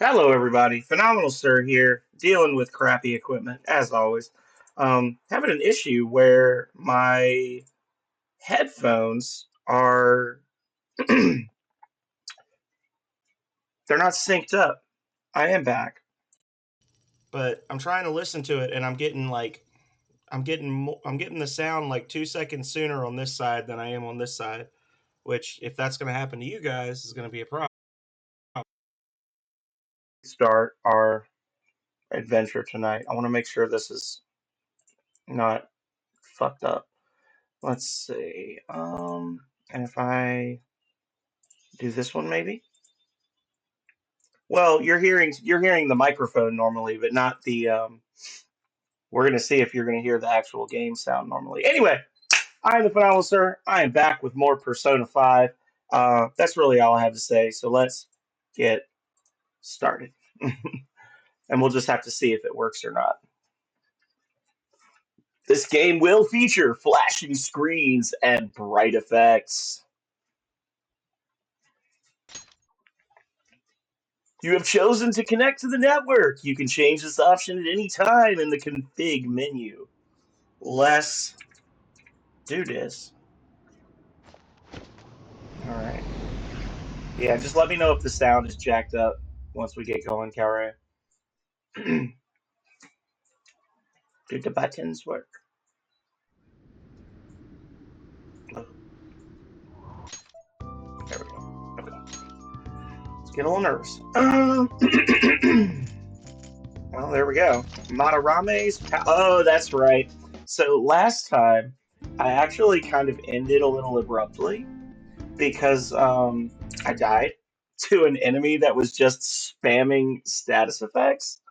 Hello, everybody. Phenomenal Sir here, dealing with crappy equipment as always. Having an issue where my headphones are they're not synced up. I am back, but I'm trying to listen to it, and I'm getting the sound like 2 seconds sooner on this side than I am on this side. Which, if that's going to happen to you guys, is going to be a problem. Start our adventure tonight. I want to make sure this is not fucked up. Let's see. And if I do this one, maybe. Well, you're hearing the microphone normally, but not the. We're gonna see if you're gonna hear the actual game sound normally. Anyway, I am the Phenomenal Sir. I am back with more Persona 5. That's really all I have to say. So let's get started, and we'll just have to see if it works or not. This game will feature flashing screens and bright effects. You have chosen to connect to the network. You can change this option at any time in the config menu. Let's do this. All right. Yeah, just let me know if the sound is jacked up once we get going, Calray. Do the buttons work? Oh, there we go. Okay. Let's get a little nervous. Well, there we go. Madarame's. Oh, that's right. So last time, I actually kind of ended a little abruptly because I died to an enemy that was just spamming status effects,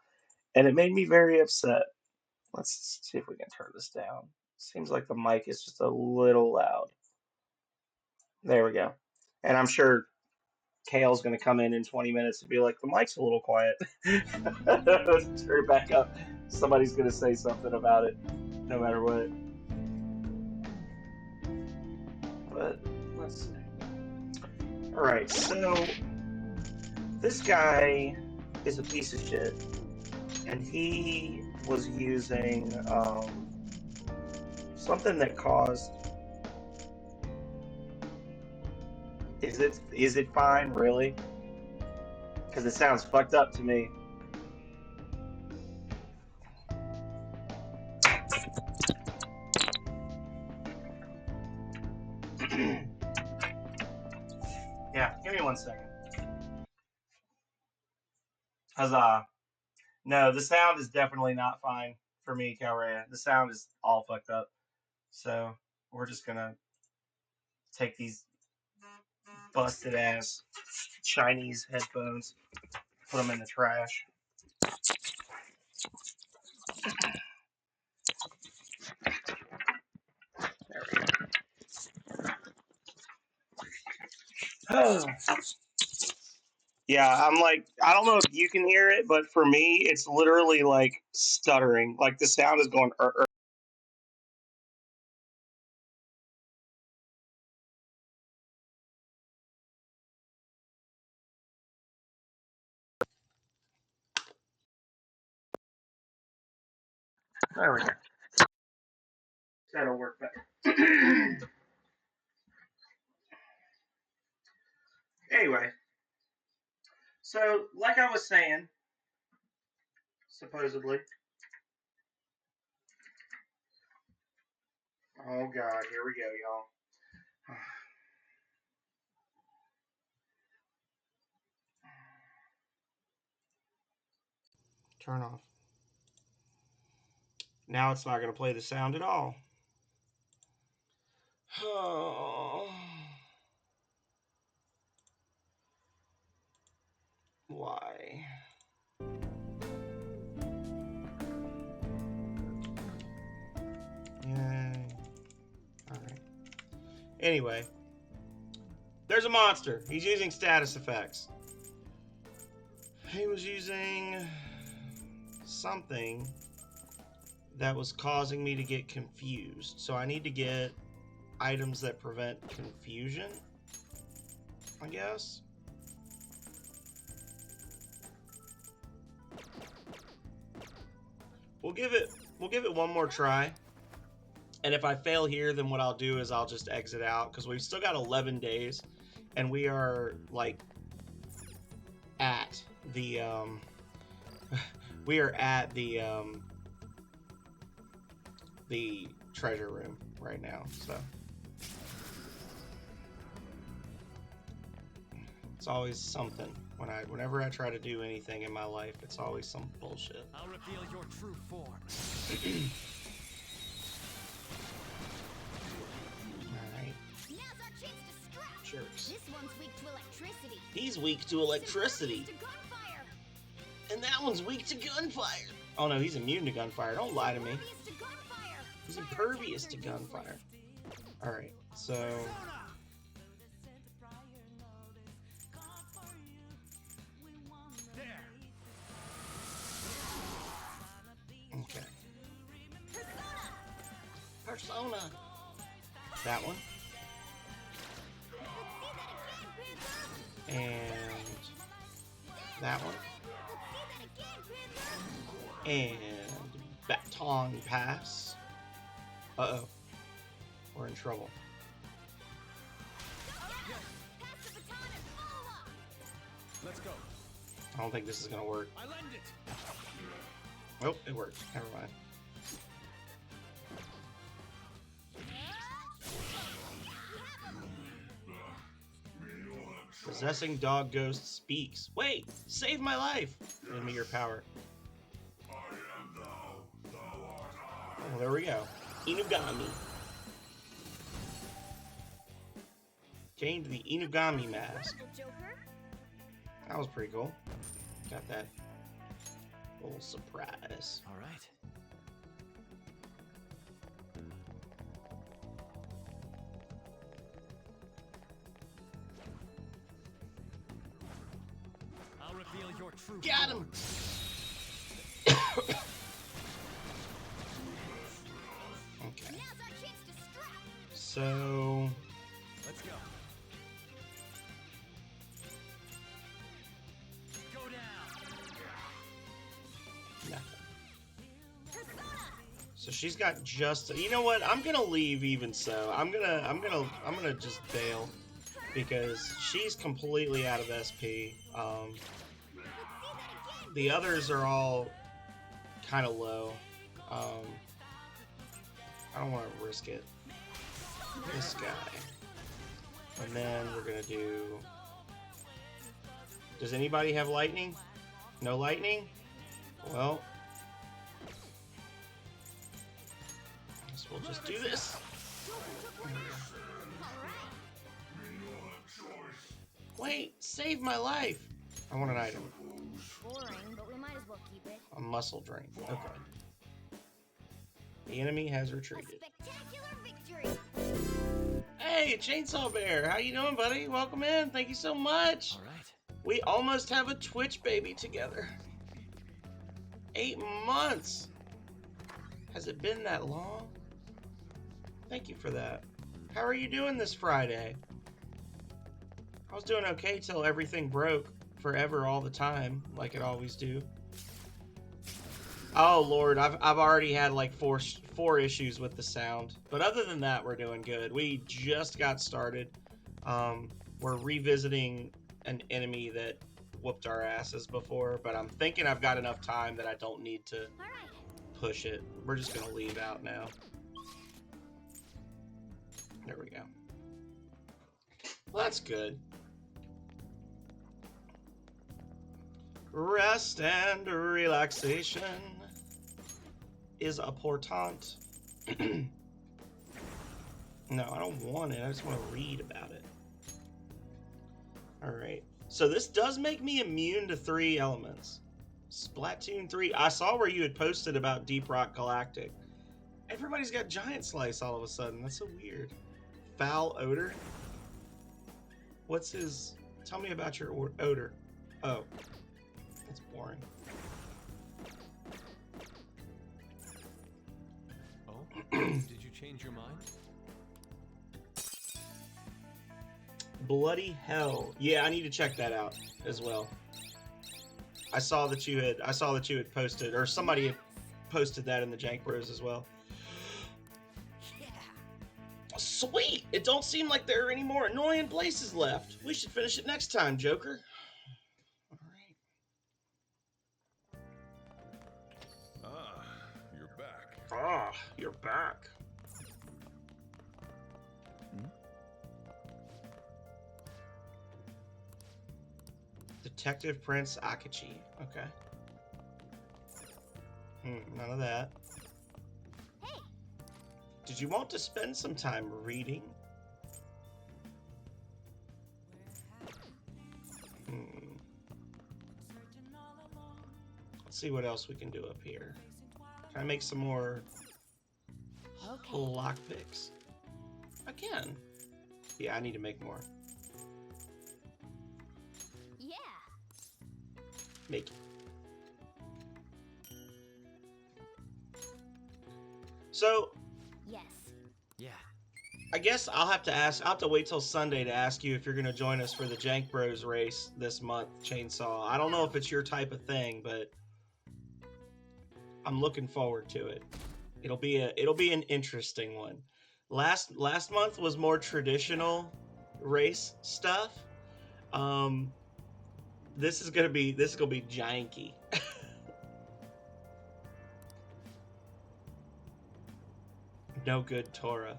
and it made me very upset. Let's see if we can turn this down. Seems like the mic is just a little loud. There we go. And I'm sure Kale's going to come in 20 minutes and be like, the mic's a little quiet. Turn it back up. Somebody's going to say something about it, no matter what. But let's see. All right, so this guy is a piece of shit, and he was using something that caused. Is it fine, really? Because it sounds fucked up to me. Yeah, give me 1 second. Huzzah! No, the sound is definitely not fine for me, Calrea. The sound is all fucked up. So we're just gonna take these busted ass Chinese headphones, put them in the trash. There we go. Yeah, I'm like, I don't know if you can hear it, but for me, it's literally like stuttering. Like the sound is going. There we go. That'll work better. Anyway, so like I was saying, supposedly. Oh God, here we go, y'all. Turn off. Now it's not going to play the sound at all. Oh. Why? Yay. Alright. Anyway. There's a monster. He's using status effects. He was using something that was causing me to get confused. So I need to get items that prevent confusion, I guess. we'll give it one more try. And if I fail here, then what I'll do is I'll just exit out, because we've still got 11 days, and we are like at the we are at the treasure room right now. So it's always something whenever I try to do anything in my life. It's always some bullshit. I'll reveal your true form. Alright. Now's our chance to strike. Jerks. This one's weak to electricity. He's weak to electricity. To gunfire. And that one's weak to gunfire. Oh no, he's immune to gunfire. Don't lie to me. Impervious to gunfire. He's impervious to gunfire. Alright, so... There. Okay. Persona. That one. And that one. And Baton Pass. Uh-oh. We're in trouble. Let's go. I don't think this is gonna work. I lend it. Oh, it worked. Never mind. Possessing dog ghost speaks. Wait! Save my life! Lend me your power. Oh, there we go. Inugami. Gained the Inugami mask. Joker. That was pretty cool. Got that little surprise. All right. I'll reveal your true Got form. him! Okay. Now's our chance to strike. So... Let's go. Go down. nothing. Persona. So she's got just... You know what? I'm gonna leave even so. I'm gonna just bail. Because she's completely out of SP. The others are all kind of low. I don't want to risk it. This guy. And then we're going to do... Does anybody have lightning? No lightning? Well... I guess we'll just do this. Wait! Save my life! I want an item. Boring, but we might as well keep it. A muscle drink. Okay. The enemy has A retreated. spectacular victory. Hey, Chainsaw Bear! How you doing, buddy? Welcome in. Thank you so much. All right. We almost have a Twitch baby together. 8 months. Has it been that long? Thank you for that. How are you doing this Friday? I was doing okay till everything broke forever all the time, like it always do. Oh Lord, I've already had like four issues with the sound, but other than that, we're doing good. We just got started. We're revisiting an enemy that whooped our asses before, but I'm thinking I've got enough time that I don't need to All right. push it. We're just gonna leave out now. There we go. Well, that's good. Rest and relaxation is important. No, I don't want it. I just want to read about it. Alright. So this does make me immune to 3 elements. Splatoon 3. I saw where you had posted about Deep Rock Galactic. Everybody's got Giant Slice all of a sudden. That's so weird. Foul odor? What's his... Tell me about your odor. Oh. That's boring. Oh, did you change your mind? Bloody hell. Yeah, I need to check that out as well. I saw that you had posted, or somebody posted that in the Jank Bros as well. Yeah. Sweet! It don't seem like there are any more annoying places left. We should finish it next time, Joker. Alright. Ah, you're back. Ah, you're back. Detective Prince Akachi. Okay. None of that. Hey, Did you want to spend some time reading? Let's see what else we can do up here. Can I make some more okay. lockpicks? I can. Yeah, I need to make more. Yeah. Make it. So, Yes. Yeah. I guess I'll have to wait till Sunday to ask you if you're going to join us for the Jank Bros race this month, Chainsaw. I don't know if it's your type of thing, but I'm looking forward to it. It'll be an interesting one. Last month was more traditional race stuff. This is gonna be janky. No good, Tora.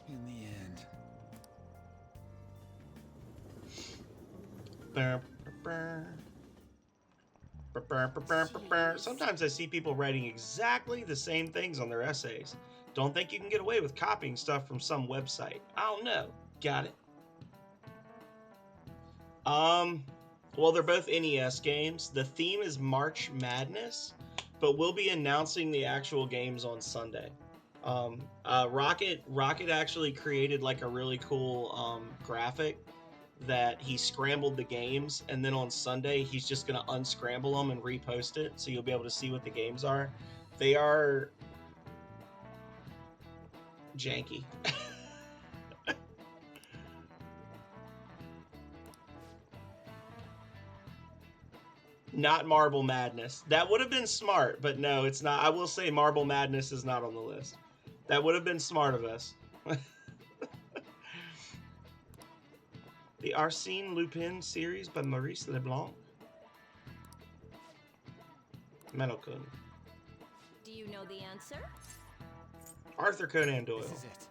In the end. Sometimes I see people writing exactly the same things on their essays. Don't think you can get away with copying stuff from some website. I don't know. Got it. Well, they're both NES games. The theme is March Madness, but we'll be announcing the actual games on Sunday. Rocket actually created like a really cool graphic that he scrambled the games, and then on Sunday he's just gonna unscramble them and repost it, so you'll be able to see what the games are. They are janky. Not Marble Madness. That would have been smart, but no, it's not. I will say Marble Madness is not on the list. That would have been smart of us. The Arsène Lupin series by Maurice Leblanc. Menokun. Do you know the answer? Arthur Conan Doyle. This is it.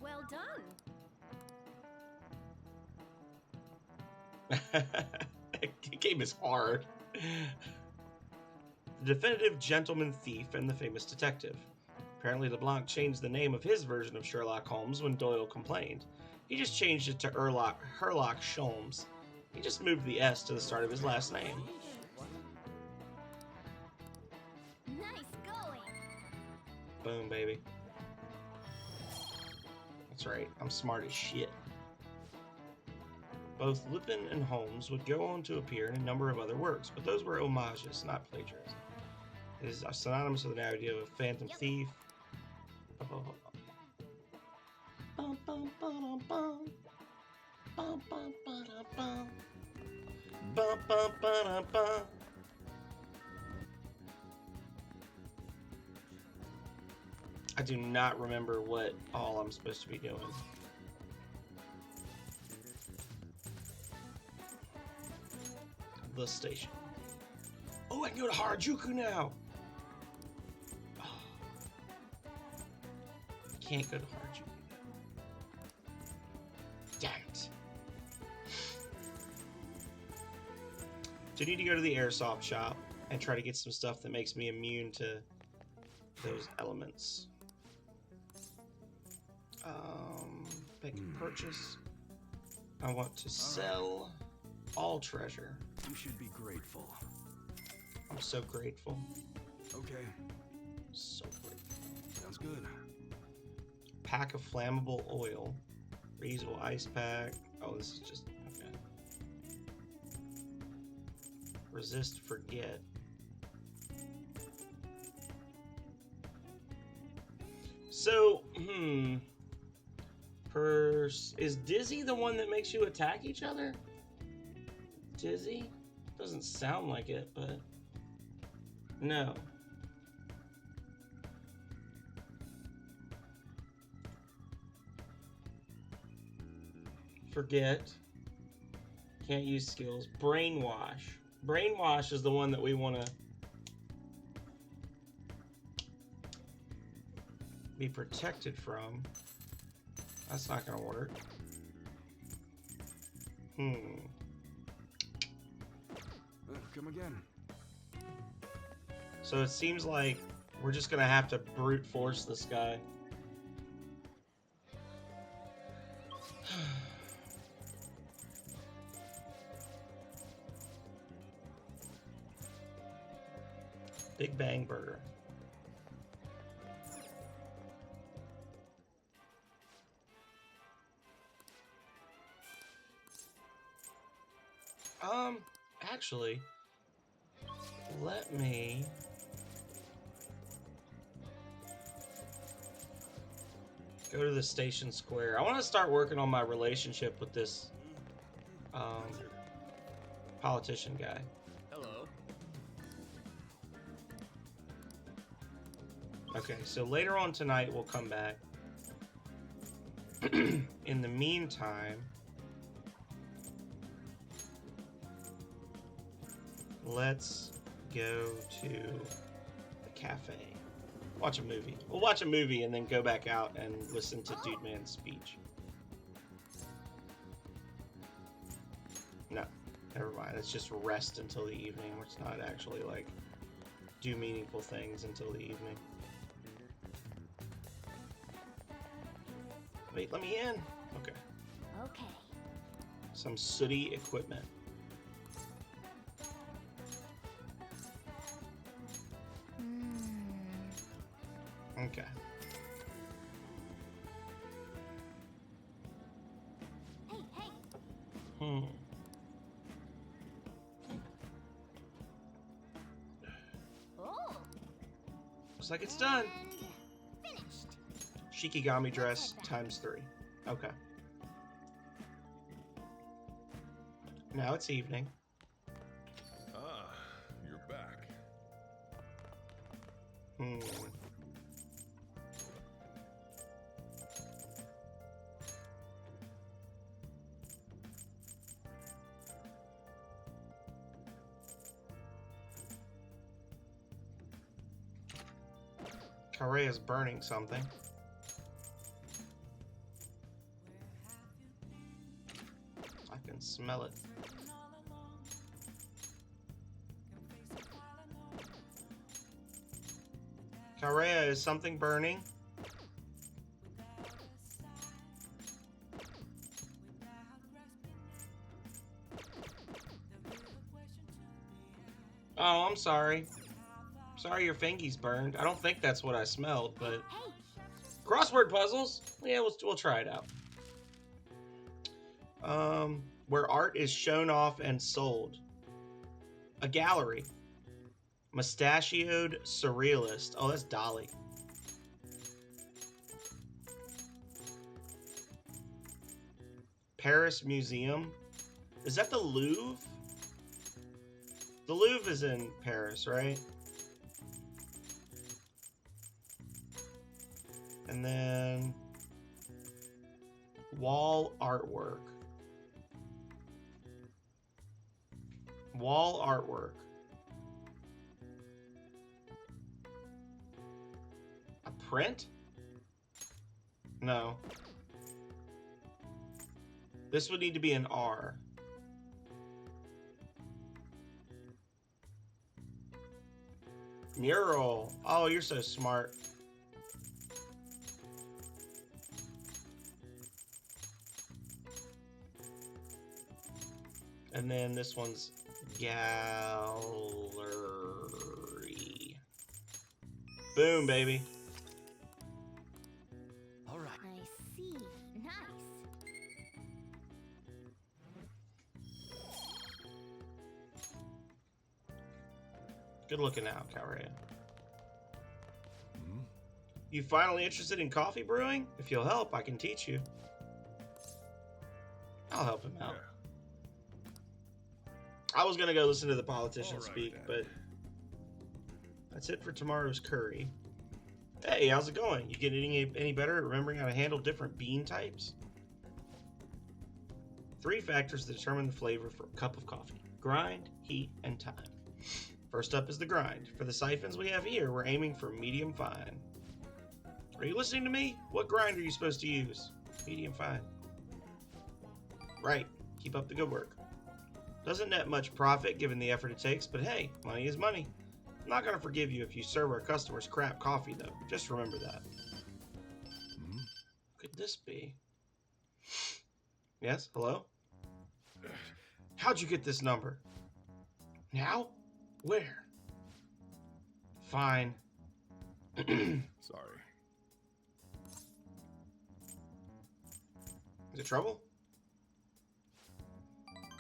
Well done. The game is hard. The Definitive Gentleman Thief and the Famous Detective. Apparently LeBlanc changed the name of his version of Sherlock Holmes when Doyle complained. He just changed it to Herlock Sholmes. He just moved the S to the start of his last name. Nice going. Boom, baby. That's right, I'm smart as shit. Both Lupin and Holmes would go on to appear in a number of other works, but those were homages, not plagiarism. It is synonymous with the idea of a phantom thief. I do not remember what all I'm supposed to be doing. The station. Oh, I can go to Harajuku now! Oh. Can't go to Harajuku now. Damn it. So I need to go to the airsoft shop and try to get some stuff that makes me immune to those elements. Make a purchase. I want to sell all treasure. You should be grateful. I'm so grateful. Okay, So grateful. sounds good. Pack of flammable oil. Reusable ice pack. Oh, this is just okay. Resist forget. So, is Dizzy the one that makes you attack each other? Dizzy? Doesn't sound like it, but no. Forget. Can't use skills. Brainwash. Brainwash is the one that we want to be protected from. That's not going to work. Come again. So it seems like we're just going to have to brute force this guy. Big Bang Burger. Actually, let me go to the station square. I want to start working on my relationship with this politician guy. Hello. Okay, so later on tonight we'll come back. In the meantime, let's go to the cafe. Watch a movie. We'll watch a movie and then go back out and listen to Dude Man's speech. No, never mind. It's just rest until the evening. It's not actually like do meaningful things until the evening. Wait, let me in. Okay. Okay. Some sooty equipment. Okay. Hey, hey. Oh. Looks like it's done. And finished. Shikigami dress ×3. Okay. Now it's evening. Ah, you're back. Kareya's burning something. I can smell it. Kareya, is something burning? Oh, I'm sorry. Sorry your fingies burned. I don't think that's what I smelled, but... Hey. Crossword puzzles? Yeah, we'll try it out. Where art is shown off and sold. A gallery. Mustachioed surrealist. Oh, that's Dolly. Paris Museum. Is that the Louvre? The Louvre is in Paris, right? And then wall artwork. Wall artwork. A print? No. This would need to be an R. Mural. Oh, you're so smart. And then this one's gallery. Boom, baby. All right. I see. Nice. Good looking out, Kareya. You finally interested in coffee brewing? If you'll help, I can teach you. I'll help him out. I was gonna go listen to the politician All right, speak, then. but that's it for tomorrow's curry. Hey, how's it going? You getting any better at remembering how to handle different bean types? 3 factors that determine the flavor for a cup of coffee: grind, heat, and time. First up is the grind. For the siphons we have here, we're aiming for medium fine. Are you listening to me? What grind are you supposed to use? Medium fine. Right. Keep up the good work. Doesn't net much profit given the effort it takes, but hey, money is money. I'm not going to forgive you if you serve our customers crap coffee, though. Just remember that. Hmm? Could this be? Yes? Hello? How'd you get this number? Now? Where? Fine. Sorry. Is it trouble?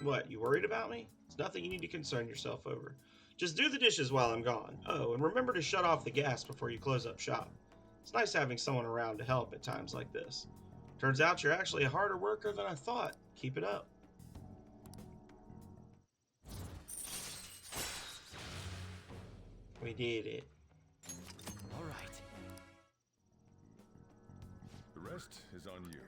What, you worried about me? It's nothing you need to concern yourself over. Just do the dishes while I'm gone. Oh, and remember to shut off the gas before you close up shop. It's nice having someone around to help at times like this. Turns out you're actually a harder worker than I thought. Keep it up. We did it. All right. The rest is on you.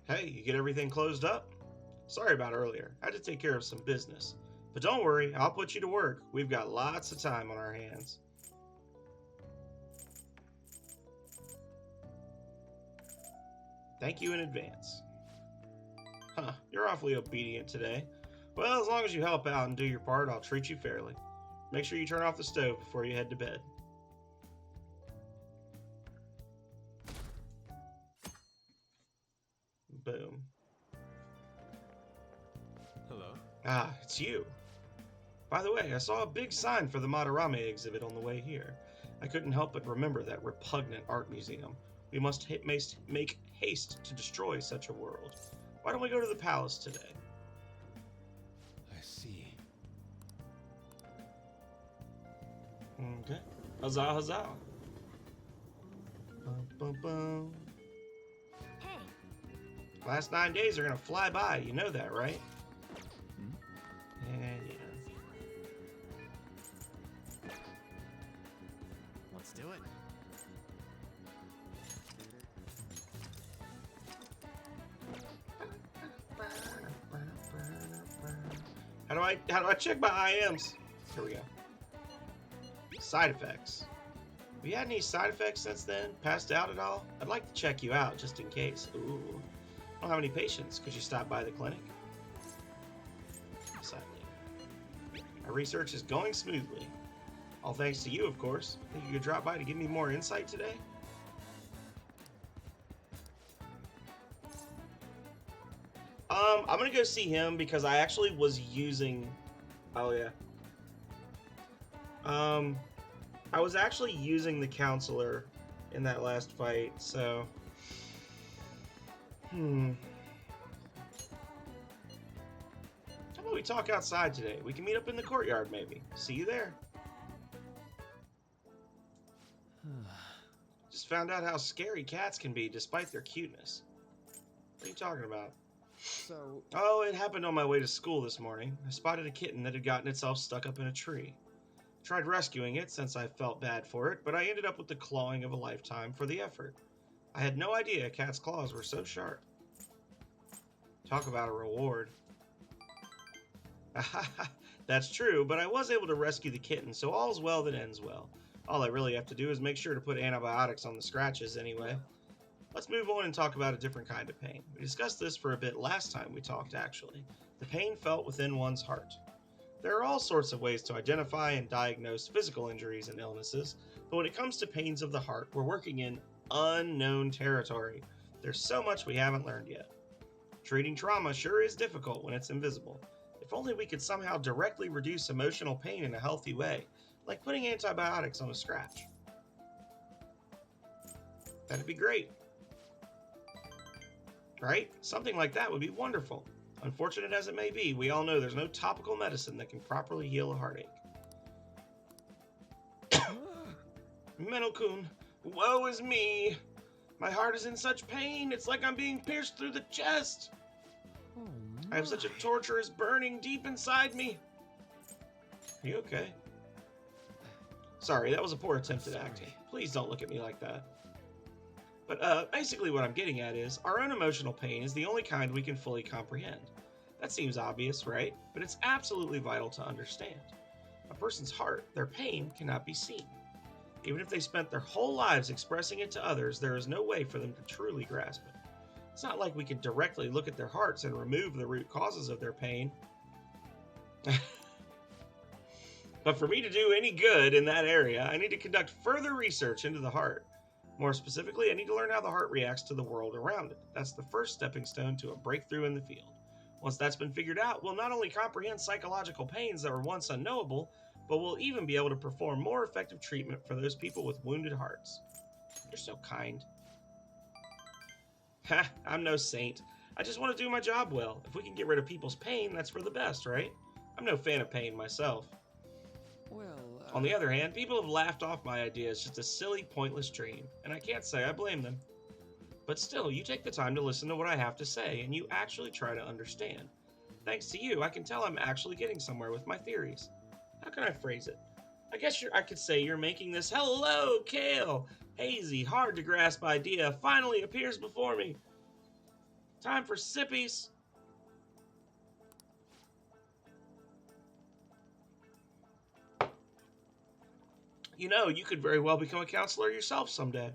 Hey, you get everything closed up? Sorry about earlier. I had to take care of some business. But don't worry, I'll put you to work. We've got lots of time on our hands. Thank you in advance. Huh, you're awfully obedient today. Well, as long as you help out and do your part, I'll treat you fairly. Make sure you turn off the stove before you head to bed. Boom. Hello. Ah, it's you. By the way, I saw a big sign for the Madarame exhibit on the way here. I couldn't help but remember that repugnant art museum. We must make haste to destroy such a world. Why don't we go to the palace today? I see. Okay. Huzzah, huzzah. Bum, bum, bum. Hey, Last 9 days are gonna fly by. You know that, right? Yeah. Let's do it. How do I check my IMs? Here we go. Side effects. Have you had any side effects since then? Passed out at all? I'd like to check you out just in case. Ooh. I don't have any patients. Could you stop by the clinic? Silently. Our research is going smoothly. All thanks to you, of course. Think you could drop by to give me more insight today? I'm gonna go see him because I actually was using... Oh, yeah. I was actually using the counselor in that last fight, so... How about we talk outside today? We can meet up in the courtyard, maybe. See you there. Just found out how scary cats can be despite their cuteness. What are you talking about? So, Oh, it happened on my way to school this morning. I spotted a kitten that had gotten itself stuck up in a tree. Tried rescuing it since I felt bad for it, but I ended up with the clawing of a lifetime for the effort. I had no idea a cat's claws were so sharp. Talk about a reward. That's true, but I was able to rescue the kitten, so all's well that ends well. All I really have to do is make sure to put antibiotics on the scratches anyway. Let's move on and talk about a different kind of pain. We discussed this for a bit last time we talked, actually. The pain felt within one's heart. There are all sorts of ways to identify and diagnose physical injuries and illnesses, but when it comes to pains of the heart, we're working in unknown territory. There's so much we haven't learned yet. Treating trauma sure is difficult when it's invisible. If only we could somehow directly reduce emotional pain in a healthy way, like putting antibiotics on a scratch. That'd be great. Right? Something like that would be wonderful. Unfortunate as it may be, we all know there's no topical medicine that can properly heal a heartache. Menno-kun, woe is me! My heart is in such pain. It's like I'm being pierced through the chest. Oh, I have such a torturous burning deep inside me. Are you okay? Sorry, that was a poor attempt at sorry. acting. Please don't look at me like that. But basically what I'm getting at is, our own emotional pain is the only kind we can fully comprehend. That seems obvious, right? But it's absolutely vital to understand. A person's heart, their pain, cannot be seen. Even if they spent their whole lives expressing it to others, there is no way for them to truly grasp it. It's not like we can directly look at their hearts and remove the root causes of their pain. But for me to do any good in that area, I need to conduct further research into the heart. More specifically, I need to learn how the heart reacts to the world around it. That's the first stepping stone to a breakthrough in the field. Once that's been figured out, we'll not only comprehend psychological pains that were once unknowable, but we'll even be able to perform more effective treatment for those people with wounded hearts. You're so kind. Ha, I'm no saint. I just want to do my job well. If we can get rid of people's pain, that's for the best, right? I'm no fan of pain myself. Well, On the other hand, people have laughed off my idea as just a silly, pointless dream, and I can't say I blame them. But still, you take the time to listen to what I have to say, and you actually try to understand. Thanks to you, I can tell I'm actually getting somewhere with my theories. How can I phrase it? I guess I could say you're making this hello, Kale! Hazy, hard to grasp idea finally appears before me. Time for sippies. You know, you could very well become a counselor yourself someday.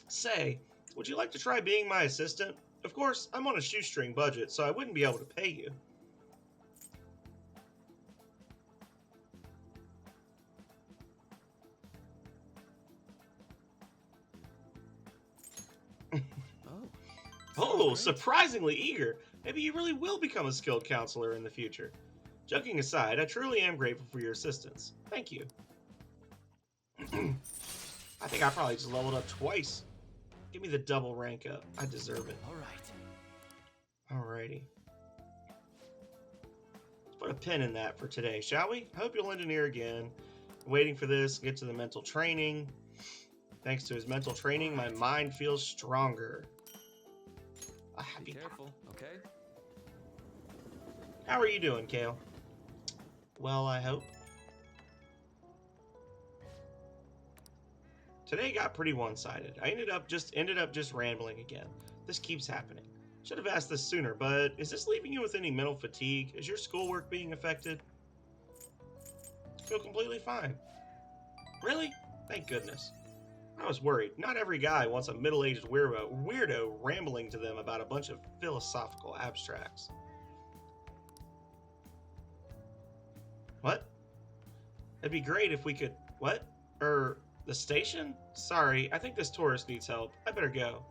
Say, would you like to try being my assistant? Of course, I'm on a shoestring budget, so I wouldn't be able to pay you. Oh, surprisingly eager. Maybe you really will become a skilled counselor in the future. Joking aside, I truly am grateful for your assistance. Thank you. I think I probably just leveled up twice. Give me the double rank up. I deserve it. all right. Alrighty. Let's put a pin in that for today, shall we? I hope you'll lend an ear again. Waiting for this, get to the mental training. Thanks to his mental training, my mind feels stronger. A Be happy careful, okay? How are you doing, Kale? Well, I hope. Today got pretty one-sided. I ended up just rambling again. This keeps happening. Should have asked this sooner, but is this leaving you with any mental fatigue? Is your schoolwork being affected? I feel completely fine. Really? Thank goodness. I was worried. Not every guy wants a middle-aged weirdo rambling to them about a bunch of philosophical abstracts. What? It'd be great if we could... What? The station? Sorry, I think this tourist needs help. I better go.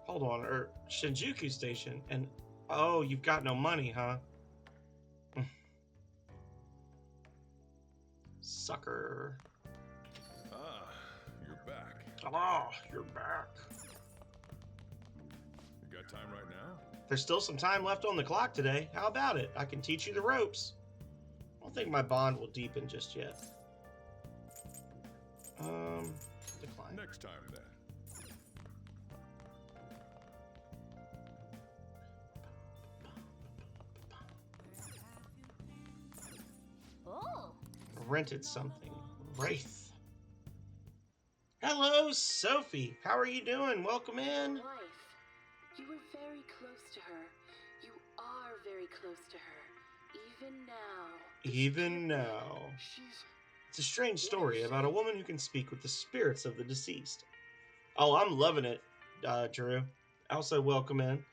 Hold on, Shinjuku Station. And, oh, you've got no money, huh? Sucker. Ah, you're back. Oh, you're back. You got time right now? There's still some time left on the clock today. How about it? I can teach you the ropes. I don't think my bond will deepen just yet. Decline. Next time, then. Oh, Rented something. Wraith. Hello, Sophie. How are you doing? Welcome in. Wife, you were very close to her. You are very close to her. Even now. Even now. She's... It's a strange story about a woman who can speak with the spirits of the deceased. Oh, I'm loving it, Drew. Also, welcome in.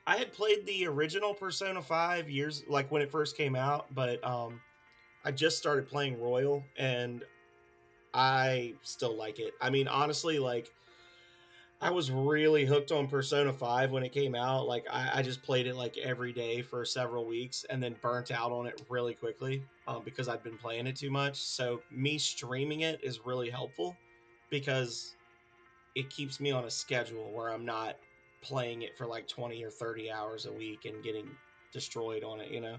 I had played the original Persona 5 years, like when it first came out, but I just started playing Royal, and I still like it. I mean, honestly, like, I was really hooked on Persona 5 when it came out. Like, I just played it, like, every day for several weeks and then burnt out on it really quickly because I've been playing it too much. So, me streaming it is really helpful because it keeps me on a schedule where I'm not playing it for, like, 20 or 30 hours a week and getting destroyed on it, you know?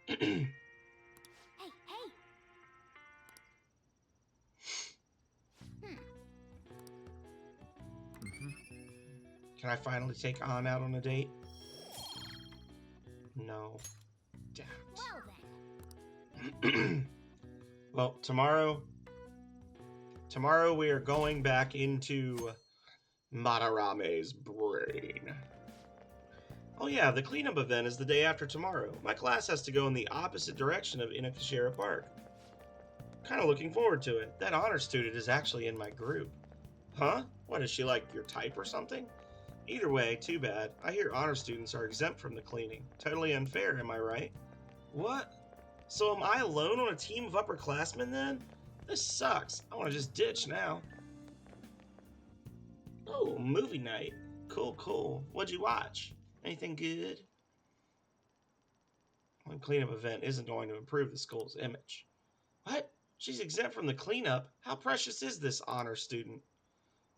hey, hey. Can I finally take Ann out on a date? No. Damn Well it. then. Well, tomorrow we are going back into Madarame's brain. Oh yeah, the cleanup event is the day after tomorrow. My class has to go in the opposite direction of Inokashira Park. Kind of looking forward to it. That honor student is actually in my group. Huh? What, is she like your type or something? Either way, too bad. I hear honor students are exempt from the cleaning. Totally unfair, am I right? What? So am I alone on a team of upperclassmen then? This sucks. I want to just ditch now. Oh, movie night. Cool, cool. What'd you watch? Anything good? One cleanup event isn't going to improve the school's image. What? She's exempt from the cleanup? How precious is this honor student?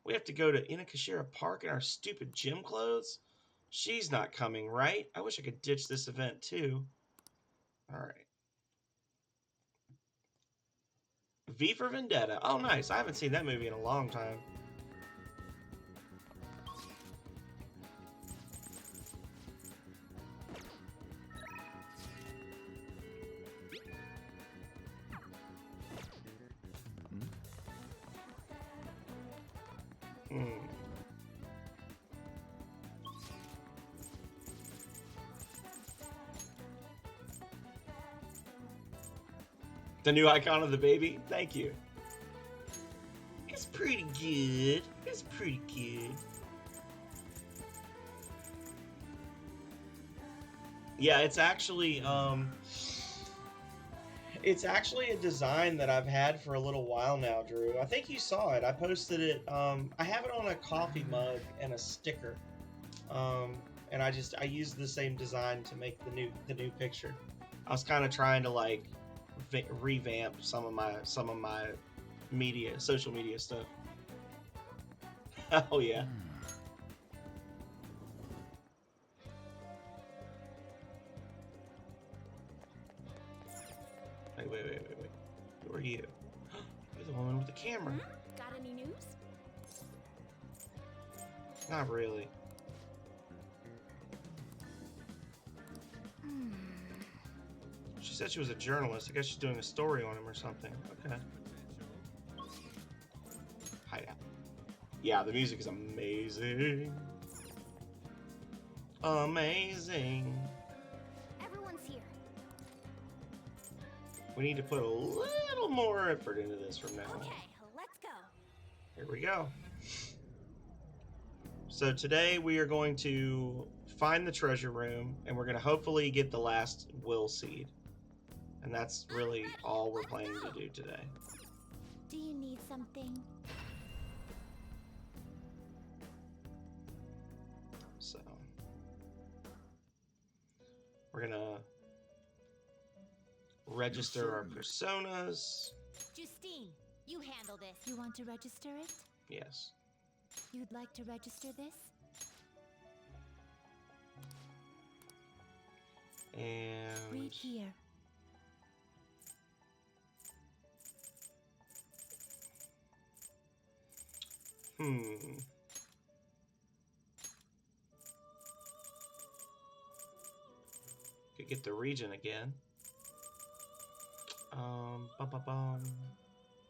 We have to go to Inokashira Park in our stupid gym clothes? She's not coming, right? I wish I could ditch this event too. Alright. V for Vendetta. Oh, nice. I haven't seen that movie in a long time. The new icon of the baby? Thank you. It's pretty good. It's pretty good. Yeah, it's actually a design that I've had for a little while now, Drew. I think you saw it. I posted it. I have it on a coffee mug and a sticker. And I used the same design to make the new picture. I was kind of trying to like revamp some of my social media stuff. Oh yeah. Wait. Who are you? You're the woman with the camera. Got any news? Not really. She said she was a journalist. I guess she's doing a story on him or something. Okay. Hideout. Yeah, the music is amazing. Amazing. Everyone's here. We need to put a little more effort into this from now on. Okay, let's go. Here we go. So today we are going to find the treasure room, and we're going to hopefully get the last will seed. And that's really all we're planning to do today. Do you need something? So we're going to register our personas. Justine, you handle this. You want to register it? Yes. You'd like to register this? And Read here. Could get the region again.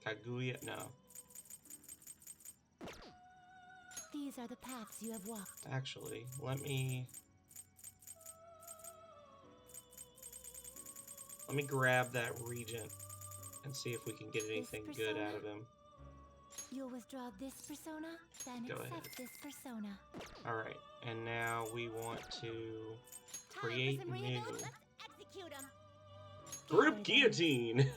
Kaguya, no. These are the paths you have walked. Actually, let me grab that regent and see if we can get anything good out of him. You'll withdraw this persona, then Go accept ahead. this persona. Alright, and now we want to create Time isn't new. Let's execute him. Group guillotine!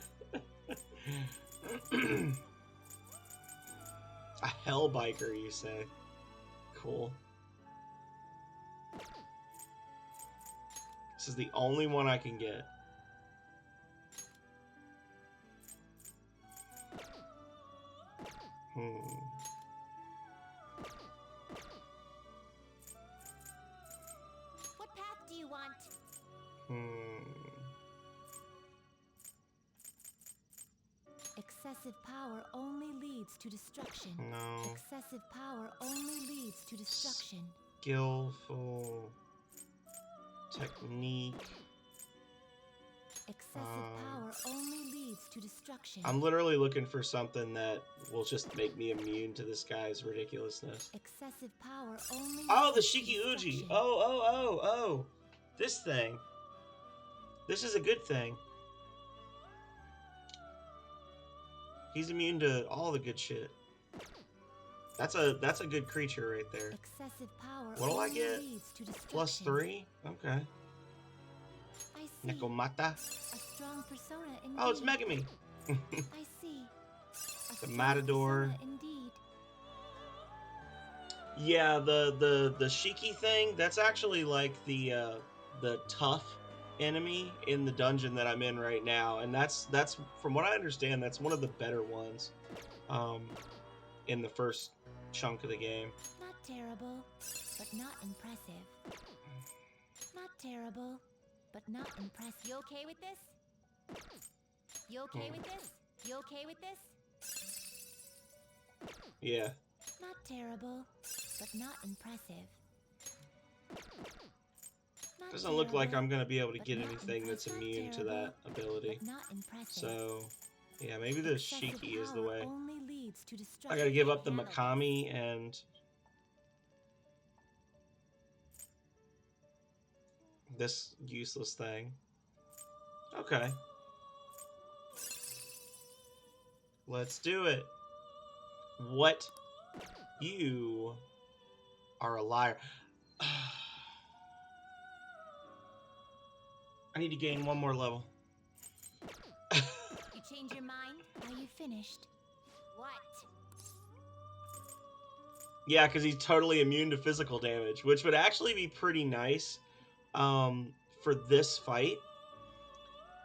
A hell biker, you say? Cool. This is the only one I can get. What path do you want? Excessive power only leads to destruction. No. Excessive power only leads to destruction. Skillful technique. Excessive power only leads to destruction. I'm literally looking for something that will just make me immune to this guy's ridiculousness. Excessive power only Oh, the leads to Shiki Uji. destruction. Oh. This thing. This is a good thing. He's immune to all the good shit. That's a good creature right there. Excessive power What'll I only get? leads to destruction. +3? Okay. I see. Nekomata. A strong persona indeed. Oh, it's Megami. I see. A The strong Matador. persona indeed. Yeah, the Shiki thing, that's actually like the tough enemy in the dungeon that I'm in right now, and that's from what I understand, that's one of the better ones in the first chunk of the game. Not terrible, but not impressive. Not terrible, but not impressive. You okay with this? You okay with this? You okay with this? Yeah. Not terrible, but not impressive. Not Doesn't look like terrible, I'm gonna be able to but get not anything that's impressive. immune to that ability. but not impressive. So, yeah, maybe the Excessive Shiki is the power way. only leads to I destruction. gotta give up the Handle this. Makami and this useless thing. Okay. Let's do it. What? You are a liar. I need to gain one more level. You change your mind? Are you finished? What? Yeah, because he's totally immune to physical damage, which would actually be pretty nice for this fight,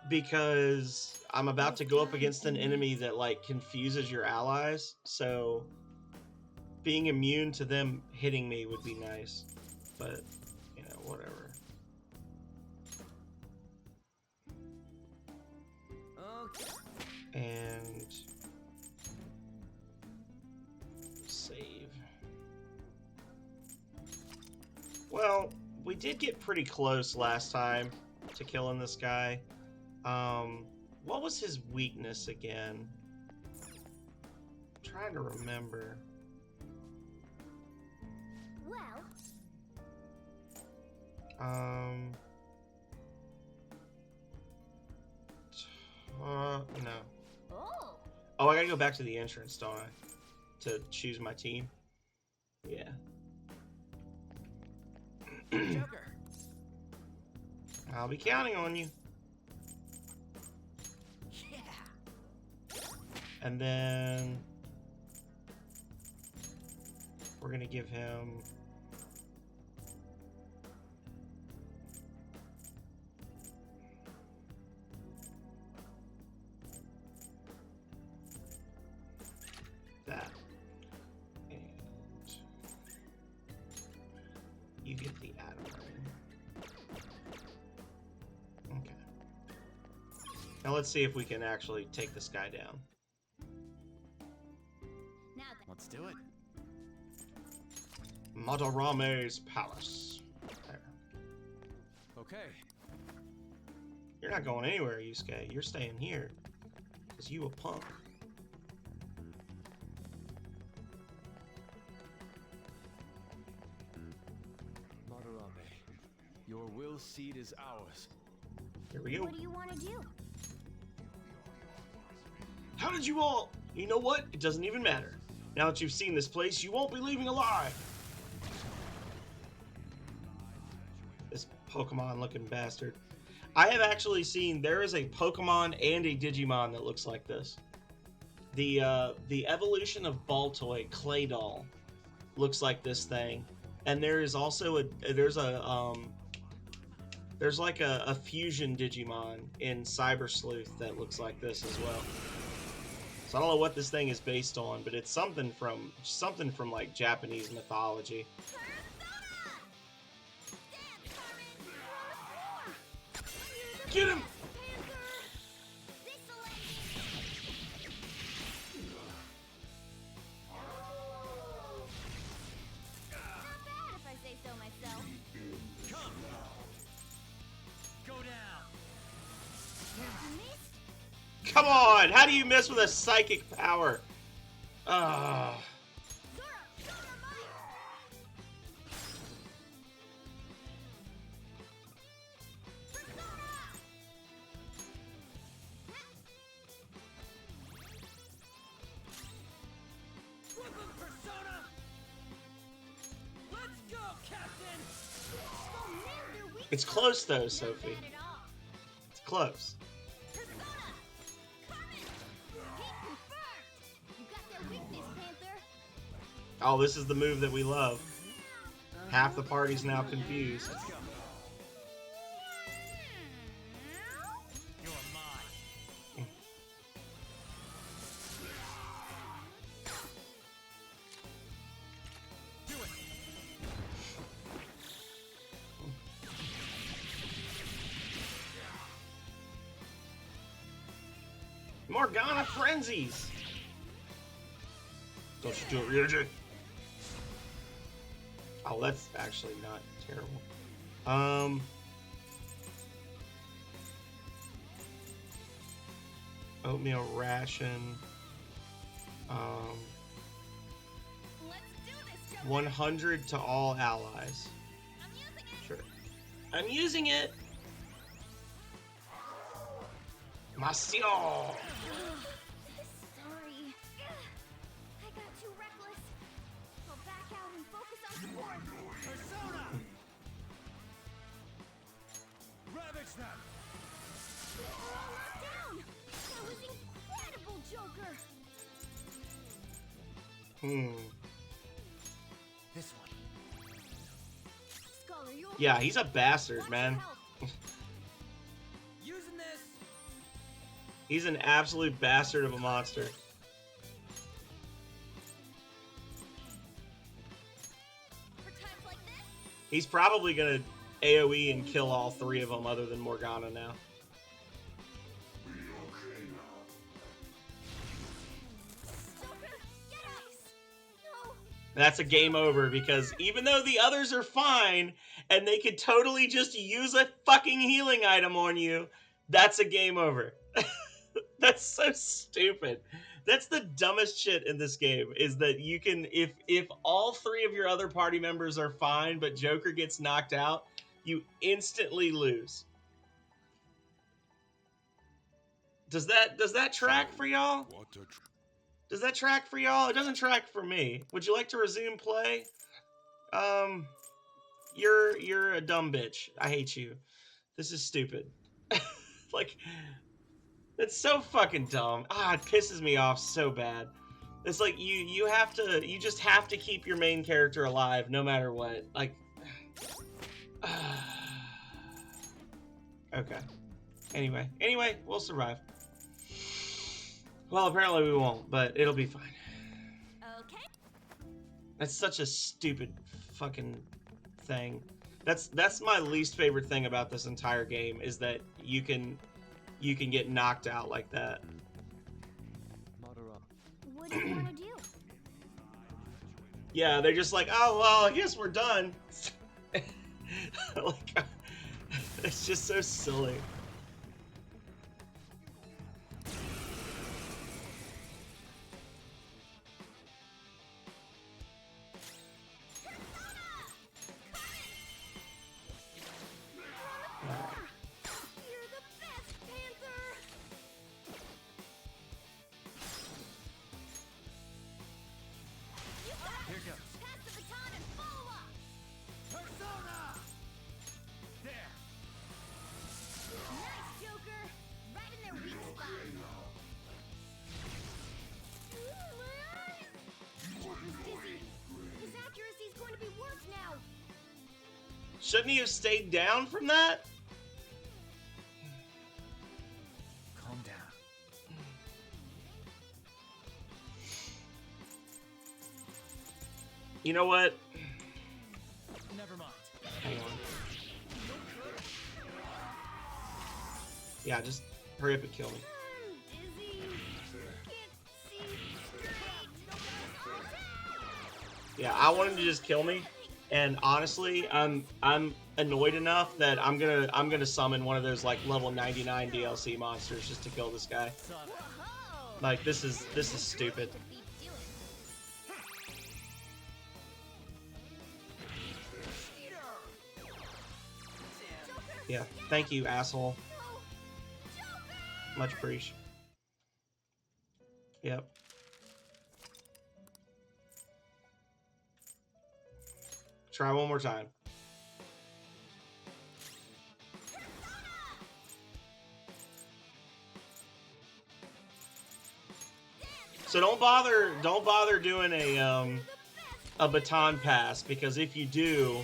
because I'm about to go up against an enemy that like confuses your allies, so being immune to them hitting me would be nice, but you know, whatever. Okay. And save. Well, we did get pretty close last time to killing this guy. What was his weakness again? I'm trying to remember. Well, No. oh, Oh, I gotta go back to the entrance, don't I? To choose my team? Yeah. Joker. I'll be counting on you. Yeah. And then we're gonna give him that. And you get the atom ring. Okay. Now let's see if we can actually take this guy down. now Let's do it. Madarame's palace. There. Okay. You're not going anywhere, Yusuke. You're staying here. Because you a punk. Madarame, your will seed is ours. Here we go. what do you want to do? How did you all... You know what? It doesn't even matter. Now that you've seen this place, you won't be leaving alive. This Pokemon-looking bastard. I have actually seen... There is a Pokemon and a Digimon that looks like this. The evolution of Baltoy, Claydol, looks like this thing. And there is also there's like a fusion Digimon in Cyber Sleuth that looks like this as well. So I don't know what this thing is based on, but it's something from like Japanese mythology. Get him! Come on! How do you miss with a psychic power? Ah. Brooklyn Persona! Let's go, Captain! It's close though, Sophie. It's close. Oh, this is the move that we love. Half the party's now confused. Let's go. You're mine. Do it. Morgana frenzies. Don't you do it, Ryuji. Oh, that's actually not terrible. Oatmeal ration. Let's do this, Joker. 100 to all allies. I'm using it. Sure. I'm using it. Masio. Sorry. I got too reckless. I'll back out and focus on support. Persona! Ravage them! Down! That was incredible, Joker! This one. Scholar, you Yeah, he's a bastard, want man. some help? Using this. He's an absolute bastard of a monster. For times like this? He's probably gonna AoE and kill all three of them other than Morgana now. Joker, get ice! No! That's a game over because even though the others are fine and they could totally just use a fucking healing item on you, that's a game over. That's so stupid. That's the dumbest shit in this game, is that you can, if all three of your other party members are fine but Joker gets knocked out, you instantly lose. Does that track for y'all? What a Does that track for y'all? It doesn't track for me. Would you like to resume play? You're a dumb bitch. I hate you. This is stupid. Like, it's so fucking dumb. Ah, it pisses me off so bad. It's like you just have to keep your main character alive no matter what. Like, okay. Anyway, we'll survive. Well, apparently we won't, but it'll be fine. Okay. That's such a stupid fucking thing. That's my least favorite thing about this entire game, is that you can get knocked out like that. Madara. What do you want to do? Yeah, they're just like, oh well, I guess we're done. Like, it's just so silly. You're the best, Panther! You got it! Here goes. Pass the baton and follow up! Persona! There. Nice, Joker! Right in their weak spot! Ooh, my eyes! Joker's dizzy. His accuracy's going to be worse now! Shouldn't he have stayed down from that? Calm down. You know what? Never mind. Hang on. Yeah, just hurry up and kill me. I'm dizzy. Can't see straight. Yeah, I want him to just kill me. And honestly, I'm annoyed enough that I'm gonna summon one of those like level 99 DLC monsters just to kill this guy. Like this is stupid. Yeah, thank you, asshole. Much appreciated. Yep. Try one more time. So don't bother doing a baton pass, because if you do,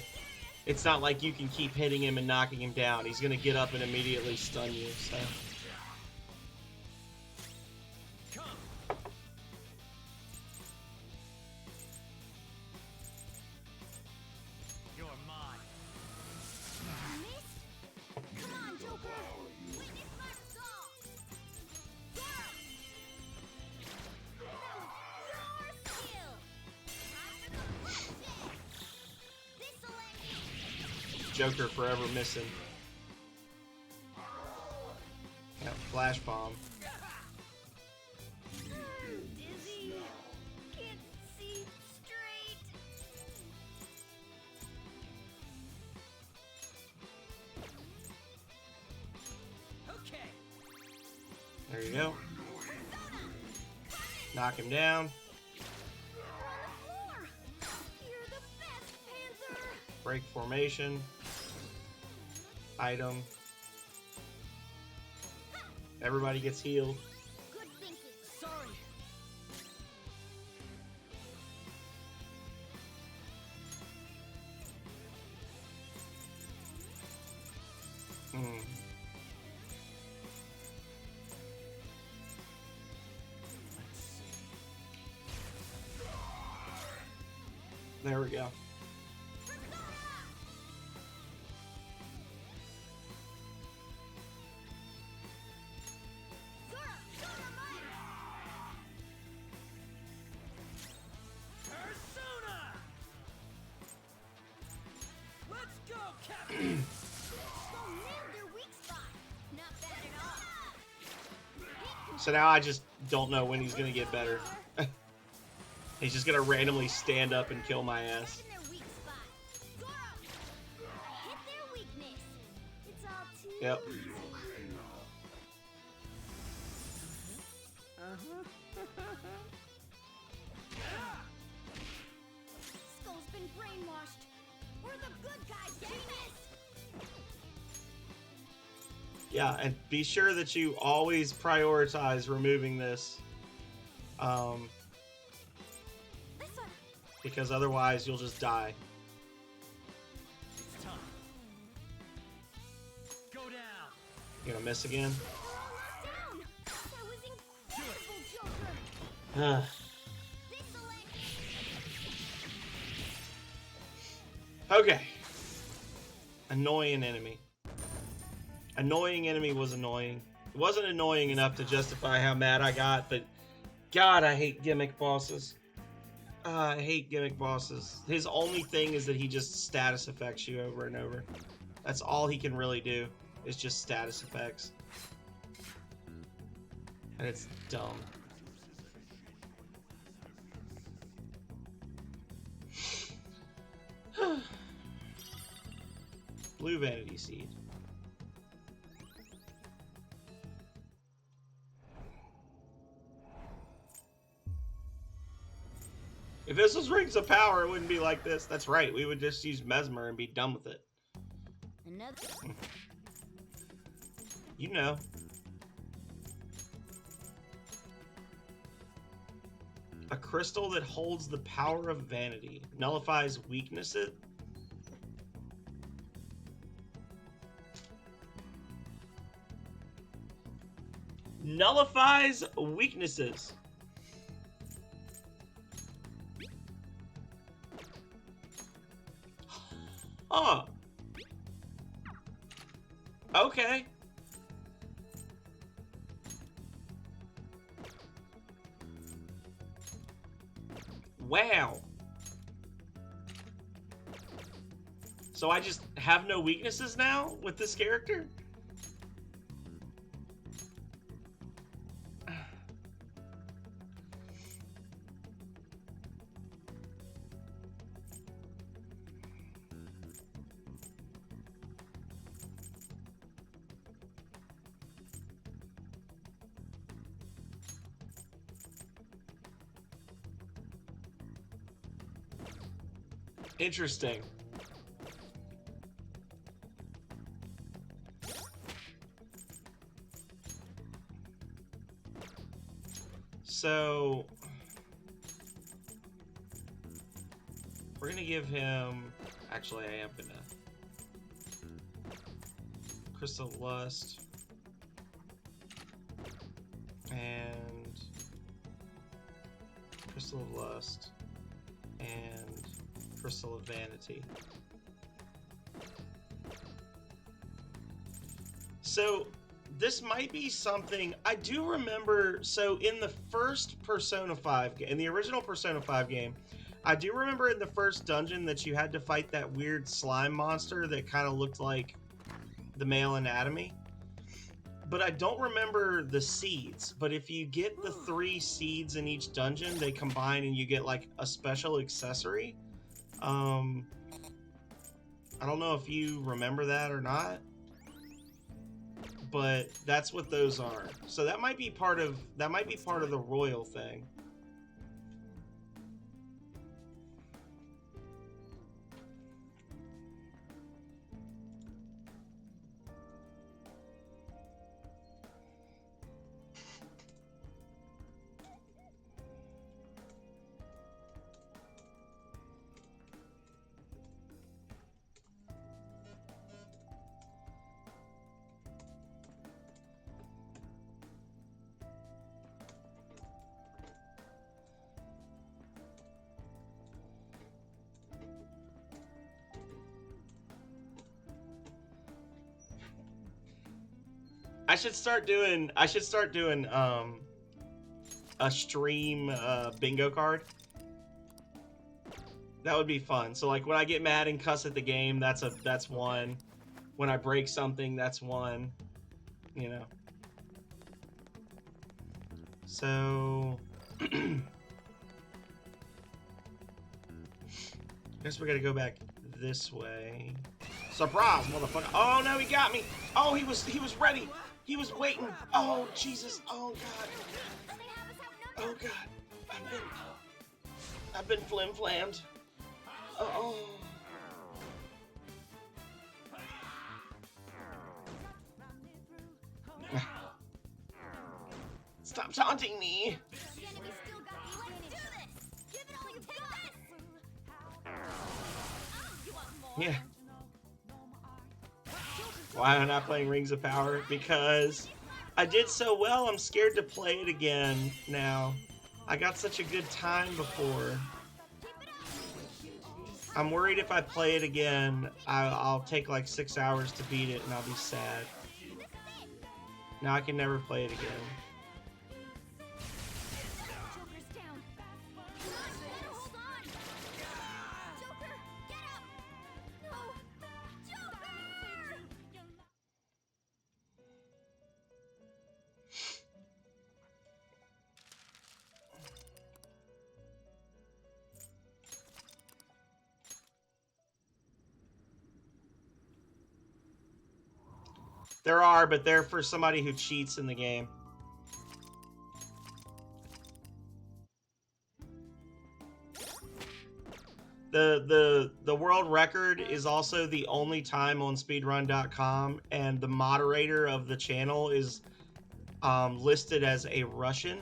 it's not like you can keep hitting him and knocking him down. He's gonna get up and immediately stun you. So. You're mine. Come on, Joker! Witness my resolve! Your skill! This'll end you! Joker forever missing. Yeah, flash bomb. Dizzy! Can't see straight! Okay. There you go. Knock him down. More! You're the best, Panther! Break formation. Item. Everybody gets healed. Good thinking. Sorry. Hmm. There we go. Persona! Let's go, Captain! Go nail their weak spot. Not bad at all. So now I just don't know when he's gonna get better. He's just gonna randomly stand up and kill my ass. In their weak spot. Zoro! Hit their weakness. It's all too Yep. Skull's been brainwashed. We're the good guys, genius! Yeah, and be sure that you always prioritize removing this. This one. Because otherwise you'll just die. It's time. Go down. You gonna miss again? We're almost down. That was incredible, Joker. This'll end. Okay. Annoying enemy. Annoying enemy was annoying. It wasn't annoying enough to justify how mad I got, but God, I hate gimmick bosses. I hate gimmick bosses. His only thing is that he just status affects you over and over. That's all he can really do, is just status effects. And it's dumb. Blue Vanity Seed. If this was Rings of Power, it wouldn't be like this. That's right, we would just use Mesmer and be done with it. Another. You know. A crystal that holds the power of vanity. Nullifies weaknesses. Nullifies weaknesses. Huh. Okay. Wow. So I just have no weaknesses now with this character? Interesting. So we're gonna give him, actually I am gonna Crystal of Lust and Crystal of Lust and Crystal of Vanity. So this might be something I do remember. So in the first Persona 5 in the original Persona 5 game, I do remember in the first dungeon that you had to fight that weird slime monster that kind of looked like the male anatomy. But I don't remember the seeds. But if you get the 3 seeds in each dungeon, they combine and you get like a special accessory. I don't know if you remember that or not, but that's what those are. So that might be part of the royal thing. I should start doing a stream bingo card. That would be fun. So like when I get mad and cuss at the game, that's one. When I break something, that's one. You know. So guess we gotta go back this way. Surprise, motherfucker! Oh no, he got me! Oh, he was ready. He was waiting. Oh Jesus! Oh God! Oh God! I've been flim-flammed. Oh. Stop taunting me! Yeah. Why am I not playing Rings of Power? Because I did so well, I'm scared to play it again now. I got such a good time before. I'm worried if I play it again, I'll take like 6 hours to beat it and I'll be sad. Now I can never play it again. There are, but they're for somebody who cheats in the game. The world record is also the only time on speedrun.com, and the moderator of the channel is listed as a Russian,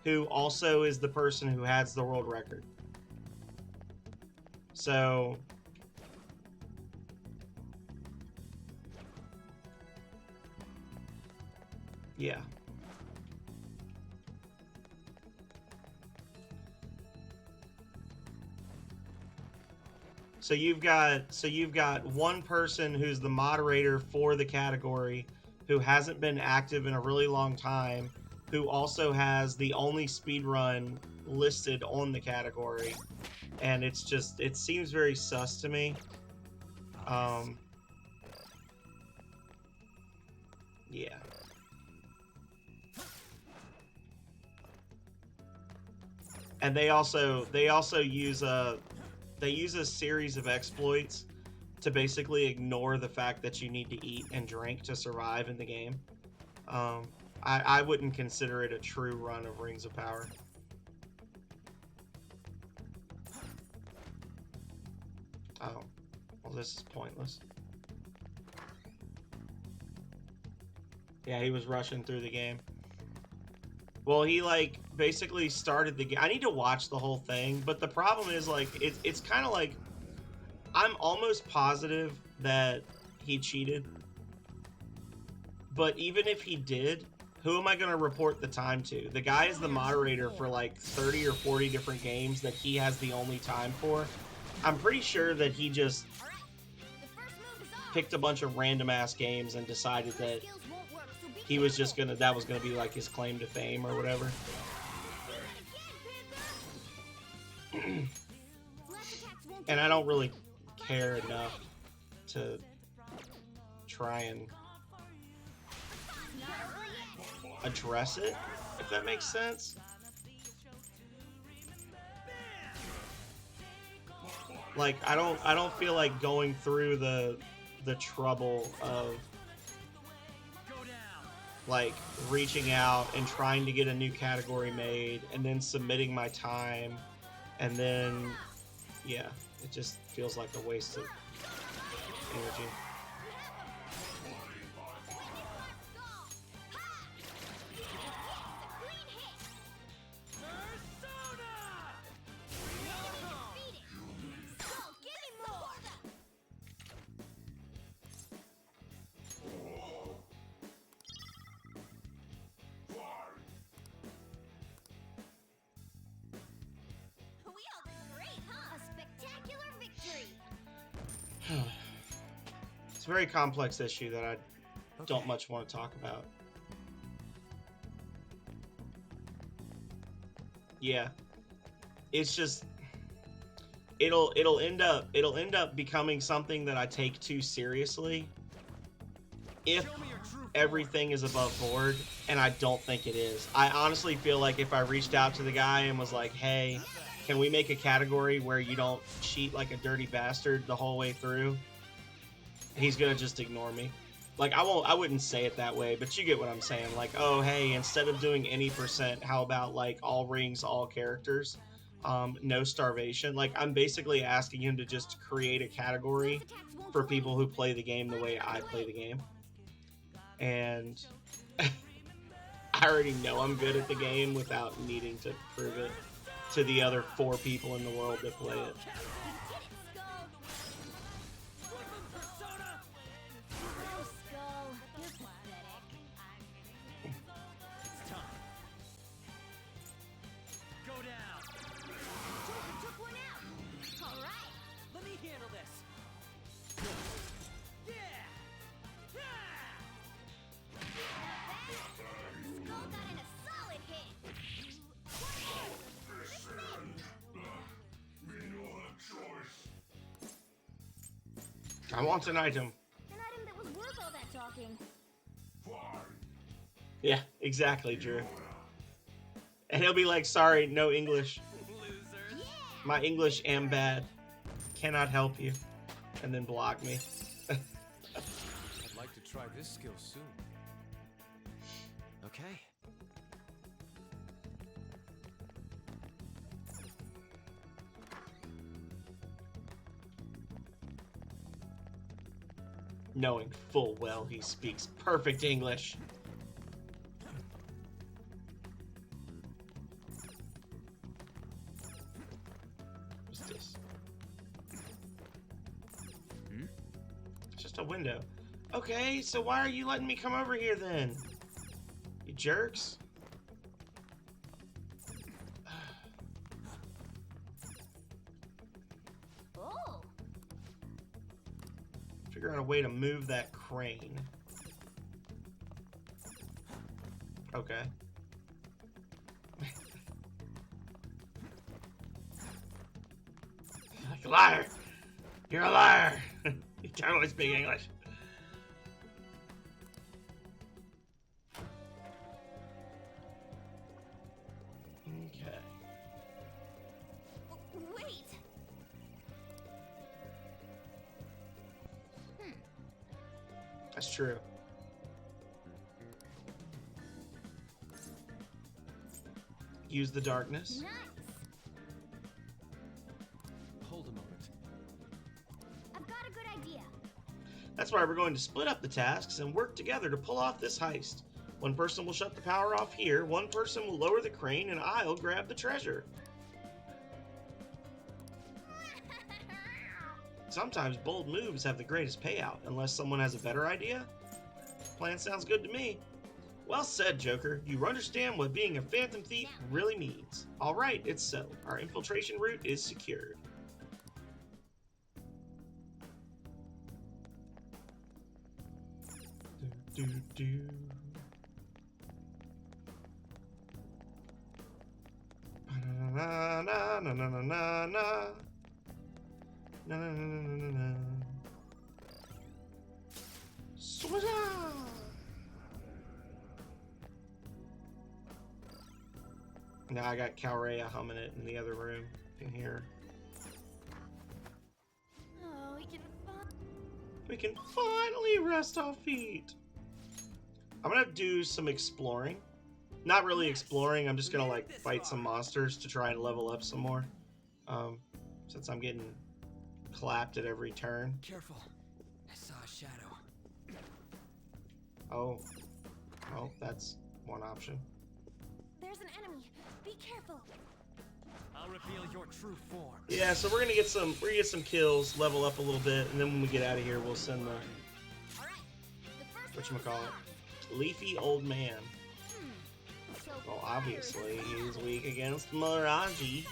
who also is the person who has the world record. So yeah. So you've got one person who's the moderator for the category who hasn't been active in a really long time, who also has the only speedrun listed on the category. And it's just, it seems very sus to me. Yeah. And they also use a series of exploits to basically ignore the fact that you need to eat and drink to survive in the game. I wouldn't consider it a true run of Rings of Power. Oh, well, this is pointless. Yeah, he was rushing through the game. Well, he like basically started the game. I need to watch the whole thing, but the problem is like it's kind of like I'm almost positive that he cheated. But even if he did, who am I going to report the time to? The guy is the moderator for like 30 or 40 different games that he has the only time for. I'm pretty sure that he just picked a bunch of random ass games and decided that he was just gonna, that was gonna be like his claim to fame or whatever. And I don't really care enough to try and address it, if that makes sense. Like I don't feel like going through the trouble of like reaching out and trying to get a new category made and then submitting my time, and then yeah, it just feels like a waste of energy. It's a very complex issue that I don't much want to talk about. Yeah, it's just it'll end up becoming something that I take too seriously if everything is above board, and I don't think it is. I honestly feel like if I reached out to the guy and was like, hey, can we make a category where you don't cheat like a dirty bastard the whole way through? He's gonna just ignore me. Like I wouldn't say it that way, but you get what I'm saying. Like, oh hey, instead of doing any percent, how about like all rings, all characters, no starvation? Like I'm basically asking him to just create a category for people who play the game the way I play the game. And I already know I'm good at the game without needing to prove it to the other 4 people in the world that play it. I want an item. An item that was worth all that talking. Yeah, exactly, Drew. And he'll be like, sorry, no English. My English am bad. Cannot help you. And then block me. I'd like to try this skill soon. Okay. Knowing full well he speaks perfect English. What's this? It's just a window. Okay, so why are you letting me come over here then? You jerks. Oh. Figure out a way to move that crane. Okay. Like a liar. You're a liar. You totally speak English. Okay. Wait! That's true. Use the darkness. Nice! Hold a moment. I've got a good idea. That's why we're going to split up the tasks and work together to pull off this heist. One person will shut the power off here, one person will lower the crane, and I'll grab the treasure. Sometimes bold moves have the greatest payout, unless someone has a better idea. Plan sounds good to me. Well said, Joker. You understand what being a Phantom Thief really means. Alright, it's settled. Our infiltration route is secured. Do, do, do. Na na na na na na na na na na na na na. Switch. Now I got Calrea humming it in the other room in here. Oh, We can finally rest our feet. I'm gonna do some exploring. Not really exploring, I'm just gonna like fight some monsters to try and level up some more. Since I'm getting clapped at every turn. Careful. I saw a shadow. Oh. Oh, that's one option. There's an enemy. Be careful. I'll reveal your true form. Yeah, so we're gonna get some kills, level up a little bit, and then when we get out of here we'll send the All right. The first whatchamacallit, Leafy Old Man. So Well, obviously he's weak against Miraji.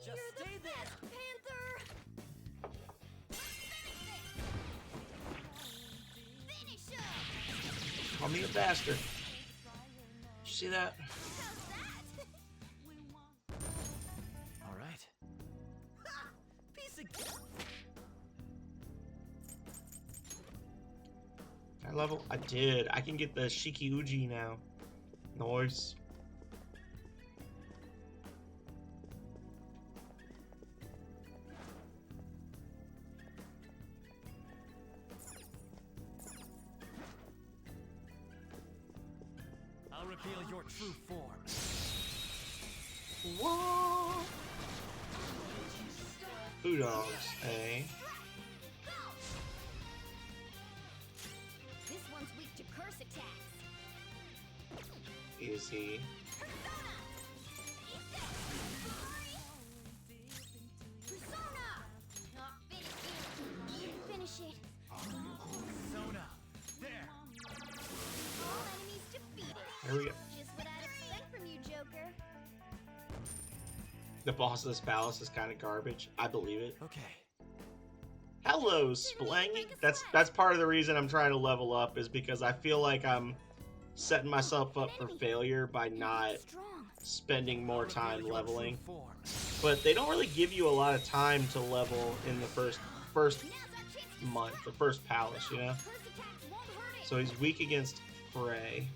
Just stay there. Panther. Finish him. Call me a bastard. Did you see that? How's that? All right. Piece of. Can I level? I did. I can get the Shiki Uji now. Nice. I'll reveal your true form. What? Foo dogs, eh? This one's weak to curse attacks. Is he? Persona! Finish it. Persona. There. All enemies defeated. There we go. Just what I'd expect from you, Joker. The boss of this palace is kind of garbage. I believe it. Okay. Hello, Splangy. That's part of the reason I'm trying to level up is because I feel like I'm setting myself up for failure by not Strong. spending more time Reveal your leveling. true form. But they don't really give you a lot of time to level in the first Now's our chance to month, the first palace, you know? curse attacks won't hurt it. So he's weak against Frey.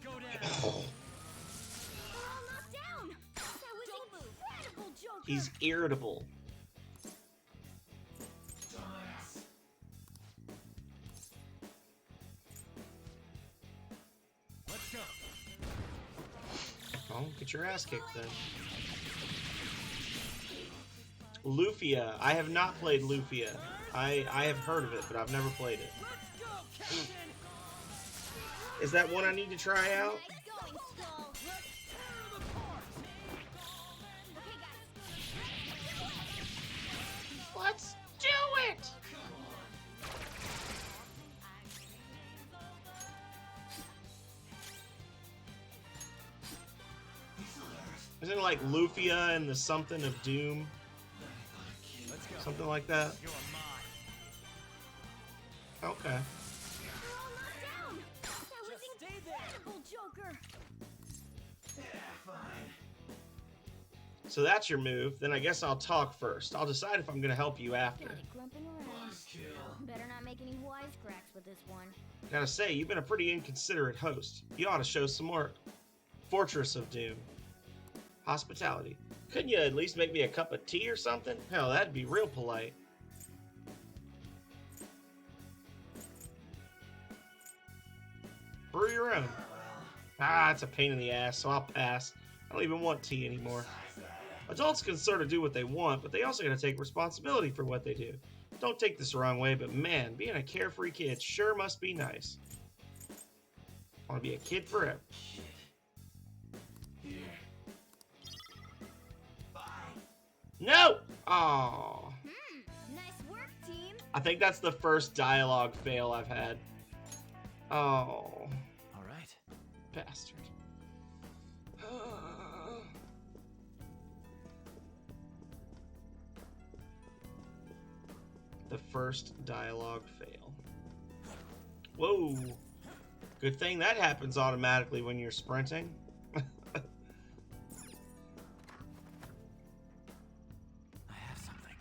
Go down. We're all knocked down. That was incredible, Joker. He's irritable. Let's go. Oh, get your ass kicked then. Lufia. I have not played Lufia. I have heard of it, but I've never played it. Let's go, Captain. Is that one I need to try out? Nice going, Skull. Let's tear them apart. Okay, guys. Let's do it! Isn't it like Lufia and the something of Doom? Let's go. Something like that? You're mine. Okay. We're all knocked down. That was Just stay there. incredible, So that's your move. Then I guess I'll talk first. I'll decide if I'm gonna help you after. Got it clumping around. Better not make any wisecracks with this one. Gotta say, you've been a pretty inconsiderate host. You ought to show some more. Fortress of Doom. Hospitality. Couldn't you at least make me a cup of tea or something? Hell, that'd be real polite. Brew your own. Ah, it's a pain in the ass, so I'll pass. I don't even want tea anymore. Adults can sort of do what they want, but they also gotta take responsibility for what they do. Don't take this the wrong way, but man, being a carefree kid sure must be nice. I want to be a kid forever. No! Aww. Nice work, team. I think that's the first dialogue fail I've had. Oh. All right. Bastard. The first dialogue fail. Whoa. Good thing that happens automatically when you're sprinting. I have something.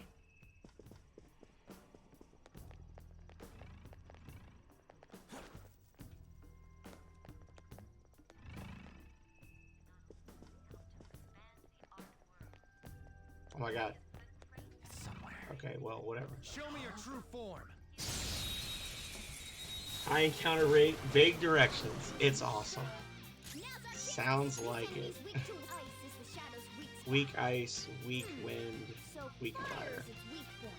Oh my god. It's somewhere. Okay, well, whatever. Show me your true form. High encounter rate, vague directions. It's awesome. Now's our chance. Sounds like it. Enemies weak to ice is the shadow's weak spot. Weak ice, weak wind, So weak fire fire. is its weak point.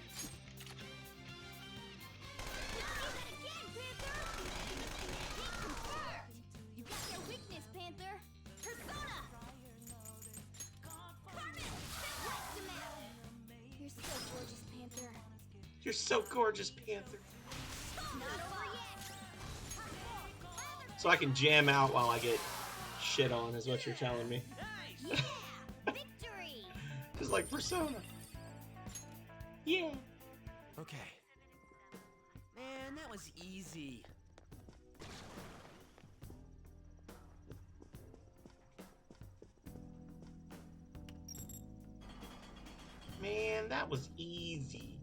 You got their weakness, Panther. Persona. You're so gorgeous, Panther. You're so gorgeous, Panther. Not over yet. So I can jam out while I get shit on, is what you're telling me. Yeah, victory. Just like Persona. Yeah. Okay. Man, that was easy. Man, that was easy.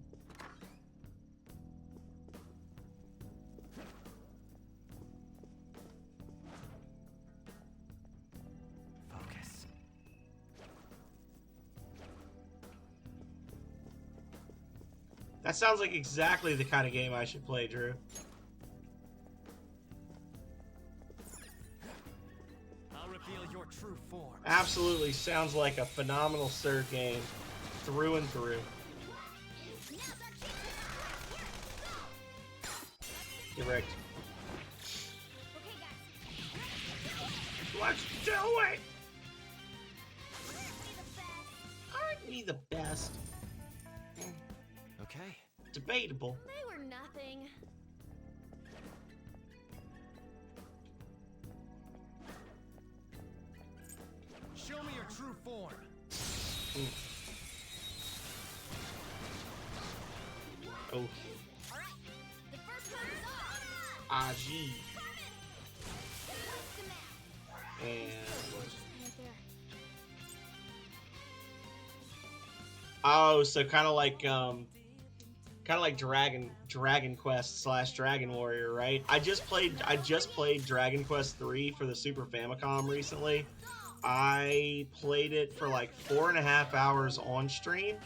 Focus. That sounds like exactly the kind of game I should play, Drew. I'll reveal your true form. Absolutely sounds like a phenomenal third game, through and through. Now's our chance. Get wrecked. Okay, guys. Let's do it! Aren't we the best? Aren't we the best? Okay. Debatable. They were nothing. Show me your true form. Oh, All right. The first one is off. Aji. And Panther. oh, so kind of like Dragon Quest / Dragon Warrior, right? I just played Dragon Quest 3 for the Super Famicom recently. I played it for like 4.5 hours on stream,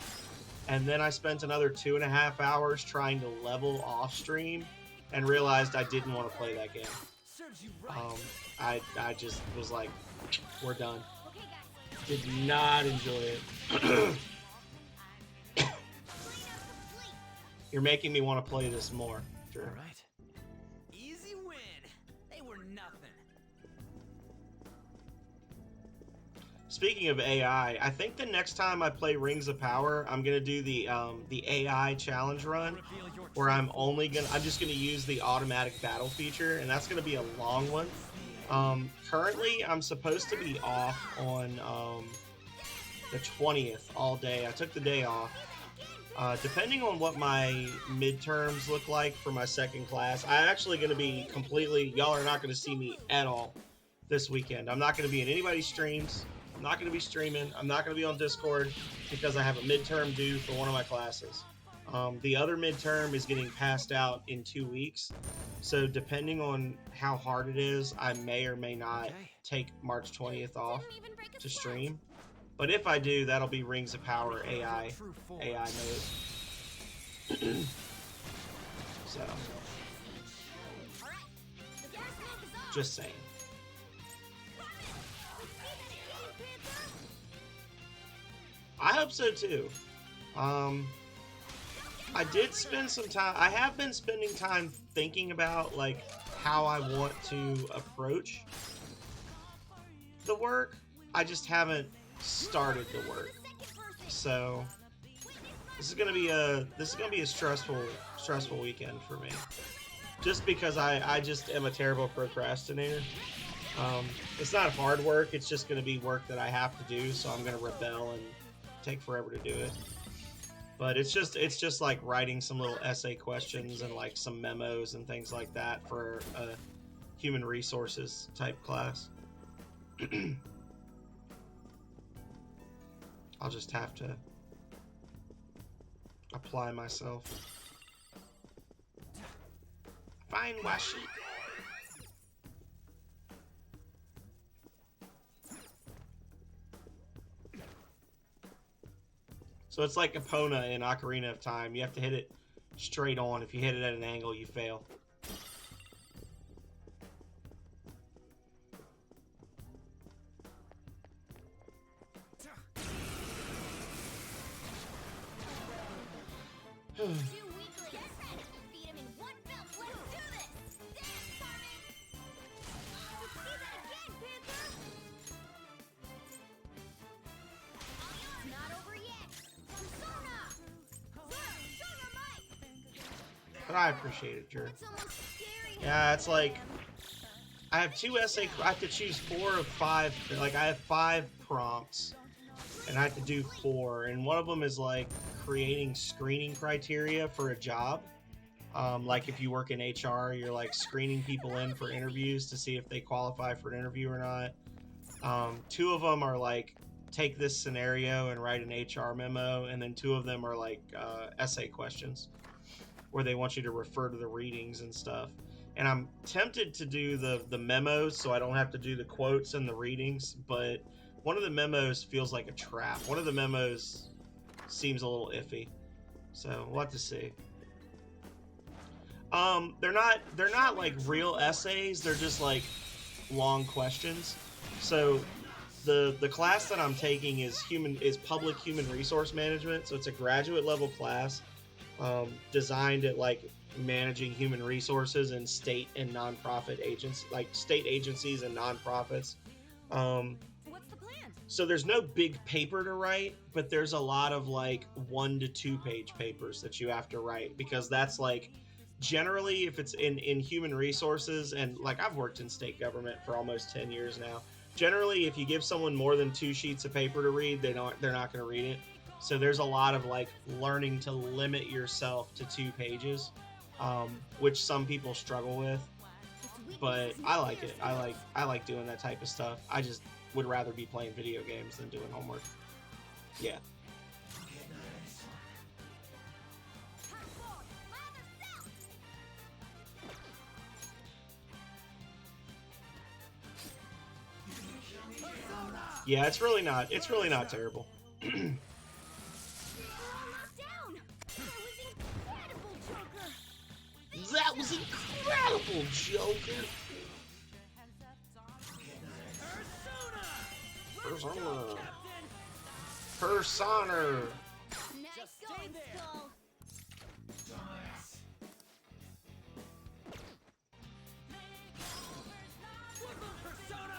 and then I spent another 2.5 hours trying to level off stream, and realized I didn't want to play that game. Serves you right. I just was like, we're done. Okay, guys. Did not enjoy it. Clean up complete. You're making me want to play this more, Drew. All right. Easy win. They were nothing. Speaking of AI, I think the next time I play Rings of Power, I'm gonna do the AI challenge run, Reveal your where true I'm just gonna use the automatic battle feature, and that's gonna be a long one. Currently, I'm supposed to be off on the 20th all day. I took the day off. Depending on what my midterms look like for my second class, I'm actually gonna be completely. Y'all are not gonna see me at all this weekend. I'm not gonna be in anybody's streams. I'm not going to be streaming. I'm not going to be on Discord because I have a midterm due for one of my classes. The other midterm is getting passed out in 2 weeks. So depending on how hard it is, I may or may not take March 20th off to stream. But if I do, that'll be Rings of Power AI mode. So, just saying. I hope so too. I did spend some time. I have been spending time thinking about like how I want to approach the work. I just haven't started the work. So this is gonna be a stressful weekend for me. Just because I just am a terrible procrastinator. It's not hard work. It's just gonna be work that I have to do. So I'm gonna rebel and take forever to do it. But it's just like writing some little essay questions and like some memos and things like that for a human resources type class. I'll just have to apply myself. Fine, Washi. So it's like Epona in Ocarina of Time. You have to hit it straight on. If you hit it at an angle, you fail. But I appreciate it, Drew. Yeah, it's like I have I have to choose 4 of 5. Like I have 5 prompts, and I have to do 4. And one of them is like creating screening criteria for a job. Like if you work in HR, you're like screening people in for interviews to see if they qualify for an interview or not. 2 of them are like take this scenario and write an HR memo, and then 2 of them are like essay questions, where they want you to refer to the readings and stuff. And I'm tempted to do the memos so I don't have to do the quotes and the readings, but one of the memos feels like a trap. One of the memos seems a little iffy. So we'll have to see. They're not like real essays, they're just like long questions. So the class that I'm taking is public human resource management, so it's a graduate level class. Designed at like managing human resources in state and nonprofit agents, like state agencies and nonprofits. What's the plan? So there's no big paper to write, but there's a lot of like 1 to 2 page papers that you have to write, because that's like generally if it's in human resources, and like I've worked in state government for almost 10 years now. Generally, if you give someone more than 2 sheets of paper to read, they're not going to read it. So there's a lot of like learning to limit yourself to 2 pages, which some people struggle with, but I like it. I like doing that type of stuff. I just would rather be playing video games than doing homework. Yeah. Yeah, it's really not terrible. That was incredible, Joker! Persona! Persona! Nice going, Skull. Persona!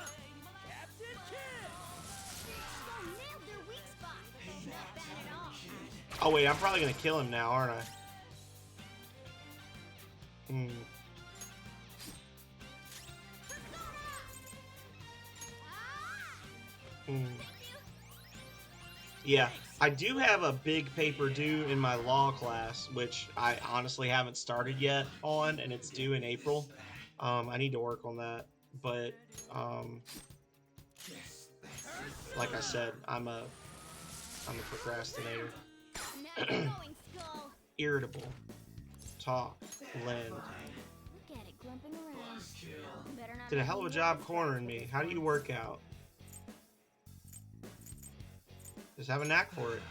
Captain Kidd! Skull nailed their weak spot. Not bad at all. Oh wait, I'm probably gonna kill him now, aren't I? Yeah, I do have a big paper due in my law class, which I honestly haven't started yet on, and it's due in April. I need to work on that, but Like I said, I'm a procrastinator. Now you're going, Skull. Irritable. Talk. Lend. Look at it clumping around. Better not Did a make hell of me a job nervous cornering with me. this How do you one. work out? Just have a knack for it.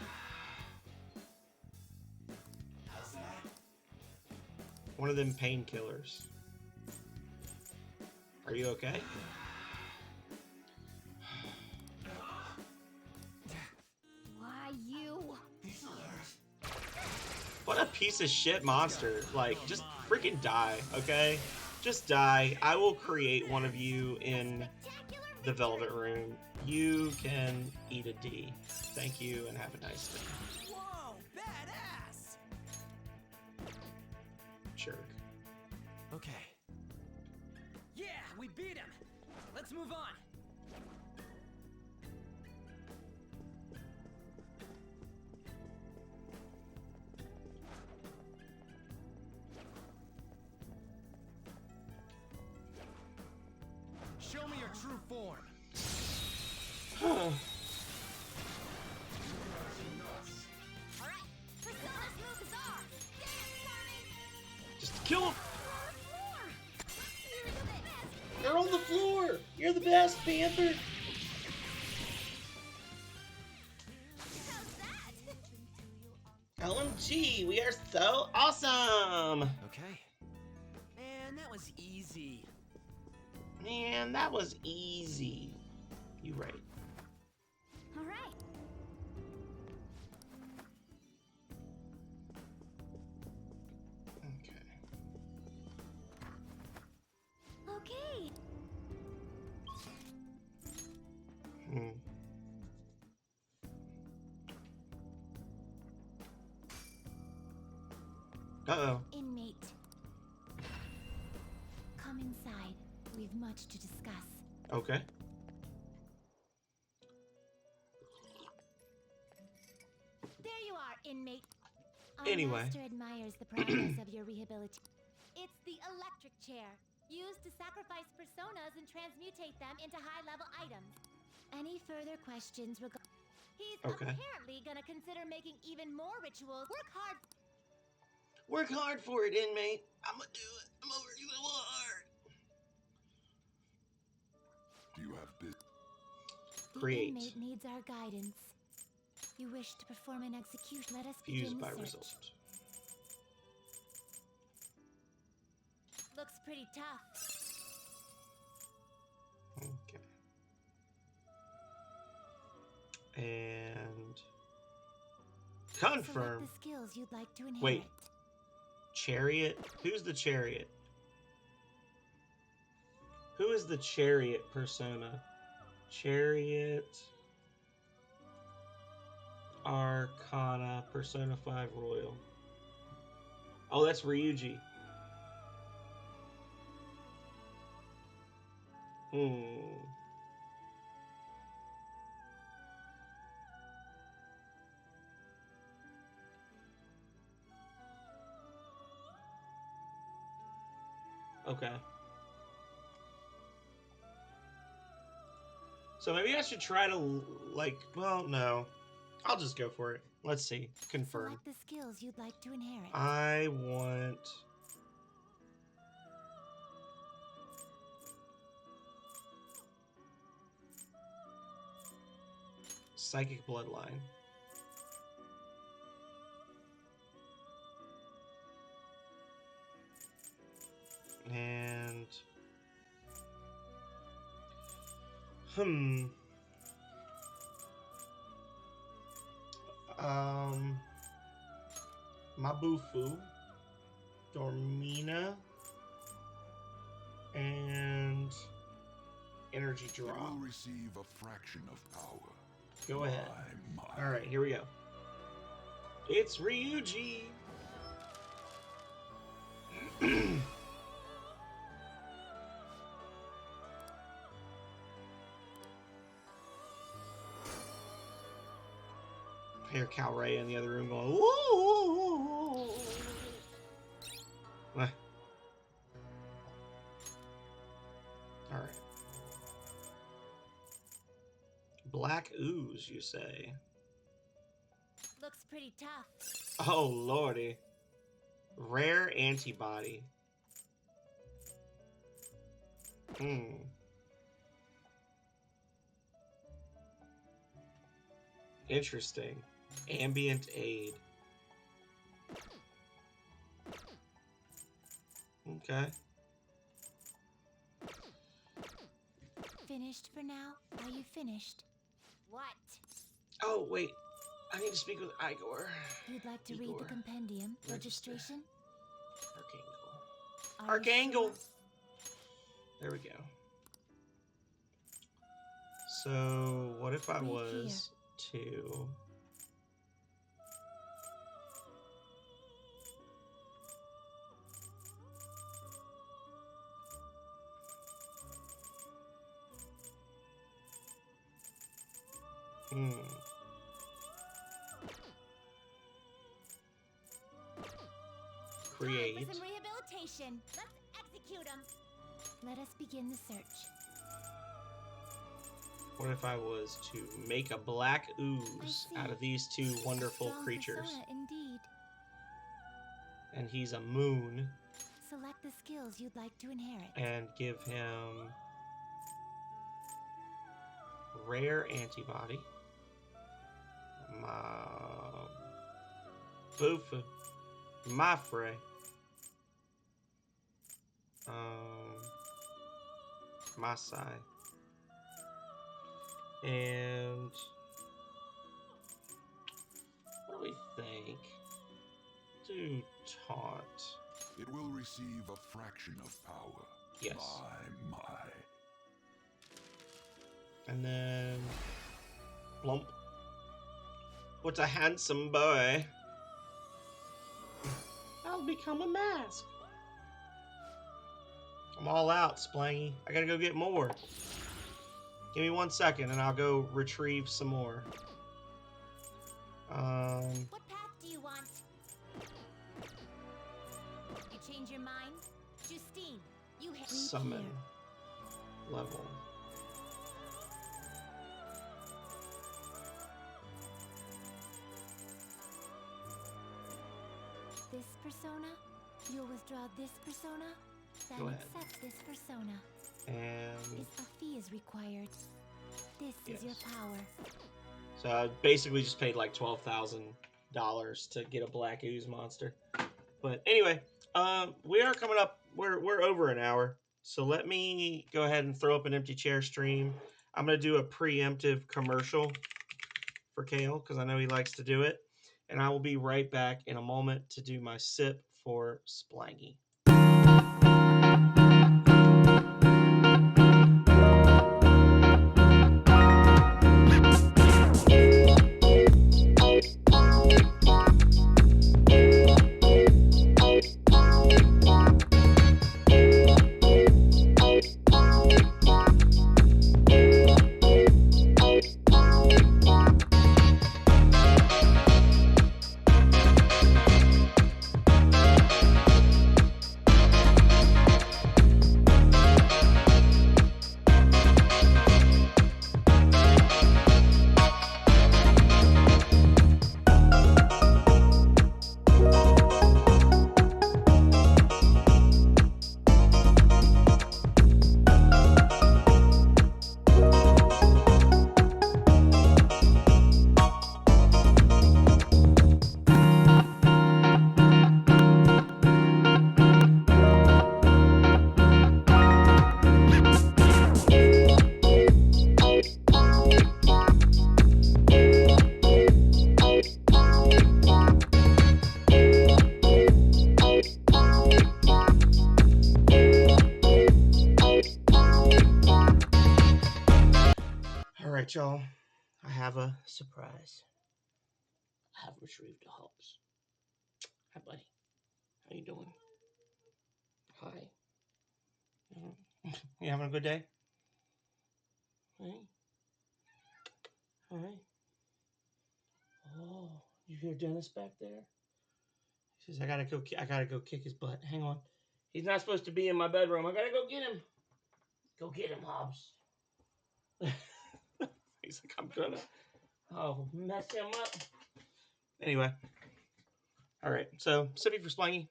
One of them painkillers. Are you okay? Why you? What a piece of shit monster. Like, just freaking die, okay? Just die. I will create one of you in Spectacular the victory. Velvet Room. You can eat a D. Thank you and have a nice day. Whoa, badass! Jerk. Okay. Yeah, we beat him. Let's move on. Show me your true form. All right, Persona's moves are dance, Carmen. Just kill him. You're the best. You're on the floor. You're the best, Panther. How's that? OMG, we are so awesome. Okay. Man, that was easy. Man, that was easy. You right. All right. Okay. Okay. Hmm. Uh-oh. Inmate. Come inside. We've much to discuss. Okay. There you are, inmate. Our Anyway. master admires the progress of your rehabilitation. It's the electric chair, used to sacrifice personas and transmutate them into high-level items. Any further questions regarding... He's Okay. apparently gonna consider making even more rituals. Work hard. Work hard for it, inmate. I'm gonna do it. I'm gonna work so hard. Do you have The Create. inmate needs our guidance. You wish to perform an execution. Let us Fused begin the by search. result. Looks pretty tough. Okay. And confirm. Select the skills you'd like to inherit. Wait. Chariot? Who's the chariot? Who is the chariot persona? Chariot. Arcana. Persona 5 Royal. Oh, that's Ryuji. Okay. So maybe I should try to, like, well, no. I'll just go for it. Let's see. Confirm. Select the skills you'd like to inherit. I want... Psychic Bloodline. And... Mabufu, Dormina, and Energy it Drop. will receive a fraction of power. Go ahead. My. Alright, here we go. It's Ryuji! I hear Cal Ray in the other room going, woo! Alright. Black ooze, you say? Looks pretty tough. Oh, lordy. Rare antibody. Interesting. Ambient aid. Okay. Finished for now? Are you finished? What? Oh, wait. I need to speak with Igor. You'd like to read Igor. the compendium? Register. Registration? Archangel. Are you Archangel! sure? There we go. So, what if I Read was to... Create. Time for some rehabilitation. Let's execute them. Let us begin the search. What if I was to make a black I ooze see. out of these two wonderful Strong creatures? persona indeed. And he's a moon, Select the skills you'd like to inherit. and give him rare antibody. Boofa. Mafre. Masai. And what do we think? Do taunt. It will receive a fraction of power. Yes. My. And then plump. What a handsome boy. I'll become a mask. I'm all out, Splangy. I gotta go get more. Give me 1 second and I'll go retrieve some more. What path do you want? You change your mind? Justine, you hit Summon. Level. This persona? You'll withdraw this persona? Then Go ahead. accept this persona. And Is a fee is required. This is your Yes. power. so I basically just paid like $12,000 to get a black ooze monster. But anyway, we are coming up. We're over an hour, so let me go ahead and throw up an empty chair stream. I'm gonna do a preemptive commercial for Kale because I know he likes to do it, and I will be right back in a moment to do my sip for Splangy. All right, y'all. I have a surprise. I have retrieved the hops. Hi, buddy. How you doing? Hi. You having a good day? Hey. Hi. Oh, you hear Dennis back there? He says, I gotta go kick his butt. Hang on. He's not supposed to be in my bedroom. I gotta go get him. Go get him, Hobbs. He's like, I'm gonna mess him up. Anyway. Alright, so sippy for Splangy.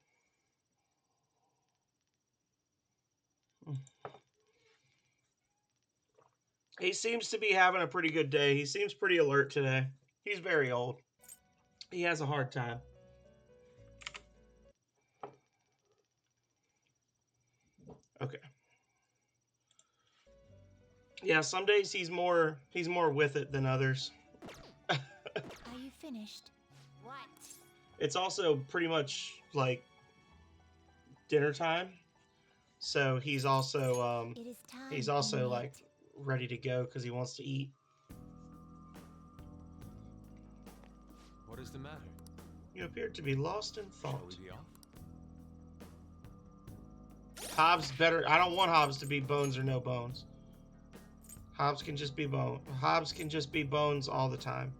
He seems to be having a pretty good day. He seems pretty alert today. He's very old. He has a hard time. Okay. Yeah, some days he's more with it than others. Are you finished? What? It's also pretty much like dinner time. So he's also It is time. he's also Emmett. like ready to go because he wants to eat. What is the matter? You appear to be lost in Shall thought. we be off? Hobbs better. I don't want Hobbs to be bones or no bones. Hobbs can just be bone. Hobbs can just be bones all the time.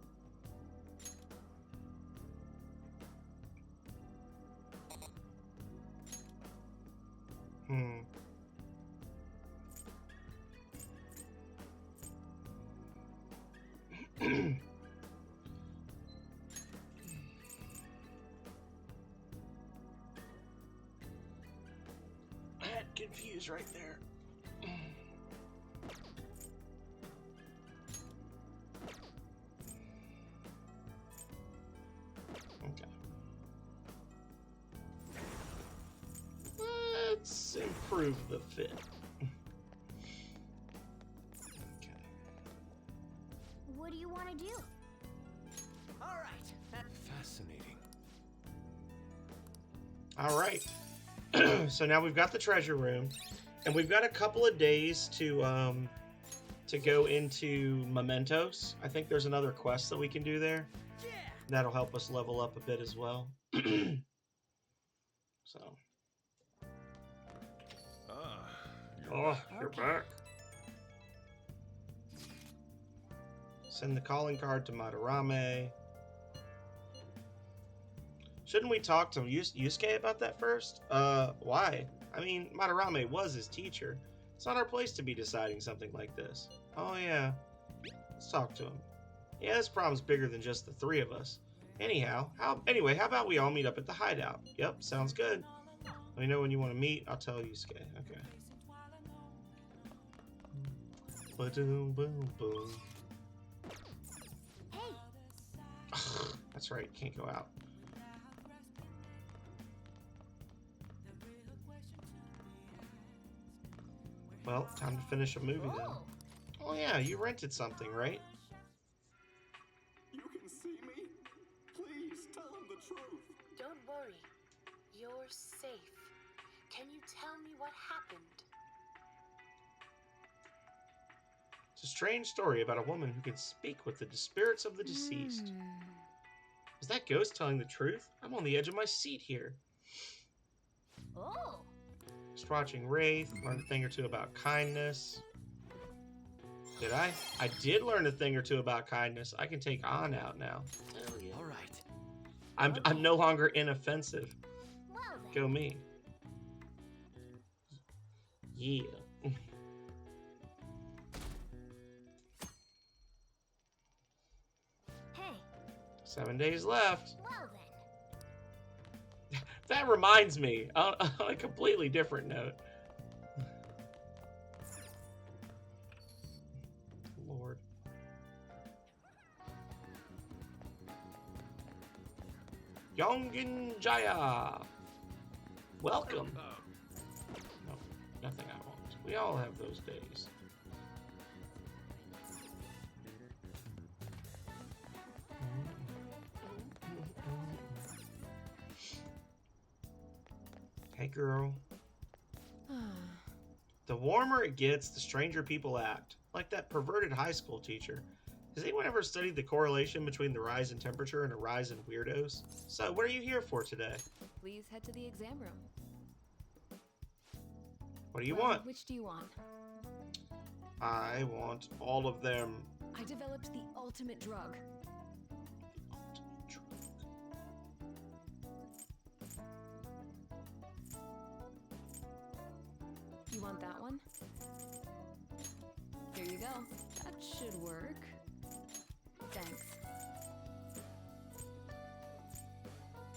I had confused right there. Okay. Let's improve the fit. Okay. What do you want to do? All right. Fascinating. All right. So now we've got the treasure room, and we've got a couple of days to go into Mementos. I think there's another quest that we can do there. Yeah. That'll help us level up a bit as well. So. Oh, you're Okay. back. Send the calling card to Madarame. Shouldn't we talk to Yusuke about that first? Why? I mean, Madarame was his teacher. It's not our place to be deciding something like this. Oh yeah. Let's talk to him. Yeah, this problem's bigger than just the three of us. Anyhow, how about we all meet up at the hideout? Yep, sounds good. Let me know when you want to meet. I'll tell Yusuke. Okay. Ba-doom, boom, boom. Hey, That's right, can't go out. Well, time to finish a movie then. oh, Oh yeah, you rented something, right? You can see me? Please tell him the truth. Don't worry. You're safe. Can you tell me what happened? It's a strange story about a woman who can speak with the spirits of the deceased. Is that ghost telling the truth? I'm on the edge of my seat here. oh, Just watching Wraith, learned a thing or two about kindness. Did I? I did learn a thing or two about kindness. I can take On out now. Hell yeah. All right. I'm no longer inoffensive. well then. Go me. Yeah. Hey, 7 days left. well then. That reminds me, on a completely different note. Lord. Yongin Jaya. Welcome. No, nothing I want. We all have those days. Hey, girl. The warmer it gets, the stranger people act. Like that perverted high school teacher. Has anyone ever studied the correlation between the rise in temperature and a rise in weirdos? So, what are you here for today? Please head to the exam room. What do you Well, want? Which do you want? I want all of them. I developed the ultimate drug. You want that one? Here you go. That should work. Thanks.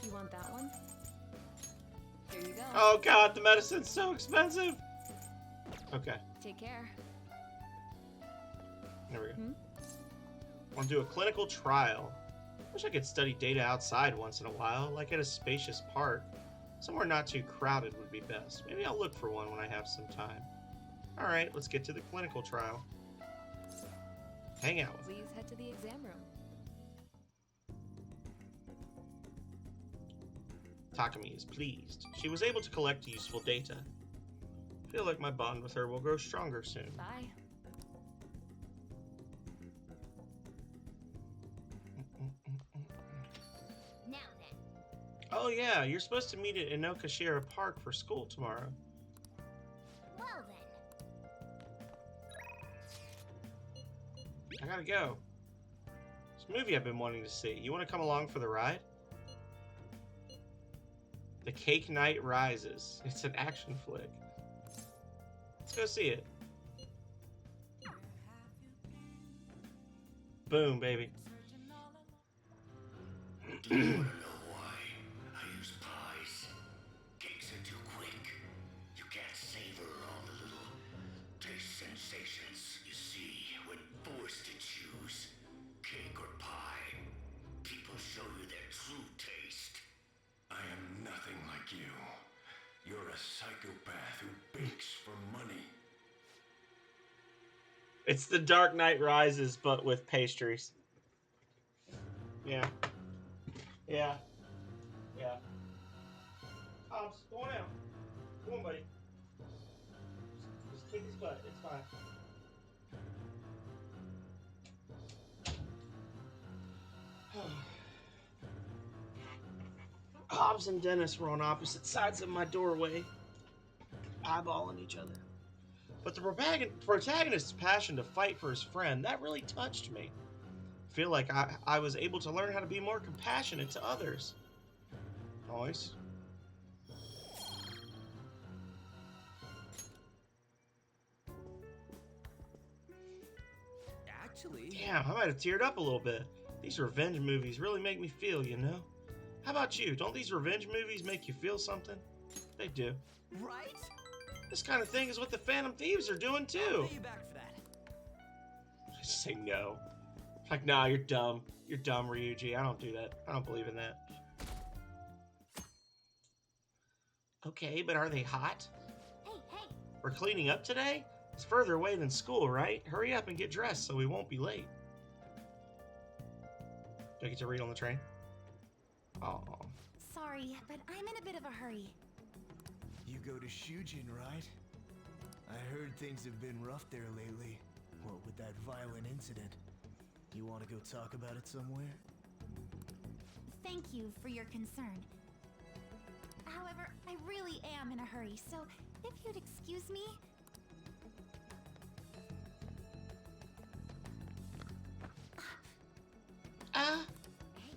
You want that one? Here you go. Oh god, the medicine's so expensive. Okay, Take care. there we go. Hmm? Want to do a clinical trial. Wish I could study data outside once in a while, like at a spacious park. Somewhere not too crowded would be best. Maybe I'll look for one when I have some time. Alright, let's get to the clinical trial. Hang out with me. Please head to the exam room. Takumi is pleased. She was able to collect useful data. I feel like my bond with her will grow stronger soon. Bye. Now then. Oh yeah, you're supposed to meet at Inokashira Park for school tomorrow. Well then. I gotta go. This movie I've been wanting to see. You want to come along for the ride? The Cake Knight Rises. It's an action flick. Let's go see it. Boom, baby. Do you want to know why I use pies? Cakes are too quick. You can't savor all the little taste sensations you see when forced to choose cake or pie. People show you their true taste. I am nothing like you. You're a psychopath who bakes for money. It's The Dark Knight Rises, but with pastries. Yeah. Yeah. Yeah. Tom's, go on out. Come on, buddy. Just kick his butt. It's fine. Hobbs and Dennis were on opposite sides of my doorway, eyeballing each other. But the protagonist's passion to fight for his friend, that really touched me. I feel like I was able to learn how to be more compassionate to others. Nice. Actually, Damn, I might have teared up a little bit. These revenge movies really make me feel, you know? How about you? Don't these revenge movies make you feel something? They do. right? This kind of thing is what the Phantom Thieves are doing I'll too. pay you back for that. Just say no. Like, nah, you're dumb. You're dumb, Ryuji. I don't do that. I don't believe in that. Okay, but are they hot? Hey, hey. We're cleaning up today? It's further away than school, right? Hurry up and get dressed so we won't be late. Do I get to read on the train? Oh. Sorry, but I'm in a bit of a hurry. You go to Shujin, right? I heard things have been rough there lately. What with that violent incident? You want to go talk about it somewhere? Thank you for your concern. However, I really am in a hurry, so if you'd excuse me...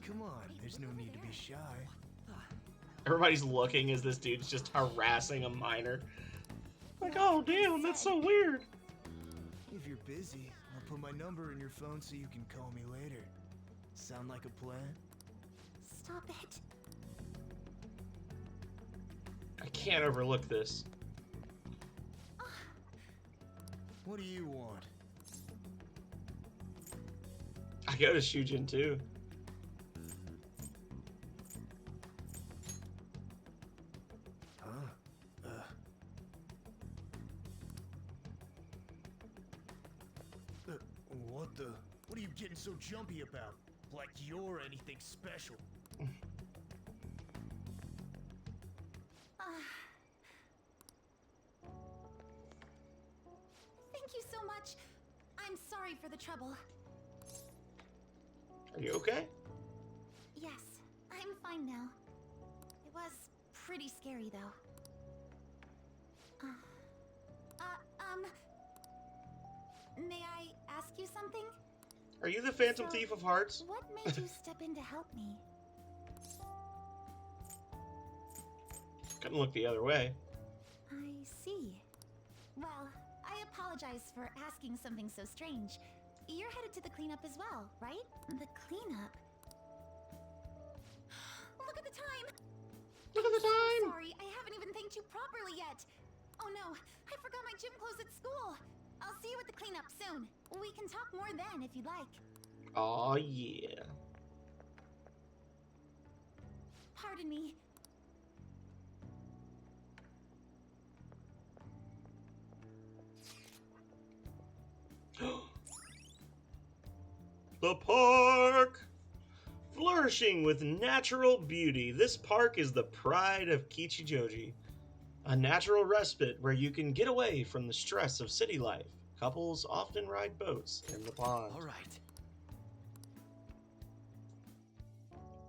Come on, there's no need to be shy. Everybody's looking as this dude's just harassing a minor. Like, oh damn, that's so weird. If you're busy, I'll put my number in your phone so you can call me later. Sound like a plan? Stop it. I can't overlook this. What do you want? I go to Shujin too. Huh? What the? What are you getting so jumpy about? Like you're anything special. Thank you so much. I'm sorry for the trouble. Are you okay? Yes, I'm fine now. It was pretty scary, though. May I ask you something? Are you the Phantom So, Thief of Hearts? What made you step in to help me? Couldn't look the other way. I see. Well, I apologize for asking something so strange. you're headed to the cleanup as well, right? The cleanup? Look at the time! Look at the time! Sorry, I haven't even thanked you properly yet. Oh no, I forgot my gym clothes at school. I'll see you at the cleanup soon. We can talk more then if you'd like. Aw, yeah. Pardon me. The park! Flourishing with natural beauty, this park is the pride of Kichijoji. A natural respite where you can get away from the stress of city life. Couples often ride boats in the pond. All right.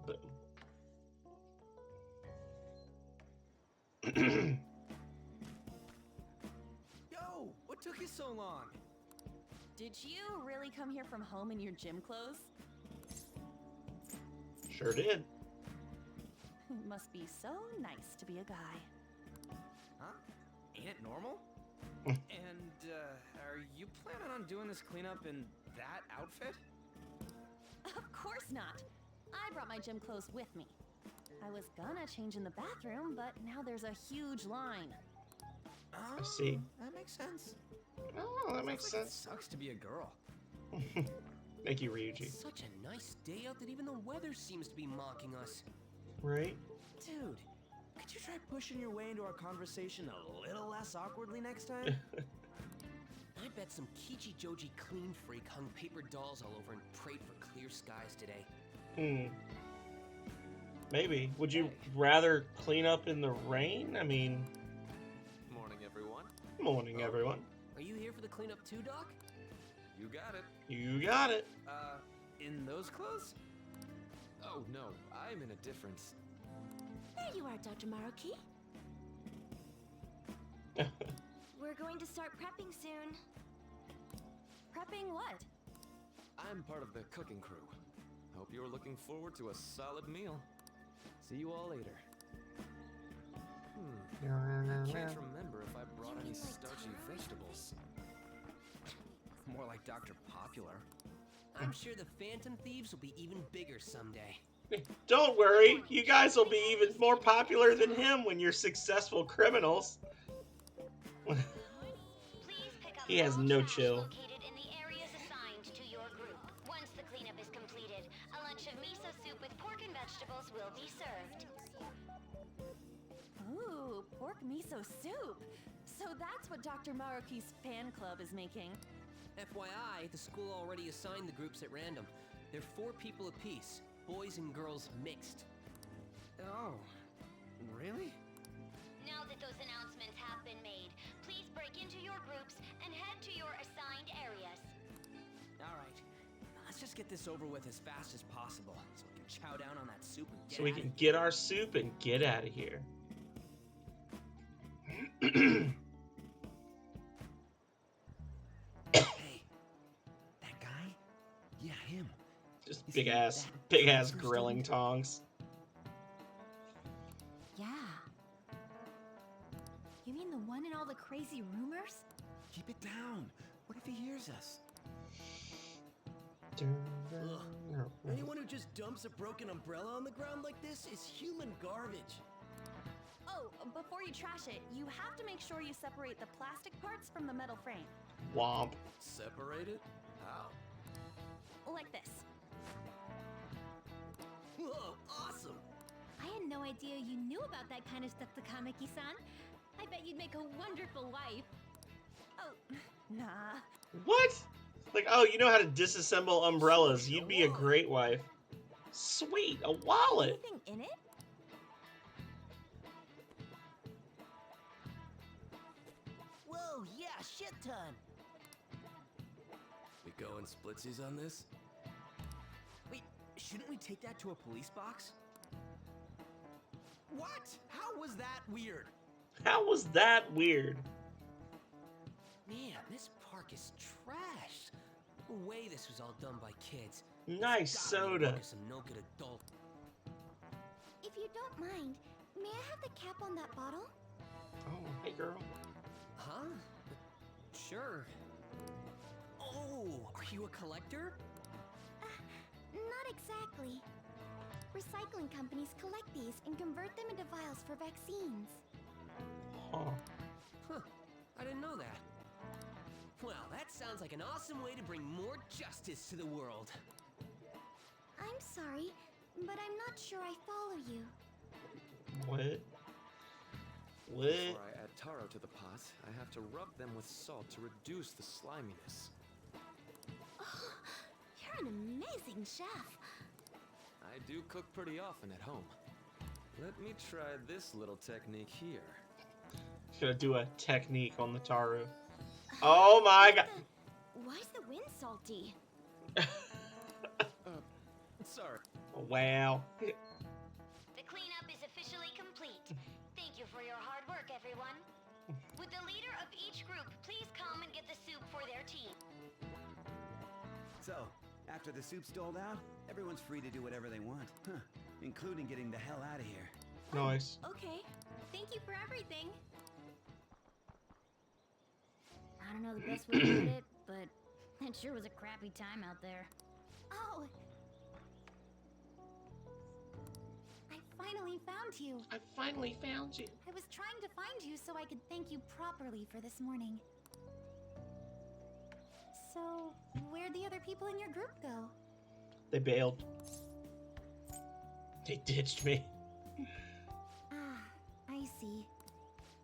Boom. Yo, what took you so long? Did you really come here from home in your gym clothes? Sure did. It must be so nice to be a guy. Huh? Ain't it normal? And, are you planning on doing this cleanup in that outfit? Of course not. I brought my gym clothes with me. I was gonna change in the bathroom, but now there's a huge line. I see. That makes sense. Oh, that makes Sounds like sense. It sucks to be a girl. Thank you, Ryuji. It's such a nice day out that even the weather seems to be mocking us. Right? Dude, could you try pushing your way into our conversation a little less awkwardly next time? I bet some Kichijoji clean freak hung paper dolls all over and prayed for clear skies today. Maybe. Would you rather clean up in the rain? I mean... Morning, everyone. Morning, everyone. Are you here for the cleanup too, Doc? You got it. You got it. In those clothes? Oh, no, I'm in a different... There you are, Dr. Maruki. We're going to start prepping soon. Prepping what? I'm part of the cooking crew. Hope you're looking forward to a solid meal. See you all later. I can't remember if I brought any starchy vegetables. More like Dr. Popular. I'm sure the Phantom Thieves will be even bigger someday. Don't worry, you guys will be even more popular than him when you're successful criminals. He has no chill. Located in the areas assigned to your group. Once the cleanup is completed, a lunch of miso soup with pork and vegetables will be served. Ooh, pork miso soup. So that's what Dr. Maruki's fan club is making. FYI, the school already assigned the groups at random. They're 4 people apiece, boys and girls mixed. Oh, really? Now that those announcements have been made, please break into your groups and head to your assigned areas. All right, let's just get this over with as fast as possible so we can chow down on that soup and get So we out of can here. get our soup and get out of here. Hey, that guy? Yeah, him. Just Is big he ass that grilling tongs. Yeah. You mean the one in all the crazy rumors? Keep it down. What if he hears us? Anyone who just dumps a broken umbrella on the ground like this is human garbage. Oh, before you trash it, you have to make sure you separate the plastic parts from the metal frame. Womp. Separate it? How? Like this. Whoa, awesome! I had no idea you knew about that kind of stuff, Takamaki-san. I bet you'd make a wonderful wife. Oh, nah. What? Like, oh, you know how to disassemble umbrellas. You'd be a great wife. Sweet, a wallet. Anything in it? Whoa, yeah, shit ton! We going splitsies on this? Wait, shouldn't we take that to a police box? What? How was that weird? How was that weird? Man, this park is trash. No way this was all done by kids. Nice It's gotta be soda. the work of some no good adult. If you don't mind, may I have the cap on that bottle? Oh, hey girl. Huh? Sure. Oh, are you a collector? Not exactly. Recycling companies collect these and convert them into vials for vaccines. Huh. Huh. I didn't know that. Well, that sounds like an awesome way to bring more justice to the world. I'm sorry, but I'm not sure I follow you. What? What? Before I add taro to the pot, I have to rub them with salt to reduce the sliminess. Oh, you're an amazing chef. I do cook pretty often at home. Let me try this little technique here. Gonna do a technique on the Taru. Oh my god. Why's the wind salty? Sorry. Wow. The cleanup is officially complete. Thank you for your hard work, everyone. Would the leader of each group please come and get the soup for their team? So, after the soup's doled out, everyone's free to do whatever they want, huh? Including getting the hell out of here. Nice. Okay. Thank you for everything. I don't know the best way to put it, but it sure was a crappy time out there. Oh. I finally found you. I finally found you. I was trying to find you so I could thank you properly for this morning. So, where'd the other people in your group go? They bailed. They ditched me. Ah, I see.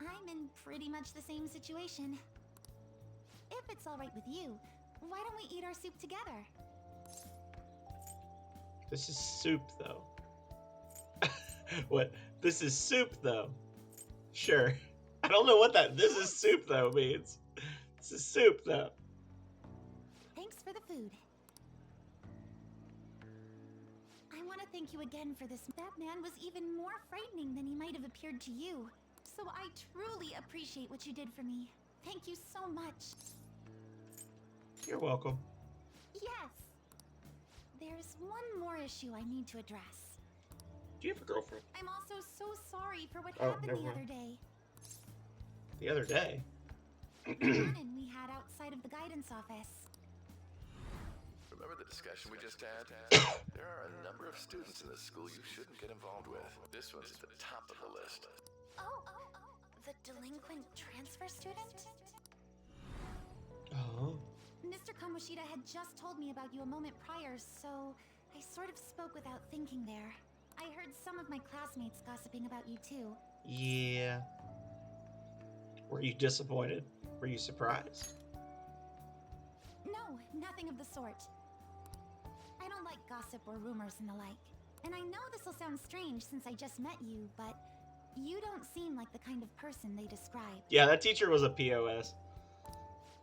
I'm in pretty much the same situation. If it's all right with you, why don't we eat our soup together? This is soup, though. What? This is soup, though. Sure. I don't know what that this is soup, though, means. This is soup, though. Thanks for the food. I want to thank you again for this. That man was even more frightening than he might have appeared to you. So I truly appreciate what you did for me. Thank you so much. You're welcome. Yes. There's one more issue I need to address. Do you have a girlfriend? I'm also so sorry for what Oh, happened never the mind. other day. The other day? The cannon we had outside of the guidance office. Remember the discussion we just had? There are a number of students in this school you shouldn't get involved with. This one's at the top of the list. Oh, the delinquent transfer student? Oh. Mr. Kamoshida had just told me about you a moment prior, so I sort of spoke without thinking there. I heard some of my classmates gossiping about you too. Yeah. Were you disappointed? Were you surprised? No, nothing of the sort. I don't like gossip or rumors and the like. And I know this will sound strange since I just met you, but you don't seem like the kind of person they describe. Yeah, that teacher was a POS.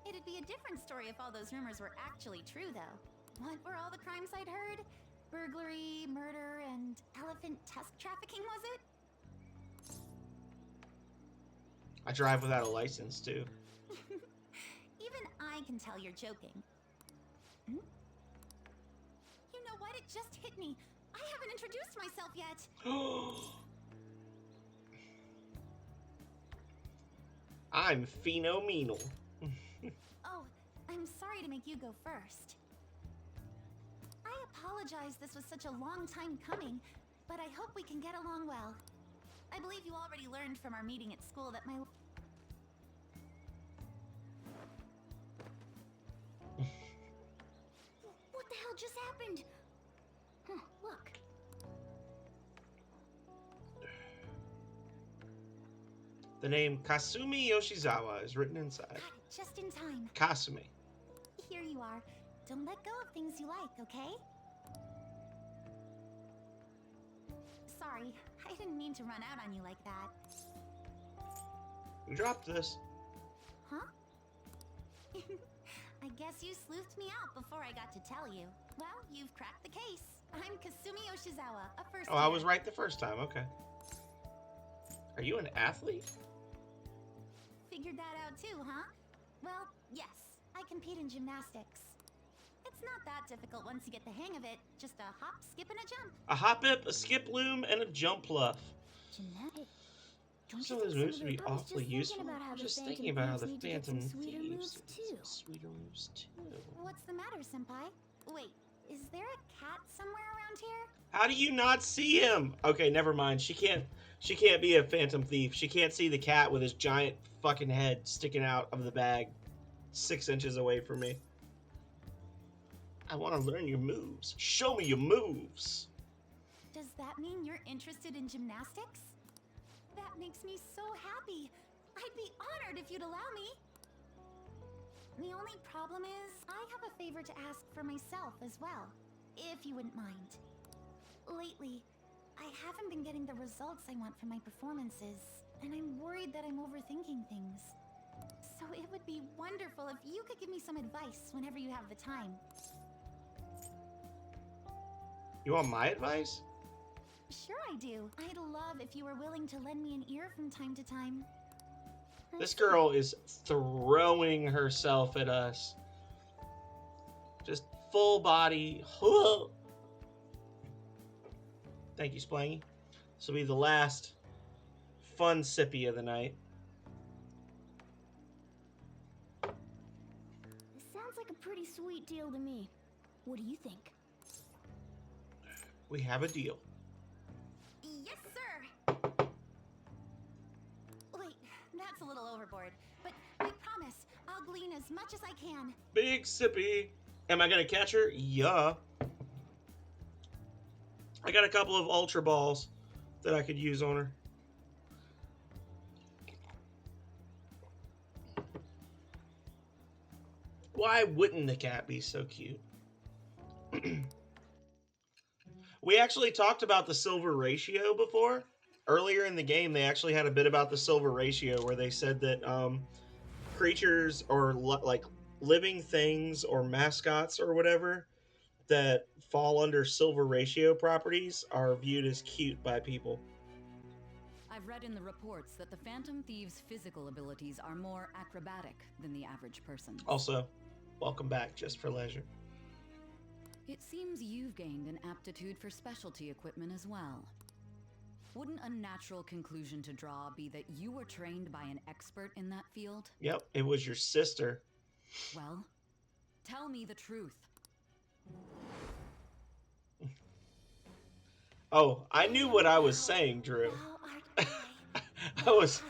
It'd be a different story if all those rumors were actually true, though. What were all the crimes I'd heard? Burglary, murder, and elephant tusk trafficking, was it? I drive without a license, too. Even I can tell you're joking. Hmm? You know what? It just hit me. I haven't introduced myself yet. I'm Phenomenal. Oh, I'm sorry to make you go first. I apologize this was such a long time coming, but I hope we can get along well. I believe you already learned from our meeting at school that my... What the hell just happened? Huh, look. The name Kasumi Yoshizawa is written inside. Got it, just in time. Kasumi. Here you are. Don't let go of things you like, okay? Sorry, I didn't mean to run out on you like that. Who dropped this? Huh? I guess you sleuthed me out before I got to tell you. Well, you've cracked the case. I'm Kasumi Yoshizawa, a first Oh, I year. was right the first time. Okay. Are you an athlete? Figured that out too, huh? Well, yes. I compete in gymnastics. It's not that difficult once you get the hang of it. Just a hop, skip, and a jump. A hop hip, a skip loom, and a jump pluff. Genetic. Some of those moves would be awfully useful. I'm just thinking about how the Phantom Thieves did some sweeter moves too. What What's the matter, Senpai? Wait, is there a cat somewhere around here? How do you not see him? Okay, never mind. She can't be a phantom thief. She can't see the cat with his giant fucking head sticking out of the bag 6 inches away from me. I want to learn your moves. Show me your moves. Does that mean you're interested in gymnastics? That makes me so happy. I'd be honored if you'd allow me. The only problem is, I have a favor to ask for myself as well, if you wouldn't mind. Lately, I haven't been getting the results I want from my performances, and I'm worried that I'm overthinking things. So it would be wonderful if you could give me some advice whenever you have the time. You want my advice? Sure I do. I'd love if you were willing to lend me an ear from time to time. This girl is throwing herself at us. Just full body. Thank you, Splangy. This will be the last fun sippy of the night. This sounds like a pretty sweet deal to me. What do you think? We have a deal. Yes, sir! Wait, that's a little overboard, but I promise I'll glean as much as I can. Big sippy. Am I gonna catch her? Yeah. I got a couple of Ultra Balls that I could use on her. Why wouldn't the cat be so cute? We actually talked about the silver ratio before. Earlier in the game, they actually had a bit about the silver ratio where they said that creatures or like living things or mascots or whatever that fall under silver ratio properties are viewed as cute by people. I've read in the reports that the Phantom Thieves' physical abilities are more acrobatic than the average person. Also, welcome back, Just for Leisure. It seems you've gained an aptitude for specialty equipment as well. Wouldn't a natural conclusion to draw be that you were trained by an expert in that field? Yep, it was your sister. Well, tell me the truth. Oh, I knew what I was saying, Drew. I was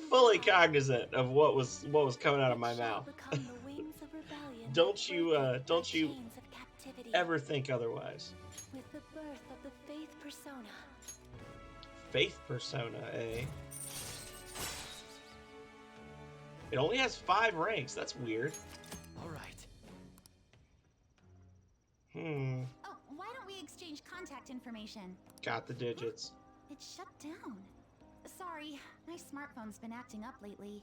fully cognizant of what was coming out of my mouth. Don't you ever think otherwise. With the birth of the Faith Persona. Faith Persona, eh? It only has 5 ranks. That's weird. All right. Oh, why don't we exchange contact information? Got the digits. It shut down. Sorry, my smartphone's been acting up lately.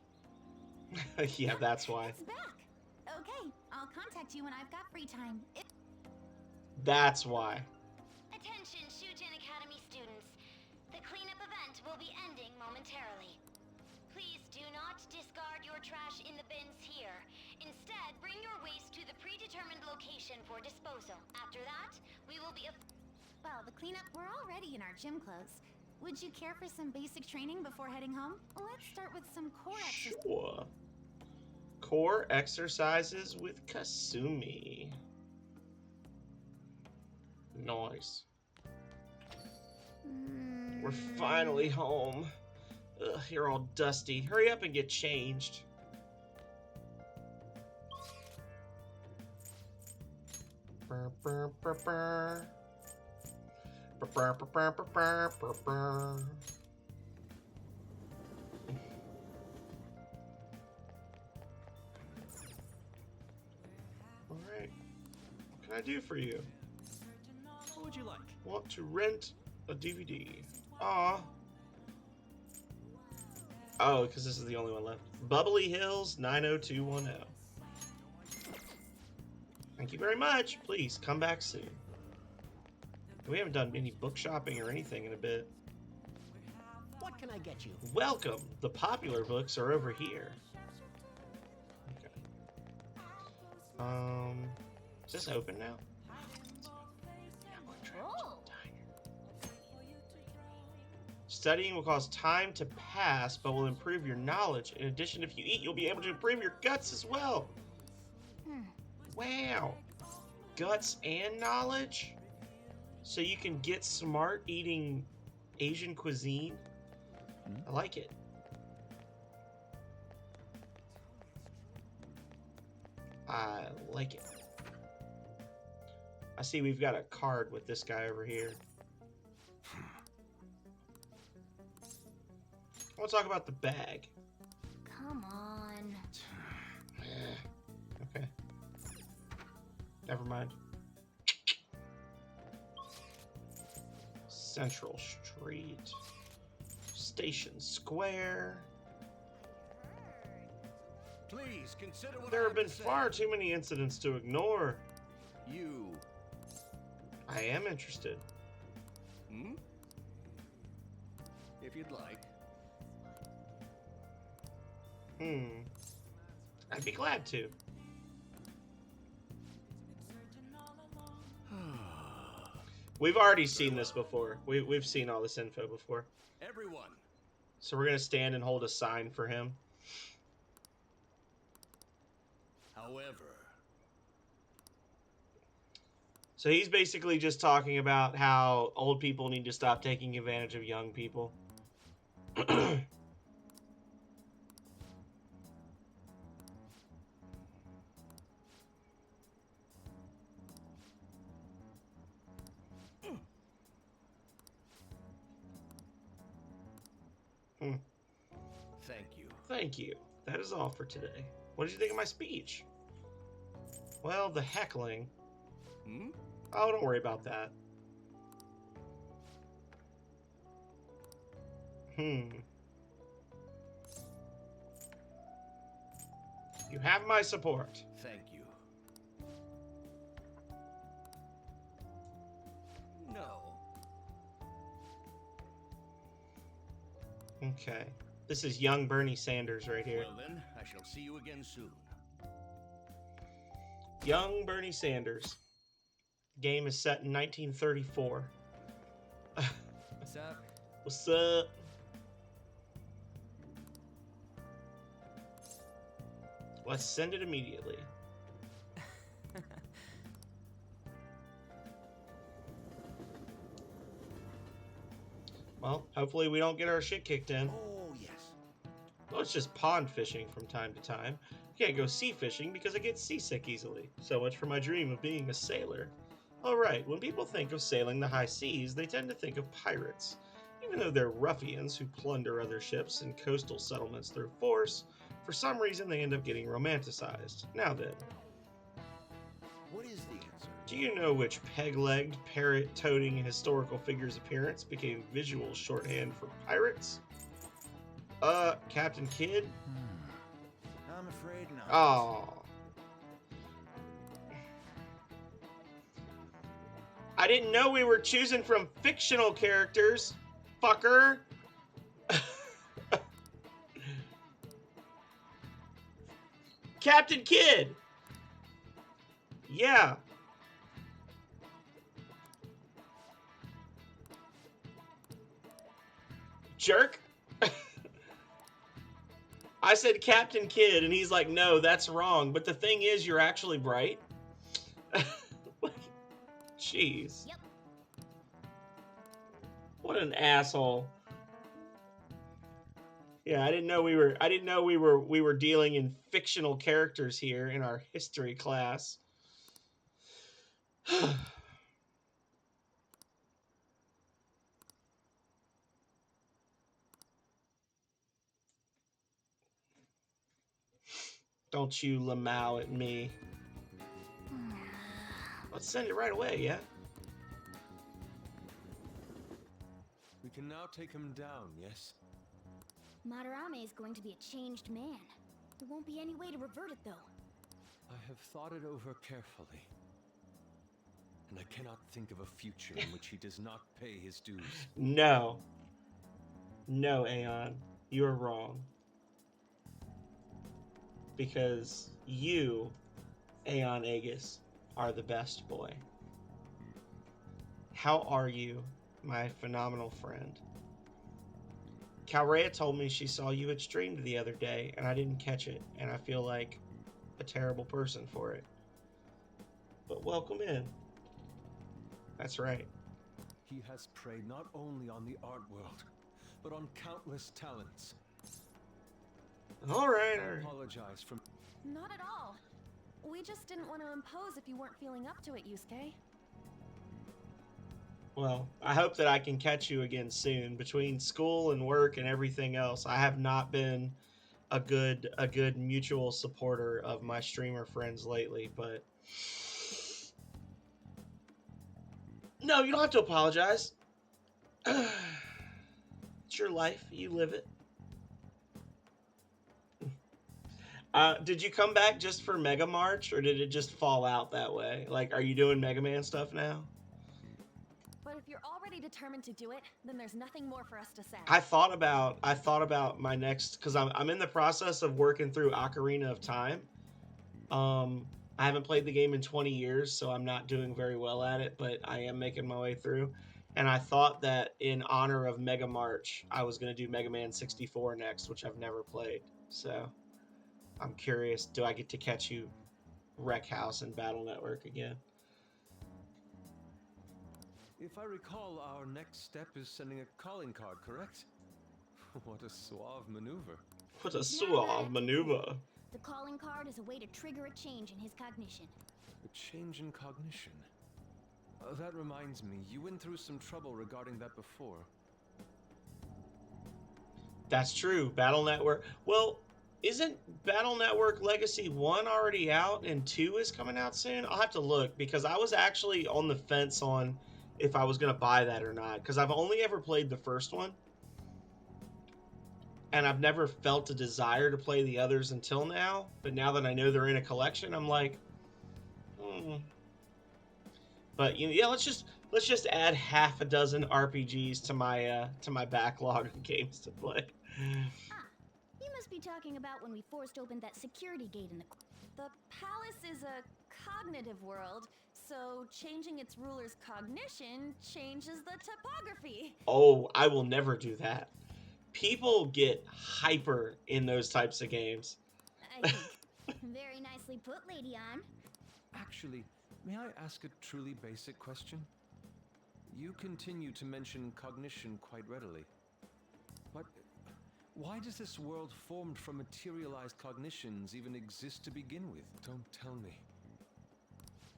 Yeah, that's why. It's back. Okay, I'll contact you when I've got free time. That's why. Attention, Shujin Academy students. The cleanup event will be ending momentarily. Please do not discard your trash in the bins here. Instead, bring your waste to the predetermined location for disposal. After that, we will be... Well, the cleanup, we're already in our gym clothes. Would you care for some basic training before heading home? Let's start with some core exercises. Sure. Core exercises with Kasumi. Nice. We're finally home. Ugh, you're all dusty. Hurry up and get changed. Burr, burr, burr, burr. Burr, burr, burr, burr, burr, burr, burr. All right. What can I do for you? What would you like? Want to rent a DVD. Aw. Oh, because this is the only one left. Bubbly Hills 90210. Thank you very much. Please come back soon. We haven't done any book shopping or anything in a bit. What can I get you? Welcome. The popular books are over here. Okay. Is this open now? Studying will cause time to pass, but will improve your knowledge. In addition, if you eat, you'll be able to improve your guts as well. Wow. Guts and knowledge? So you can get smart eating Asian cuisine? I like it. I like it. I see we've got a card with this guy over here. I want to talk about the bag. Come on. Okay. Never mind. Central Street. Station Square. Please consider what There I have been to say. far too many incidents to ignore. You. I am interested. Hmm? If you'd like. I'd be glad to. We've already seen this before. We've seen all this info before. Everyone. So we're going to stand and hold a sign for him. However. So he's basically just talking about how old people need to stop taking advantage of young people. Thank you. Thank you. That is all for today. What did you think of my speech? Well, the heckling. Oh, don't worry about that. You have my support. Thank you. No. Okay. This is young Bernie Sanders right here. Well then, I shall see you again soon. Young Bernie Sanders. Game is set in 1934. What's up? What's up? Let's send it immediately. Well, hopefully we don't get our shit kicked in. Oh, yes. Well, it's just pond fishing from time to time. Can't go sea fishing because I get seasick easily. So much for my dream of being a sailor. Alright, when people think of sailing the high seas, they tend to think of pirates. Even though they're ruffians who plunder other ships and coastal settlements through force, for some reason they end up getting romanticized. Now then, What is the answer? do you know which peg-legged, parrot-toting historical figure's appearance became visual shorthand for pirates? Captain Kidd? I'm afraid not. Oh. I didn't know we were choosing from fictional characters, fucker. Captain Kidd. Yeah. Jerk. I said Captain Kidd, and he's like, no, that's wrong. But the thing is, you're actually right. Jeez. Yep. What an asshole. Yeah, I didn't know we were dealing in fictional characters here in our history class. Don't you lamau at me. Let's send it right away, yeah? We can now take him down, yes? Madarame is going to be a changed man. There won't be any way to revert it, though. I have thought it over carefully. And I cannot think of a future in which he does not pay his dues. No. No, Aeon. You're wrong. Because you, Aeon Aegis, are the best boy. How are you, my phenomenal friend? Calrea told me she saw you had streamed the other day, and I didn't catch it, and I feel like a terrible person for it. but welcome in. That's right. He has preyed not only on the art world, but on countless talents. All right. I apologize for... Not at all. We just didn't want to impose if you weren't feeling up to it, Yusuke. Well, I hope that I can catch you again soon. Between school and work and everything else, I have not been a good mutual supporter of my streamer friends lately, but no, you don't have to apologize. It's your life. You live it. Did you come back just for Mega March, or did it just fall out that way? Like, are you doing Mega Man stuff now? But if you're already determined to do it, then there's nothing more for us to say. I thought about my next, because I'm in the process of working through Ocarina of Time. I haven't played the game in 20 years, so I'm not doing very well at it, but I am making my way through. And I thought that in honor of Mega March, I was going to do Mega Man 64 next, which I've never played. So I'm curious, do I get to catch you Wreck House and Battle Network again? If I recall, our next step is sending a calling card, correct? What a suave maneuver. What a suave maneuver. The calling card is a way to trigger a change in his cognition. A change in cognition. That reminds me, you went through some trouble regarding that before. That's true. Battle Network. Well, isn't Battle Network Legacy 1 already out and 2 is coming out soon? I'll have to look, because I was actually on the fence on if I was going to buy that or not, because I've only ever played the first one. And I've never felt a desire to play the others until now. But now that I know they're in a collection, I'm like, But yeah, let's just add half a dozen RPGs to my backlog of games to play. You must be talking about when we forced open that security gate in the... The palace is a cognitive world, so changing its ruler's cognition changes the topography. Oh, I will never do that. People get hyper in those types of games. I think. Very nicely put, Lady Ann. Actually, may I ask a truly basic question? You continue to mention cognition quite readily. But why does this world formed from materialized cognitions even exist to begin with? Don't tell me.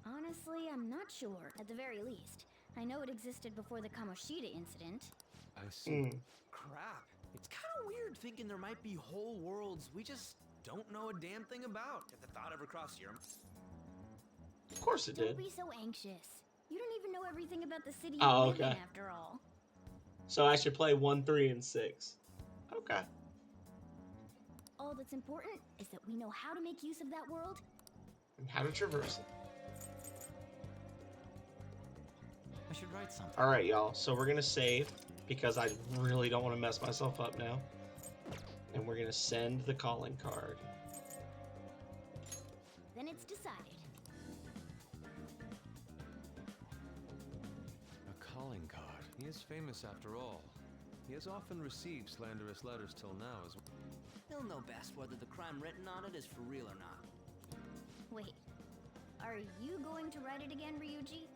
Honestly, I'm not sure, at the very least. I know it existed before the Kamoshida incident. I see. Crap. It's kind of weird thinking there might be whole worlds we just don't know a damn thing about. Did the thought ever cross your... Of course it did. Don't be so anxious. You don't even know everything about the city you Oh, live in, okay. after all. So I should play 1, 3, and 6. Okay. All that's important is that we know how to make use of that world. And how to traverse it. I should write something. Alright, y'all. So we're going to save, because I really don't want to mess myself up now. And we're going to send the calling card. Then it's decided. A calling card. He is famous after all. He has often received slanderous letters till now as well. He'll know best whether the crime written on it is for real or not. Wait, are you going to write it again, Ryuji?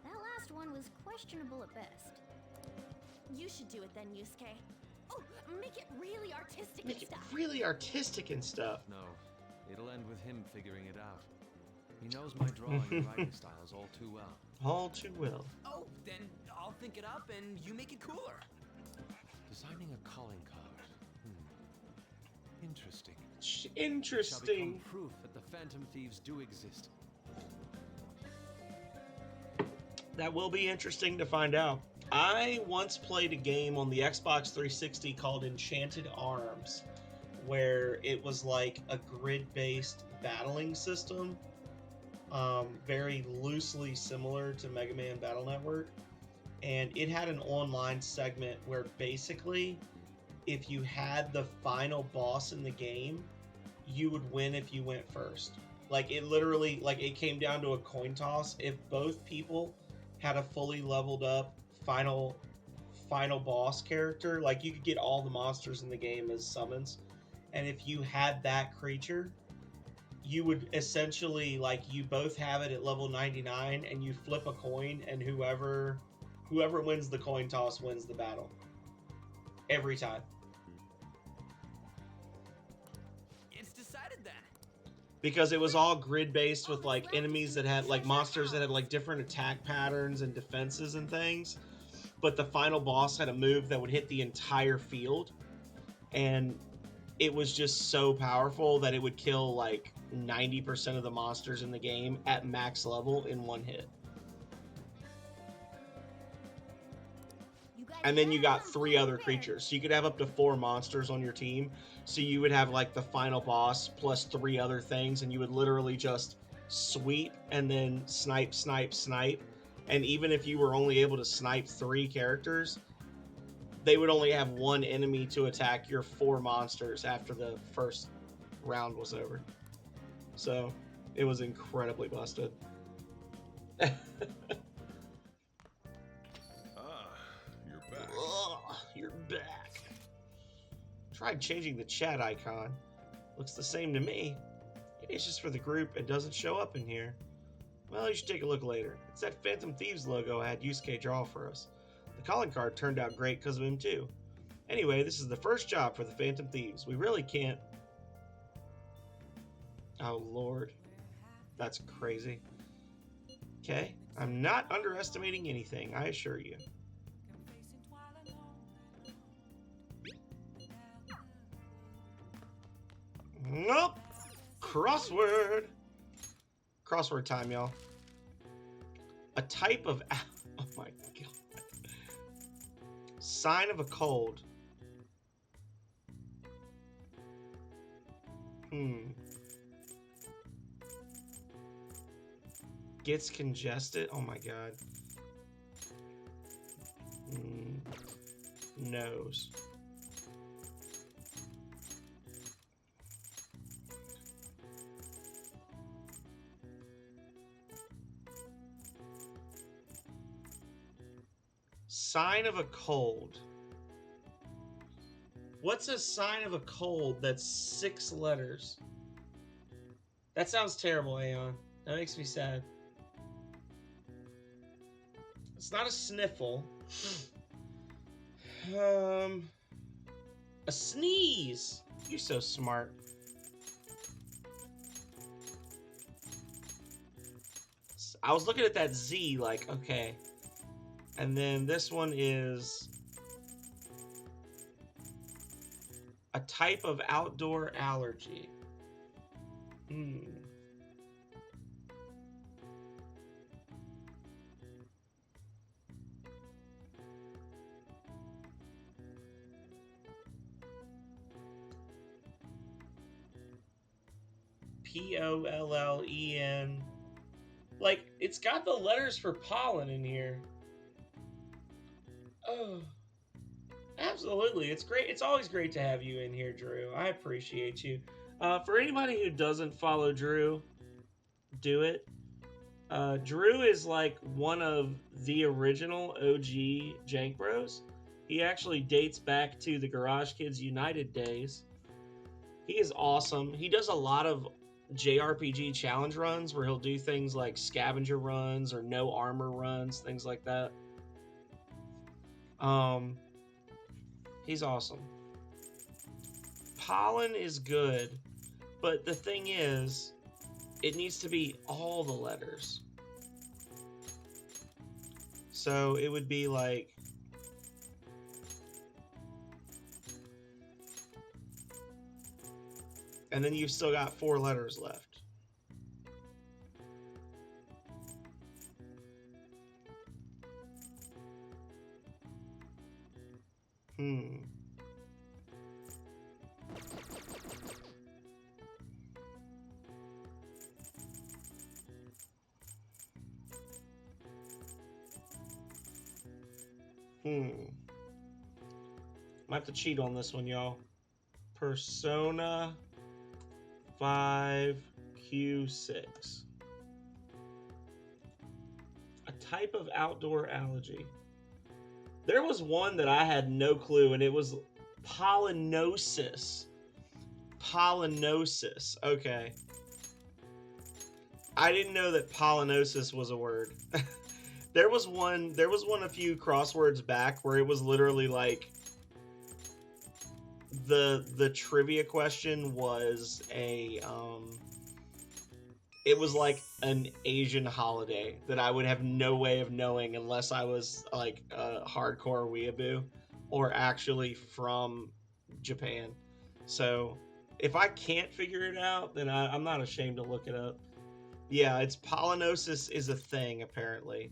That last one was questionable at best. You should do it then, Yusuke. Oh, make it really artistic Make and it stuff. really artistic and stuff. No, it'll end with him figuring it out. He knows my drawing and writing styles all too well. All too well. Oh, then I'll think it up and you make it cooler. Designing a calling card. Interesting. Interesting. Shall become proof that the Phantom Thieves do exist. That will be interesting to find out. I once played a game on the Xbox 360 called Enchanted Arms, where it was like a grid-based battling system, very loosely similar to Mega Man Battle Network, and it had an online segment where basically, if you had the final boss in the game, you would win if you went first. Like, it literally, like, it came down to a coin toss. If both people had a fully leveled up final boss character, like, you could get all the monsters in the game as summons, and if you had that creature, you would essentially, like, you both have it at level 99, and you flip a coin, and whoever wins the coin toss wins the battle. Every time. It's decided then. Because it was all grid-based with, like, enemies that had, like, monsters that had, like, different attack patterns and defenses and things. But the final boss had a move that would hit the entire field. And it was just so powerful that it would kill, like, 90% of the monsters in the game at max level in one hit. And then you got 3 other creatures. So you could have up to 4 monsters on your team. So you would have, like, the final boss plus 3 other things, and you would literally just sweep and then snipe, snipe, snipe. And even if you were only able to snipe 3 characters, they would only have 1 enemy to attack your 4 monsters after the first round was over. So it was incredibly busted. You're back. Tried changing the chat icon. Looks the same to me. Maybe it's just for the group and doesn't show up in here. Well, you should take a look later. It's that Phantom Thieves logo I had Yusuke draw for us. The calling card turned out great because of him too. Anyway, this is the first job for the Phantom Thieves. We really can't... Oh, Lord. That's crazy. Okay, I'm not underestimating anything, I assure you. Nope. Crossword. Crossword time, y'all. A type of... Oh my god. Sign of a cold. Gets congested. Oh my god. Nose. Sign of a cold. What's a sign of a cold that's 6 letters? That sounds terrible, Aeon. That makes me sad. It's not a sniffle. A sneeze. You're so smart. I was looking at that Z like, okay. And then this one is a type of outdoor allergy. Pollen. Like, it's got the letters for pollen in here. Oh, absolutely. It's great. It's always great to have you in here, Drew. I appreciate you. For anybody who doesn't follow Drew, do it. Drew is like one of the original OG Jank Bros. He actually dates back to the Garage Kids United days. He is awesome. He does a lot of JRPG challenge runs where he'll do things like scavenger runs or no armor runs, things like that. He's awesome. Pollen is good, but the thing is, it needs to be all the letters. So it would be like... And then you've still got 4 letters left. Might have to cheat on this one, y'all. Persona 5 Q6. A type of outdoor allergy. There was one that I had no clue, and it was pollinosis. Pollinosis. Okay. I didn't know that pollinosis was a word. There was one a few crosswords back where it was literally like the trivia question was it was like an Asian holiday that I would have no way of knowing unless I was like a hardcore weeaboo or actually from Japan. So if I can't figure it out, then I'm not ashamed to look it up. Yeah, it's pollinosis is a thing, apparently.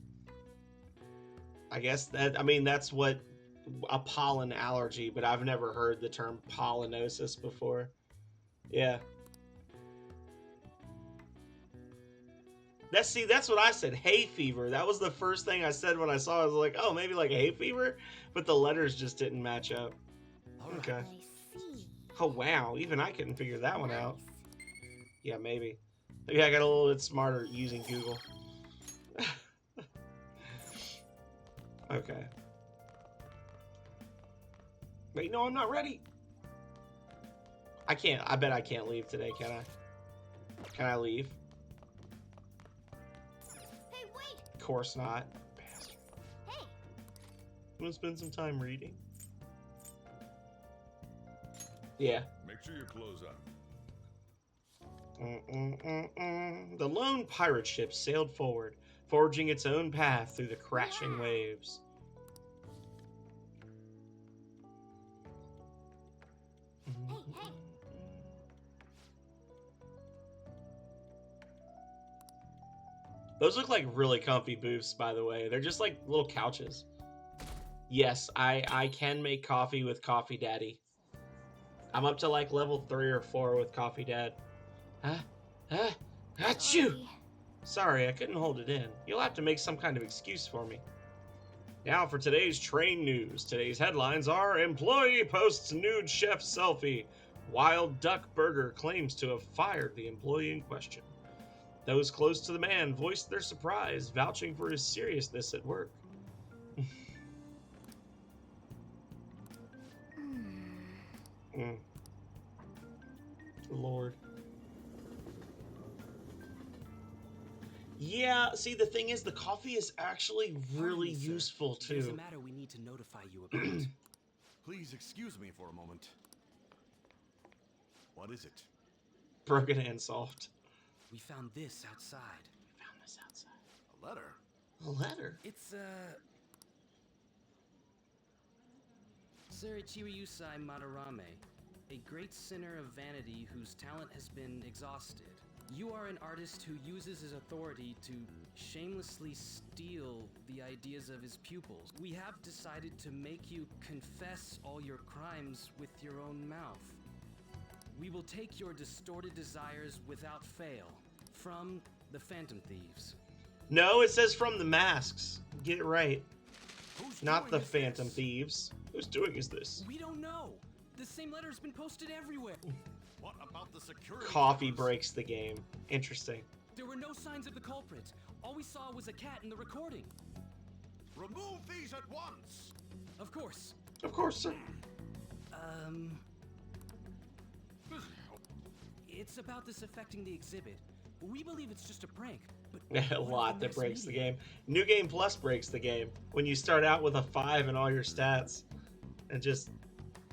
I guess that's what a pollen allergy, but I've never heard the term pollinosis before. Yeah. That's what I said. Hay fever. That was the first thing I said when I saw it. I was like, oh, maybe like hay fever? But the letters just didn't match up. Okay. Oh, wow. Even I couldn't figure that one out. Yeah, maybe. Maybe I got a little bit smarter using Google. Okay. Wait, no, I'm not ready. I bet I can't leave today, can I? Can I leave? Hey, wait! Of course not. Bastard. Hey! You want to spend some time reading? Yeah. Make sure your clothes on. The lone pirate ship sailed forward, forging its own path through the crashing waves. Hey, hey! Those look like really comfy booths, by the way. They're just like little couches. Yes, I can make coffee with Coffee Daddy. I'm up to like level 3 or 4 with Coffee Dad. Achoo! Sorry, I couldn't hold it in. You'll have to make some kind of excuse for me. Now for today's train news. Today's headlines are: Employee posts nude chef selfie. Wild Duck Burger claims to have fired the employee in question. Those close to the man voiced their surprise, vouching for his seriousness at work. Lord. Yeah, see, the thing is, the coffee is actually really useful, too. There's a matter we need to notify you about. Please excuse me for a moment. What is it? Broken and soft. We found this outside. A letter? A letter? It's, Sir Chiryusai Madarame, a great sinner of vanity whose talent has been exhausted. You are an artist who uses his authority to shamelessly steal the ideas of his pupils. We have decided to make you confess all your crimes with your own mouth. We will take your distorted desires without fail from the Phantom Thieves. No, it says from the masks. Get it right. Not the Phantom Thieves. Whose doing is this? We don't know. The same letter's been posted everywhere. What about the security? Coffee breaks the game. Interesting. There were no signs of the culprit. All we saw was a cat in the recording. Remove these at once. Of course. Of course, sir. It's about this affecting the exhibit. We believe it's just a prank, but A lot that breaks the game. New Game Plus breaks the game. When you start out with a 5 in all your stats and just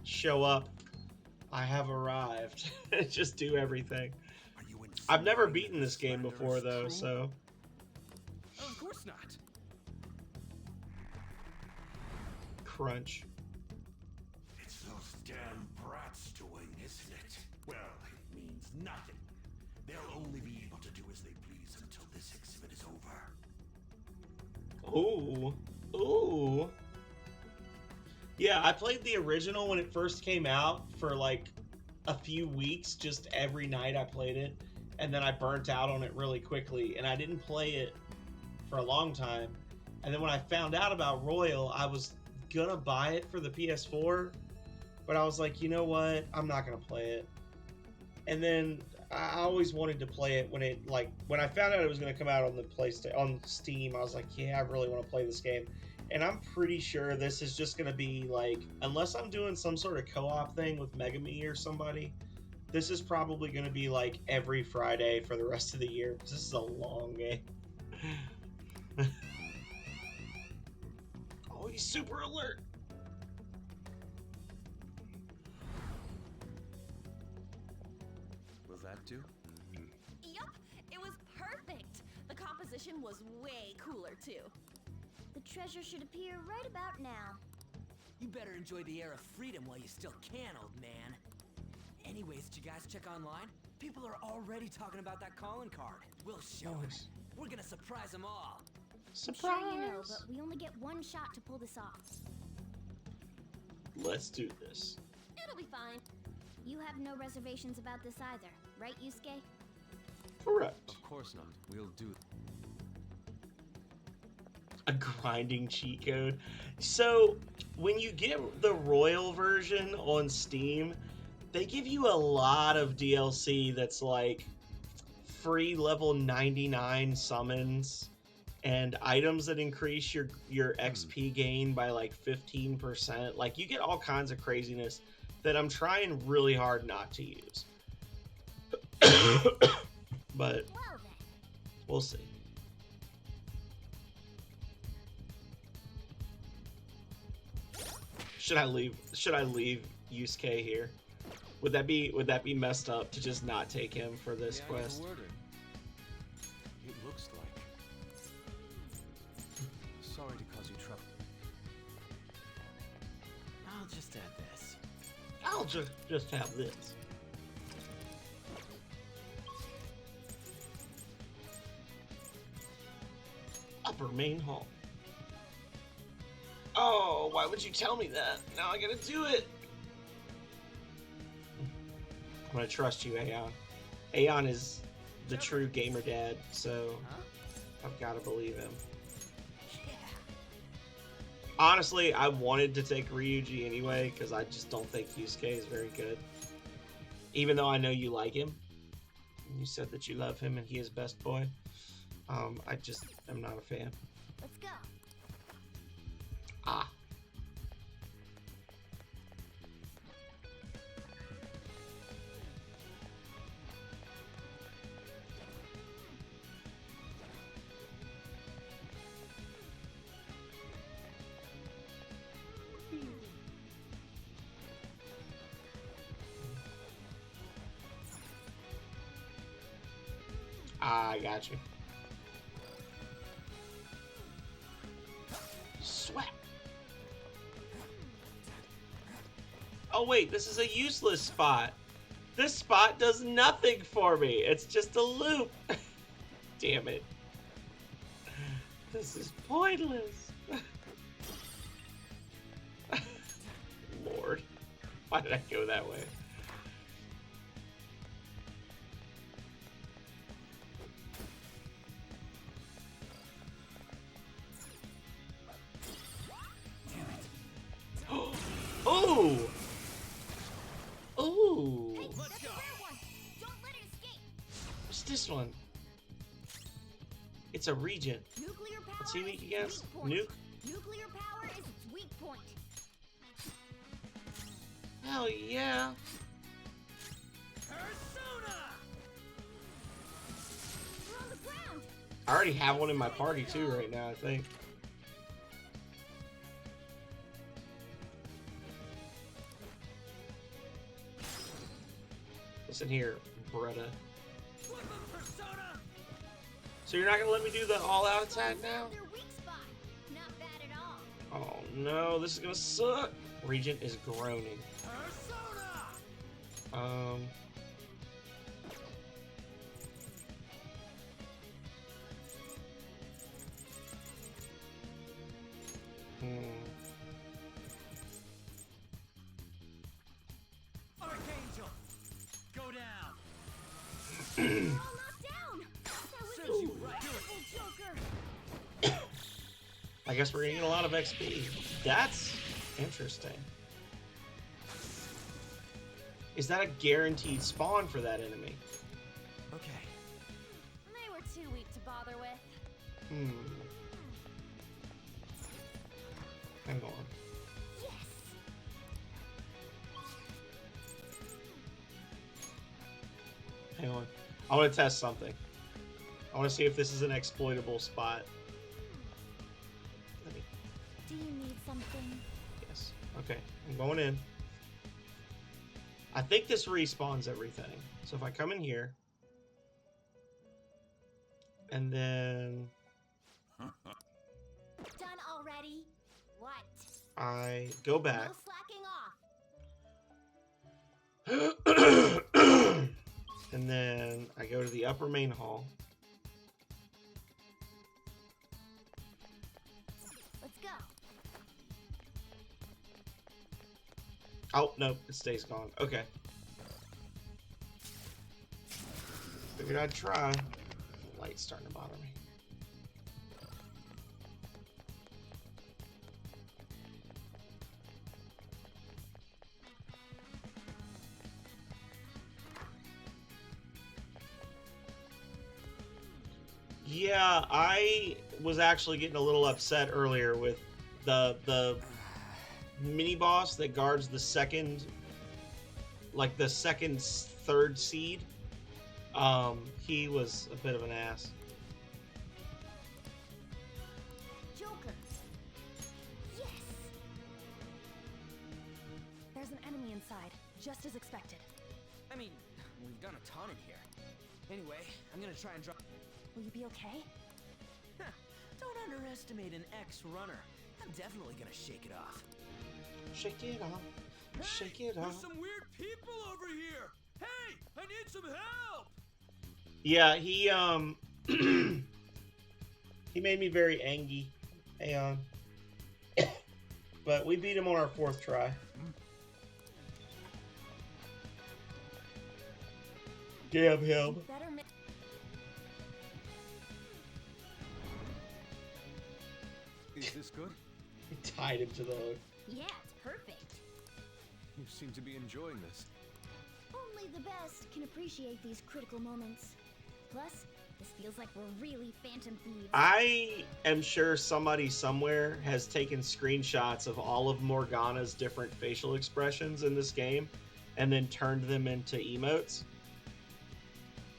show up. I have arrived. Just do everything. I've never beaten this game before, though, so... Of course not. Crunch. It's those damn brats doing, isn't it? Well, it means nothing. They'll only be able to do as they please until this exhibit is over. Ooh. Ooh. Yeah, I played the original when it first came out for like a few weeks. Just every night I played it. And then I burnt out on it really quickly. And I didn't play it for a long time. And then when I found out about Royal, I was gonna buy it for the PS4. But I was like, you know what? I'm not gonna play it. And then I always wanted to play it when I found out it was gonna come out on the PlayStation, on Steam. I was like, yeah, I really want to play this game. And I'm pretty sure this is just going to be like, unless I'm doing some sort of co-op thing with Megami or somebody, This is probably going to be like every Friday for the rest of the year, because this is a long game. Oh, he's super alert. Will that do? Yup, it was perfect. The composition was way cooler too. The treasure should appear right about now. You better enjoy the air of freedom while you still can, old man. Anyways, did you guys check online? People are already talking about that calling card. We'll show them. We're gonna surprise them all. I'm sure you know, but we only get one shot to pull this off. Let's do this. It'll be fine. You have no reservations about this either, right, Yusuke? Correct. Of course not. We'll do. A grinding cheat code. So, when you get the Royal version on Steam, they give you a lot of DLC that's like free level 99 summons and items that increase your XP gain by like 15%. Like, you get all kinds of craziness that I'm trying really hard not to use. But we'll see. Should I leave Yusuke here? Would that be messed up to just not take him for this quest? It looks like. Sorry to cause you trouble. I'll just add this. I'll just have this. Upper main hall. Oh, why would you tell me that? Now I gotta do it. I'm gonna trust you, Aeon. Aeon is the true gamer dad, so I've gotta believe him. Honestly, I wanted to take Ryuji anyway, because I just don't think Yusuke is very good. Even though I know you like him. You said that you love him and he is best boy. I just am not a fan. Let's go. Ah. I got you. Sweat. Oh wait, this is a useless spot. This spot does nothing for me. It's just a loop. Damn it. This is pointless. Lord. Why did I go that way? Ooh! Ooh! Hey, that's a rare one. Don't let it escape. What's this one? It's a regent. Nuclear power. What's he weak against? Nuke. Nuke? Nuclear power is its weak point. Hell yeah! Persona! We're on the ground. I already have one in my party too right now, I think. Listen here, Beretta. So you're not gonna let me do the all-out attack now? Their weak spot. Not bad at all. Oh no, this is gonna suck. Regent is groaning. Archangel, go down. All knocked down. That was you right. Joker. I guess we're gonna get a lot of XP. That's interesting. Is that a guaranteed spawn for that enemy? Okay. They were too weak to bother with. Hang on. Yes. I want to test something. I want to see if this is an exploitable spot. Let me... Do you need something? Yes. Okay, I'm going in. I think this respawns everything. So if I come in here, and then Done already? What? I go back. No slacking off. And then I go to the upper main hall. Let's go. Oh, no, it stays gone. Okay. Figured I'd try. The light's starting to bother me. Yeah, I was actually getting a little upset earlier with the mini boss that guards the second, like the third seed. He was a bit of an ass. Joker. Yes. There's an enemy inside, just as expected. I mean, we've done a ton in here. Anyway, I'm gonna try and drop. Will you be okay? Don't underestimate an ex-runner. I'm definitely gonna shake it off. Shake it off. Shake it There's off. some weird people over here. Hey, I need some help. Yeah, he he made me very angry. Hang on. But we beat him on our 4th try. Damn him. Is this good? He tied him to the hook. Yeah, it's perfect. You seem to be enjoying this. Only the best can appreciate these critical moments. Plus, this feels like we're really Phantom Thieves. I am sure somebody somewhere has taken screenshots of all of Morgana's different facial expressions in this game and then turned them into emotes.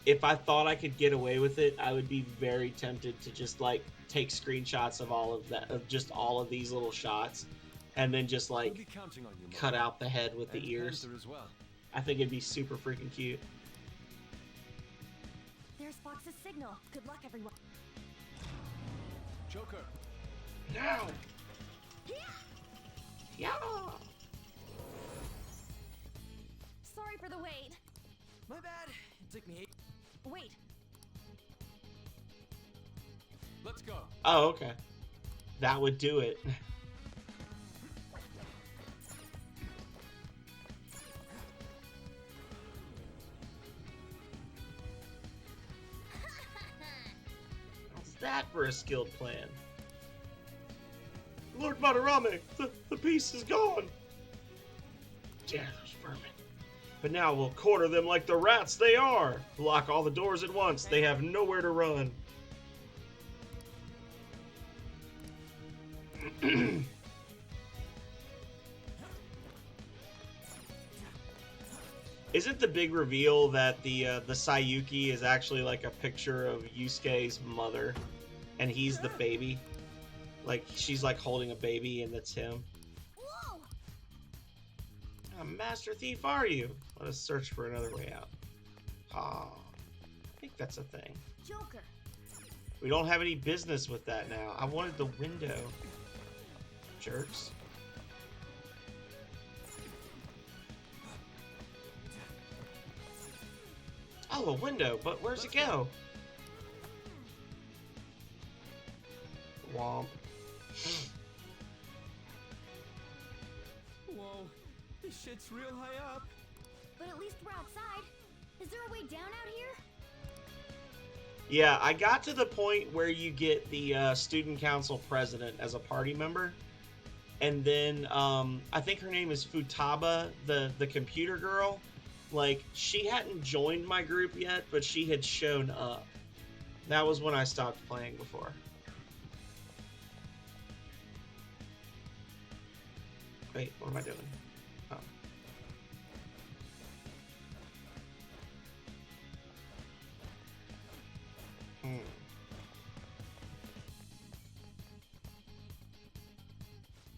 If I thought I could get away with it, I would be very tempted to just like take screenshots of all of that, of just all of these little shots, and then just like cut out the head with the ears. As well. I think it'd be super freaking cute. There's Fox's signal. Good luck, everyone. Joker. Now. Yeah. Sorry for the wait. My bad. It took me 8. Wait. Let's go. Oh, okay. That would do it. What's that for a skilled plan? Lord Madarame, the piece is gone. Yeah, those vermin. But now we'll corner them like the rats they are. Block all the doors at once. They have nowhere to run. Isn't the big reveal that the Sayuki is actually like a picture of Yusuke's mother, and he's the baby? Like she's like holding a baby, and that's him. Whoa! What kind of master thief are you? Let us search for another way out. Ah, I think that's a thing. Joker. We don't have any business with that now. I wanted the window. Jerks. Oh, a window, but where's it go? Womp. Whoa, this shit's real high up. But at least we're outside. Is there a way down out here? Yeah, I got to the point where you get the student council president as a party member. And then I think her name is Futaba, the computer girl. Like, she hadn't joined my group yet, but she had shown up. That was when I stopped playing before. Wait, what am I doing? Oh.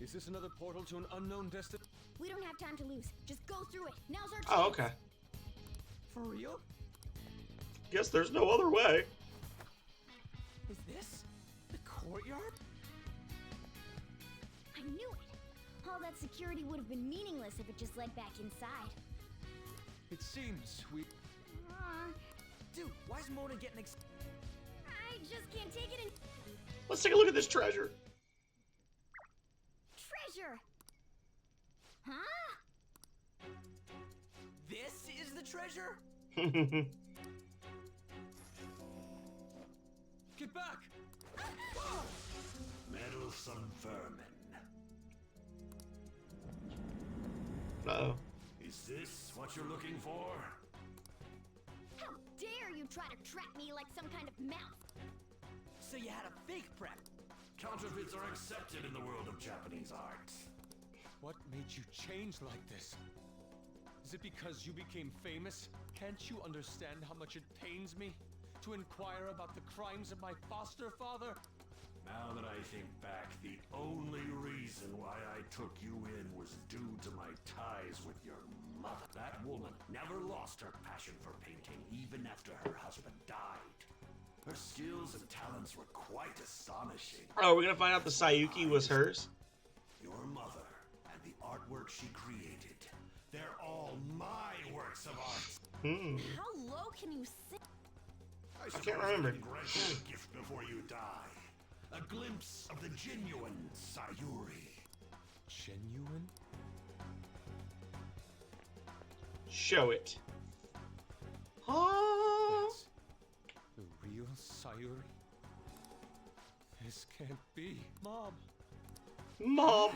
Is this another portal to an unknown destination? We don't have time to lose. Just go through it. Now's our chance. Oh, okay. For real? Guess there's no other way. Is this the courtyard? I knew it. All that security would have been meaningless if it just led back inside. It seems we... Dude, why is Mona getting I just can't take it in... Let's take a look at this treasure. Treasure! Huh? This is the treasure? Get back! Meddlesome vermin. Uh-oh. Is this what you're looking for? How dare you try to trap me like some kind of mouse? So you had a fake prep. Counterfeits are accepted in the world of Japanese art. What made you change like this? Is it because you became famous? Can't you understand how much it pains me to inquire about the crimes of my foster father? Now that I think back, the only reason why I took you in was due to my ties with your mother. That woman never lost her passion for painting, even after her husband died. Her skills and talents were quite astonishing. Oh, we're gonna find out the Sayuki was hers? Your mother and the artwork she created, they're all my works of art. How low can you sink? I can't remember. Grant you a gift before you die. A glimpse of the genuine Sayuri. Genuine? Show it. Oh. The real Sayuri? This can't be. Mom! Mom!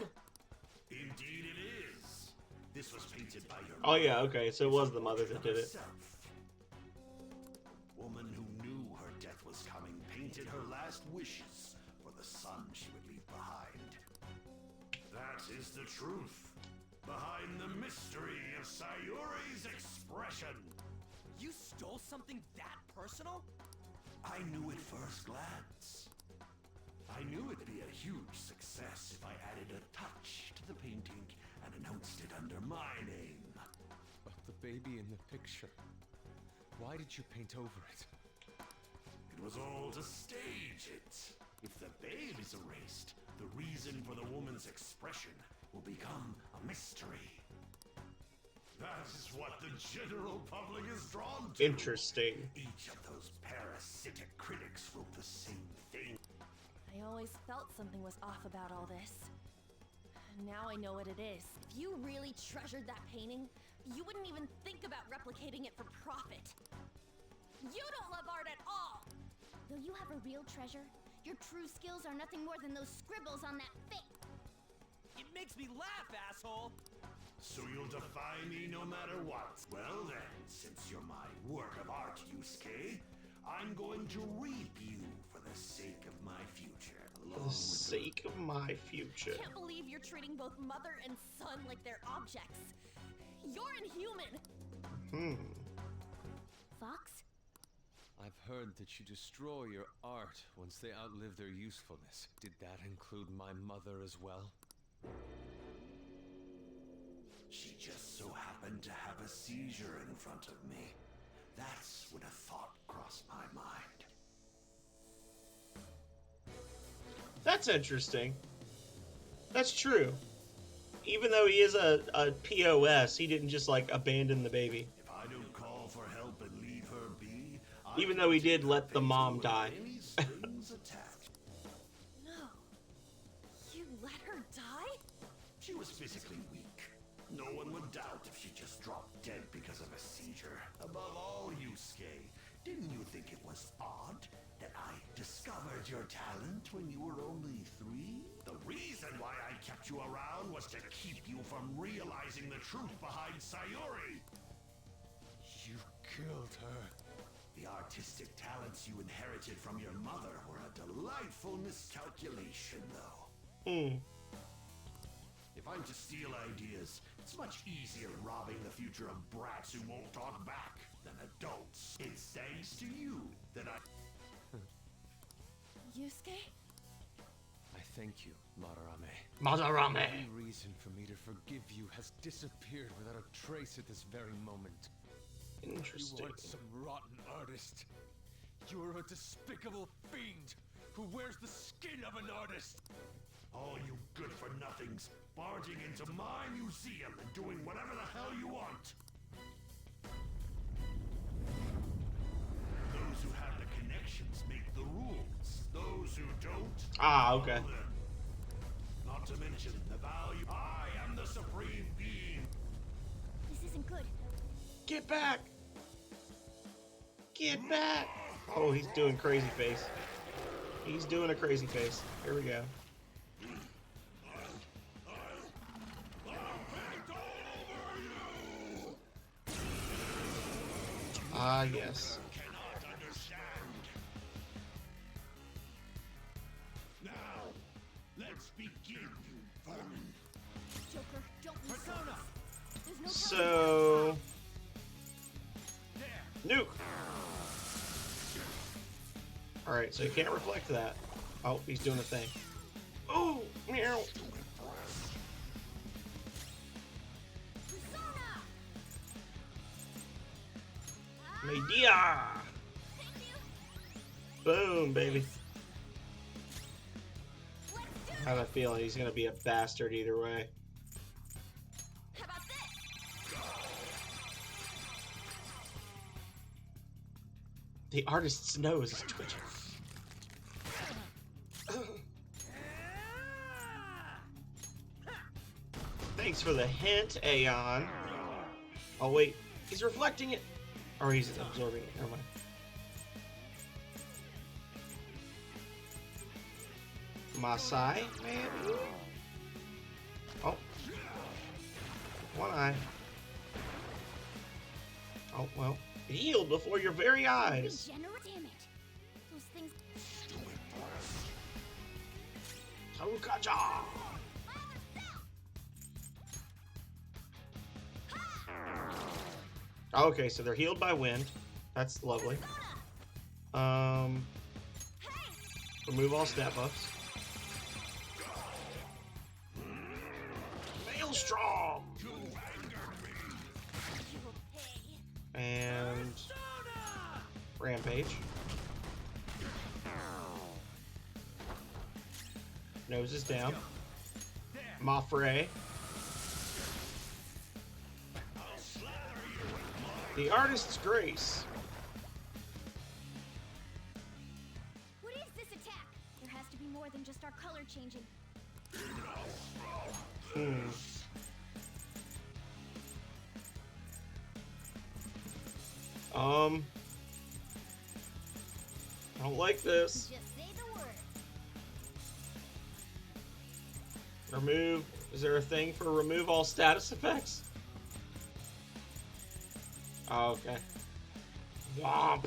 Indeed it is. This was painted by your Oh yeah, okay, so it was the mother that did it. herself. The woman who knew her death was coming painted her last wishes for the son she would leave behind. That is the truth behind the mystery of Sayuri's expression. You stole something that personal? I knew at first glance. I knew it'd be a huge success if I added a touch to the painting and announced it under my name. But the baby in the picture. Why did you paint over it? It was all to stage it. If the babe is erased, the reason for the woman's expression will become a mystery. That is what the general public is drawn to. Interesting. Each of those parasitic critics wrote the same thing. I always felt something was off about all this. Now I know what it is. If you really treasured that painting, you wouldn't even think about replicating it for profit. You don't love art at all! Though you have a real treasure, your true skills are nothing more than those scribbles on that fake. It makes me laugh, asshole! So you'll defy me no matter what. Well then, since you're my work of art, Yusuke, I'm going to reap you for the sake of my future. For the sake of my future. I can't believe you're treating both mother and son like they're objects. You're inhuman! Fox? I've heard that you destroy your art once they outlive their usefulness. Did that include my mother as well? She just so happened to have a seizure in front of me. That's when a thought crossed my mind. That's interesting. That's true. Even though he is a POS, he didn't just like abandon the baby. If I don't call for help and leave her be, Even though he did let the mom die. any strings attached. No. You let her die? She was physically weak. No one would doubt if she just dropped dead because of a seizure. Above all, Yusuke, didn't you think it was odd that I discovered your talent when you were only 3? The reason why I kept you around was to keep you from realizing the truth behind Sayuri. You killed her. The artistic talents you inherited from your mother were a delightful miscalculation, though. If I'm to steal ideas, it's much easier robbing the future of brats who won't talk back than adults. It's thanks to you that I... Yusuke? I Thank you, Madarame. Madarame. Every reason for me to forgive you has disappeared without a trace at this very moment. Interesting. You aren't some rotten artist. You are a despicable fiend who wears the skin of an artist. All you good-for-nothings barging into my museum and doing whatever the hell you want. Those who have the connections make the rules. Those who don't... Ah, okay. follow them. Not to mention the value. I am the supreme being. This isn't good. Get back! Get back! Oh, he's doing crazy face. He's doing a crazy face. Here we go. Ah, yes. Now, let's begin, you vermin. Joker, don't lose focus. There's no time. So... Nuke! Alright, so you can't reflect that. Oh, he's doing a thing. Oh! Meow! Medea! Boom, baby. I have a feeling he's gonna be a bastard either way. How about this? The artist's nose is twitching. Thanks for the hint, Aeon. Oh wait, he's reflecting it. Or he's absorbing it. Never mind. Masai, man. Oh. One eye. Oh, well. It healed before your very eyes. Damn it. Those things. Harukaja! Okay, so they're healed by wind. That's lovely. Remove all stat buffs. Maelstrom! And... Rampage. Nose is down. Mafre. The Artist's Grace. What is this attack? There has to be more than just our color changing. I don't like this. Just say the word. Remove. Is there a thing for remove all status effects? Oh, okay. Womp.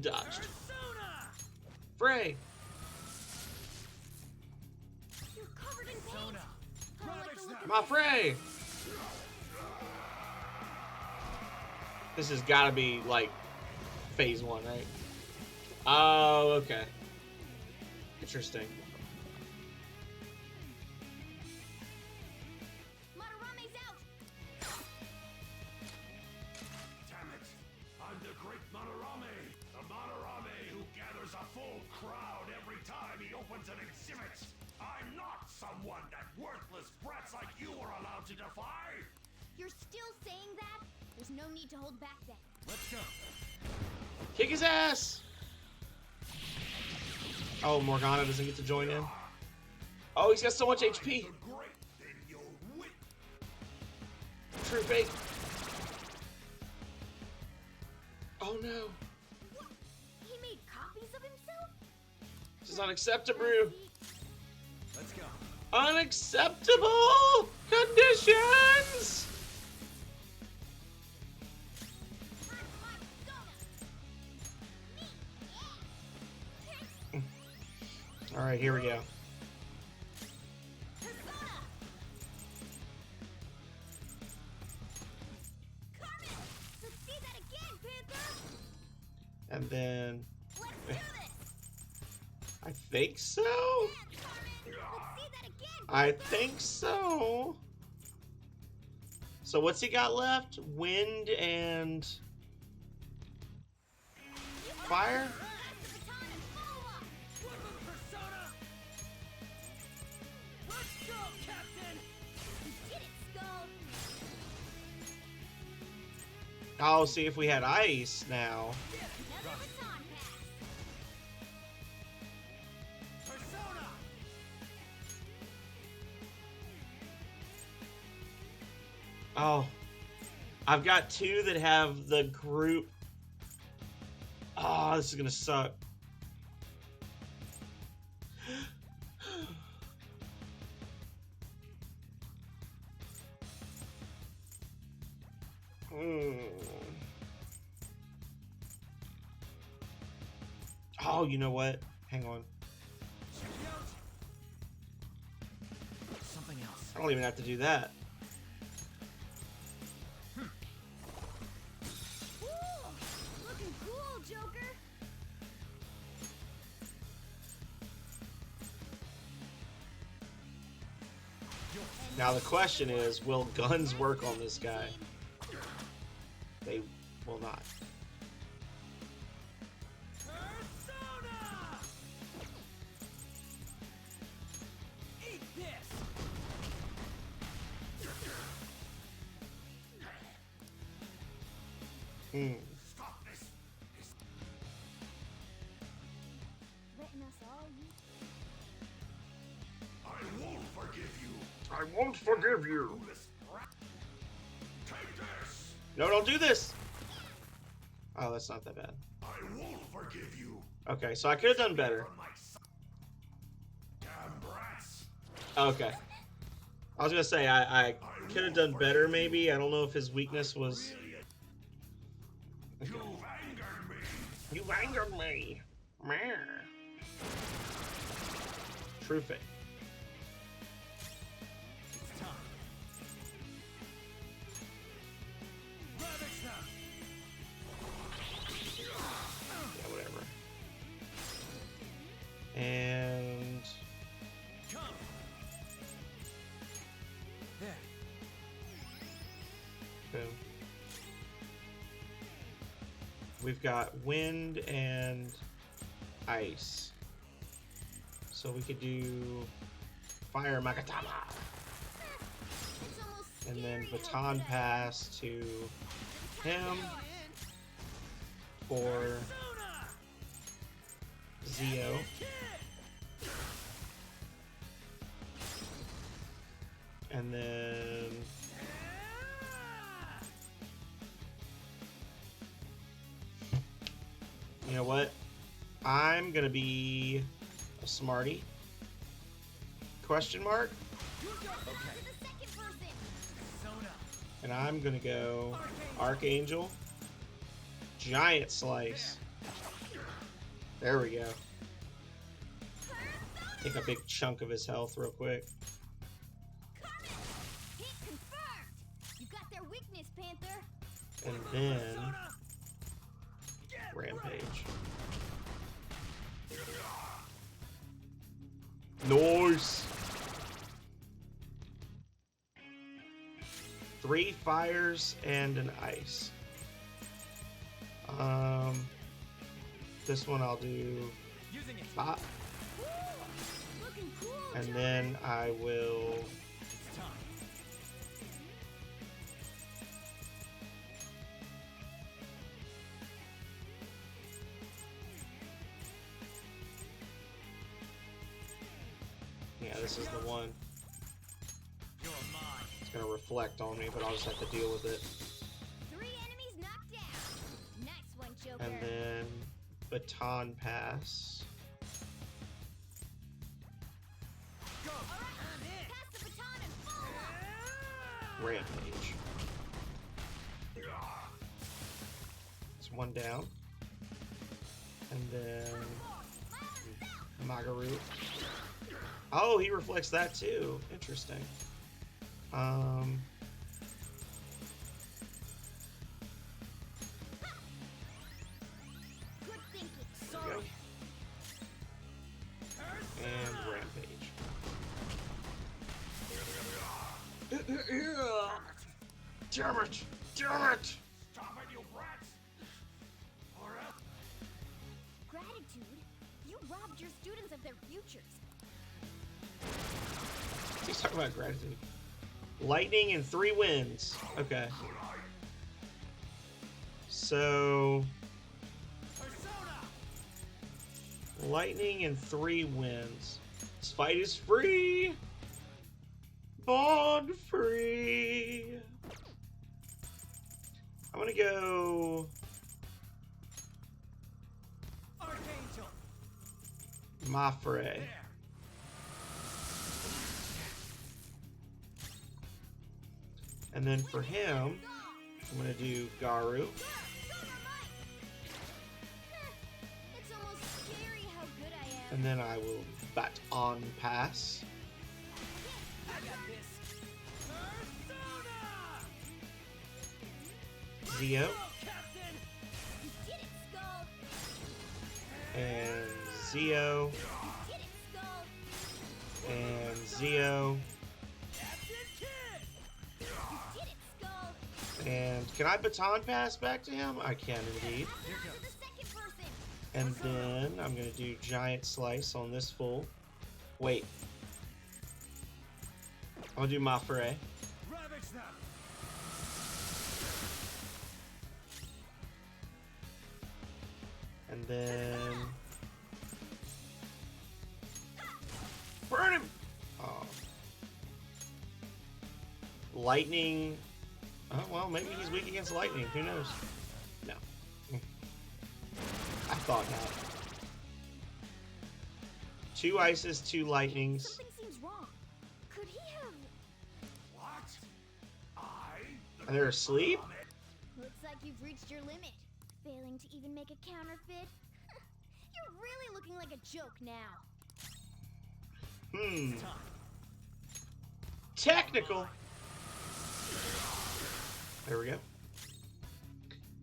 Dodged. Frey. You're covered in paint. I don't like the look of My Frey. This has got to be like phase 1, right? Oh, okay. Interesting. Madarame's out. Damn it! I'm the great Madarame! The Madarame who gathers a full crowd every time he opens an exhibit! I'm not someone that worthless brats like you are allowed to defy! You're still saying that? There's no need to hold back then. Let's go! Kick his ass! Oh, Morgana doesn't get to join in. Oh, he's got so much HP. True fate. Oh no. What? He made copies of himself? This is unacceptable. Let's go. Unacceptable conditions! Alright, here we go. And then I think so. I think so. So what's he got left? Wind and fire? Oh, see if we had ice now. Oh, I've got two that have the group. Oh, this is gonna suck. Oh, you know what? Hang on. Something else. I don't even have to do that. Looking cool, Joker. Now the question is, will guns work on this guy? They will not. Eat this. Letting us all use. I won't forgive you. I won't forgive you. Take this. No, don't do this. Oh, that's not that bad. I won't forgive you. Okay, so I could have done better. Damn brats. Okay. I was gonna say I could have done better maybe. I don't know if his weakness was. Okay. You've angered me. Meh. True fate. It's time. Ravage them. Yeah, whatever. And Come. There. boom. We've got wind and ice. So we could do fire Magatama. And then baton pass to him for Zio. And then you know what? I'm gonna be a smarty. Question mark? And I'm gonna go Archangel. Giant slice. There we go. Take a big chunk of his health real quick. Hit confirmed. You got their weakness, Panther. And then Rampage. Nice. 3 fires and an ice. This one I'll do pop. And then I will yeah, this is the one. It's gonna reflect on me, but I'll just have to deal with it. 3 enemies knocked down. Nice one, Joker. And then baton pass. Pass the baton and follow up. Rampage. It's one down. And then Magaru. Oh, he reflects that too. Interesting. Good thinking. There we go. And rampage. Damn it! Damn it! Stop it, you brats! Or else... Gratitude? You robbed your students of their futures. He's talking about gratitude. Lightning and 3 winds. Okay. So... Lightning and 3 winds. This fight is free! Bond free! I'm gonna go... Archangel. Mafre. And then for him, I'm gonna do Garu. It's almost scary how good I am. And then I will Baton Pass. I got this. Persona! Zio. Captain! You did it, Skull. And Zio. You did it, Skull. And Zio. Captain Kidd! You did it, Skull. And can I Baton Pass back to him? I can indeed. To the second person. And then I'm gonna do Giant Slice on this fool. Wait. I'm gonna do Mafre. Ravage them! And then... Burn him! Oh. Lightning... Oh, well, maybe he's weak against lightning. Who knows? No. I thought not. 2 ices, 2 lightnings. Something seems wrong. Could he have... What? And they're asleep? Looks like you've reached your limit. Failing to even make a counterfeit? You're really looking like a joke now. Technical. There we go.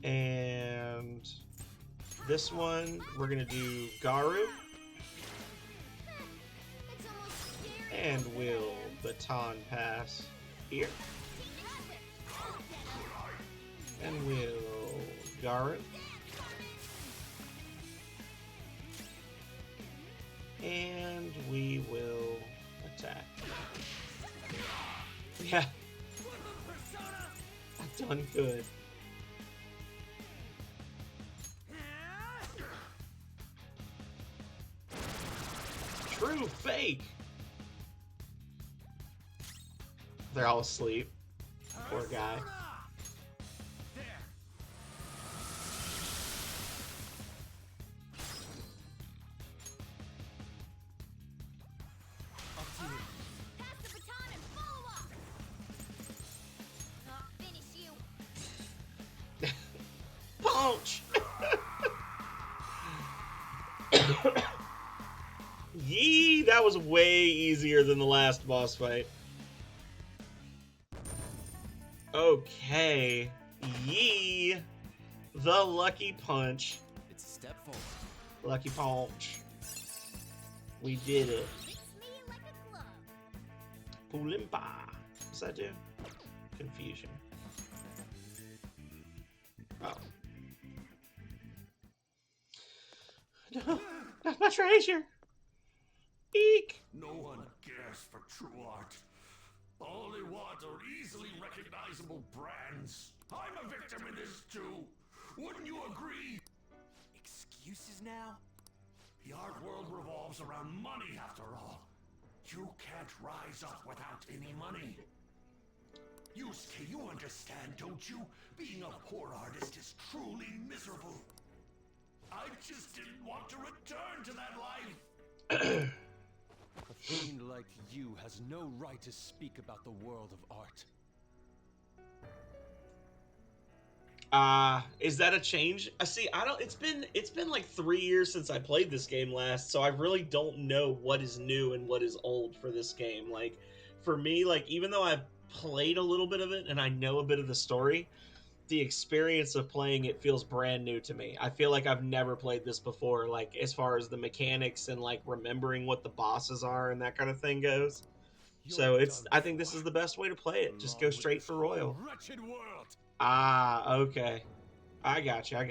And this one, we're gonna do Garu. It's almost scary. And we'll Baton Pass here. And we'll Garu. And we will attack. Yeah. I've done good. True fake. They're all asleep. Poor guy. Pass the baton and follow up. I'll finish you. Punch! Yee, that was way easier than the last boss fight. Okay. Yee. The Lucky Punch. It's a step forward. Lucky Punch. We did it. Fix me like a glove. Pulimpa. What's that do? Confusion. Oh. No, not my treasure. Eek. No one cares for true art. All they want are easily recognizable brands. I'm a victim in this too. Wouldn't you agree? Excuses now? The art world revolves around money after all. You can't rise up without any money. Yusuke, you understand, don't you? Being a poor artist is truly miserable. I just didn't want to return to that life. A fiend like you has no right to speak about the world of art. Is that a change? See, I don't. It's been like 3 years since I played this game last, so I really don't know what is new and what is old for this game. Like, for me, like even though I've played a little bit of it and I know a bit of the story, the experience of playing it feels brand new to me. I feel like I've never played this before. Like as far as the mechanics and like remembering what the bosses are and that kind of thing goes. So I think this is the best way to play it. Just go straight for Royal. Wretched world. Ah, okay. I got you. No,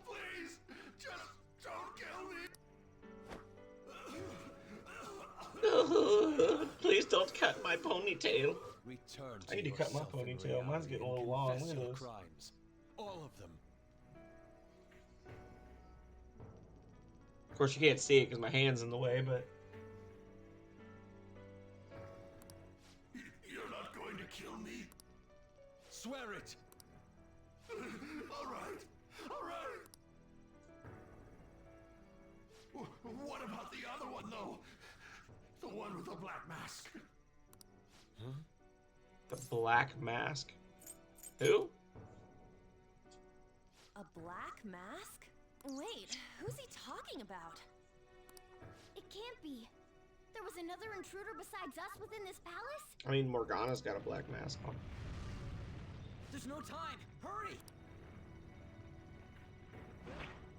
please! Just don't kill me! Please don't cut my ponytail. Return to I need to cut my yourself in ponytail. Mine's reality getting a and little long. confess Look at your this. crimes. All of them. Of course, you can't see it because my hand's in the way, but... You're not going to kill me? Swear it! Alright. What about the other one, though? The one with the black mask. Huh? The Black Mask? Who? A black mask? Wait, who's he talking about? It can't be. There was another intruder besides us within this palace? I mean, Morgana's got a black mask on. There's no time. Hurry!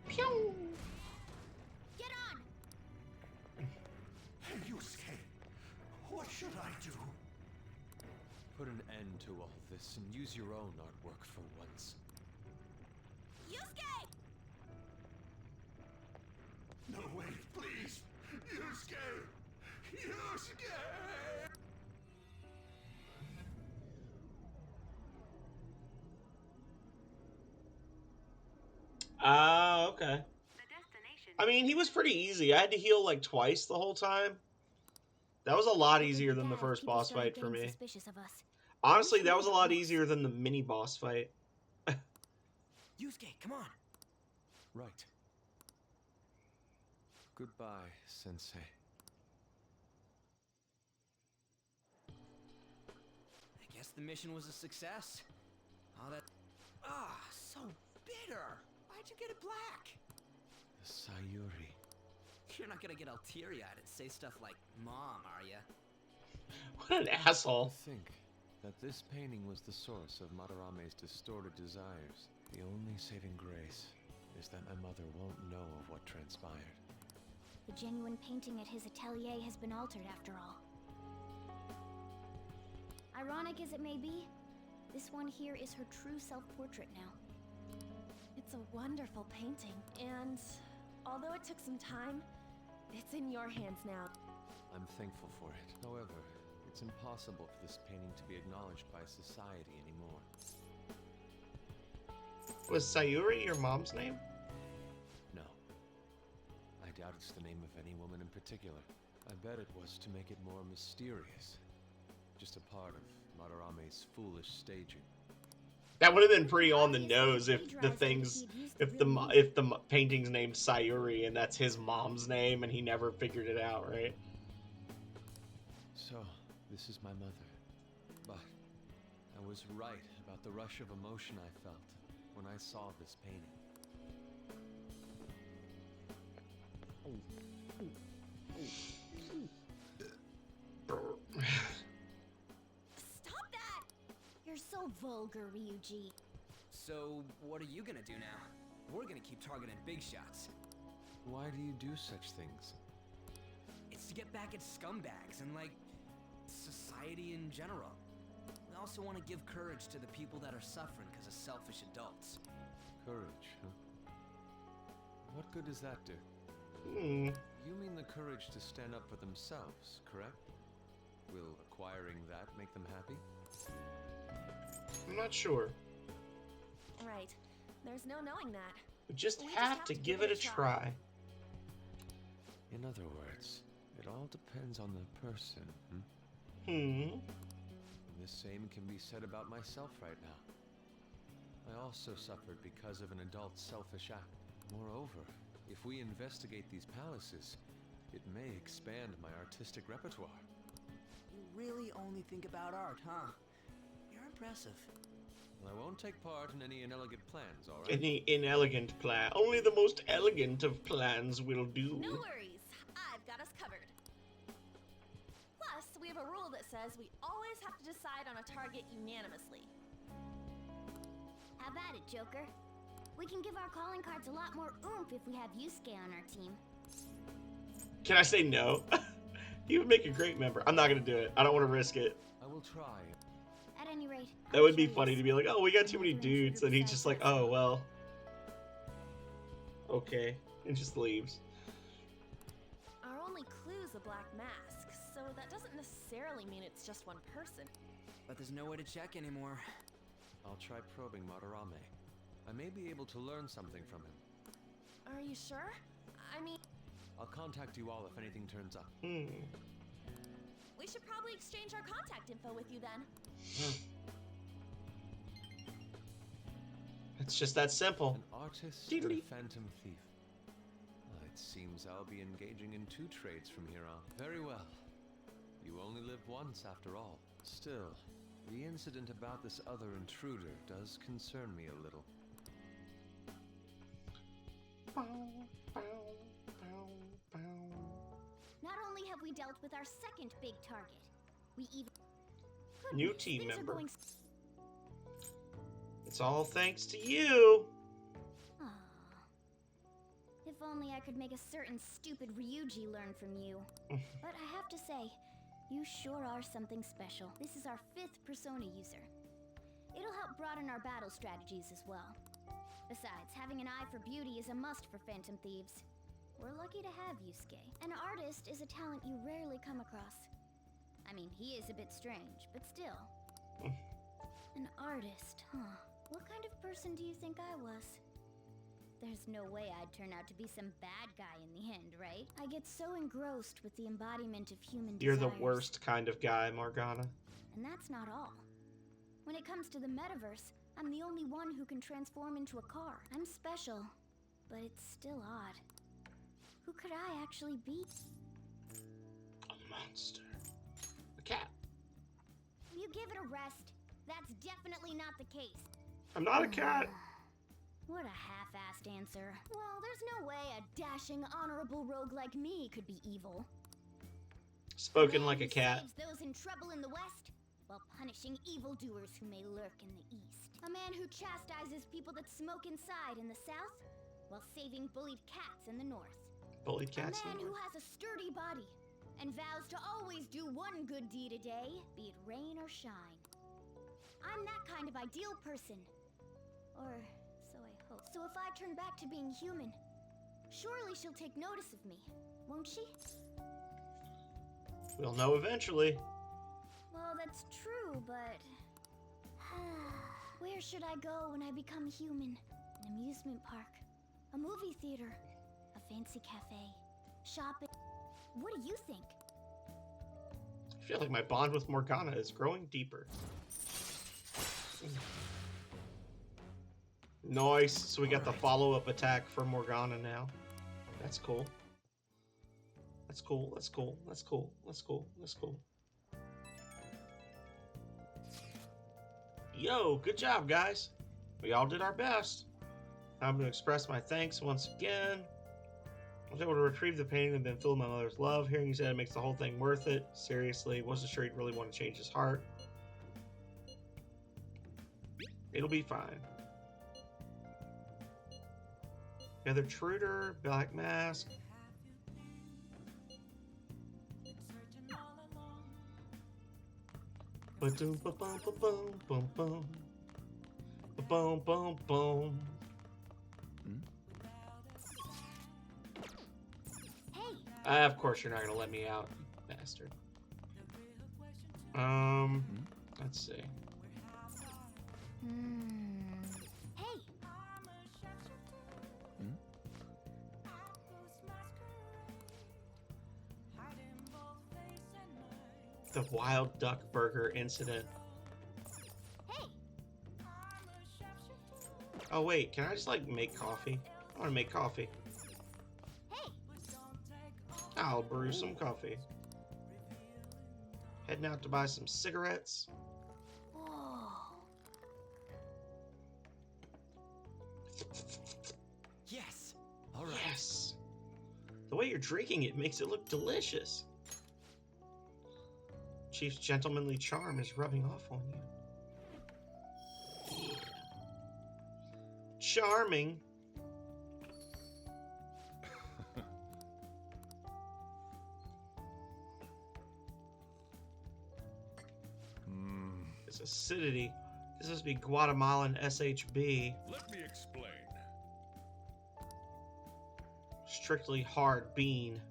Pew! Get on! Hey, Yusuke. What should I do? Put an end to all this and use your own artwork for once. Yusuke! No, wait, please. Yusuke! Okay. I mean, he was pretty easy. I had to heal like twice the whole time. That was a lot easier than the first boss fight for me. Honestly, that was a lot easier than the mini boss fight. Yusuke, come on. Right. Goodbye, Sensei. I guess the mission was a success. All that... so bitter. Why'd you get it black? The Sayuri. You're not gonna get all teary-eyed and say stuff like, Mom, are ya? What an asshole. To think that this painting was the source of Madarame's distorted desires. The only saving grace is that my mother won't know of what transpired. The genuine painting at his atelier has been altered after all. Ironic as it may be, this one here is her true self-portrait now. It's a wonderful painting, and although it took some time, it's in your hands now. I'm thankful for it. However, it's impossible for this painting to be acknowledged by society anymore. Was Sayuri your mom's name? No. I doubt it's the name of any woman in particular. I bet it was to make it more mysterious. Just a part of Madarame's foolish staging. That would have been pretty on the nose if the painting's named Sayuri and that's his mom's name and he never figured it out, right? So, this is my mother. But I was right about the rush of emotion I felt when I saw this painting. Stop that! You're so vulgar, Ryuji. So, what are you gonna do now? We're gonna keep targeting big shots. Why do you do such things? It's to get back at scumbags and, like, society in general. We also want to give courage to the people that are suffering because of selfish adults. Courage, huh? What good does that do? You mean the courage to stand up for themselves, correct? Will acquiring that make them happy? I'm not sure. Right. There's no knowing that. We just have to give it a try. In other words, it all depends on the person, And the same can be said about myself right now. I also suffered because of an adult's selfish act. Moreover, if we investigate these palaces, it may expand my artistic repertoire. You really only think about art, huh? You're impressive. I won't take part in any inelegant plans, all right? Any inelegant plan. Only the most elegant of plans will do. No worries. I've got us covered. Plus, we have a rule that says we always have to decide on a target unanimously. How about it, Joker? We can give our calling cards a lot more oomph if we have Yusuke on our team. Can I say no? He would make a great member. I'm not gonna do it. I don't want to risk it. I will try. At any rate, That would be funny to be like, oh, we got too many dudes, and he's just like, oh well, okay, and just leaves. Our only clue's a black mask, so that doesn't necessarily mean it's just one person. But there's no way to check anymore. I'll try probing Madarame. I may be able to learn something from him. Are you sure? I mean, I'll contact you all if anything turns up. we should probably exchange our contact info with you then. It's just that simple. An artist and a phantom thief. It seems I'll be engaging in 2 trades from here on. Very well. You only live once after all. Still, the incident about this other intruder does concern me a little. not only have we dealt with our second big target, we even... New Goodness, team things are member. going It's all thanks to you. If only I could make a certain stupid Ryuji learn from you. But I have to say, you sure are something special. This is our 5th Persona user. It'll help broaden our battle strategies as well. Besides, having an eye for beauty is a must for Phantom Thieves. We're lucky to have Yusuke. An artist is a talent you rarely come across. I mean, he is a bit strange, but still. An artist, huh? What kind of person do you think I was? There's no way I'd turn out to be some bad guy in the end, right? I get so engrossed with the embodiment of human You're desires. the worst kind of guy, Morgana. And that's not all. When it comes to the metaverse, I'm the only one who can transform into a car. I'm special, but it's still odd. Who could I actually be? A monster. A cat. You give it a rest. That's definitely not the case. I'm not a cat. What a half-assed answer. Well, there's no way a dashing, honorable rogue like me could be evil. Spoken like a cat. Saves those in trouble in the West, while punishing evildoers who may lurk in the East. A man who chastises people that smoke inside in the South, while saving bullied cats in the North. Bullied cats. A man who has a sturdy body, and vows to always do one good deed a day, be it rain or shine. I'm that kind of ideal person. Or so I hope. So if I turn back to being human, surely she'll take notice of me, won't she? We'll know eventually. Well, that's true, but... where should I go when I become human? An amusement park, a movie theater, a fancy cafe, shopping... What do you think? I feel like my bond with Morgana is growing deeper. Nice. So we got the follow-up attack for Morgana now. That's cool. That's cool. That's cool. That's cool. That's cool. That's cool. Yo, good job, guys. We all did our best. I'm going to express my thanks once again. I was able to retrieve the painting and been filled with my mother's love. Hearing you say it makes the whole thing worth it. Seriously, wasn't sure he'd really want to change his heart. It'll be fine. Another Intruder, Black Mask. Ba-doom, ba-bum, ba-bum, bum, bum. Ba-bum, bum, bum. Hey! Of course you're not gonna let me out, you bastard. Let's see. Hey! The Wild Duck Burger incident. Hey! Oh wait, can I just like make coffee? I want to make coffee. Hey! I'll brew some coffee. Heading out to buy some cigarettes. Whoa. Yes. All right. Yes. The way you're drinking it makes it look delicious. Chief's gentlemanly charm is rubbing off on you. Yeah. Charming. This acidity. This must be Guatemalan SHB. Let me explain. Strictly hard bean.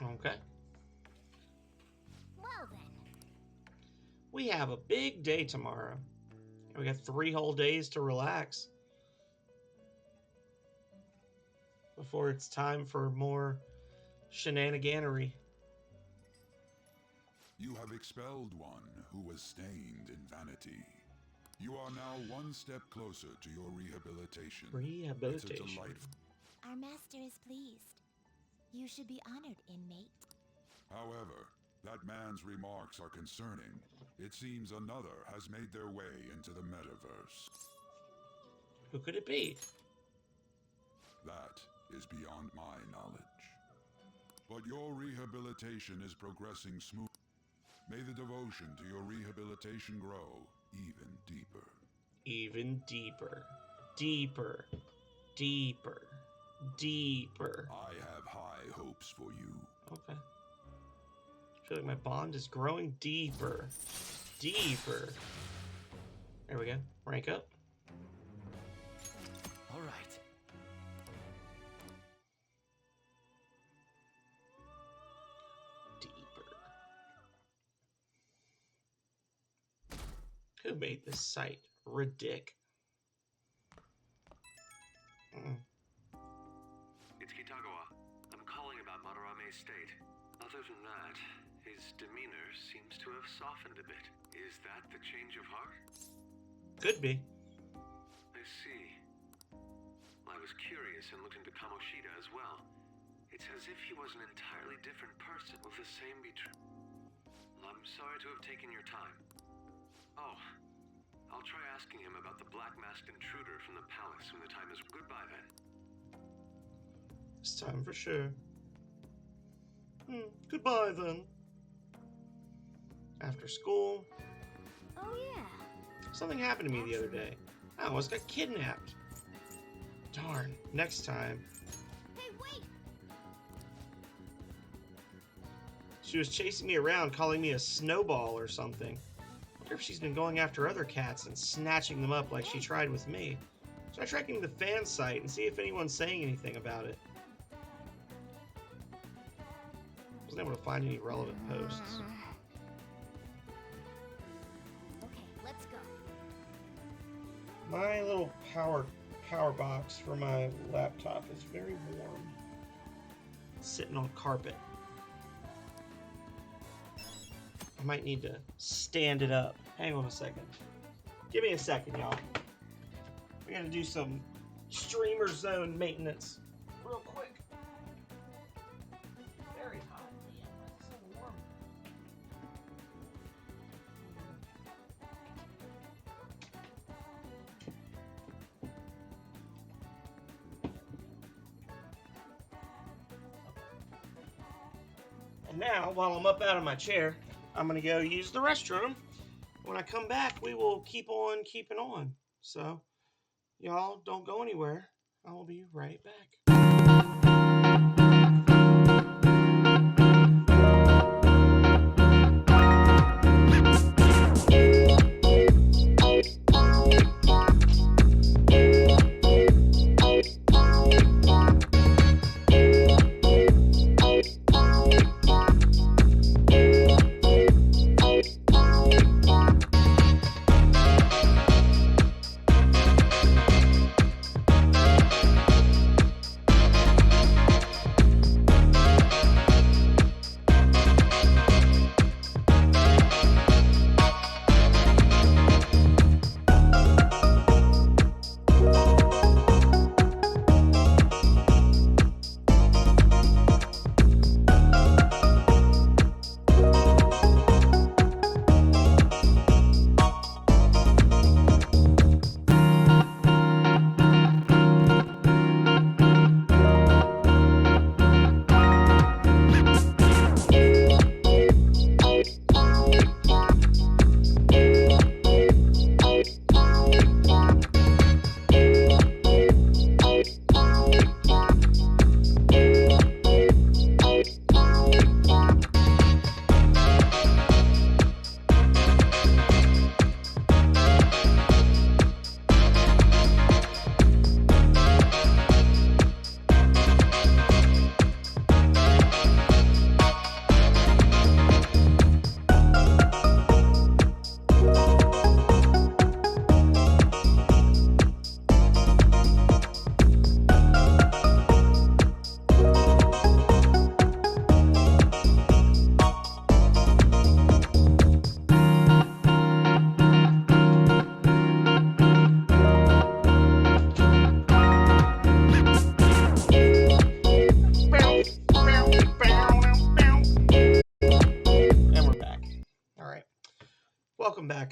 Okay. Well then. We have a big day tomorrow. We got 3 whole days to relax before it's time for more shenaniganery. You have expelled one who was stained in vanity. You are now one step closer to your rehabilitation. Rehabilitation. It's a delightful. Our master is pleased. You should be honored, inmate. However, that man's remarks are concerning. It seems another has made their way into the metaverse. Who could it be? That is beyond my knowledge. But your rehabilitation is progressing smooth. May the devotion to your rehabilitation grow even deeper. Even deeper. Deeper. Deeper. Deeper. I have high hopes for you. Okay. I feel like my bond is growing deeper. Deeper. There we go. Rank up. All right. Deeper. Who made this site? Ridic. It's Kitagawa. I'm calling about Madarame's state. Other than that, his demeanor seems to have softened a bit. Is that the change of heart? Could be. I see. I was curious and looked into Kamoshida as well. It's as if he was an entirely different person. Will the same be true? I'm sorry to have taken your time. Oh, I'll try asking him about the black-masked intruder from the palace when the time is. Goodbye then. It's time for sure. Goodbye then. After school. Oh yeah. Something happened to me the other day. I almost got kidnapped. Darn. Next time. Hey, wait! She was chasing me around, calling me a snowball or something. I wonder if she's been going after other cats and snatching them up like she tried with me. Try tracking the fan site and see if anyone's saying anything about it. Wasn't able to find any relevant posts. Okay, let's go. My little power box for my laptop is very warm. It's sitting on carpet. I might need to stand it up. Hang on a second. Give me a second, y'all. We gotta do some streamer zone maintenance real quick. Very hot. Yeah, it's so warm. And now, while I'm up out of my chair, I'm gonna go use the restroom. When I come back, we will keep on keeping on. So, y'all don't go anywhere. I will be right back.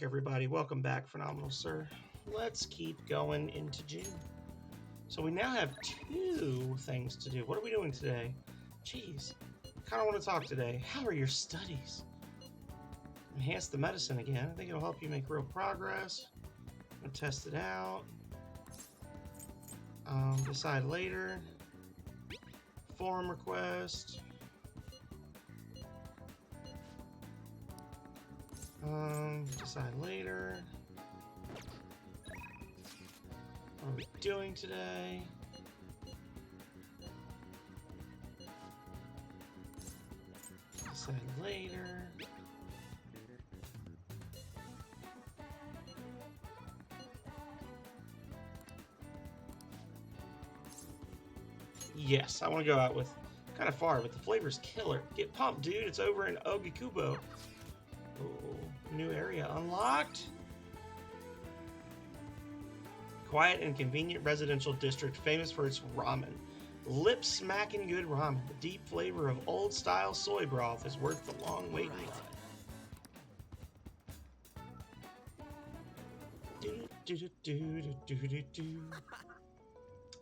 back, everybody. Welcome back, Phenomenal Sir. Let's keep going into June. So we now have 2 things to do. What are we doing today? Jeez, kind of want to talk today. How are your studies? Enhance the medicine again. I think it'll help you make real progress. I'm gonna test it out. Decide later. Forum request. Decide later. What are we doing today? Decide later. Yes, I want to go out with kind of far, but the flavor's killer. Get pumped, dude. It's over in Ogikubo. Oh, new area unlocked. Quiet and convenient residential district famous for its ramen. Lip-smacking good ramen. The deep flavor of old-style soy broth is worth the long wait in line.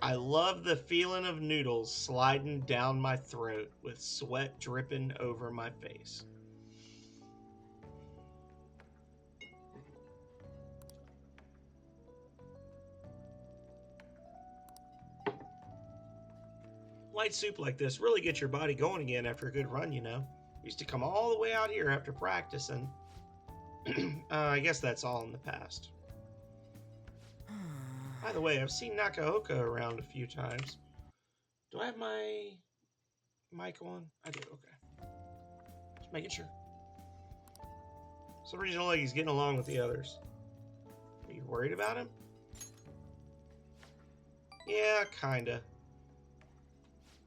I love the feeling of noodles sliding down my throat with sweat dripping over my face. Light soup like this really gets your body going again after a good run, you know. Used to come all the way out here after practice, and I guess that's all in the past. By the way, I've seen Nakaoka around a few times. Do I have my mic on? I do, okay. Just making sure. For some reason, like he's getting along with the others. Are you worried about him? Yeah, kinda.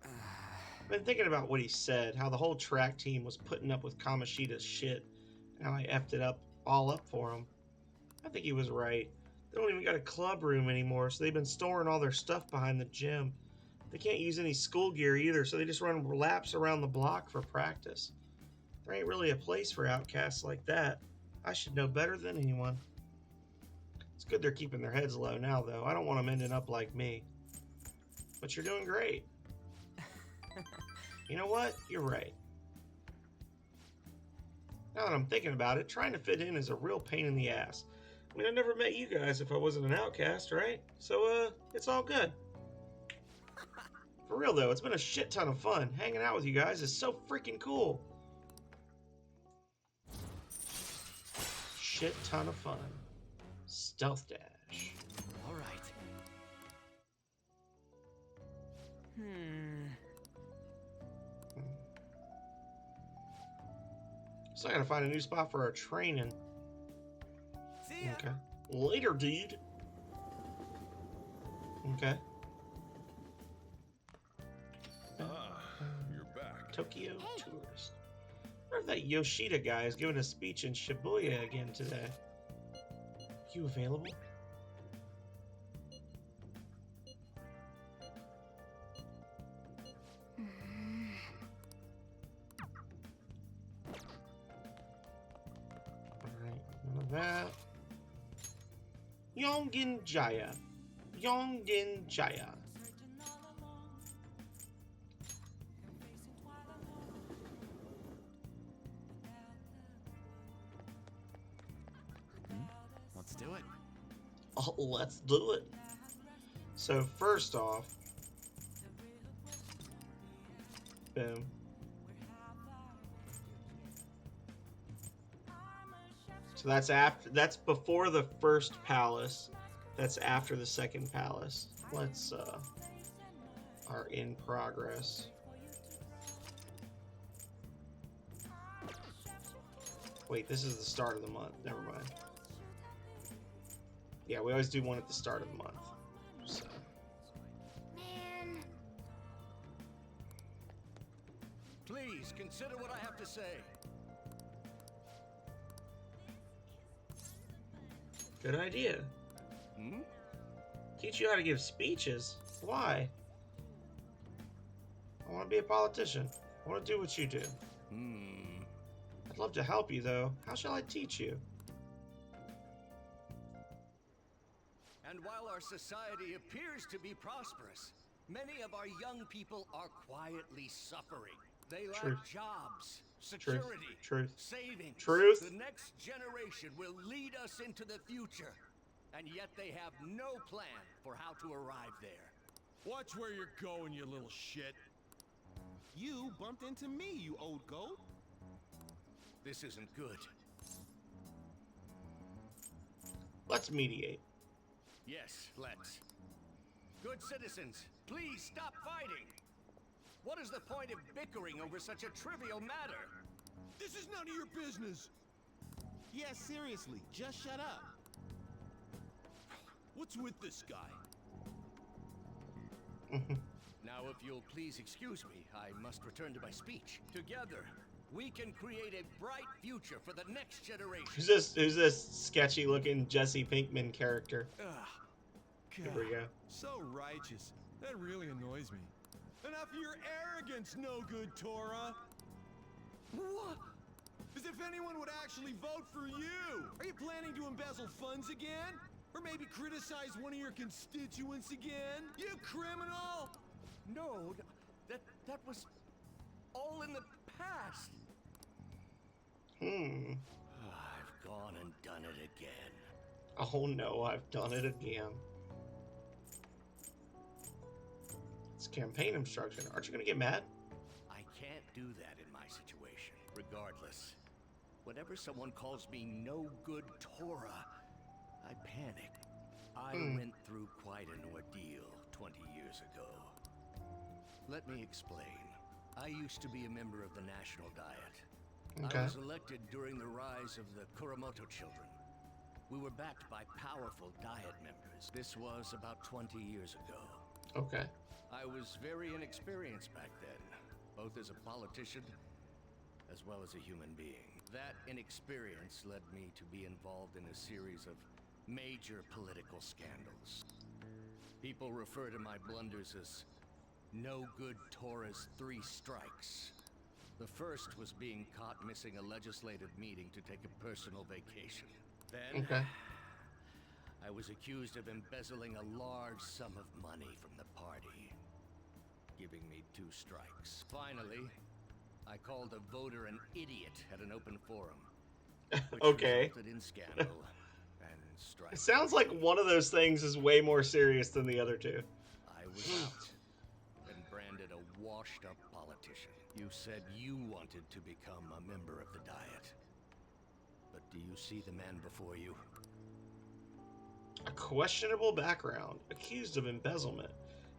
I've been thinking about what he said, how the whole track team was putting up with Kamoshida's shit, and how I effed it up all up for him. I think he was right. They don't even got a club room anymore, so they've been storing all their stuff behind the gym. They can't use any school gear either, so they just run laps around the block for practice. There ain't really a place for outcasts like that. I should know better than anyone. It's good they're keeping their heads low now, though. I don't want them ending up like me. But you're doing great. You know what? You're right. Now that I'm thinking about it, trying to fit in is a real pain in the ass. I mean, I never met you guys if I wasn't an outcast, right? So, it's all good. For real, though, it's been a shit ton of fun. Hanging out with you guys is so freaking cool. Shit ton of fun. Stealth dash. All right. So I gotta find a new spot for our training. See ya. Okay. Later, dude. Okay. You're back. Tokyo tourist. I wonder if that Yoshida guy is giving a speech in Shibuya again today. You available? Alright, none of that. Yongin Jaya. Yongin Jaya. Let's do it. Oh, let's do it. So first off, boom. So that's before the first palace. That's after the second palace. Let's are in progress. Wait, this is the start of the month. Never mind. Yeah, we always do one at the start of the month. So. Man. Please consider what I have to say. Good idea. Teach you how to give speeches? Why? I want to be a politician. I want to do what you do. I'd love to help you, though. How shall I teach you? And while our society appears to be prosperous, many of our young people are quietly suffering. They lack Truth. jobs, security, Truth. savings. Truth. The next generation will lead us into the future, and yet they have no plan for how to arrive there. Watch where you're going, you little shit. You bumped into me, you old goat. This isn't good. Let's mediate. Yes, let's. Good citizens, please stop fighting. What is the point of bickering over such a trivial matter? This is none of your business. Yeah, seriously, just shut up. What's with this guy? Now, if you'll please excuse me, I must return to my speech. Together, we can create a bright future for the next generation. Who's this sketchy looking Jesse Pinkman character? Here we go. So righteous. That really annoys me. Enough of your arrogance, no good Torah. What? As if anyone would actually vote for you. Are you planning to embezzle funds again? Or maybe criticize one of your constituents again? You criminal! No, that was all in the past. I've gone and done it again. Oh no, I've done it again. It's campaign obstruction. Aren't you gonna get mad? I can't do that in my situation. Regardless, whenever someone calls me no good Torah, I panic. I went through quite an ordeal 20 years ago. Let me explain. I used to be a member of the National Diet. Okay. I was elected during the rise of the Kuramoto children. We were backed by powerful Diet members. This was about 20 years ago. Okay. I was very inexperienced back then, both as a politician as well as a human being. That inexperience led me to be involved in a series of major political scandals. People refer to my blunders as no good Torah's 3 strikes. The first was being caught missing a legislative meeting to take a personal vacation. Then, I was accused of embezzling a large sum of money from the party, giving me 2 strikes. Finally, I called a voter an idiot at an open forum, which resulted in scandal and strife. It sounds like one of those things is way more serious than the other two. I was out and branded a washed-up politician. You said you wanted to become a member of the Diet. But do you see the man before you? A questionable background, accused of embezzlement.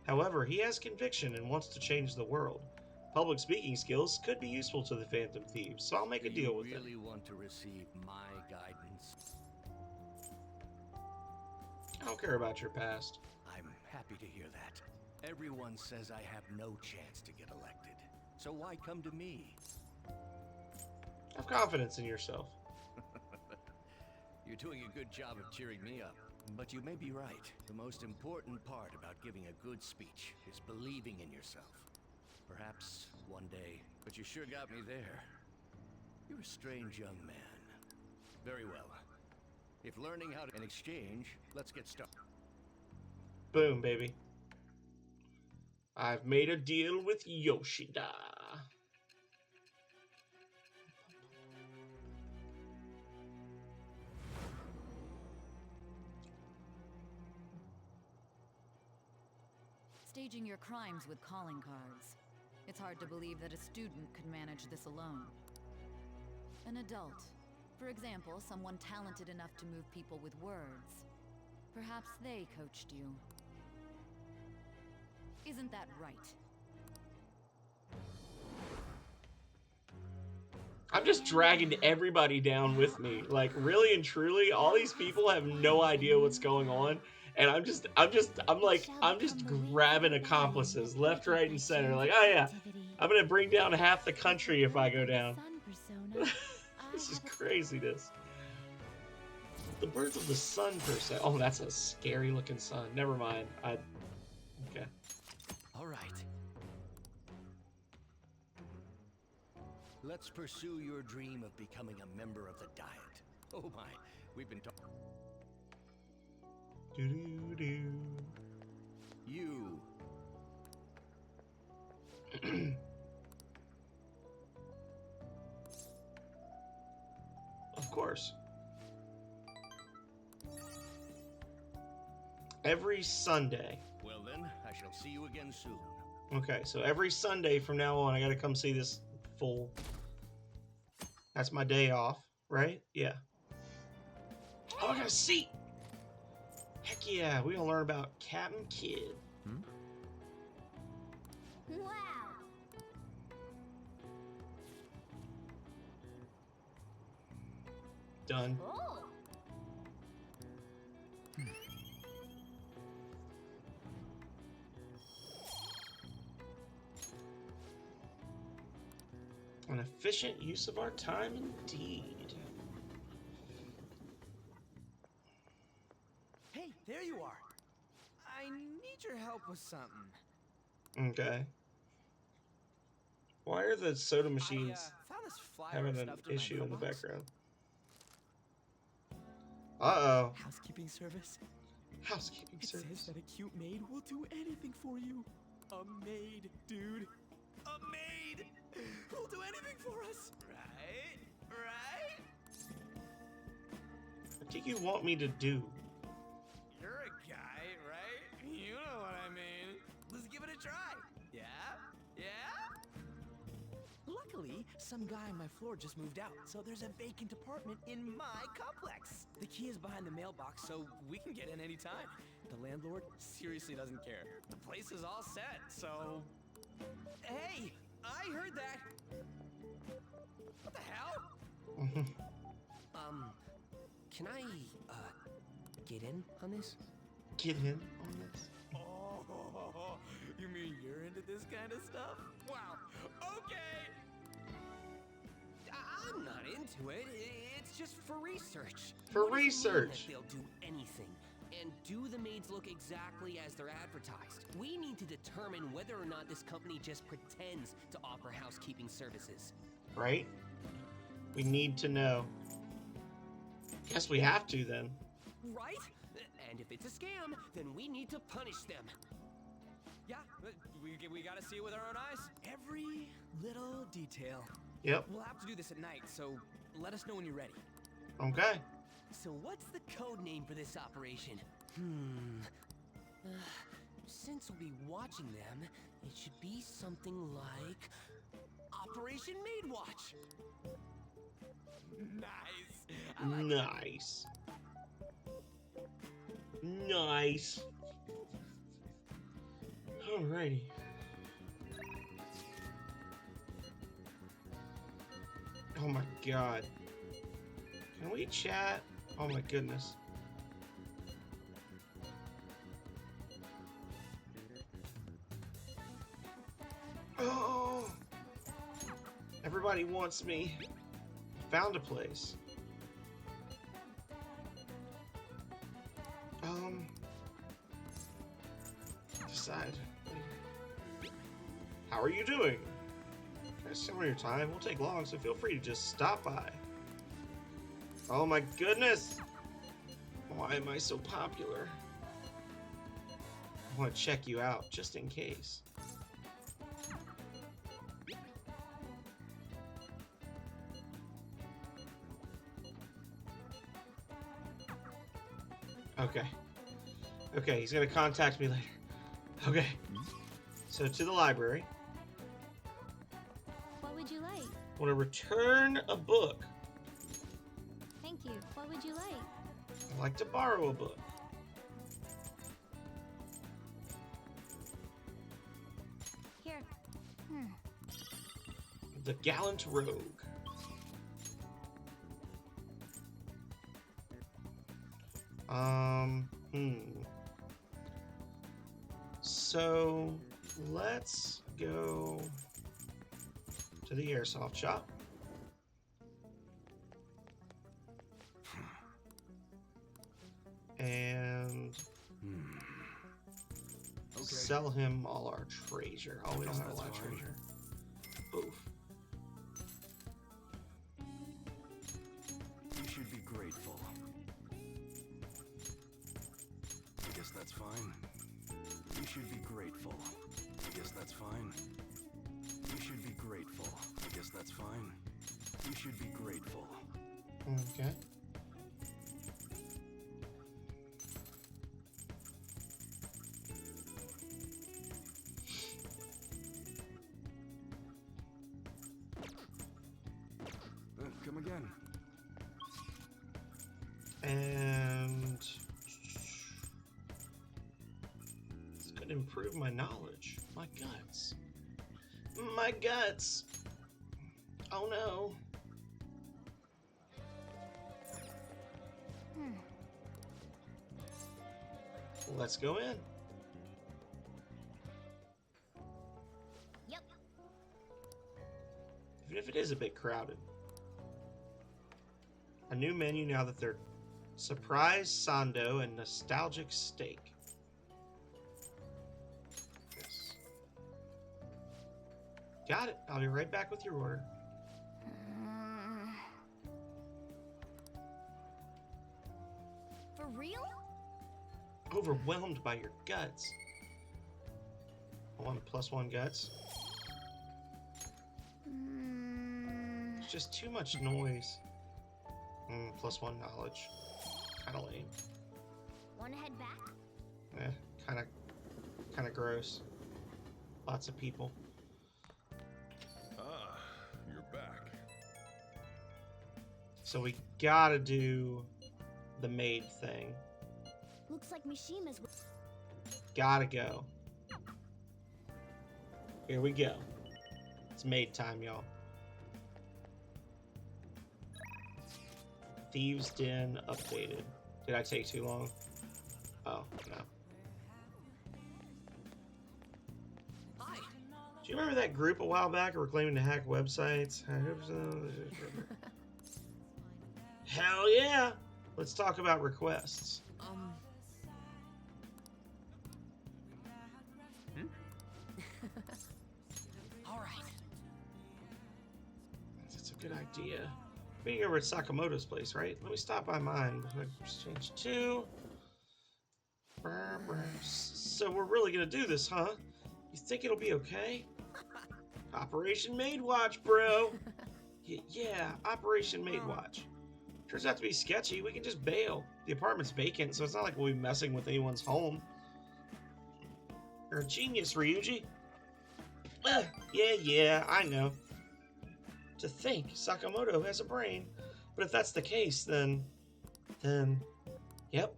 However, he has conviction and wants to change the world. Public speaking skills could be useful to the Phantom Thieves, so I'll make a deal with Do you him. really want to receive my guidance? I don't care about your past. I'm happy to hear that. Everyone says I have no chance to get elected. So why come to me? Have confidence in yourself. You're doing a good job of cheering me up. But you may be right. The most important part about giving a good speech is believing in yourself. Perhaps one day, but you sure got me there. You're a strange young man. Very well. If learning how to in exchange, let's get started. Boom, baby. I've made a deal with Yoshida. Staging your crimes with calling cards. It's hard to believe that a student could manage this alone. An adult. For example, someone talented enough to move people with words. Perhaps they coached you. Isn't that right? I'm just dragging everybody down with me. Like, really and truly, all these people have no idea what's going on. And I'm just grabbing accomplices left, right, and center. Like, oh yeah, I'm gonna bring down half the country if I go down. This is craziness. The birds of the sun percent. Oh, that's a scary looking sun. Never mind. Okay. All right. Let's pursue your dream of becoming a member of the Diet. Oh my, we've been talking. Do-do-do. You. Of course. Every Sunday. Well then, I shall see you again soon. Okay, so every Sunday from now on, I gotta come see this full. That's my day off, right? Yeah. Oh, I got a seat! Heck yeah, we gonna learn about Captain Kidd. Wow. Done. Oh. An efficient use of our time, indeed. Hey, there you are. I need your help with something. Okay. Why are the soda machines Found this flyer having an stuffed in my issue in the mailbox. background? Uh-oh. Housekeeping service. Housekeeping It service. says that a cute maid will do anything for you. A maid, dude. A maid! Who'll do anything for us. Right? Right? What do you want me to do? You're a guy, right? You know what I mean. Let's give it a try. Yeah? Yeah? Luckily, some guy on my floor just moved out, so there's a vacant apartment in my complex. The key is behind the mailbox, so we can get in anytime. The landlord seriously doesn't care. The place is all set, so... Hey! I heard that! What the hell? Can I, get in on this? Get in on this? Oh, you mean you're into this kind of stuff? Wow, okay! I'm not into it. It's just for research. For What does it mean research. that they'll do anything. And do the maids look exactly as they're advertised? We need to determine whether or not this company just pretends to offer housekeeping services. Right? We need to know. Guess we have to then. Right? And if it's a scam, then we need to punish them. Yeah, we gotta see it with our own eyes. Every little detail. Yep. We'll have to do this at night, so let us know when you're ready. Okay. So what's the code name for this operation? Since we'll be watching them, it should be something like Operation Maid Watch. Nice. I like it. Nice. Nice. Alrighty. Oh my god. Can we chat? Oh my goodness. Oh! Everybody wants me. Found a place. Decide. How are you doing? Some of your time won't take long, so feel free to just stop by. Oh my goodness! Why am I so popular? I want to check you out, just in case. Okay. Okay, he's gonna contact me later. Okay. So to the library. What would you like? Want to return a book. Thank you. What would you like? I'd like to borrow a book. Here. The Gallant Rogue. So let's go to the airsoft shop. And sell him all our treasure. Oh, we don't have a lot of treasure. Oof. You should be grateful. that's fine. You should be grateful. I guess that's fine. You should be grateful. I guess that's fine. You should be grateful. Okay. Come again. And it's going to improve my knowledge. My guts. My guts. Oh no. Let's go in. Yep. Even if it is a bit crowded. A new menu now that they're surprise sando and nostalgic steak. Yes. Got it. I'll be right back with your order. For real? Overwhelmed by your guts. 1+1 guts. It's just too much noise. +1 knowledge. Kind of lame. Wanna head back? Kind of gross. Lots of people. Ah, you're back. So we gotta do the maid thing. Looks like Mishima's. Gotta go. Here we go. It's maid time, y'all. Thieves' Den updated. Did I take too long? Oh, no. Hi. Do you remember that group a while back who were claiming to hack websites? Hell yeah! Let's talk about requests. All right. That's a good idea. Being over at Sakamoto's place, right? Let me stop by mine. Exchange 2. So we're really gonna do this, huh? You think it'll be okay? Operation Maid Watch, bro. Yeah, Operation Maid Watch. Turns out to be sketchy. We can just bail. The apartment's vacant, so it's not like we'll be messing with anyone's home. You're a genius, Ryuji. Yeah, I know. To think Sakamoto has a brain. But if that's the case, then, yep.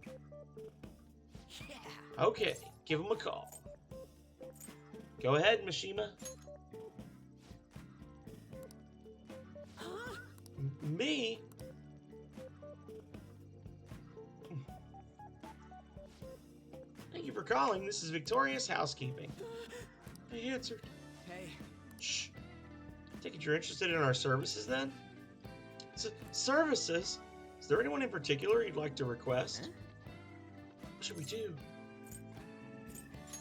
Yeah. Okay, give him a call. Go ahead, Mishima. Huh? Me? Thank you for calling. This is Victorious Housekeeping. I answered. Hey. Shh. Take it you're interested in our services then? Services? Is there anyone in particular you'd like to request? Huh? What should we do?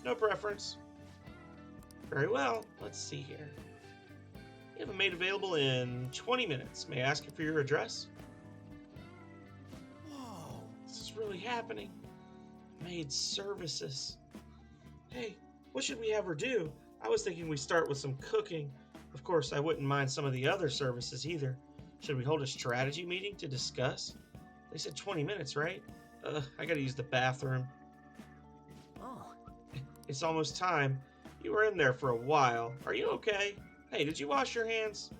No preference. Very well. Let's see here. We have a maid available in 20 minutes. May I ask you for your address? Whoa, this is really happening. Maid services. Hey, what should we have her do? I was thinking we start with some cooking. Of course, I wouldn't mind some of the other services either. Should we hold a strategy meeting to discuss? They said 20 minutes, right? I gotta use the bathroom. Oh. It's almost time. You were in there for a while. Are you okay? Hey, did you wash your hands?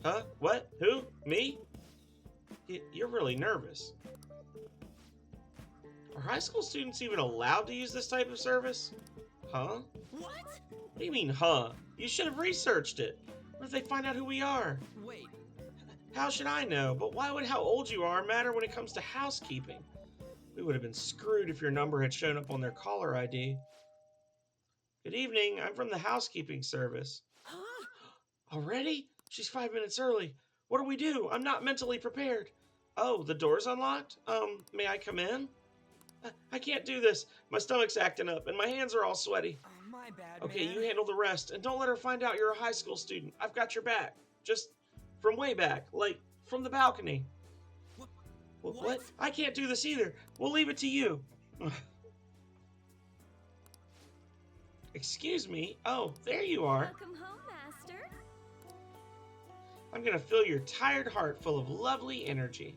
Huh? What? Who? Me? You're really nervous. Are high school students even allowed to use this type of service? Huh? What? What do you mean, huh? You should have researched it. What if they find out who we are? Wait. How should I know? But why would how old you are matter when it comes to housekeeping? We would have been screwed if your number had shown up on their caller ID. Good evening. I'm from the housekeeping service. Huh? Already? She's 5 minutes early. What do we do? I'm not mentally prepared. Oh, the door's unlocked? May I come in? I can't do this. My stomach's acting up and my hands are all sweaty. Oh, my bad, Okay, man. you handle the rest and don't let her find out you're a high school student. I've got your back. Just from way back, like from the balcony. What? I can't do this either. We'll leave it to you. Excuse me? Oh, there you are. Welcome home, Master. I'm gonna fill your tired heart full of lovely energy.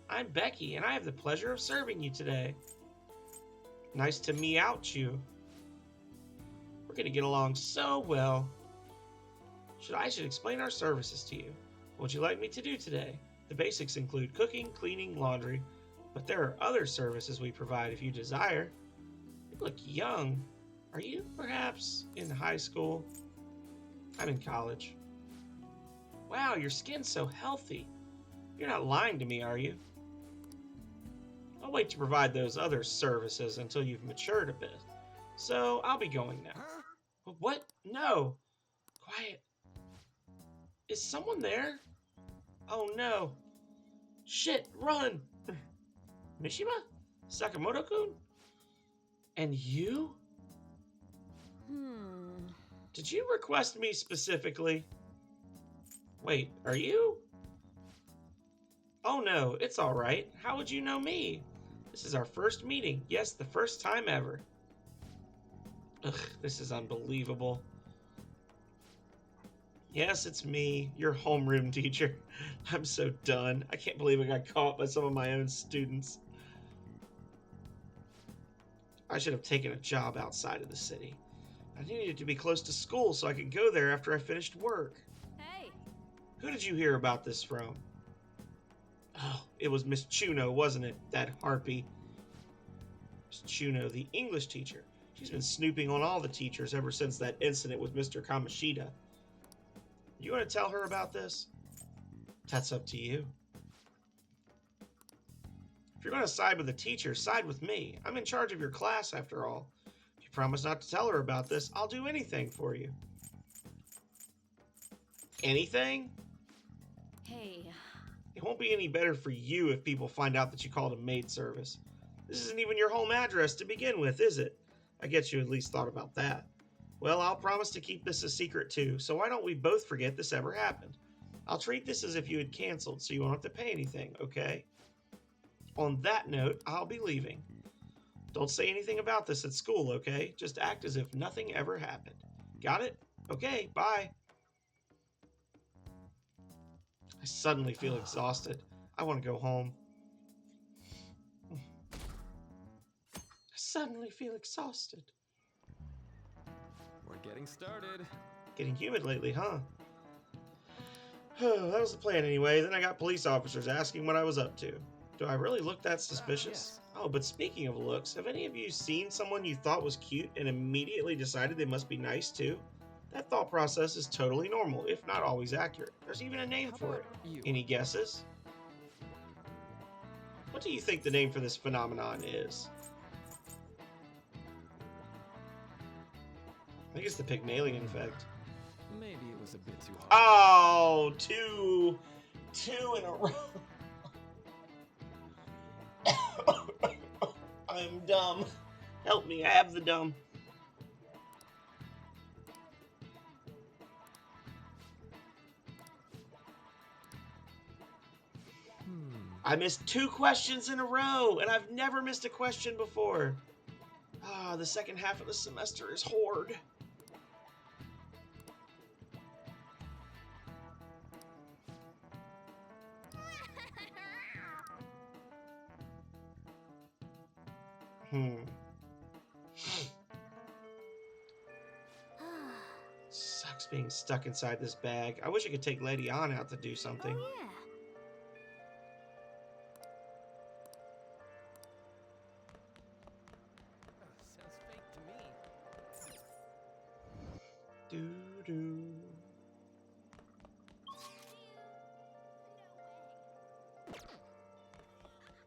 I'm Becky, and I have the pleasure of serving you today. Nice to meout you. We're gonna get along so well. I should explain our services to you. What would you like me to do today? The basics include cooking, cleaning, laundry, but there are other services we provide if you desire. You look young. Are you perhaps in high school? I'm in college. Wow, your skin's so healthy. You're not lying to me, are you? I'll wait to provide those other services until you've matured a bit. So, I'll be going now. What? No. Quiet. Is someone there? Oh no. Shit, run! Mishima? Sakamoto-kun? And you? Did you request me specifically? Wait, are you? Oh no, it's alright. How would you know me? This is our first meeting. Yes, the first time ever. Ugh, this is unbelievable. Yes, it's me, your homeroom teacher. I'm so done. I can't believe I got caught by some of my own students. I should have taken a job outside of the city. I needed to be close to school so I could go there after I finished work. Hey. Who did you hear about this from? Oh, it was Miss Chuno, wasn't it? That harpy. Miss Chuno, the English teacher. She's been snooping on all the teachers ever since that incident with Mr. Kamoshida. You want to tell her about this? That's up to you. If you're going to side with the teacher, side with me. I'm in charge of your class, after all. If you promise not to tell her about this, I'll do anything for you. Anything? Hey. It won't be any better for you if people find out that you called a maid service. This isn't even your home address to begin with, is it? I guess you at least thought about that. Well, I'll promise to keep this a secret too, so why don't we both forget this ever happened? I'll treat this as if you had canceled, so you won't have to pay anything, okay? On that note, I'll be leaving. Don't say anything about this at school, okay? Just act as if nothing ever happened. Got it? Okay, bye. I suddenly feel exhausted. I want to go home. I suddenly feel exhausted. We're getting started. Getting humid lately, huh? That was the plan anyway. Then I got police officers asking what I was up to. Do I really look that suspicious? Oh, but speaking of looks, have any of you seen someone you thought was cute and immediately decided they must be nice too? That thought process is totally normal, if not always accurate. There's even a name for it. Any guesses? What do you think the name for this phenomenon is? I think it's the Pygmalion effect. Maybe it was a bit too hard. Oh, two in a row. I'm dumb. Help me, I have the dumb. I missed 2 questions in a row, and I've never missed a question before. Ah, the second half of the semester is hard. Sucks being stuck inside this bag. I wish I could take Lady Ann out to do something. Oh, yeah. Sounds fake to me. Doo-doo.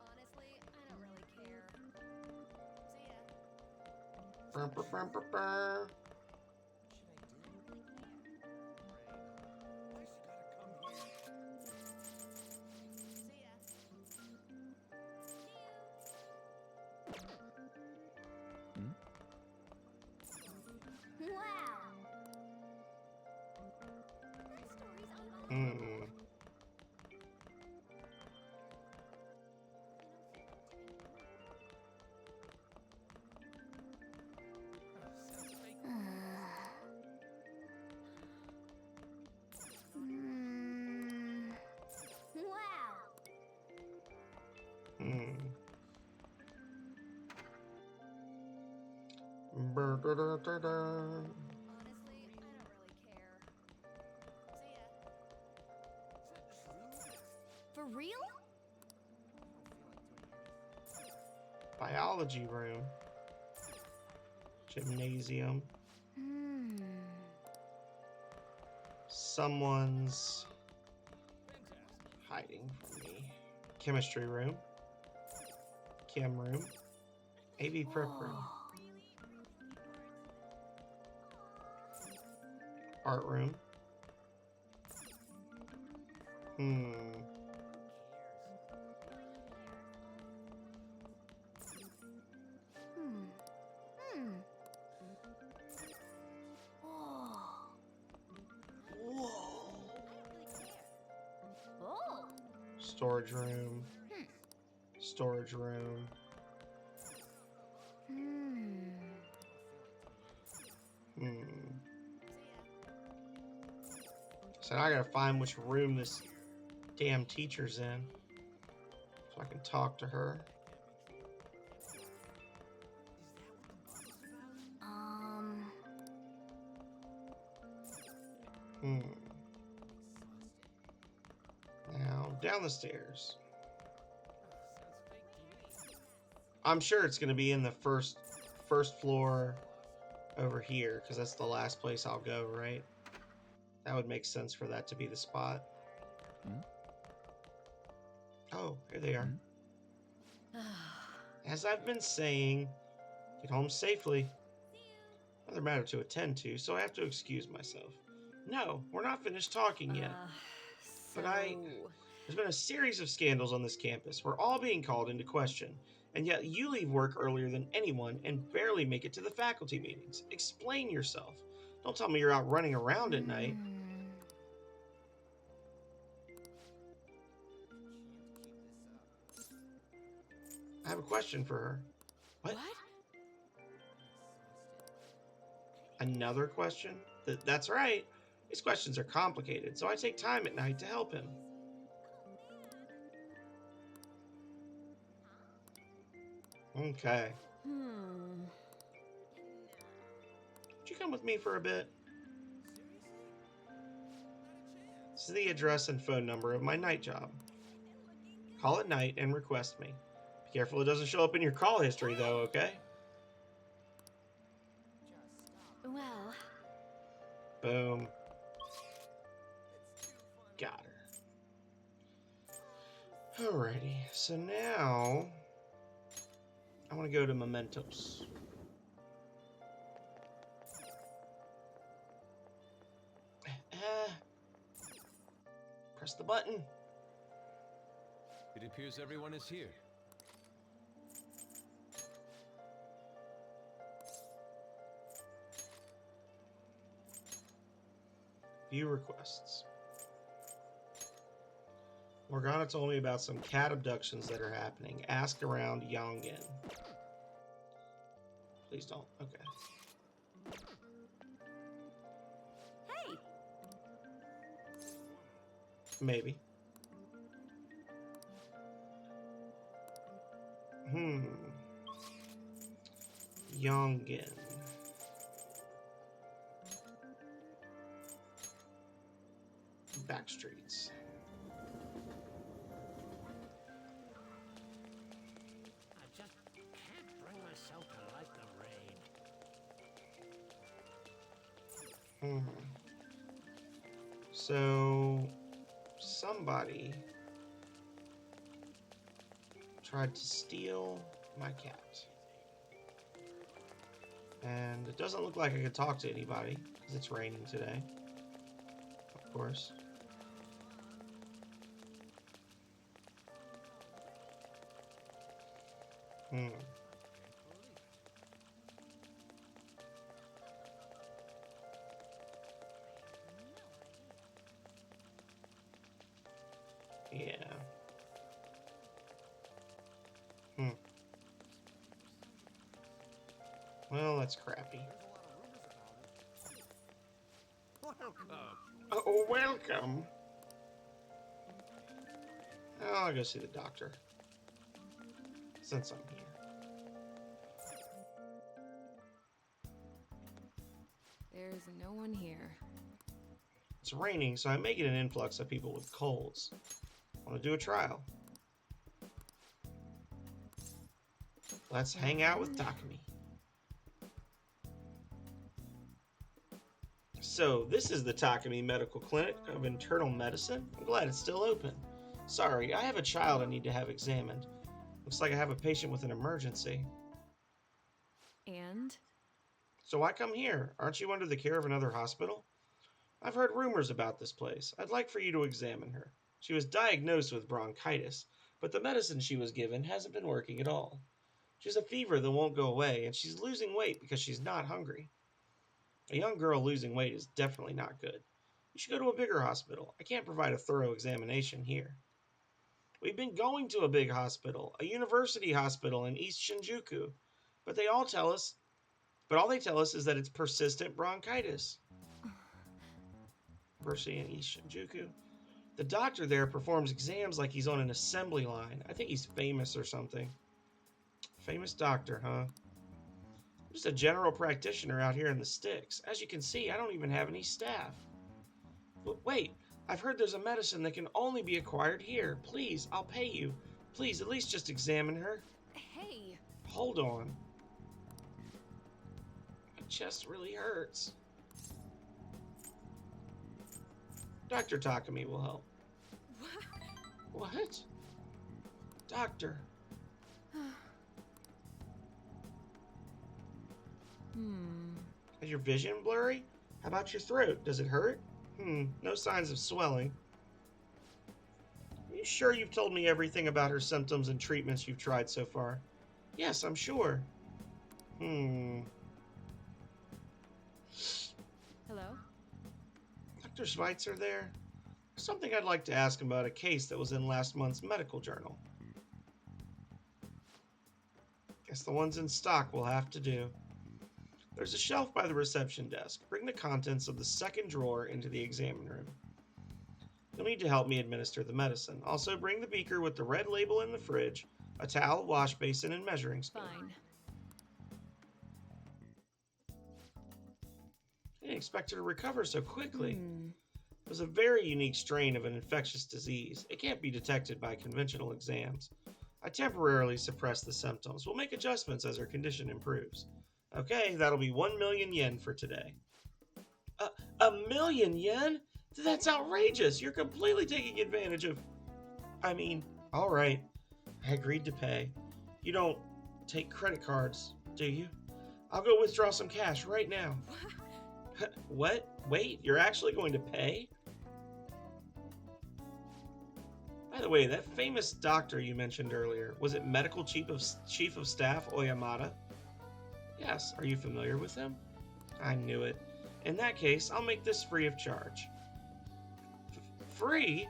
Honestly, I don't really care. See ya. Brr, brr, brr, brr, brr. Wow. Hmm. For real? Biology room. Gymnasium. Someone's hiding from me. Chemistry room. Chem room. AV prep room. Art room. Storage room. Storage room. So now I gotta find which room this damn teacher's in so I can talk to her. Now, down the stairs. I'm sure it's gonna be in the first floor over here, because that's the last place I'll go, right? That would make sense for that to be the spot. Oh, here they are. As I've been saying, get home safely. Another matter to attend to, so I have to excuse myself. No, we're not finished talking yet. But there's been a series of scandals on this campus. We're all being called into question. And yet you leave work earlier than anyone and barely make it to the faculty meetings. Explain yourself. Don't tell me you're out running around at night. I have a question for her. What? Another question? That's right. These questions are complicated, so I take time at night to help him. Okay. Would you come with me for a bit? This is the address and phone number of my night job. Call at night and request me. Be careful it doesn't show up in your call history, though, okay? Well. Boom. Got her. Alrighty, so now I want to go to Mementos. Press the button. It appears everyone is here. View requests. Morgana told me about some cat abductions that are happening. Ask around Yongin. Please don't. Okay. Hey. Maybe. Yongin. Back streets. I just can't bring myself to like the rain. So somebody tried to steal my cat. And it doesn't look like I could talk to anybody because it's raining today. Of course. Yeah. Well, that's crappy. Oh, welcome. Oh, I'll go see the doctor. Since I'm here. There's no one here. It's raining, so I'm making an influx of people with colds. I want to do a trial. Let's hang out with Takumi. So, this is the Takumi Medical Clinic of Internal Medicine. I'm glad it's still open. Sorry, I have a child I need to have examined. Looks like I have a patient with an emergency. And? So why come here? Aren't you under the care of another hospital? I've heard rumors about this place. I'd like for you to examine her. She was diagnosed with bronchitis, but the medicine she was given hasn't been working at all. She has a fever that won't go away, and she's losing weight because she's not hungry. A young girl losing weight is definitely not good. You should go to a bigger hospital. I can't provide a thorough examination here. We've been going to a big hospital, a university hospital in East Shinjuku, but all they tell us is that it's persistent bronchitis. University in East Shinjuku. The doctor there performs exams like he's on an assembly line. I think he's famous or something. Famous doctor, huh? I'm just a general practitioner out here in the sticks. As you can see, I don't even have any staff. But wait, I've heard there's a medicine that can only be acquired here. Please, I'll pay you. Please, at least just examine her. Hey! Hold on. My chest really hurts. Dr. Takumi will help. What? Doctor. Is your vision blurry? How about your throat? Does it hurt? No signs of swelling. Are you sure you've told me everything about her symptoms and treatments you've tried so far? Yes, I'm sure. Hello? Dr. Schweitzer there? There's something I'd like to ask him about a case that was in last month's medical journal. Guess the ones in stock will have to do. There's a shelf by the reception desk. Bring the contents of the second drawer into the exam room. You'll need to help me administer the medicine. Also, bring the beaker with the red label in the fridge, a towel, wash basin, and measuring spoon. Fine. I didn't expect her to recover so quickly. It was a very unique strain of an infectious disease. It can't be detected by conventional exams. I temporarily suppressed the symptoms. We'll make adjustments as her condition improves. Okay, that'll be 1 million yen for today. A million yen? That's outrageous. You're completely taking advantage of... all right. I agreed to pay. You don't take credit cards, do you? I'll go withdraw some cash right now. What? Wait, you're actually going to pay? By the way, that famous doctor you mentioned earlier, was it Medical Chief of Staff Oyamada? Yes, are you familiar with him? I knew it. In that case, I'll make this free of charge. Free?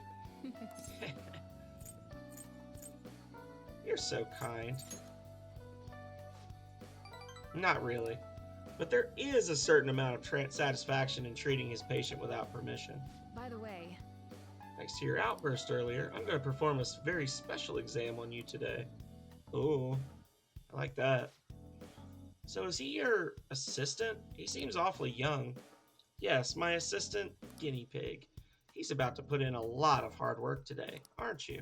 You're so kind. Not really. But there is a certain amount of satisfaction in treating his patient without permission. By the way... Thanks to your outburst earlier, I'm going to perform a very special exam on you today. Ooh, I like that. So is he your assistant? He seems awfully young. Yes, my assistant, Guinea Pig. He's about to put in a lot of hard work today, aren't you?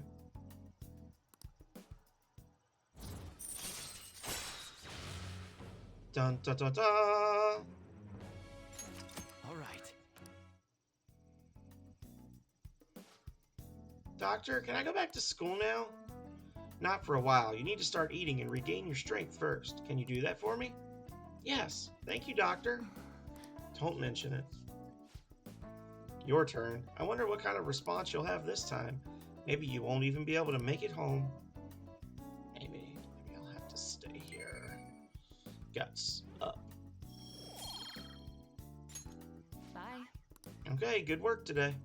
Dun da da da! All right. Doctor, can I go back to school now? Not for a while. You need to start eating and regain your strength first. Can you do that for me? Yes. Thank you, Doctor. Don't mention it. Your turn. I wonder what kind of response you'll have this time. Maybe you won't even be able to make it home. Maybe I'll have to stay here. Guts up. Bye. Okay, good work today.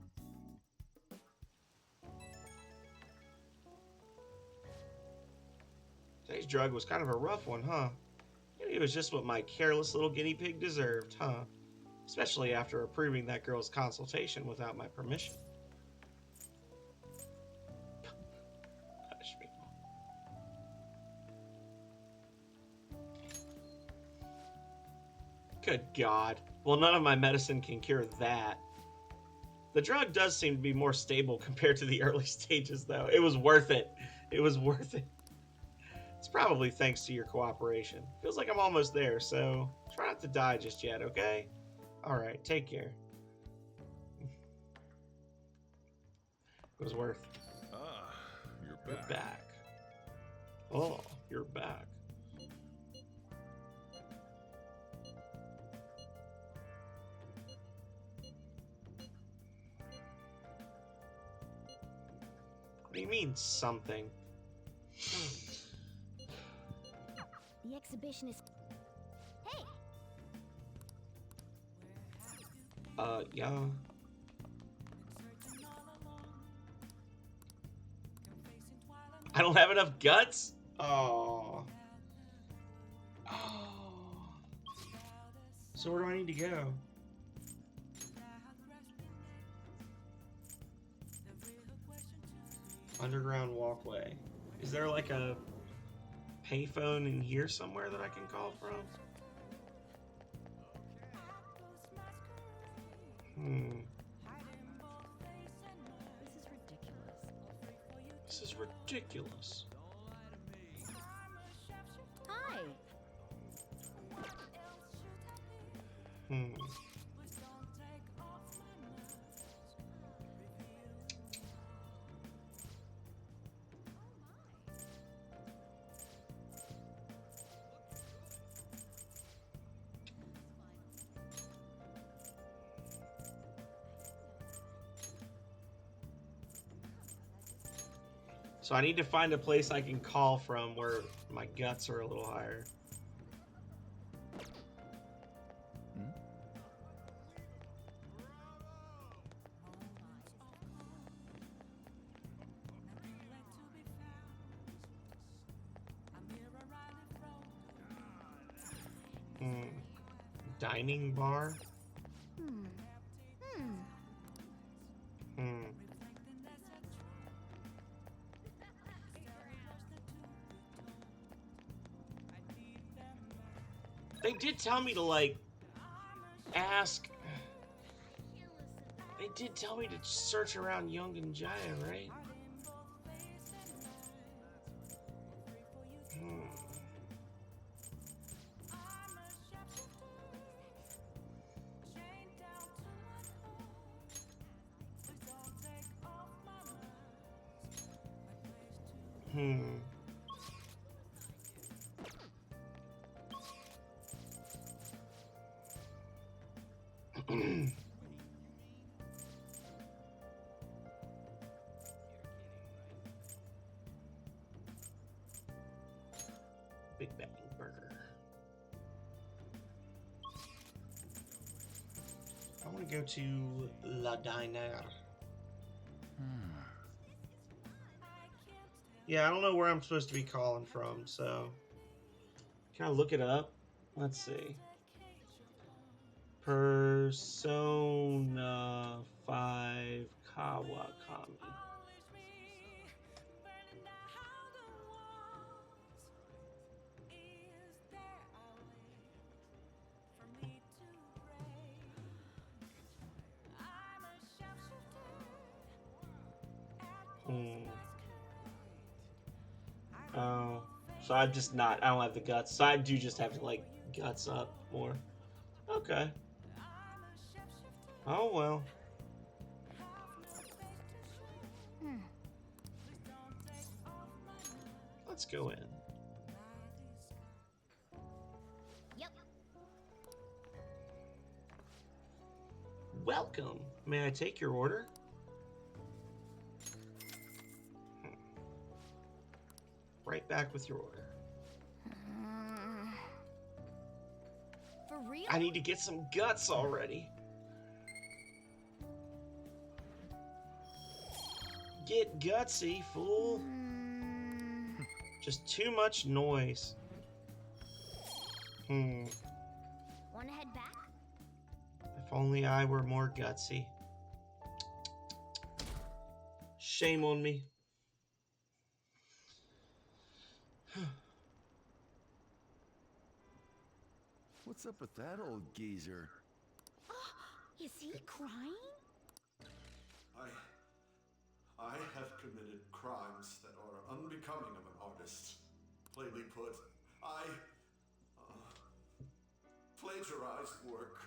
Today's drug was kind of a rough one, huh? Maybe it was just what my careless little guinea pig deserved, huh? Especially after approving that girl's consultation without my permission. Hush me. Good God. Well, none of my medicine can cure that. The drug does seem to be more stable compared to the early stages, though. It was worth it. It was worth it. It's probably thanks to your cooperation. Feels like I'm almost there, so try not to die just yet, okay? Alright, take care. It was worth it. Ah, you're You're back. Oh, you're back. What do you mean, something? The exhibition is. Hey! Yeah. I don't have enough guts? Oh. Oh. So where do I need to go? Underground walkway. Is there like a payphone in here somewhere that I can call from? This is ridiculous. Hi! So I need to find a place I can call from where my guts are a little higher. Dining bar? They did tell me to, like, ask. They did tell me to search around Young and Jaya, right? Big Bang Burger. I want to go to La Diner. Yeah, I don't know where I'm supposed to be calling from, so can I look it up? Let's see. Persona 5 Kawakami. Oh, so I don't have the guts. So I do just have to, like, guts up more. Okay. Oh, well. Let's go in. Yep. Welcome. May I take your order? Right back with your order. For real? I need to get some guts already. Get gutsy, fool. Just too much noise. Wanna head back? If only I were more gutsy. Shame on me. What's up with that old geezer? Is he crying? I have committed crimes that are unbecoming of an artist. Plainly put, I plagiarized work.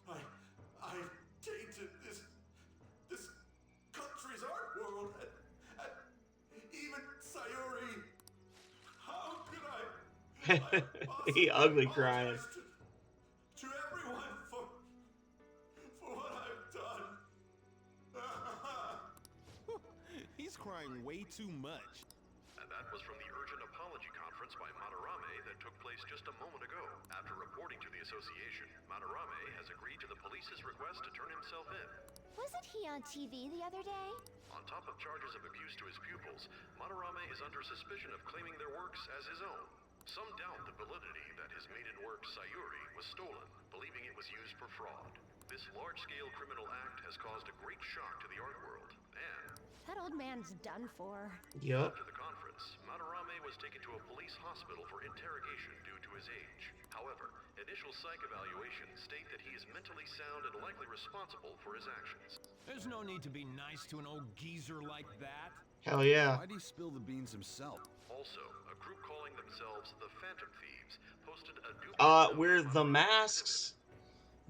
I tainted this country's art world and even Sayuri. How could I He ugly crying. to everyone for what I've done? He's crying way too much. And that was from the urgent apology conference by Madarame that took place just a moment ago. After reporting to the association, Madarame has agreed to the police's request to turn himself in. Wasn't he on TV the other day? On top of charges of abuse to his pupils, Madarame is under suspicion of claiming their works as his own. Some doubt the validity that his maiden work, Sayuri, was stolen, believing it was used for fraud. This large-scale criminal act has caused a great shock to the art world, and... That old man's done for. Yup. After the conference, Madarame was taken to a police hospital for interrogation due to his age. However, initial psych evaluations state that he is mentally sound and likely responsible for his actions. There's no need to be nice to an old geezer like that. Hell yeah. Why'd he spill the beans himself? Also, a group calling themselves the Phantom Thieves posted a new... We're the Masks.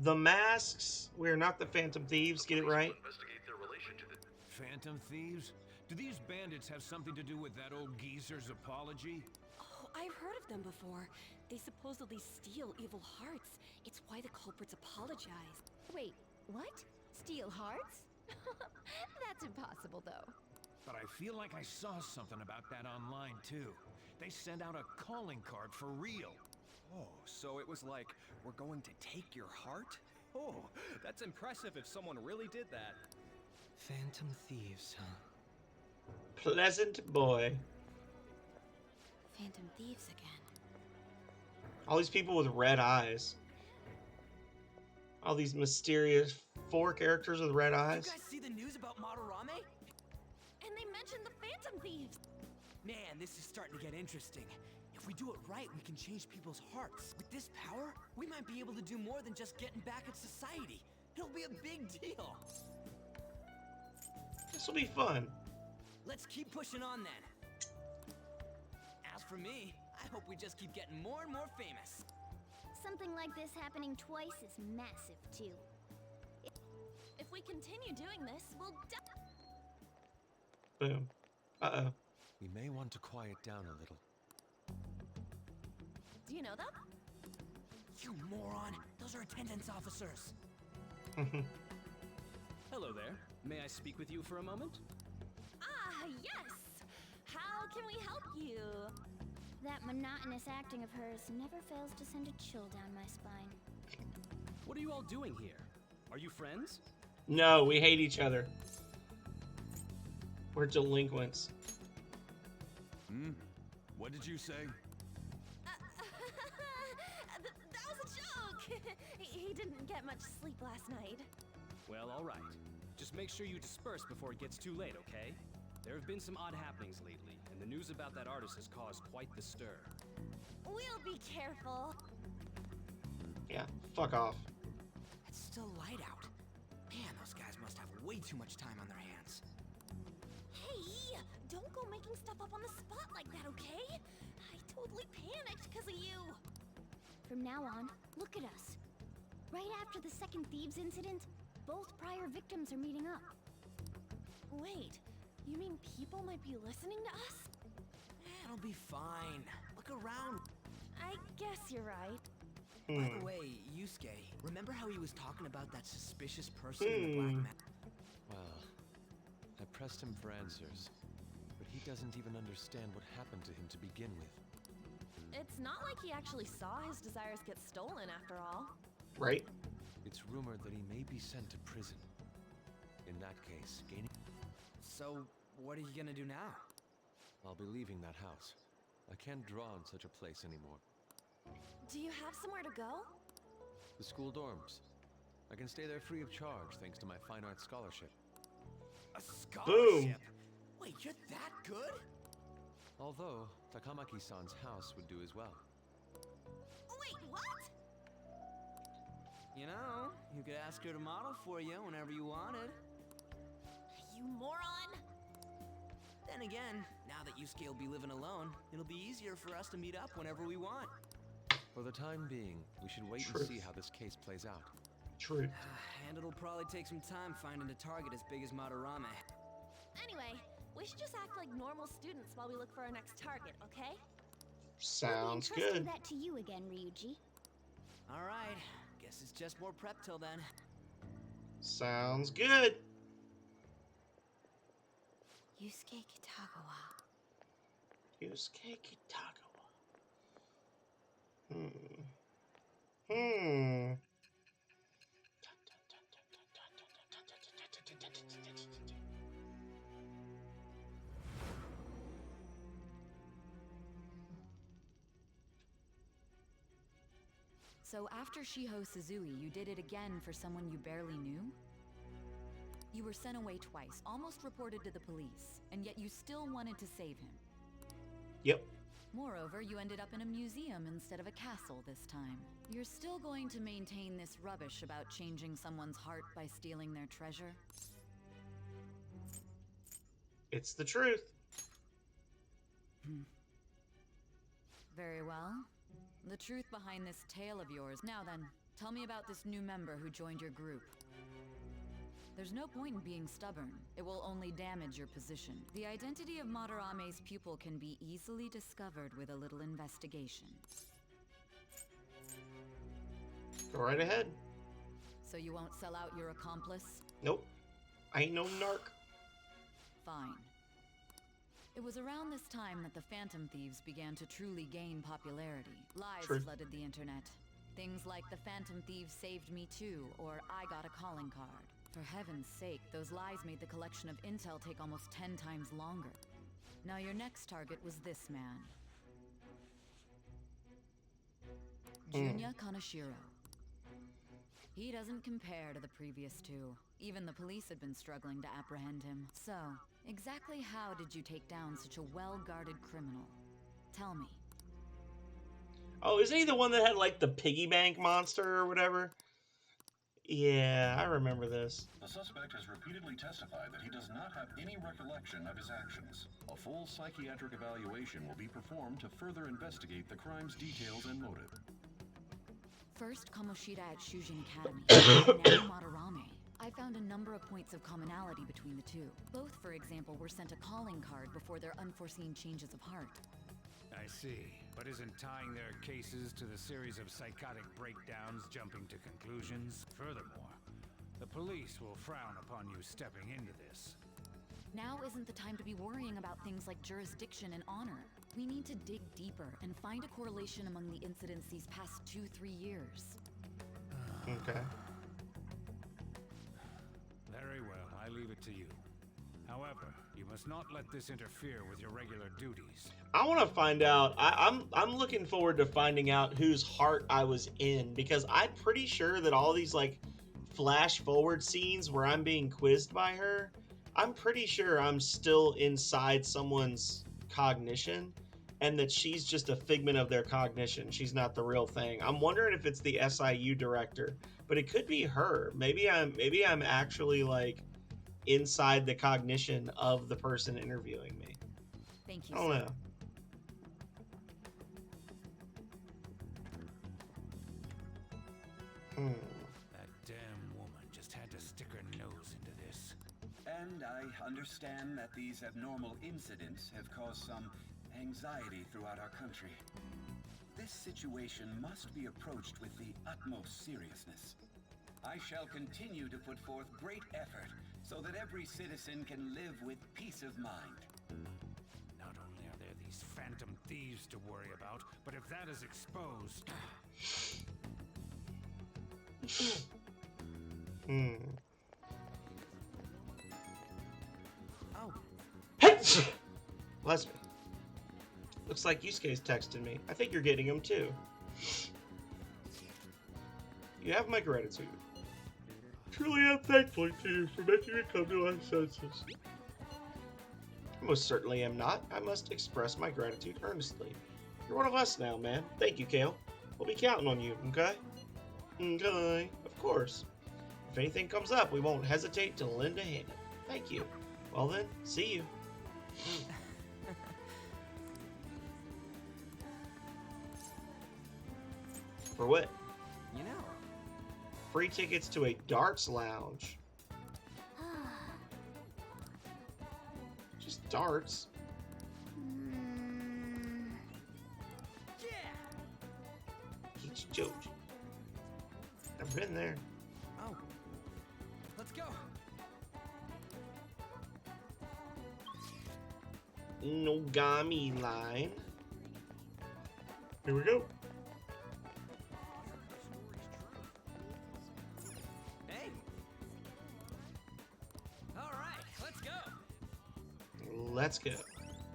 The Masks. We're not the Phantom Thieves. Get it right? Investigate their relation to the... Phantom Thieves? Do these bandits have something to do with that old geezer's apology? Oh, I've heard of them before. They supposedly steal evil hearts. It's why the culprits apologize. Wait, what? Steal hearts? That's impossible, though. But I feel like I saw something about that online, too. They sent out a calling card for real. Oh, so it was like, we're going to take your heart? Oh, that's impressive if someone really did that. Phantom Thieves, huh? Pleasant boy. Phantom Thieves again. All these people with red eyes. All these mysterious 4 characters with red eyes. You guys see the news about Madarame? And they mentioned the Phantom Thieves. Man, this is starting to get interesting. If we do it right, we can change people's hearts. With this power, we might be able to do more than just getting back at society. It'll be a big deal. This will be fun. Let's keep pushing on then. As for me, I hope we just keep getting more and more famous. Something like this happening twice is massive, too. If we continue doing this, we'll Boom. Uh-oh. We may want to quiet down a little. Do you know them? You moron! Those are attendance officers. Hello there. May I speak with you for a moment? Ah, yes! How can we help you? That monotonous acting of hers never fails to send a chill down my spine. What are you all doing here? Are you friends? No, we hate each other. We're delinquents. What did you say? That was a joke! He didn't get much sleep last night. Well, all right. Just make sure you disperse before it gets too late, okay? There have been some odd happenings lately, and the news about that artist has caused quite the stir. We'll be careful. Yeah, fuck off. It's still light out. Man, those guys must have way too much time on their hands. Hey, don't go making stuff up on the spot like that, okay? I totally panicked because of you. From now on, look at us. Right after the second Thieves incident, both prior victims are meeting up. Wait, you mean people might be listening to us? It'll be fine. Look around. I guess you're right. By the way, Yusuke, remember how he was talking about that suspicious person in the black mask? Well, I pressed him for answers, but he doesn't even understand what happened to him to begin with. It's not like he actually saw his desires get stolen after all. Right? It's rumored that he may be sent to prison. In that case, gaining... So, what are you gonna do now? I'll be leaving that house. I can't draw in such a place anymore. Do you have somewhere to go? The school dorms. I can stay there free of charge thanks to my fine arts scholarship. A scholarship? Wait, you're that good? Although, Takamaki-san's house would do as well. Wait, what? You know, you could ask her to model for you whenever you wanted. You moron! Then again, now that Yusuke will be living alone, it'll be easier for us to meet up whenever we want. For the time being, we should wait and see how this case plays out. True. And it'll probably take some time finding a target as big as Madarame. Anyway, we should just act like normal students while we look for our next target, okay? Sounds We'll be entrusting good. that to you again, Ryuji. All right, guess it's just more prep till then. Sounds good. Yusuke Kitagawa. Yusuke Kitagawa. So after Shiho Suzui, you did it again for someone you barely knew? You were sent away twice, almost reported to the police, and yet you still wanted to save him. Yep. Moreover, you ended up in a museum instead of a castle this time. You're still going to maintain this rubbish about changing someone's heart by stealing their treasure? It's the truth. Very well. The truth behind this tale of yours. Now then, tell me about this new member who joined your group. There's no point in being stubborn. It will only damage your position. The identity of Madarame's pupil can be easily discovered with a little investigation. Go right ahead. So you won't sell out your accomplice? Nope. I ain't no narc. Fine. It was around this time that the Phantom Thieves began to truly gain popularity. Lies flooded the internet. Things like the Phantom Thieves saved me too, or I got a calling card. For heaven's sake, those lies made the collection of intel take almost 10 times longer. Now your next target was this man. Junya Kaneshiro. He doesn't compare to the previous two. Even the police had been struggling to apprehend him. So, exactly how did you take down such a well-guarded criminal? Tell me. Oh, isn't he the one that had like the piggy bank monster or whatever? Yeah, I remember this. The suspect has repeatedly testified that he does not have any recollection of his actions. A full psychiatric evaluation will be performed to further investigate the crime's details and motive. First Kamoshida at Shujin Academy, and now Madarame. I found a number of points of commonality between the two. Both, for example, were sent a calling card before their unforeseen changes of heart. I see. But isn't tying their cases to the series of psychotic breakdowns jumping to conclusions? Furthermore, the police will frown upon you stepping into this. Now isn't the time to be worrying about things like jurisdiction and honor. We need to dig deeper and find a correlation among the incidents these past 2-3 years. Okay. Very well, I leave it to you. However, you must not let this interfere with your regular duties. I want to find out. I'm looking forward to finding out whose heart I was in, because I'm pretty sure that all these like flash forward scenes where I'm being quizzed by her, I'm pretty sure I'm still inside someone's cognition, and that she's just a figment of their cognition. She's not the real thing. I'm wondering if it's the SIU director, but it could be her. Maybe I'm actually like inside the cognition of the person interviewing me. Thank you. I don't know. That damn woman just had to stick her nose into this. And I understand that these abnormal incidents have caused some anxiety throughout our country. This situation must be approached with the utmost seriousness. I shall continue to put forth great effort so that every citizen can live with peace of mind. Not only are there these phantom thieves to worry about, but if that is exposed... Oh. Bless me. Looks like Yusuke's texting me. I think you're getting him too. You have my gratitude. Truly am thankful to you for making me come to my senses. I most certainly am not. I must express my gratitude earnestly. You're one of us now, man. Thank you, Kale. We'll be counting on you, okay? Okay. Of course. If anything comes up, we won't hesitate to lend a hand. Thank you. Well then, see you. For what? You know. Free tickets to a darts lounge. Just darts. It's Joji. I've been there. Oh. Let's go. Nogami line. Here we go. Hey. All right, let's go. Let's go.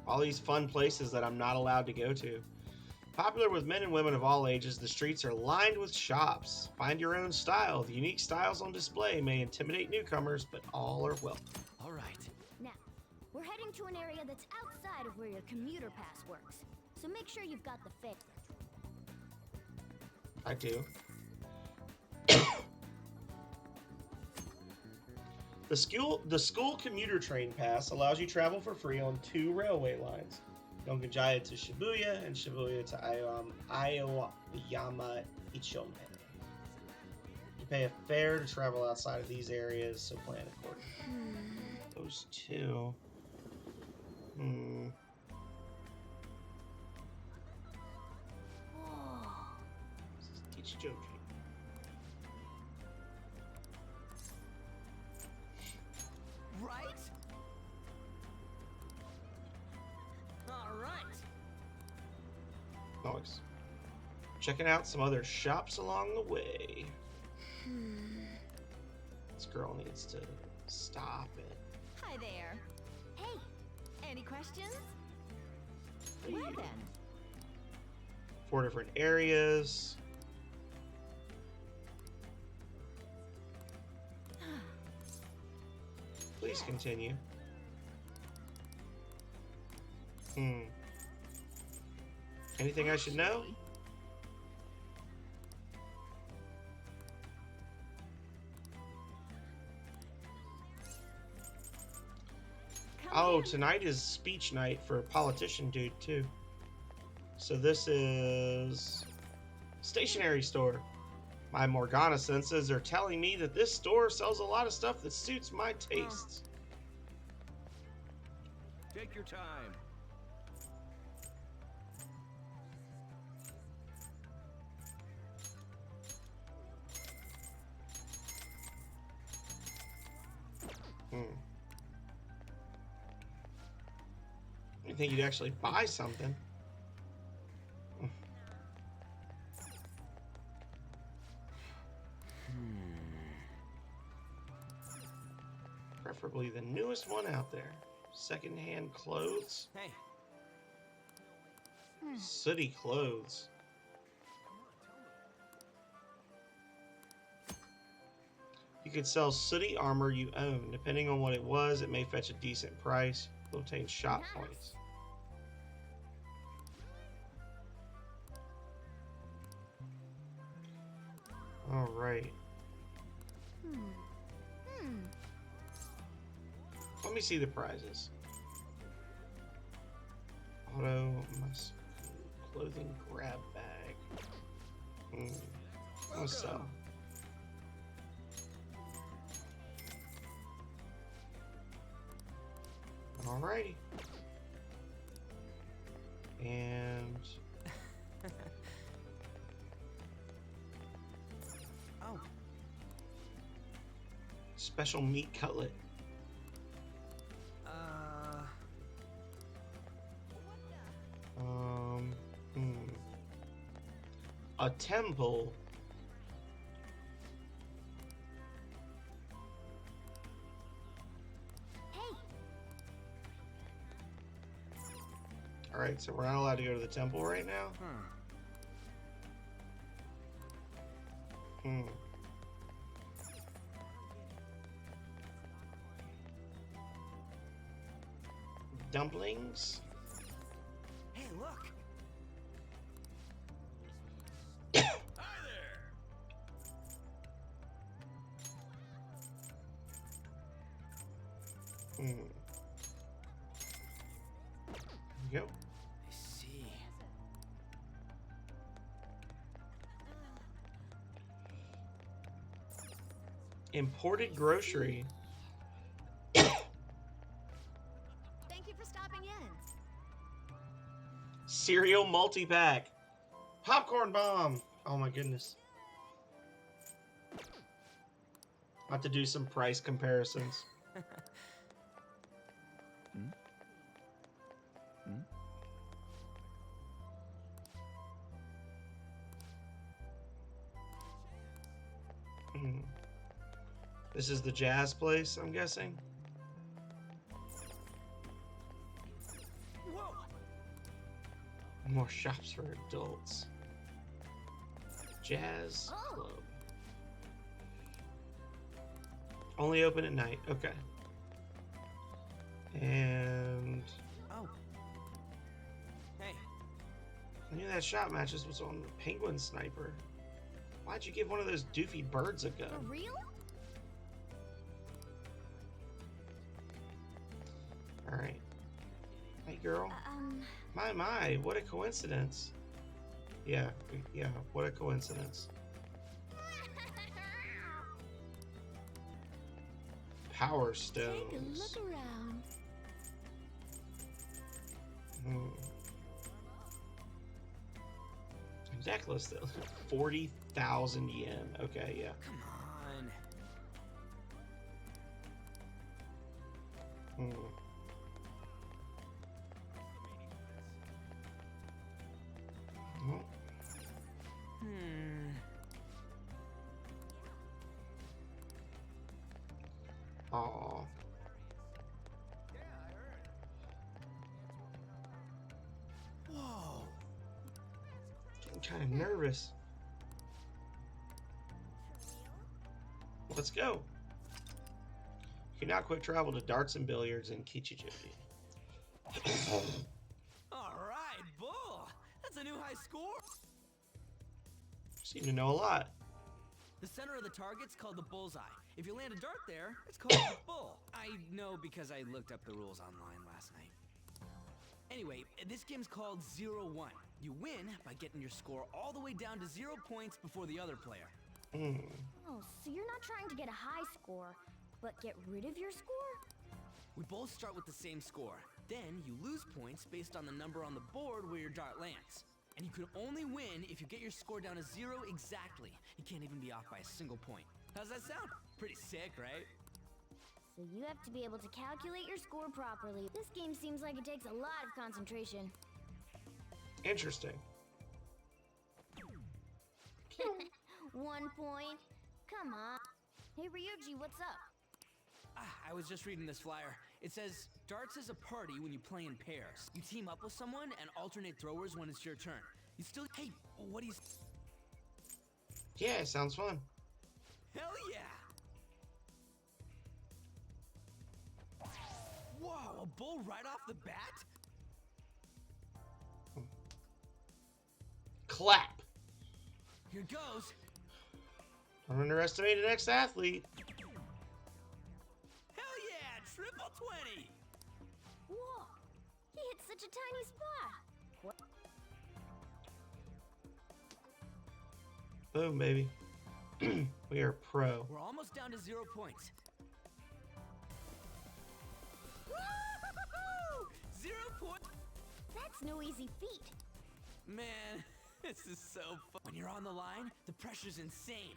All these fun places that I'm not allowed to go to. Popular with men and women of all ages, the streets are lined with shops. Find your own style. The unique styles on display may intimidate newcomers, but all are welcome. All right. Now, we're heading to an area that's outside of where your commuter pass works. So make sure you've got the fix. I do. The school commuter train pass allows you travel for free on 2 railway lines. Nongajaya to Shibuya and Shibuya to Aoyama Ichome. You pay a fare to travel outside of these areas, so plan accordingly. Those 2. This is Ichijoji. Right? All right. Nice. Checking out some other shops along the way. This girl needs to stop it. Hi there. Hey, any questions? Hey. Well then. 4 different areas. Please continue. Anything I should know? Oh, tonight is speech night for Politician Dude, too. So this is stationery store. My Morgana senses are telling me that this store sells a lot of stuff that suits my tastes. Take your time. You think you'd actually buy something? Preferably the newest one out there. Secondhand clothes. Hey. Sooty clothes. You could sell sooty armor you own. Depending on what it was, it may fetch a decent price. You'll obtain shop points. All right. Let me see the prizes. Auto must clothing grab bag. I'm gonna sell. Alrighty. And oh. Special meat cutlet. A temple. Alright, so we're not allowed to go to the temple right now? Dumplings? Hey, look. Hi there. There you go. I see. Imported grocery. Thank you for stopping in. Cereal multi-pack. Popcorn bomb. Oh my goodness. I'll have to do some price comparisons. This is the jazz place, I'm guessing. Whoa! More shops for adults. Jazz club. Only open at night. Okay. And Oh. Hey. I knew that shot matches was on the Penguin Sniper. Why'd you give one of those doofy birds a gun? For real? Alright. Hey girl. My, what a coincidence. Yeah, what a coincidence. Power Stones. Take a look around. Deck list though. 40,000 yen. Okay, yeah. Come on. Aw. Whoa. Getting kind of nervous. Let's go. You can now quick travel to darts and billiards in Kichijou. Alright, Bull! That's a new high score! Seem to know a lot. The center of the target's called the bullseye. If you land a dart there, it's called the bull. I know because I looked up the rules online last night. Anyway, this game's called 0-1. You win by getting your score all the way down to 0 points before the other player. Oh, so you're not trying to get a high score, but get rid of your score? We both start with the same score. Then you lose points based on the number on the board where your dart lands. And you can only win if you get your score down to 0 exactly. You can't even be off by a single point. How's that sound? Pretty sick, right? So you have to be able to calculate your score properly. This game seems like it takes a lot of concentration. Interesting. 1 point. Come on. Hey Ryuji, what's up? I was just reading this flyer. It says, darts is a party when you play in pairs. You team up with someone and alternate throwers when it's your turn. You still... Hey, what do you... Yeah, sounds fun. Hell yeah! Whoa, a bull right off the bat? Clap. Here goes. Don't underestimate an ex-athlete. Hell yeah, triple 20! Whoa, he hit such a tiny spot. What? Boom, baby. We are pro. We're almost down to 0 points. Woo-hoo-hoo-hoo! 0 points. That's no easy feat. Man, this is so fun. When you're on the line, the pressure's insane.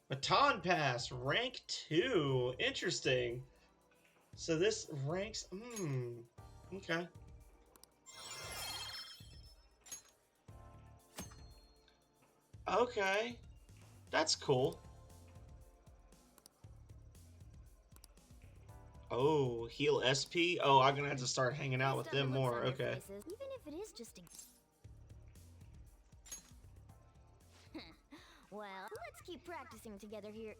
Baton Pass, rank 2. Interesting. So this ranks... Okay. Okay. That's cool. Oh, heal SP? Oh, I'm gonna have to start hanging out with them more. Okay. Even if it is just a... Well, let's keep practicing together here.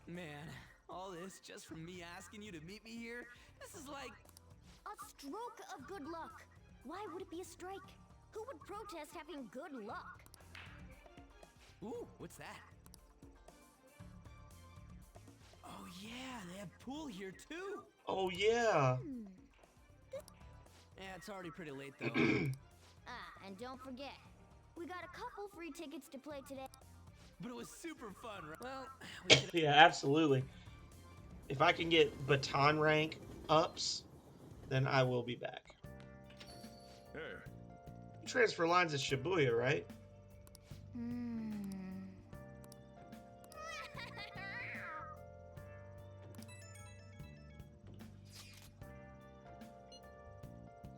Man, all this just from me asking you to meet me here? This is like... A stroke of good luck. Why would it be a strike? Who would protest having good luck? Ooh, what's that? Oh yeah, they have pool here too. Oh yeah. Yeah, it's already pretty late though. And don't forget, we got a couple free tickets to play today. But it was super fun, right? Well, Yeah, absolutely. If I can get baton rank ups, then I will be back. Hey. Transfer lines at Shibuya, right?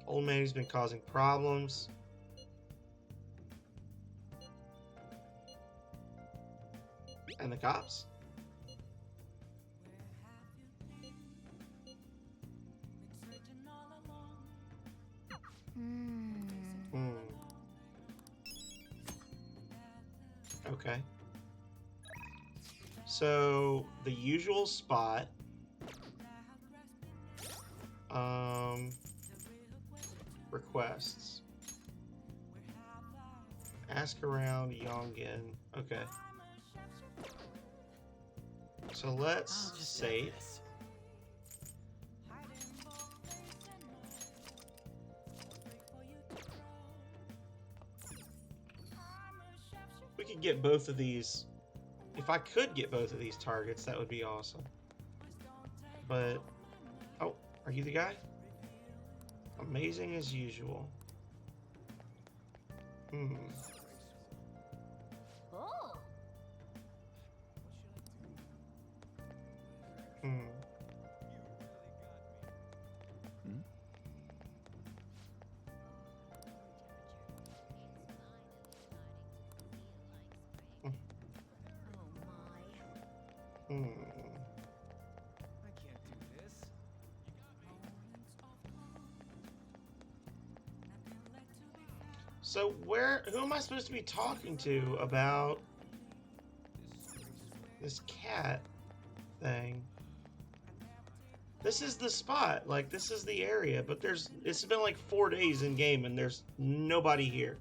Old man who's been causing problems. And the cops. Okay. So the usual spot. Requests. Ask around Yongen. Okay. So let's save. We could get both of these. If I could get both of these targets, that would be awesome. But, oh, are you the guy? Amazing as usual. Oh. So who am I supposed to be talking to about this cat thing? This is the spot, like this is the area, but it's been like 4 days in game and there's nobody here.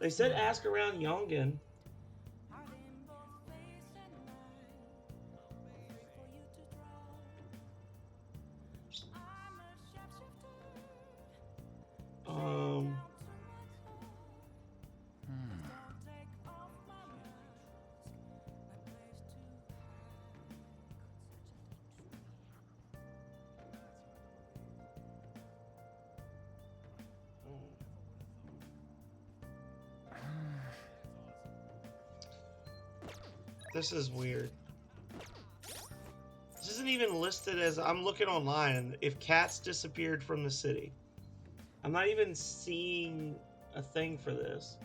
They said ask around Yongen. This is weird. This isn't even listed as... I'm looking online if cats disappeared from the city. I'm not even seeing a thing for this.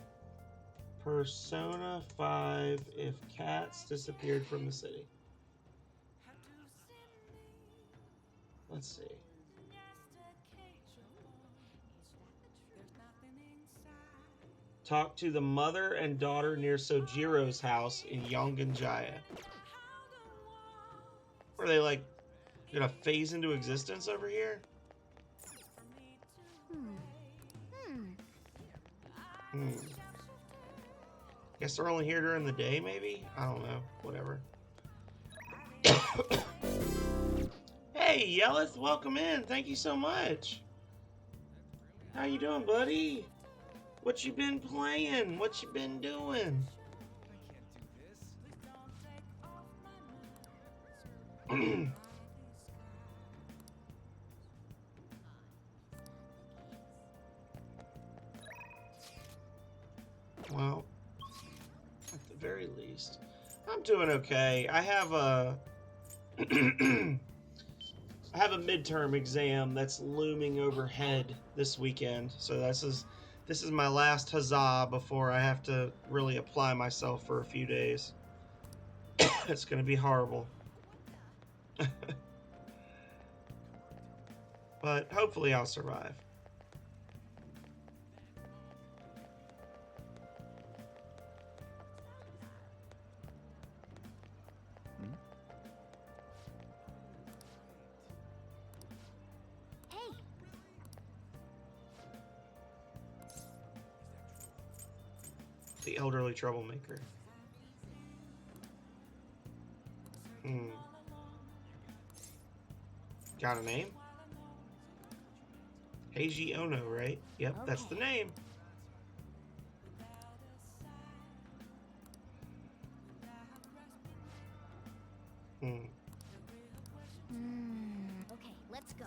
Persona 5 if cats disappeared from the city. Let's see. Talk to the mother and daughter near Sojiro's house in Yongen-Jaya. Are they like gonna phase into existence over here? Guess they're only here during the day, maybe? I don't know. Whatever. Hey, Yelleth, welcome in. Thank you so much. How you doing, buddy? What you been playing? What you been doing? Well, at the very least, I'm doing okay. I have a I have a midterm exam that's looming overhead this weekend, so this is my last huzzah before I have to really apply myself for a few days. It's gonna be horrible. But hopefully I'll survive. The elderly troublemaker. Got a name? Heiji Ono, right? Yep, that's the name. Okay, let's go.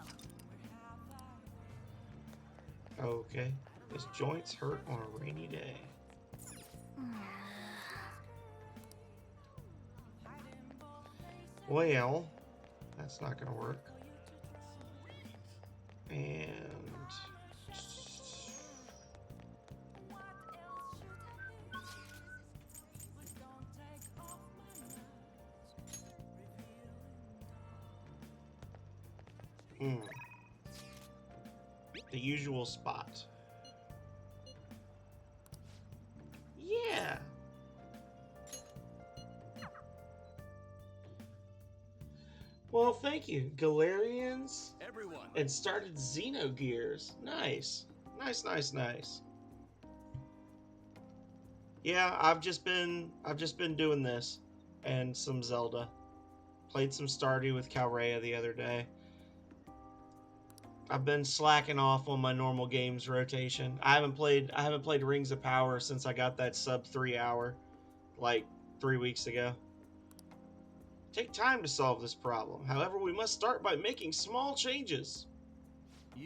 Okay. His joints hurt on a rainy day. Well, that's not gonna work. And the usual spot. Yeah. Well, thank you, Galarians. Everyone. And started Xenogears. Nice. Nice. Yeah, I've just been doing this and some Zelda. Played some Stardew with Calrea the other day. I've been slacking off on my normal games rotation. I haven't played Rings of Power since I got that sub 3 hour like 3 weeks ago. Take time to solve this problem. However, we must start by making small changes. Why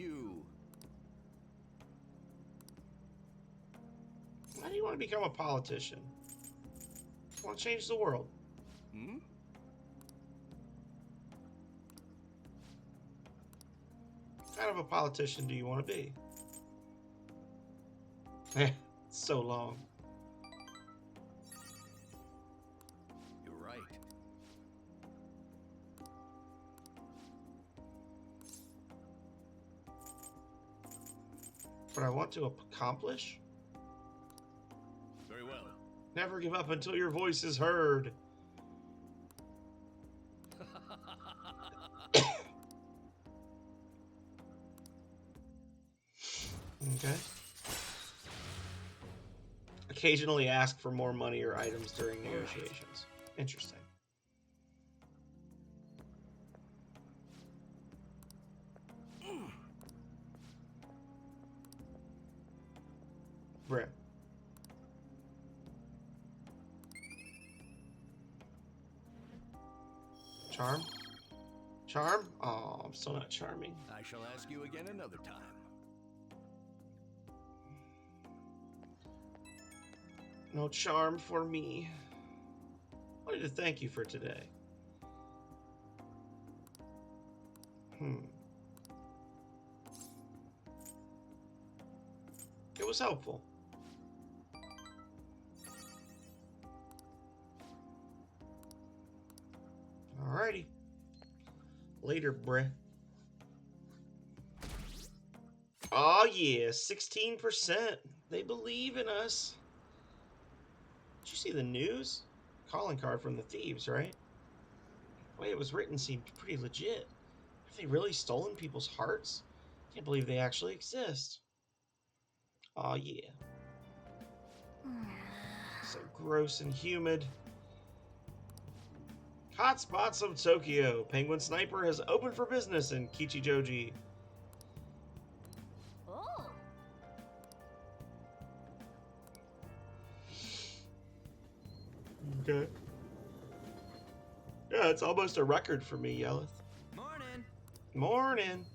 do you want to become a politician? I want to change the world. What kind of a politician do you want to be? It's so long. You're right. What I want to accomplish? Very well. Never give up until your voice is heard. Okay. Occasionally ask for more money or items during negotiations. Interesting. Bruh. Charm? Charm? Oh, I'm still not charming. I shall ask you again another time. No charm for me. Wanted to thank you for today. It was helpful. Alrighty. Later, bruh. Oh yeah, 16%. They believe in us. Did you see the news? Calling card from the thieves, right? The way it was written seemed pretty legit. Have they really stolen people's hearts? Can't believe they actually exist. Oh yeah. So gross and humid. Hotspots of Tokyo. Penguin Sniper has opened for business in Kichijoji. Oh. Okay. Yeah, it's almost a record for me, Yelleth. Morning.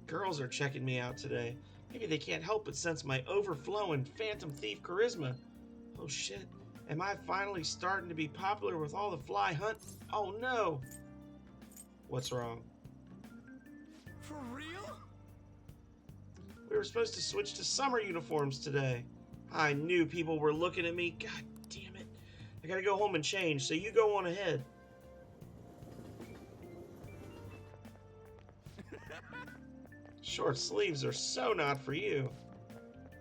Girls are checking me out today. Maybe they can't help but sense my overflowing Phantom Thief charisma. Oh shit. Am I finally starting to be popular with all the fly hunt? Oh no. What's wrong? For real? We were supposed to switch to summer uniforms today. I knew people were looking at me. God damn it. I gotta go home and change, so you go on ahead. Short sleeves are so not for you.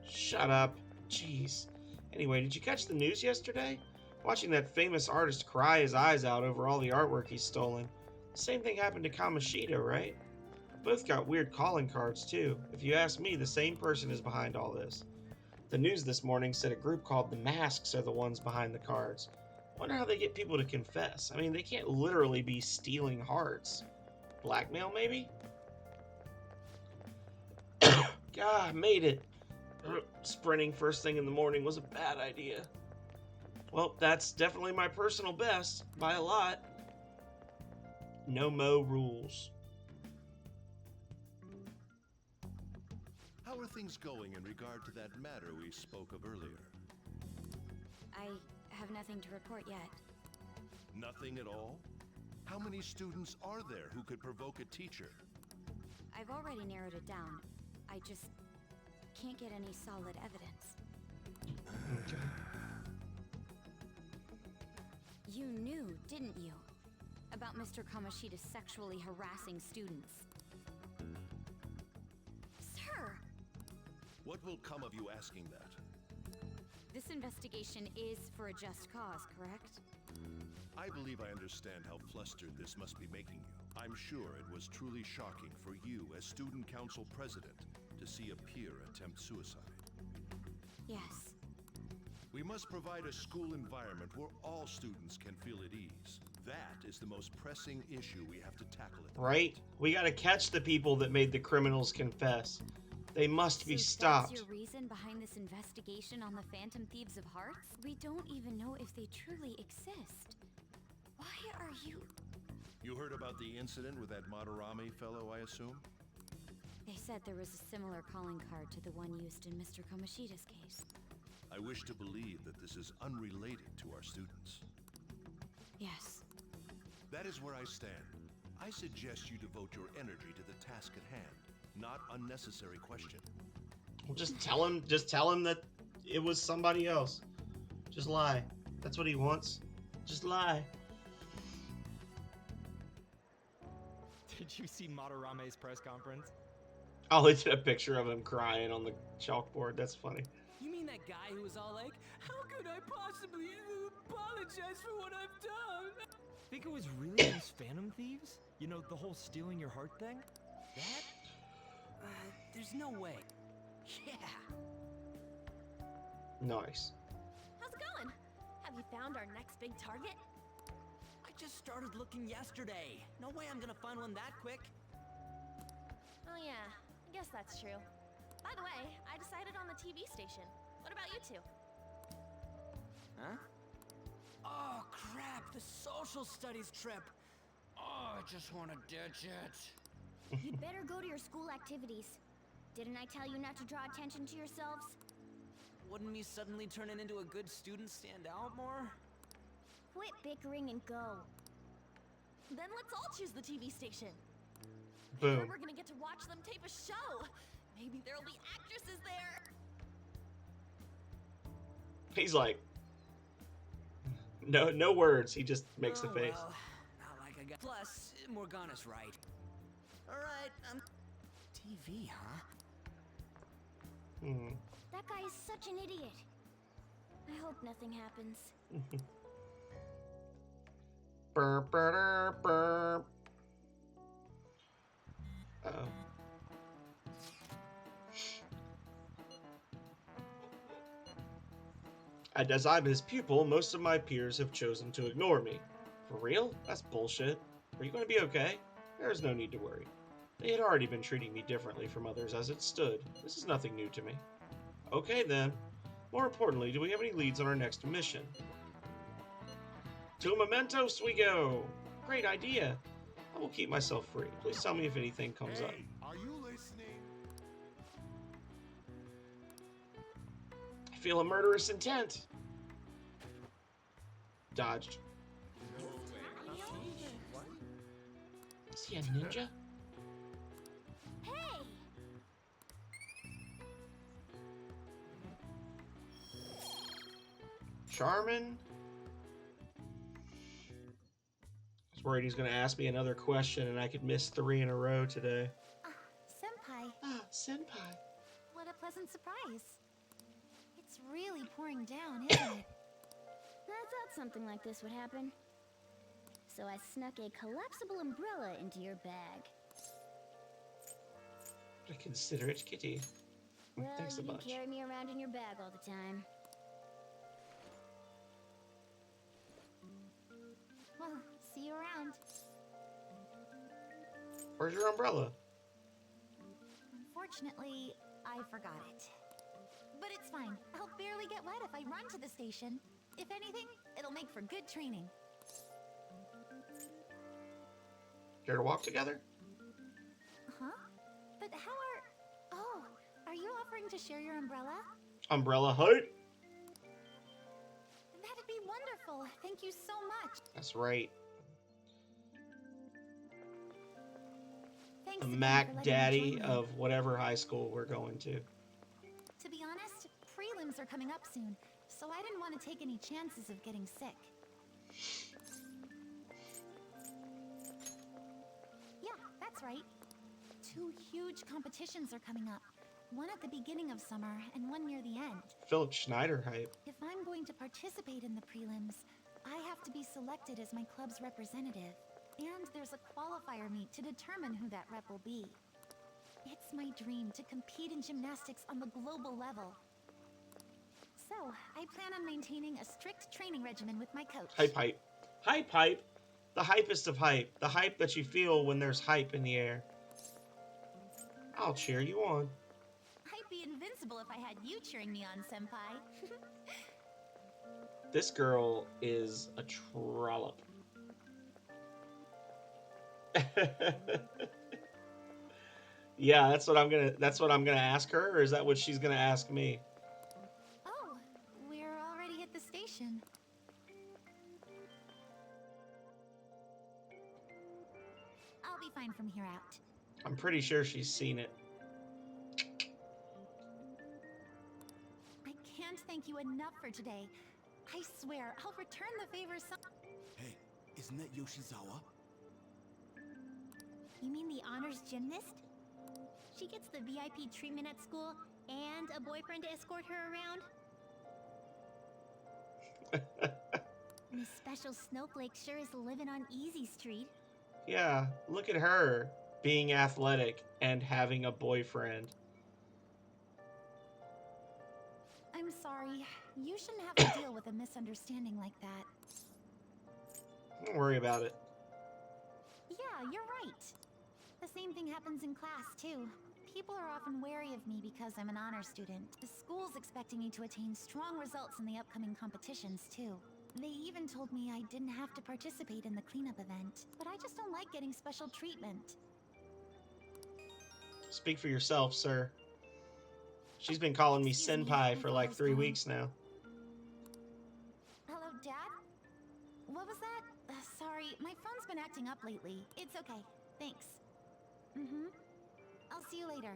Shut up. Jeez. Anyway, did you catch the news yesterday? Watching that famous artist cry his eyes out over all the artwork he's stolen. The same thing happened to Kamoshida, right? Both got weird calling cards, too. If you ask me, the same person is behind all this. The news this morning said a group called the Masks are the ones behind the cards. Wonder how they get people to confess. I mean, they can't literally be stealing hearts. Blackmail, maybe? God, made it. Sprinting first thing in the morning was a bad idea. Well, that's definitely my personal best, by a lot. No mo rules. How are things going in regard to that matter we spoke of earlier? I have nothing to report yet. Nothing at all? How many students are there who could provoke a teacher? I've already narrowed it down. I just can't get any solid evidence. Okay. You knew, didn't you? About Mr. Kamoshida sexually harassing students. Sir! What will come of you asking that? This investigation is for a just cause, correct? I believe I understand how flustered this must be making you. I'm sure it was truly shocking for you as student council president to see a peer attempt suicide. Yes. We must provide a school environment where all students can feel at ease. That is the most pressing issue we have to tackle at the Right? We gotta catch the people that made the criminals confess. They must be So stopped. that's your reason behind this investigation on the Phantom Thieves of Hearts? We don't even know if they truly exist. Why are you... You heard about the incident with that Madarame fellow, I assume? They said there was a similar calling card to the one used in Mr. Kamoshida's case. I wish to believe that this is unrelated to our students. Yes. That is where I stand. I suggest you devote your energy to the task at hand, not unnecessary question. Well, just tell him that it was somebody else. Just lie. That's what he wants. Just lie. Did you see Madarame's press conference? Oh, they did a picture of him crying on the chalkboard. That's funny. You mean that guy who was all like, how could I possibly apologize for what I've done? Think it was really these Phantom Thieves? You know, the whole stealing your heart thing? That? There's no way. Yeah. Nice. How's it going? Have you found our next big target? I just started looking yesterday. No way I'm gonna find one that quick. Oh yeah, I guess that's true. By the way, I decided on the TV station. What about you two? Huh? Oh crap, the social studies trip. Oh, I just want to ditch it. You'd better go to your school activities. Didn't I tell you not to draw attention to yourselves? Wouldn't me suddenly turning into a good student stand out more? Quit bickering and go. Then let's all choose the TV station. Boom. Then we're gonna get to watch them tape a show. Maybe there'll be actresses there. He's like, no words. He just makes the face. Well, not like I got. Plus, Morgana's right. All right, TV, huh? Hmm. That guy is such an idiot. I hope nothing happens. Burp, burp, burp. Uh-oh. As I'm his pupil, most of my peers have chosen to ignore me. For real? That's bullshit. Are you going to be okay? There's no need to worry. They had already been treating me differently from others as it stood. This is nothing new to me. Okay then. More importantly, do we have any leads on our next mission? To Mementos we go! Great idea! I will keep myself free. Please tell me if anything comes up. Are you listening? I feel a murderous intent. Dodged. Is he a ninja? Hey! Charmin? I was worried he's going to ask me another question and I could miss 3 in a row today. Senpai. Ah, Senpai. What a pleasant surprise. It's really pouring down, isn't it? I thought something like this would happen. So I snuck a collapsible umbrella into your bag. A considerate kitty. Well, Thanks a you can bunch. carry me around in your bag all the time. Well, see you around. Where's your umbrella? Unfortunately, I forgot it. But it's fine. I'll barely get wet if I run to the station. If anything, it'll make for good training. Care to walk together? Huh? But how are... Oh, are you offering to share your umbrella? Umbrella height? That'd be wonderful. Thank you so much. That's right. Thanks The again for Mac letting me Daddy join you. of whatever high school we're going to. To be honest, prelims are coming up soon, so I didn't want to take any chances of getting sick. Yeah, that's right. 2 huge competitions are coming up. One at the beginning of summer and one near the end. Philip Schneider hype. If I'm going to participate in the prelims, I have to be selected as my club's representative. And there's a qualifier meet to determine who that rep will be. It's my dream to compete in gymnastics on the global level. So, I plan on maintaining a strict training regimen with my coach. Hype hype. Hype hype. The hypest of hype. The hype that you feel when there's hype in the air. I'll cheer you on. I'd be invincible if I had you cheering me on, Senpai. This girl is a trollop. Yeah, that's what I'm gonna ask her, or is that what she's gonna ask me? Oh, we're already at the station. I'll be fine from here out. I'm pretty sure she's seen it. I can't thank you enough for today. I swear, I'll return the favor some... Hey, isn't that Yoshizawa? You mean the honors gymnast? She gets the VIP treatment at school and a boyfriend to escort her around? Miss Special Snowflake sure is living on Easy Street. Yeah, look at her being athletic and having a boyfriend. I'm sorry. You shouldn't have to deal with a misunderstanding like that. Don't worry about it. Yeah, you're right. The same thing happens in class, too. People are often wary of me because I'm an honor student. The school's expecting me to attain strong results in the upcoming competitions, too. They even told me I didn't have to participate in the cleanup event, but I just don't like getting special treatment. Speak for yourself, sir. She's been calling me senpai for like 3 weeks now. Hello, Dad? What was that? Sorry, my phone's been acting up lately. It's okay. Thanks. I'll see you later.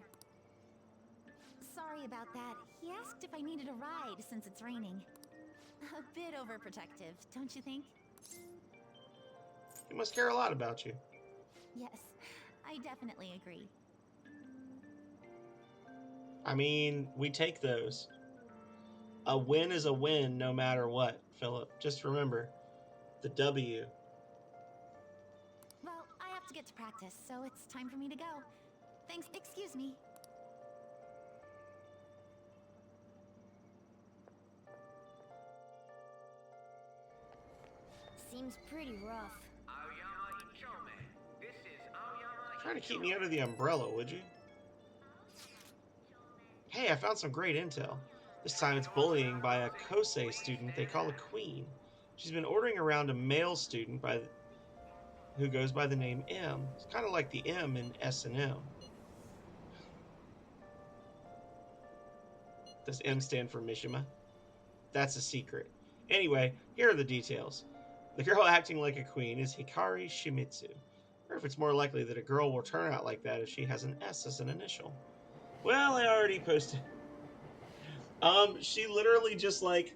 Sorry about that. He asked if I needed a ride since it's raining. A bit overprotective, don't you think? He must care a lot about you. Yes, I definitely agree. I mean, we take those. A win is a win no matter what, Philip. Just remember, the W. Well, I have to get to practice, so it's time for me to go. Thanks, excuse me. Seems pretty rough. Try to keep me under the umbrella, would you? Hey, I found some great intel. This time it's bullying by a Kosei student they call a queen. She's been ordering around a male student who goes by the name M. It's kind of like the M in S&M. Does M stand for Mishima? That's a secret. Anyway, here are the details. The girl acting like a queen is Hikari Shimizu. Or if it's more likely that a girl will turn out like that if she has an S as an initial. Well, I already posted. She literally just like,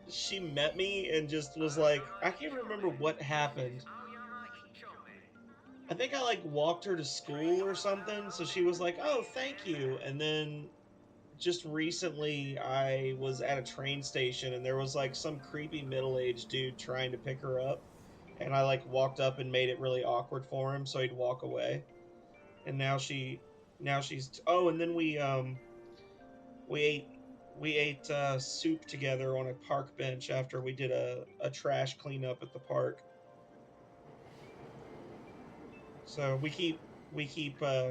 she met me and just was like, I can't remember what happened. I think I like walked her to school or something, so she was like, oh, thank you. And then just recently I was at a train station and there was like some creepy middle-aged dude trying to pick her up. And I like walked up and made it really awkward for him so he'd walk away. And now she's, oh, and then we We ate soup together on a park bench after we did a trash cleanup at the park. So we keep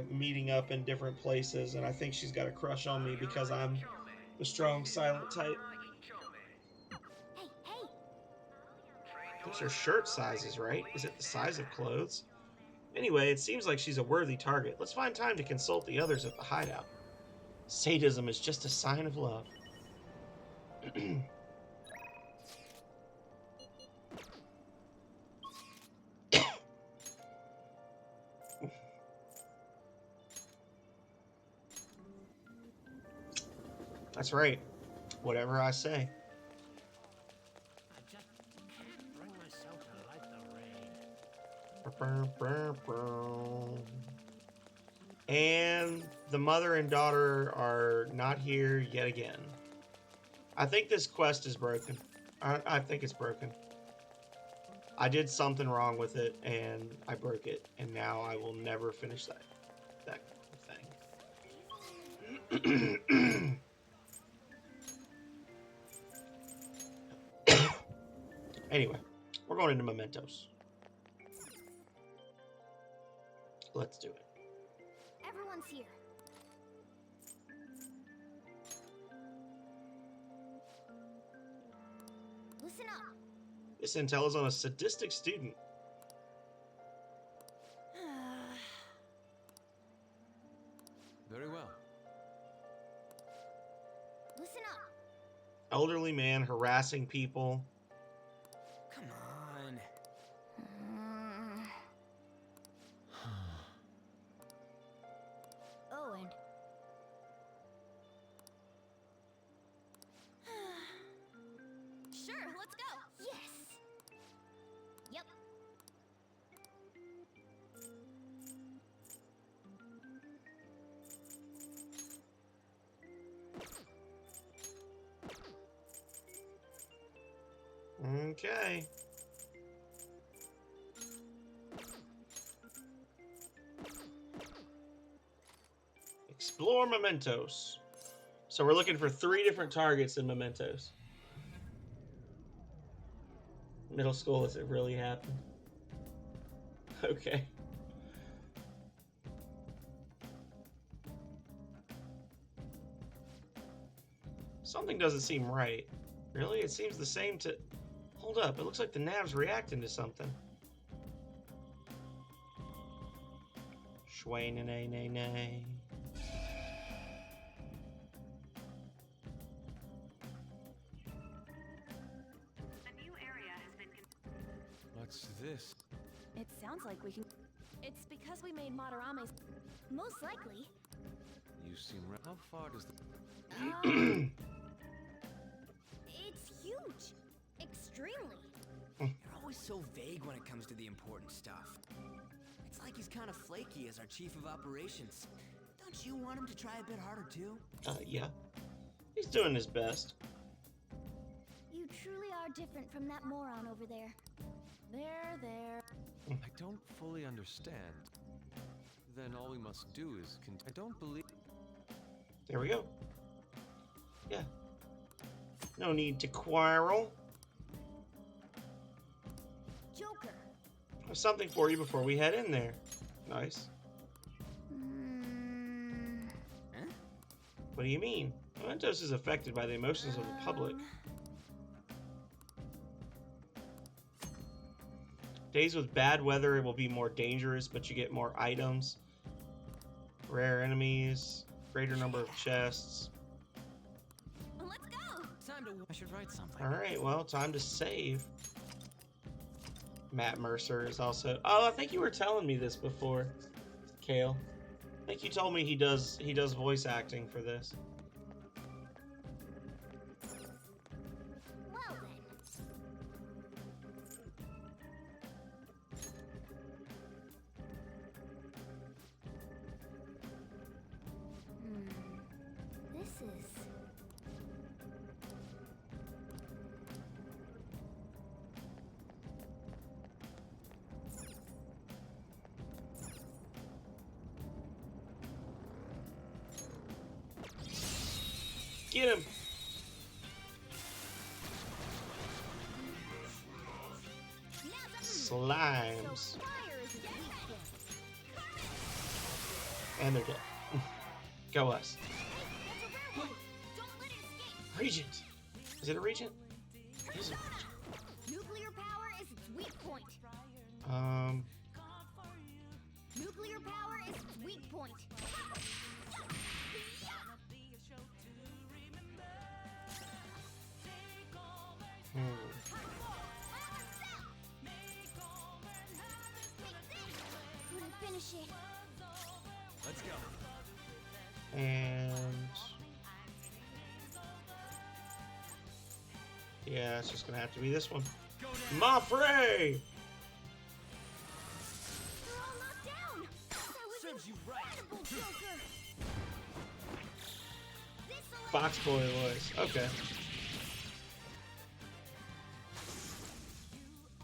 meeting up in different places, and I think she's got a crush on me because I'm the strong silent type. Those are shirt sizes, right? Is it the size of clothes? Anyway, it seems like she's a worthy target. Let's find time to consult the others at the hideout. Sadism is just a sign of love. That's right. Whatever I say. I just can't bring myself to light the rain. And the mother and daughter are not here yet again. I think this quest is broken. I think it's broken. I did something wrong with it, and I broke it, and now I will never finish that thing. Anyway, we're going into Mementos. Let's do it. Everyone's here. Listen up. This intel is on a sadistic student. Very well. Listen up. Elderly man harassing people. Come on. Owen. Sure, let's go. Yes. Yep. Okay. Explore Mementos. So we're looking for 3 different targets in Mementos. Middle school, does it really happen? Okay. Something doesn't seem right. Really? It seems the same to... Hold up, it looks like the nav's reacting to something. Shway-na-nay-nay-nay. What's this? It sounds like we can. It's because we made Madarame's. Most likely. You seem... How far does the... It's huge. Extremely. You're always so vague when it comes to the important stuff. It's like he's kind of flaky as our chief of operations. Don't you want him to try a bit harder too? Yeah. He's doing his best. You truly are different from that moron over there. There. I don't fully understand. Then all we must do is... I don't believe... There we go. Yeah. No need to quarrel. Joker. I have something for you before we head in there. Nice. Huh? What do you mean? Mementos is affected by the emotions of the public. Days with bad weather, it will be more dangerous, but you get more items. Rare enemies, greater number of chests. Let's go. Time to. I should write something. Alright, well, time to save. Matt Mercer is also... Oh, I think you were telling me this before, Kale. I think you told me he does voice acting for this. Well then. This is... Get him. Slimes. And they're dead. Go us. Regent. Is it a regent? It is a regent. Nuclear power is its weak point. Nuclear power is its weak point. Couldn't finish it. Let's go. And yeah, it's just gonna have to be this one. Mafre! Serves you right. Fox Boy voice. Okay.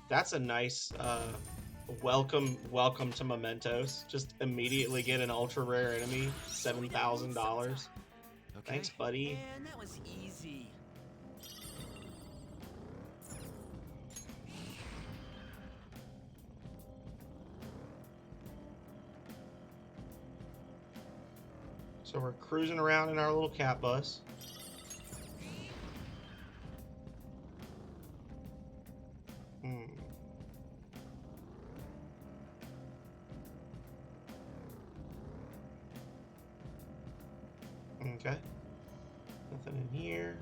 That's a nice welcome to Mementos. Just immediately get an ultra rare enemy, $7,000. Okay. Thanks, buddy. Man, that was easy. So we're cruising around in our little cat bus. Okay. Nothing in here.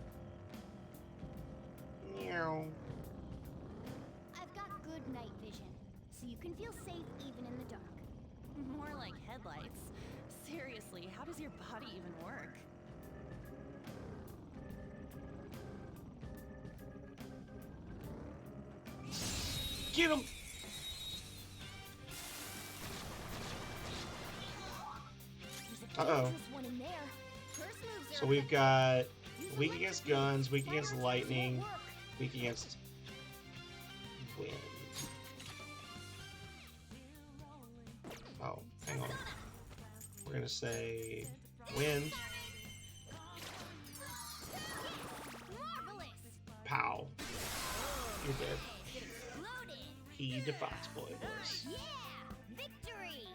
Meow. I've got good night vision, so you can feel safe even in the dark. More like headlights. Seriously, how does your body even work? Get him! Uh-oh. So we've got weak against guns, weak against lightning, weak against wind. Oh, hang on. We're gonna say wind. Pow. You're dead. He Fox Boy voice. Victory!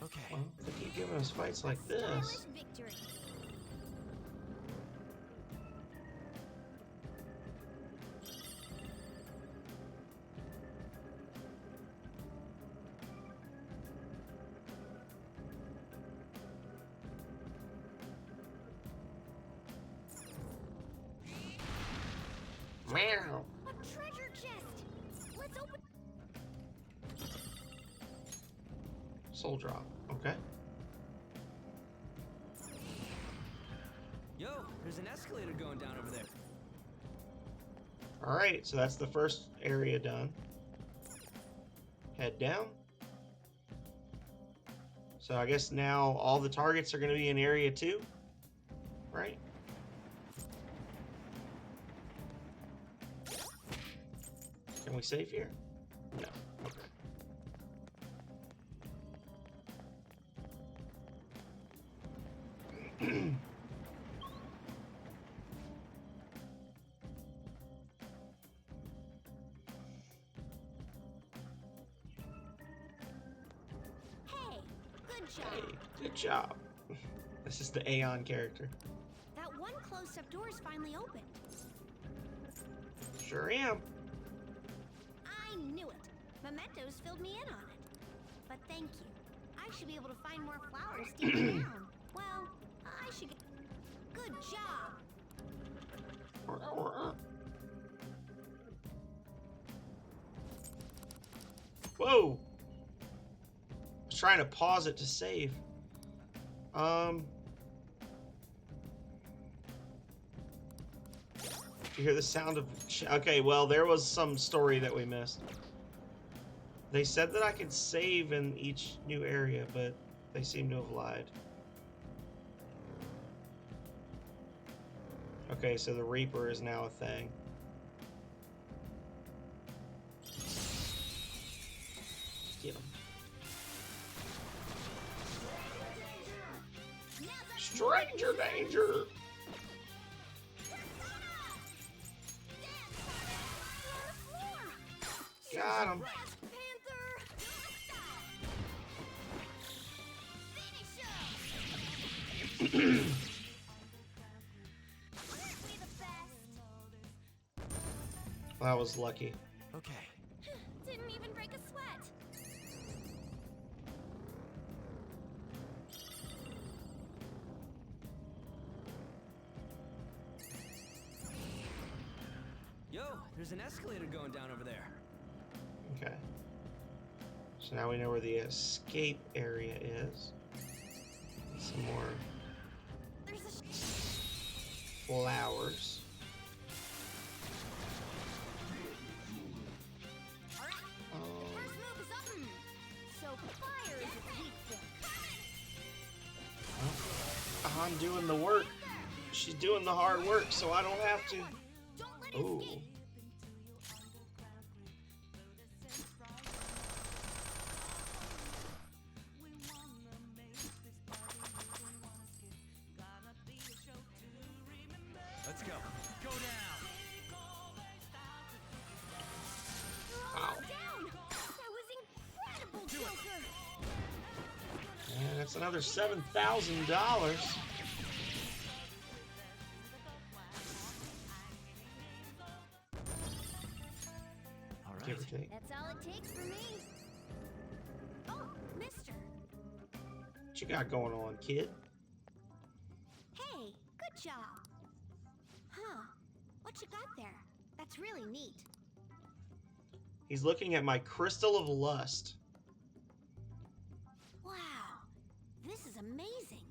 Okay. Well, they keep giving us fights like this. Victory! Meow. A treasure chest! Let's open. Soul drop. Okay. Yo, there's an escalator going down over there. Alright, so that's the first area done. Head down. So I guess now all the targets are going to be in area 2, right? Can we save here? No. Okay. Hey, good job. This is the Aeon character. That one closed-up door is finally opened. Sure am. I knew it. Mementos filled me in on it. But thank you. I should be able to find more flowers deep down. Well, I should get... Good job. Whoa! I was trying to pause it to save. You hear the sound of... Okay, well, there was some story that we missed. They said that I could save in each new area, but they seem to have lied. Okay, so the Reaper is now a thing. Get him. Stranger danger! got him. That was lucky. Okay. Didn't even break a sweat. Yo, there's an escalator going down over there. Okay. So now we know where the escape area is. Some more flowers. First move is up. So fire is its weak point. I'm doing the work. She's doing the hard work, so I don't have to. Ooh. Let's go. Go down. Wow. That was incredible, Joker. And that's another $7,000. All right. Give or take. That's all it takes for me. Oh, mister. What you got going on, kid? Hey, good job. Huh. What you got there? That's really neat. He's looking at my Crystal of Lust. Wow. This is amazing.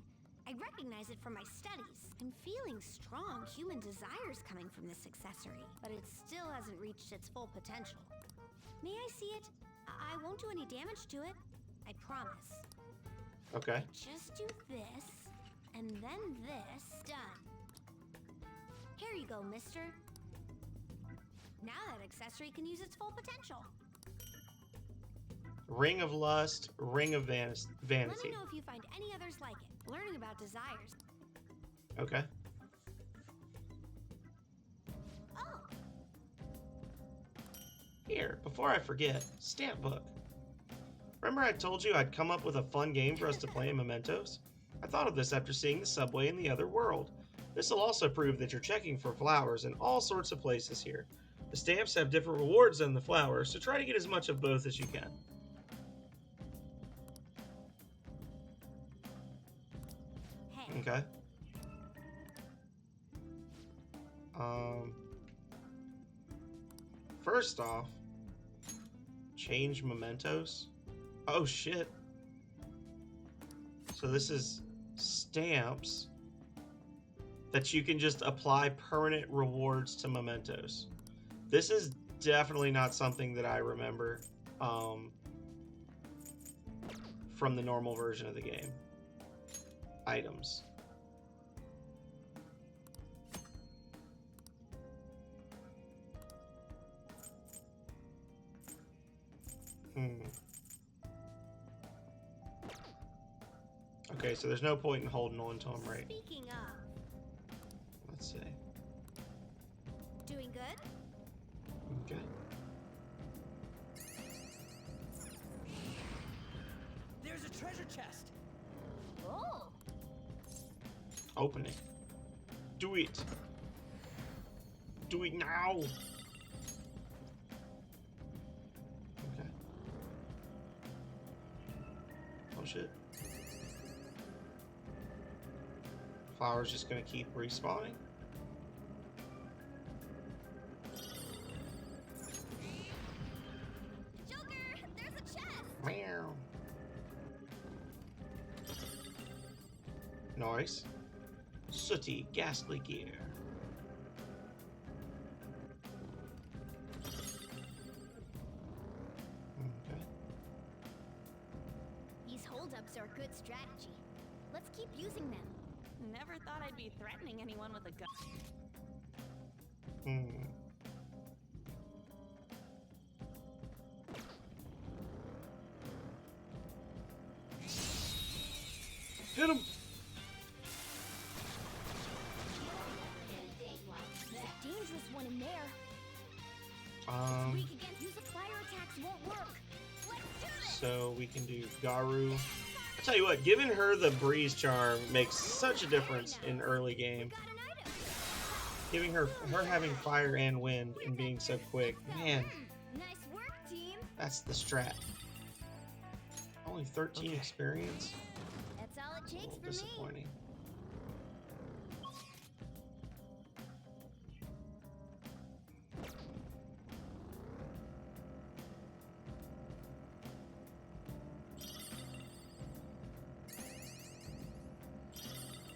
I recognize it from my studies. I'm feeling strong human desires coming from this accessory, but it still hasn't reached its full potential. May I see it? I won't do any damage to it. I promise. Okay. Just do this, and then this. Done. Here you go, mister. Now that accessory can use its full potential. Ring of Lust, Ring of Vanity. Let me know if you find any others like it. Learning about desires. Okay. Oh. Here, before I forget, stamp book. Remember I told you I'd come up with a fun game for us to play in Mementos? I thought of this after seeing the subway in the other world. This will also prove that you're checking for flowers in all sorts of places here. The stamps have different rewards than the flowers, so try to get as much of both as you can. Hey. Okay. First off, change mementos. Oh shit. So this is stamps that you can just apply permanent rewards to mementos. This is definitely not something that I remember from the normal version of the game. Items. Okay, so there's no point in holding on to them, right? Speaking of. Let's see. Doing good? Okay. There's a treasure chest. Oh. Open it. Do it. Do it now. Okay. Oh shit. Flower's just gonna keep respawning. Joker, there's a chest. Meow. Nice. Sooty, ghastly gear. Okay. These holdups are a good strategy. Let's keep using them. Never thought I'd be threatening anyone with a gun. Hit him! There's a dangerous one in there. Um, Weak against use of fire attacks Garu. I tell you what, giving her the breeze charm makes such a difference in early game. Giving her having fire and wind and being so quick, man. Nice work, team. That's the strat. Only 13 experience. That's all it A takes little for me. disappointing.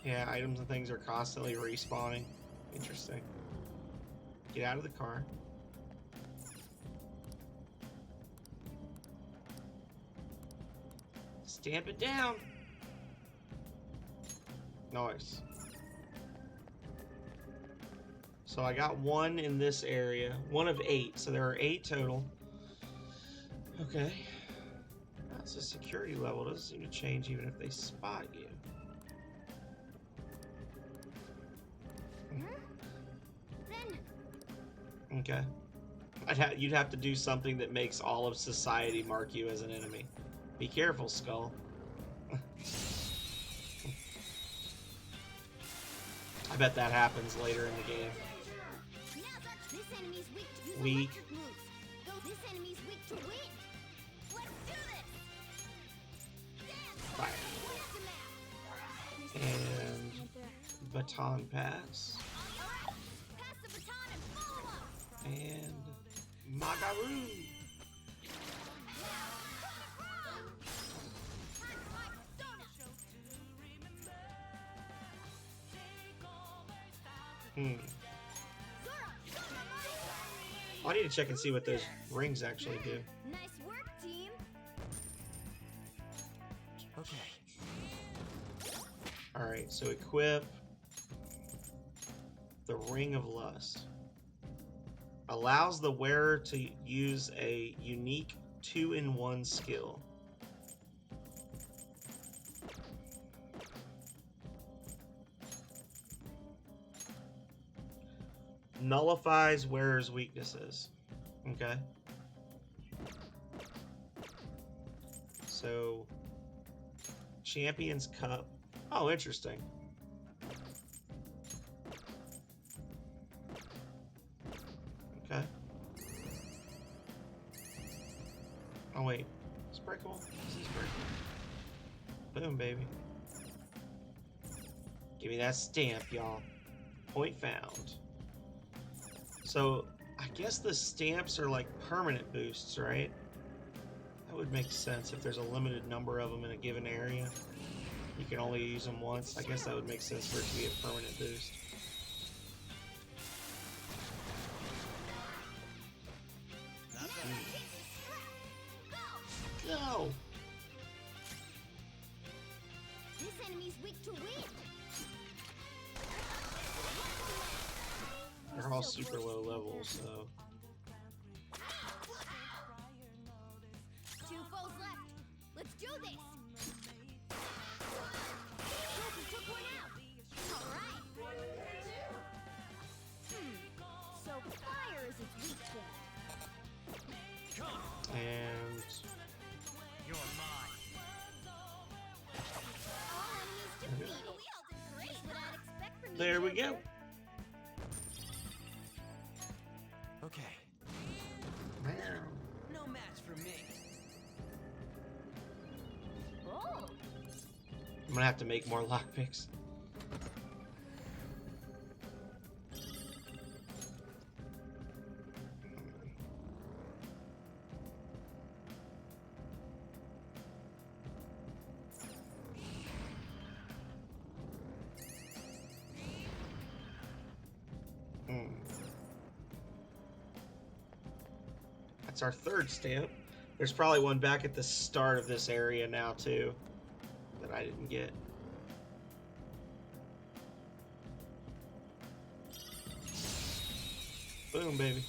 Yeah, items and things are constantly respawning. Interesting. Get out of the car. Stamp it down. Nice. So I got one in this area. One of 8. So there are 8 total. Okay. That's a security level. Doesn't seem to change even if they spot you. Okay. You'd have to do something that makes all of society mark you as an enemy. Be careful, Skull. I bet that happens later in the game. This enemy's weak to use Weak. electric moves. Go, this enemy's weak to wind. Let's do this. Fire. And baton pass. Pass the baton and follow up. And Magaru. I need to check and see what those rings actually do. Nice work, team. Okay. Alright, so equip the Ring of Lust. Allows the wearer to use a unique 2-in-1 skill. Nullifies wearer's weaknesses. Okay. So, Champions Cup. Oh, interesting. Okay. Oh, wait. It's breakable. This is breakable. Boom, baby. Give me that stamp, y'all. Point found. So, I guess the stamps are like permanent boosts, right? That would make sense if there's a limited number of them in a given area. You can only use them once. I guess that would make sense for it to be a permanent boost. Go! This enemy's weak to wind. They're all super low levels, so... Two foes left. Let's do this. Joker took one out. All right. So fire is its weak point. And... You're mine. All enemies defeated. We all did great. What I'd expect from you, There we Joker. go. Okay. No match for me. Oh. I'm gonna have to make more lockpicks. That's our third stamp. There's probably one back at the start of this area now too that I didn't get. Boom, baby.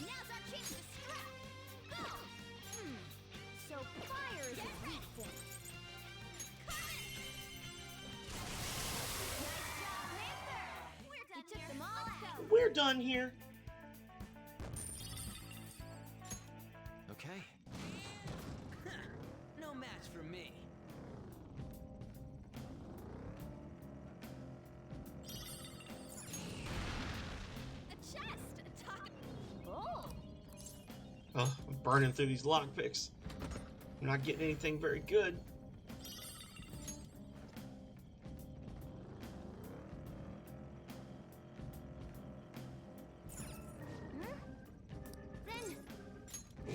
Now's our chance to strike. Go. So fire is its weak point. Nice job, Panther. We're done. You took them all out. We're done here. match for me. A chest! A talk. Oh! Oh, I'm burning through these lockpicks. I'm not getting anything very good.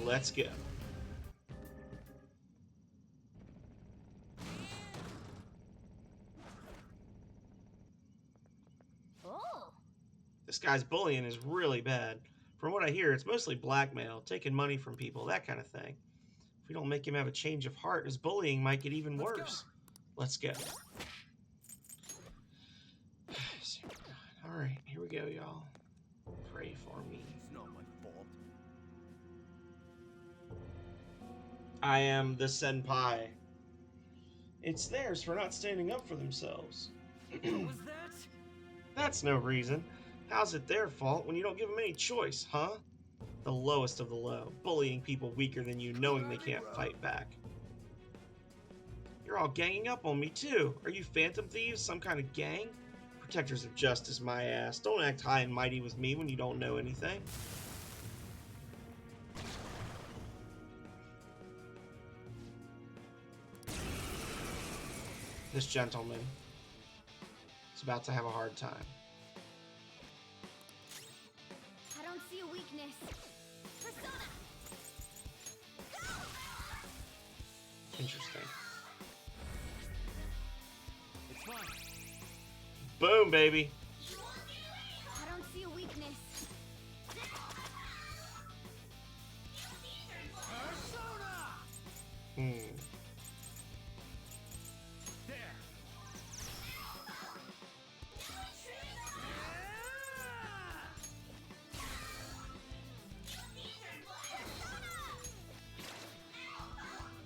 Let's go. Oh! This guy's bullying is really bad. From what I hear, it's mostly blackmail, taking money from people, that kind of thing. If we don't make him have a change of heart, his bullying might get even worse. Let's go. Alright, here we go, y'all. Pray for me. It's not my fault. I am the senpai. It's theirs for not standing up for themselves. What was that? That's no reason. How's it their fault when you don't give them any choice, huh? The lowest of the low, bullying people weaker than you, knowing they can't fight back. You're all ganging up on me too. Are you phantom thieves, some kind of gang? Protectors of justice, my ass. Don't act high and mighty with me when you don't know anything. This gentleman is about to have a hard time. I don't see a weakness. Persona! Interesting. It's fine. Boom, baby. I don't see a weakness. Hmm.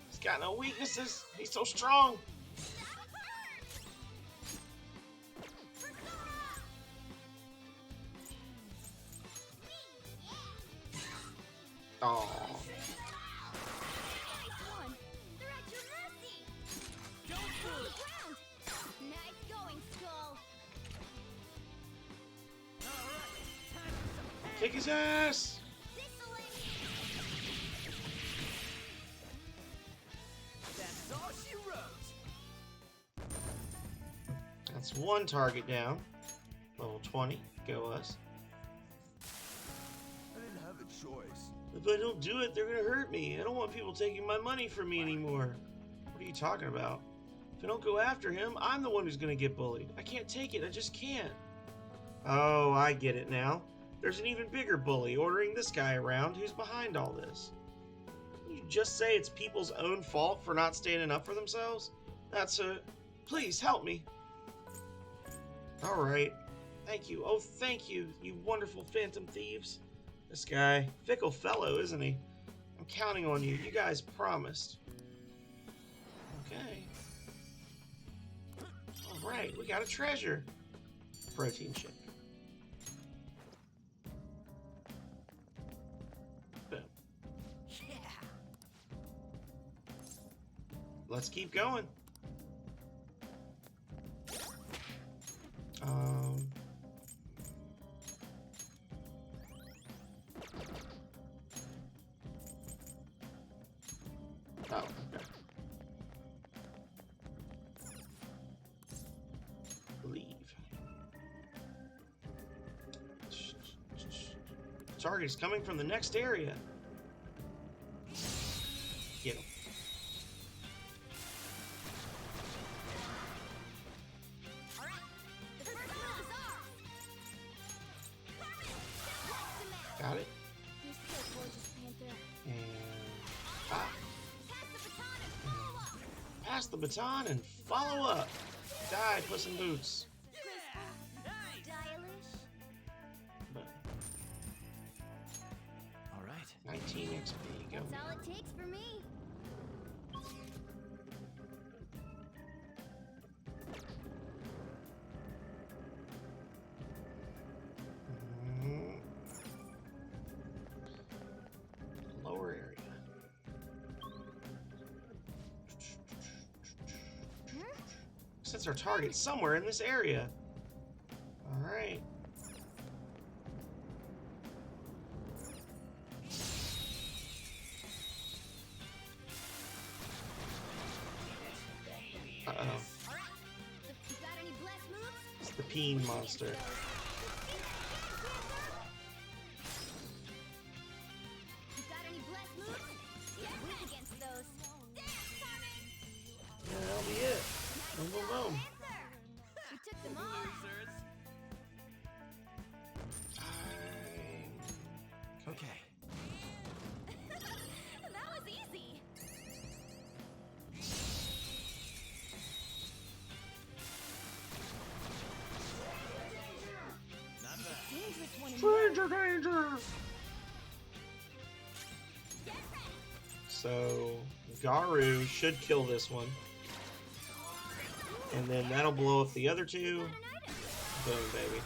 He's got no weaknesses. He's so strong. Oh. They're at your mercy. Don't fool the ground. Nice going, Skull. Kick his ass. That's all she wrote. That's one target down. Level 20. Go us. I didn't have a choice. If I don't do it, they're gonna hurt me. I don't want people taking my money from me anymore. What are you talking about? If I don't go after him, I'm the one who's gonna get bullied. I can't take it. I just can't. Oh, I get it now. There's an even bigger bully ordering this guy around who's behind all this. You just say it's people's own fault for not standing up for themselves? That's a... Please, help me. Alright. Thank you. Oh, thank you, you wonderful phantom thieves. This guy, fickle fellow, isn't he? I'm counting on you. You guys promised. Okay. Alright, we got a treasure. Protein shake. Boom. Yeah. Let's keep going. Oh, okay. Leave. Target is coming from the next area. Get him. Got it. You're so gorgeous, Panther. And pass the baton and follow up. Die, Puss in Boots. Stylish. Boom. All right. 19 XP. Go. That's all it takes for me. Lower area. Since our target's somewhere in this area. Alright. Uh-oh. You got any blessed moves? It's the Peen monster. You got any blessed moves? Get weak against those. Yeah, that'll be it. Boom, boom, boom. We took them all. Okay. That was easy. Dangerous one. Stranger danger! So, Garu should kill this one. And then that'll blow up the other two. Boom, baby.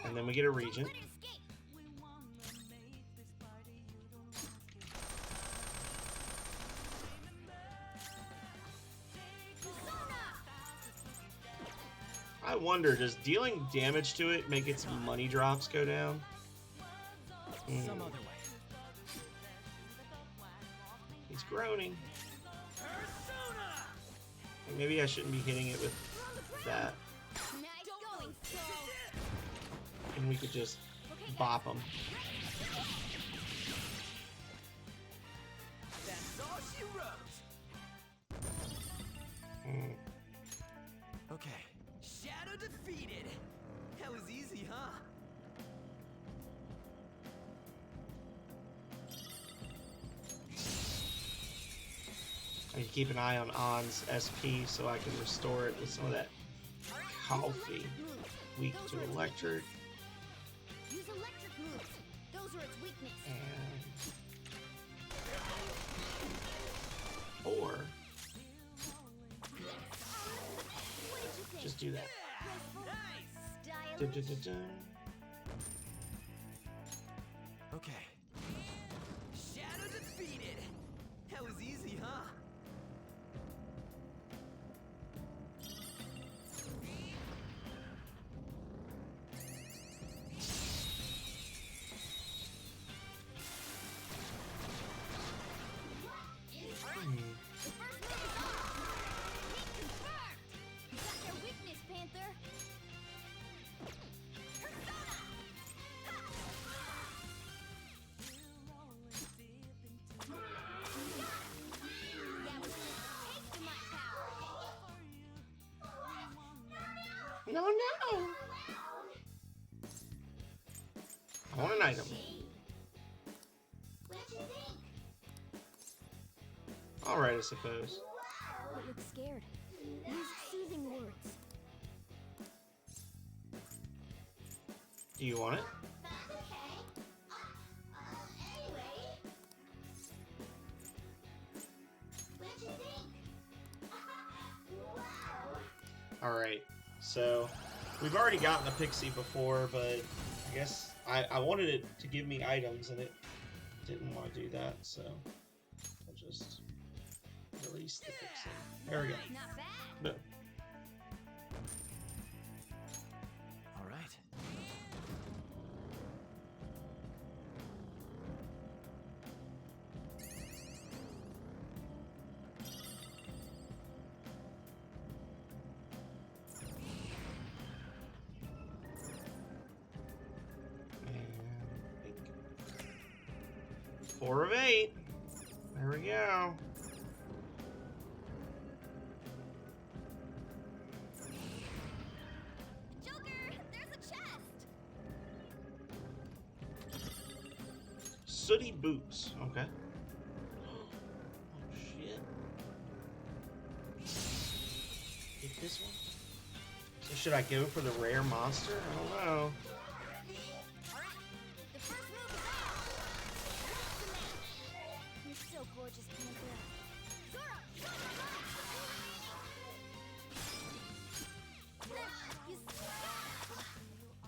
And then we get a Regent. I wonder, does dealing damage to it make its money drops go down? Some other way. He's groaning. Maybe I shouldn't be hitting it with that. And we could just bop him. That's all she wrote. Okay. Shadow defeated. That was easy, huh? I need to keep an eye on On's SP so I can restore it with some of that coffee. Weak to electric. Use electric moves. Those are its weakness. Or just do that. Dun, dun, dun, dun. Okay. Shadow defeated. That was easy, huh? You got their weakness, Panther. No, no! I want an item. Alright, I suppose. It looks scared. Use soothing words. Do you want it? Alright, so we've already gotten a pixie before, but I guess I wanted it to give me items and it didn't want to do that, so I'll just release the pixie. There we go. Not bad. No. All right. And 4 of 8. There we go. Sooty boots. Okay. Oh shit. Get this one. So should I go for the rare monster? I don't know. You're so gorgeous, Panther.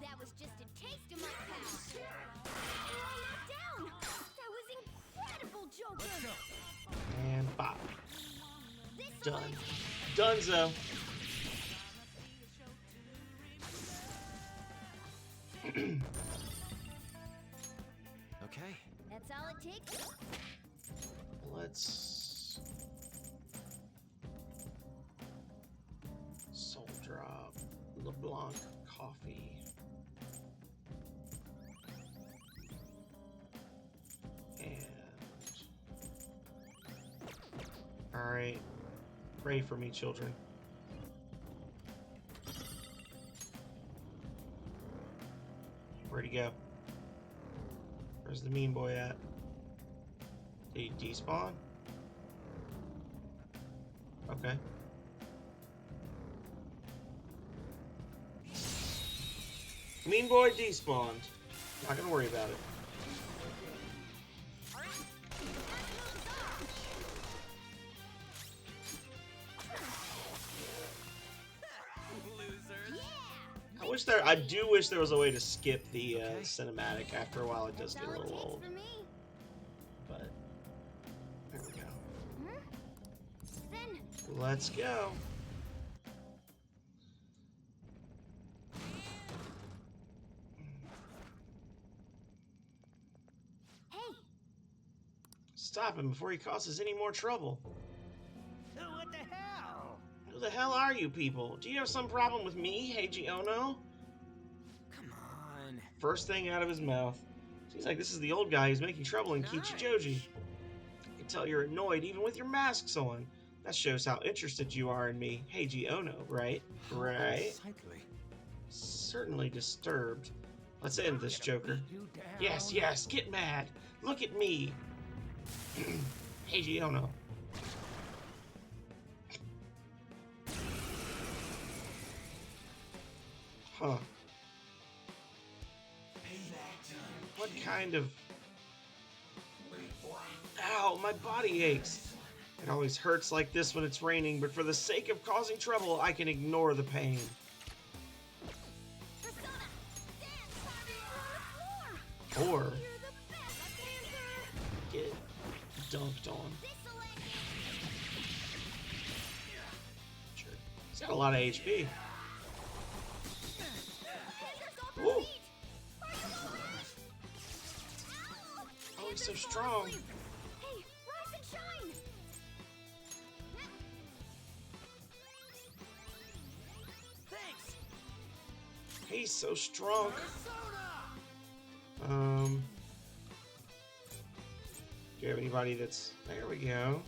That was just a taste of my power. Down! That was incredible, Joker! And bop. This Done. Dunzo. Okay. That's all it takes. Let's Soul Drop LeBlanc coffee. And all right, pray for me, children. Where'd he go? Where's the mean boy at? Did he despawn? Okay. Mean boy despawned. Not gonna worry about it. I do wish there was a way to skip the cinematic. After a while, it does get a little old. But there we go. Let's go. Hey! Stop him before he causes any more trouble. What the hell? Who the hell are you people? Do you have some problem with me, Heiji Ono? Come on. First thing out of his mouth. Seems like this is the old guy who's making trouble in Kichijoji. I can tell you're annoyed even with your masks on. That shows how interested you are in me, Heiji Ono, right? Right? Certainly disturbed. Let's end this, Joker. Yes, yes, get mad. Look at me. Heiji Ono. Huh. What kind of... Ow, my body aches. It always hurts like this when it's raining, but for the sake of causing trouble, I can ignore the pain. Or get dunked on. Sure. He's got a lot of HP. Ooh. Oh, he's so strong. Hey, rise and shine! Thanks. He's so strong. Do you have anybody that's... There we go.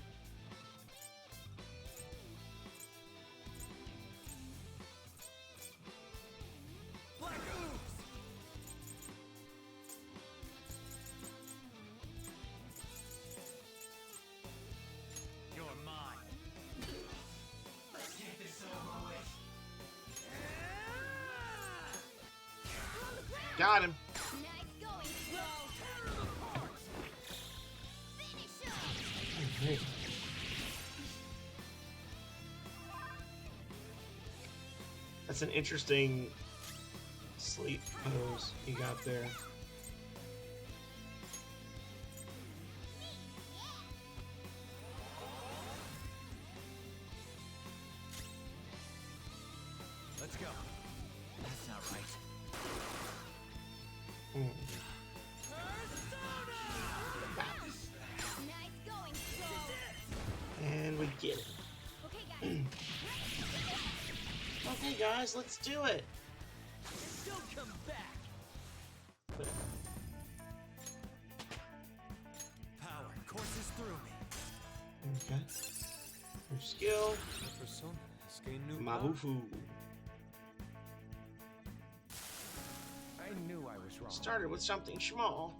You're mine. Let's get this over with. Got him. Okay. That's an interesting sleep pose you got there. Let's go. That's not right. And we get it. Okay, guys, let's do it. Don't come back. Power courses through me. Okay. New skill. Mabufu. I knew I was wrong. Started with something small.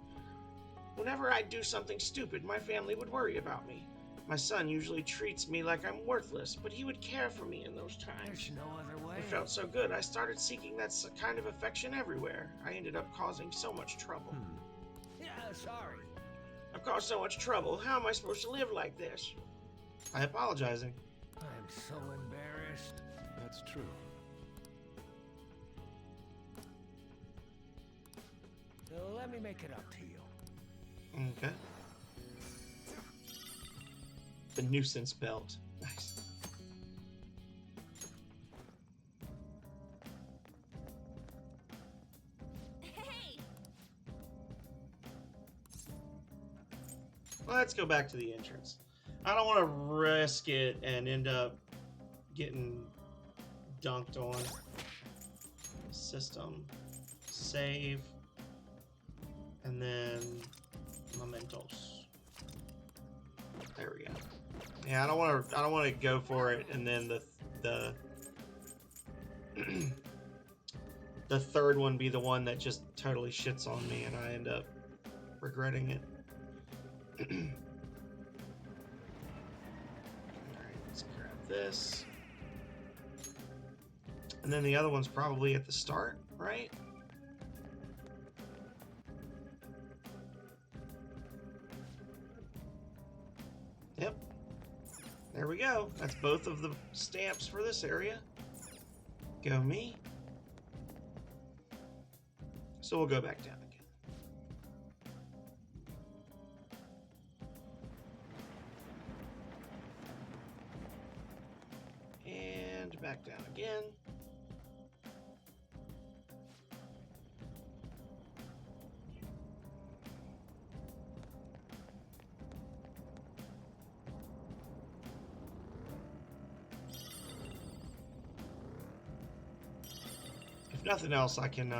Whenever I'd do something stupid, my family would worry about me. My son usually treats me like I'm worthless, but he would care for me in those times. There's no other way. It felt so good, I started seeking that kind of affection everywhere. I ended up causing so much trouble. Yeah, sorry. I've caused so much trouble. How am I supposed to live like this? I'm apologizing. I'm so embarrassed. That's true. Let me make it up to you. Okay. The nuisance belt. Nice. go back to the entrance. I don't want to risk it and end up getting dunked on. System. Save. And then mementos. There we go. Yeah, I don't want to go for it and then the the third one be the one that just totally shits on me and I end up regretting it. Alright, let's grab this. And then the other one's probably at the start, right? Yep. There we go. That's both of the stamps for this area. Go me. So we'll go back down again. And back down again. If nothing else, I can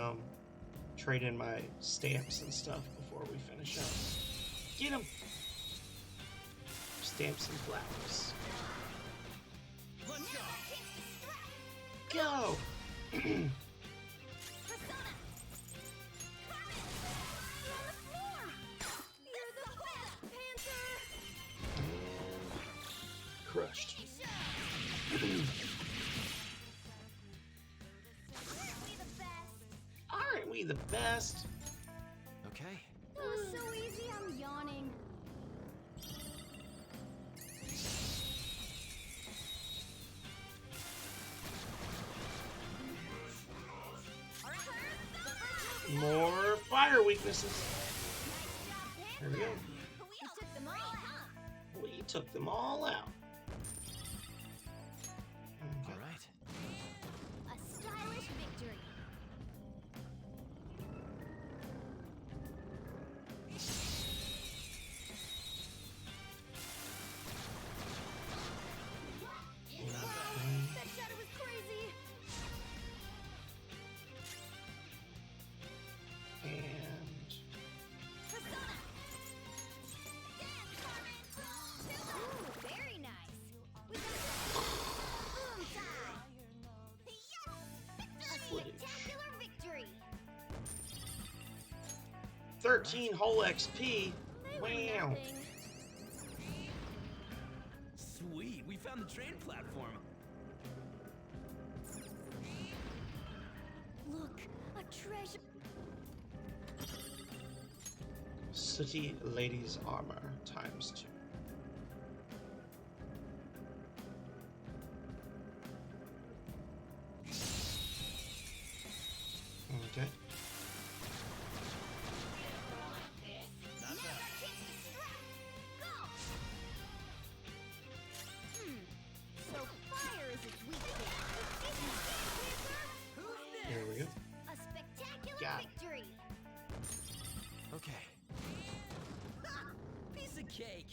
trade in my stamps and stuff before we finish up. Get them! Stamps and flowers. Let's go. Go! Crushed. Aren't we the best? Okay. That was so easy, I'm yawning. More fire weaknesses. There we go. We took them all out. We took them all out. Okay. All right. A stylish victory. That shadow was crazy. And Ooh, very nice. We got boom time. Yes! A spectacular victory. 13 whole XP. Wow. Sweet, we found the train platform. Look, a treasure. Sooty Lady's Armor ×2. Okay. So fire is its weak point. There we go. A spectacular Got it. victory. Okay. Piece of cake.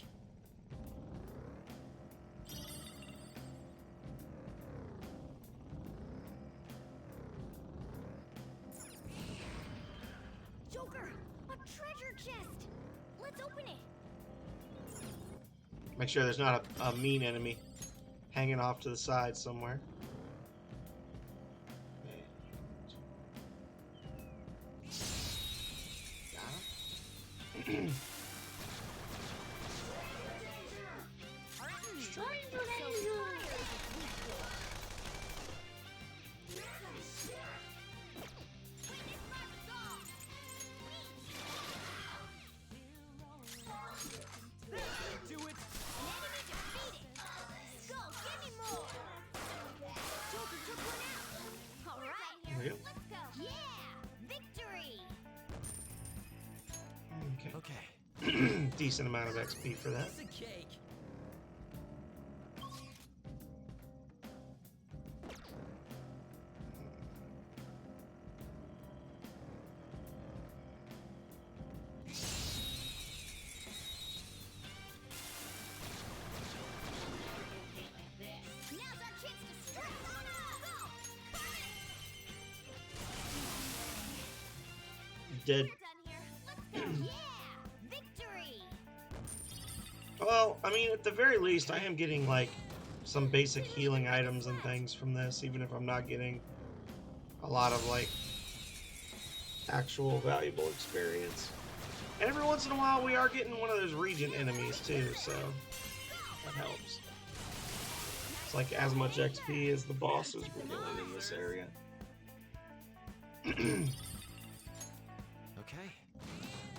Joker, a treasure chest. Let's open it. Make sure there's not a mean enemy hanging off to the side somewhere. Got him. Do it. Skull, give me more. Joker took one out. All right, There we go. let's go. Yeah, victory. Okay. Decent amount of XP for that. Piece of cake. dead. Well, I mean, at the very least, I am getting, like, some basic healing items and things from this, even if I'm not getting a lot of, like, actual valuable experience. And every once in a while, we are getting one of those region enemies, too, so that helps. It's like as much XP as the bosses we're doing in this area. Okay.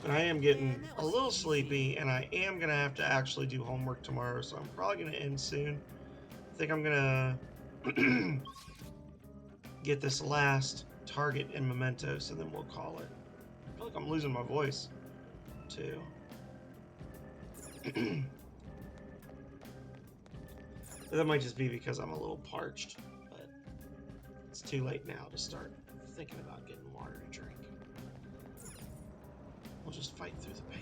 But I am getting a little sleepy, and I am going to have to actually do homework tomorrow, so I'm probably going to end soon. I think I'm going to get this last target in Mementos, and then we'll call it. I feel like I'm losing my voice, too. That might just be because I'm a little parched, but it's too late now to start thinking about getting water to drink. We'll just fight through the pain.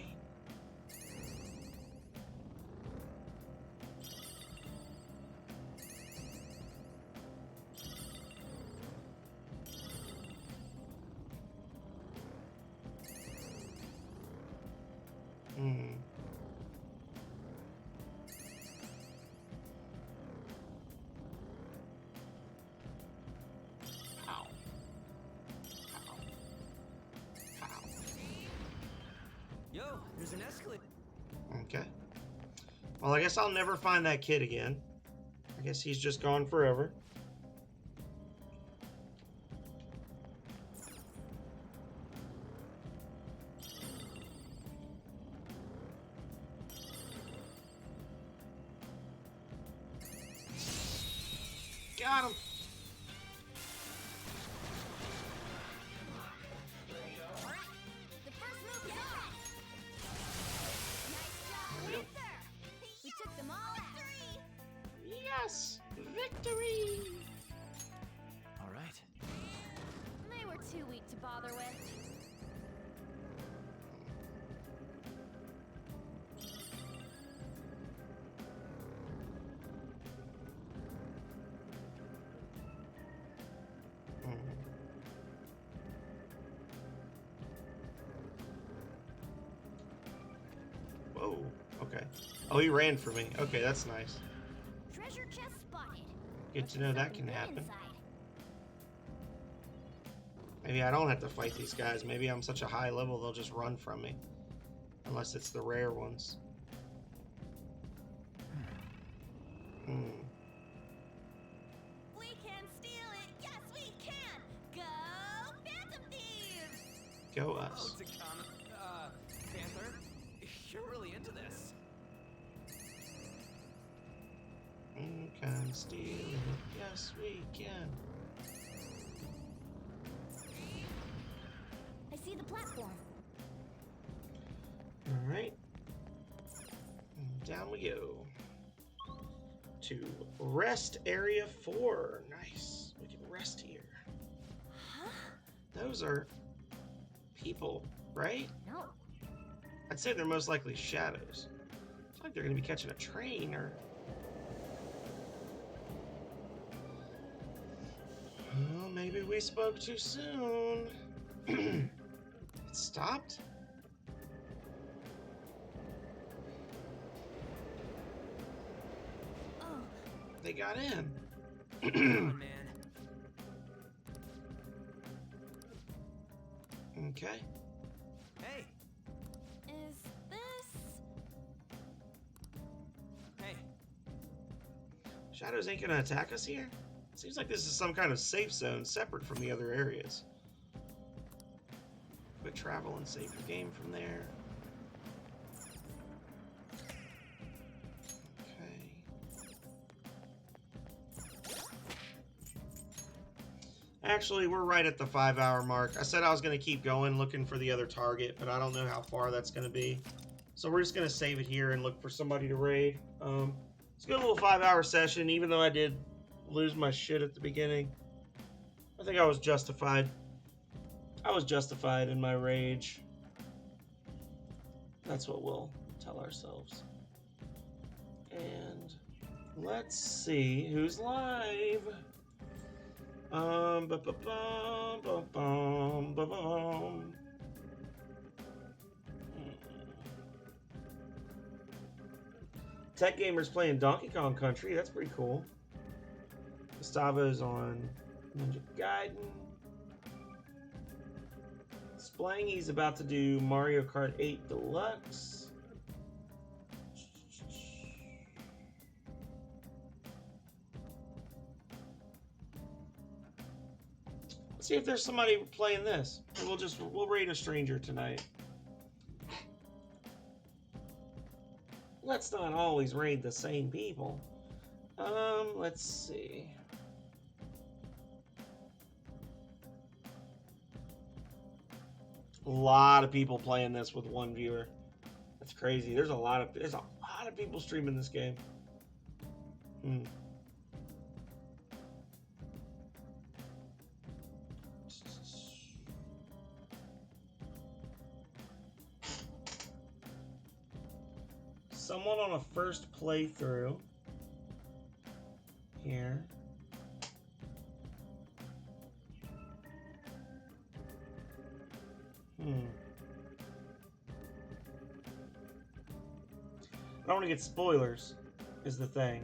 Yo, there's an escalator. Okay. Well, I guess I'll never find that kid again. I guess he's just gone forever. Got him. We took them all out. Yes! Victory! All right. They were too weak to bother with. Whoa, okay. Oh, he ran for me. Okay, that's nice. Treasure chest spotted. Good to know that can happen. Maybe I don't have to fight these guys. Maybe I'm such a high level they'll just run from me. Unless it's the rare ones. We can steal it. Yes, we can. Go, Phantom Thieves. Go us. Panther, you're really into this. We can steal it. Yes, we can. I see the platform. Alright. Down we go. To rest area 4. Nice. We can rest here. Huh? Those are people, right? No. I'd say they're most likely shadows. It's like they're going to be catching a train or... Well, maybe we spoke too soon. It stopped? Oh. They got in. Come on, man. Okay. Hey. Is this? Hey. Shadows ain't gonna attack us here? Seems like this is some kind of safe zone separate from the other areas. Quick travel and save your game from there. Okay. Actually, we're right at the 5-hour mark. I said I was going to keep going looking for the other target, but I don't know how far that's going to be. So we're just going to save it here and look for somebody to raid. It's a good little 5-hour session, even though I did lose my shit at the beginning. I think I was justified. I was justified in my rage. That's what we'll tell ourselves. And let's see who's live. Tech Gamer's playing Donkey Kong Country. That's pretty cool. Gustavo's on Ninja Gaiden. Splangy's about to do Mario Kart 8 Deluxe. Let's see if there's somebody playing this. And we'll raid a stranger tonight. Let's not always raid the same people. Let's see. A lot of people playing this with one viewer. That's crazy. There's a lot of people streaming this game. Someone on a first playthrough here. I don't want to get spoilers, is the thing.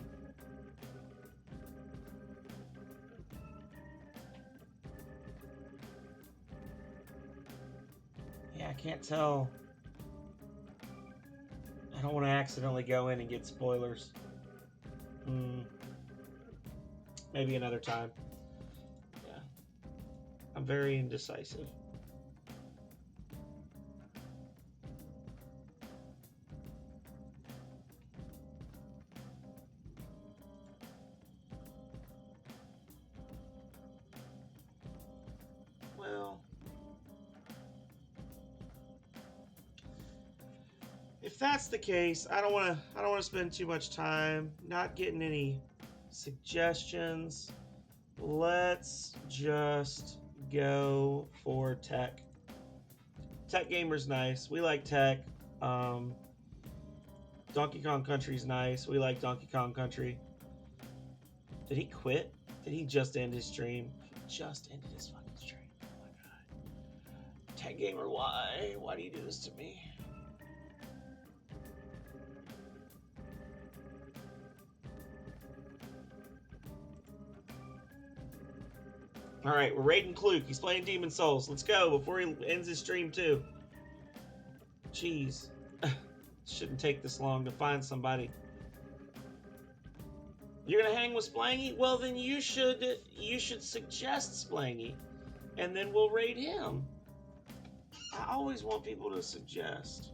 Yeah, I can't tell. I don't want to accidentally go in and get spoilers. Maybe another time. Yeah. I'm very indecisive. Well, if that's the case, I don't want to spend too much time not getting any suggestions. Let's just go for Tech. Tech Gamer's nice. We like Tech. Donkey Kong Country's nice. We like Donkey Kong Country. Did he quit? Did he just end his stream? He just ended his fucking stream. Oh my god. Tech Gamer, why? Why do you do this to me? Alright, we're raiding Kluke. He's playing Demon Souls. Let's go before he ends his stream too. Jeez. Shouldn't take this long to find somebody. You're gonna hang with Splangy? Well, then you should suggest Splangy, and then we'll raid him. I always want people to suggest.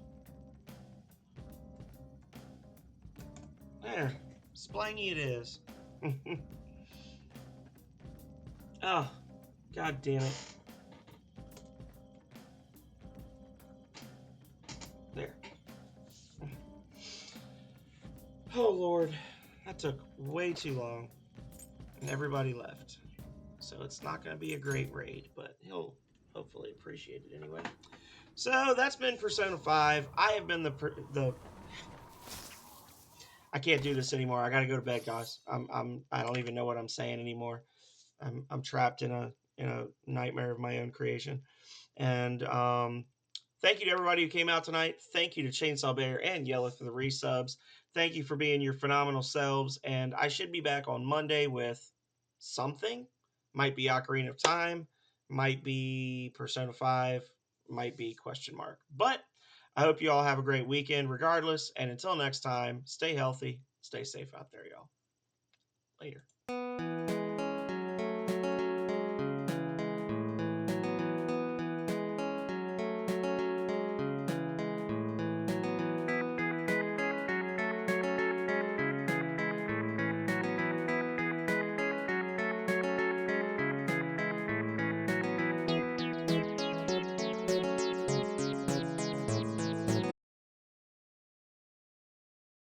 There, Splangy it is. Oh, god damn it. There. Oh lord, that took way too long. And everybody left. So it's not going to be a great raid, but he'll hopefully appreciate it anyway. So that's been Persona 5. I have been the I can't do this anymore. I got to go to bed, guys. I don't even know what I'm saying anymore. I'm trapped in a nightmare of my own creation. And thank you to everybody who came out tonight. Thank you to Chainsaw Bear and Yellow for the resubs. Thank you for being your phenomenal selves. And I should be back on Monday with something. Might be Ocarina of Time. Might be Persona 5. Might be question mark. But I hope you all have a great weekend regardless. And until next time, stay healthy. Stay safe out there, y'all. Later.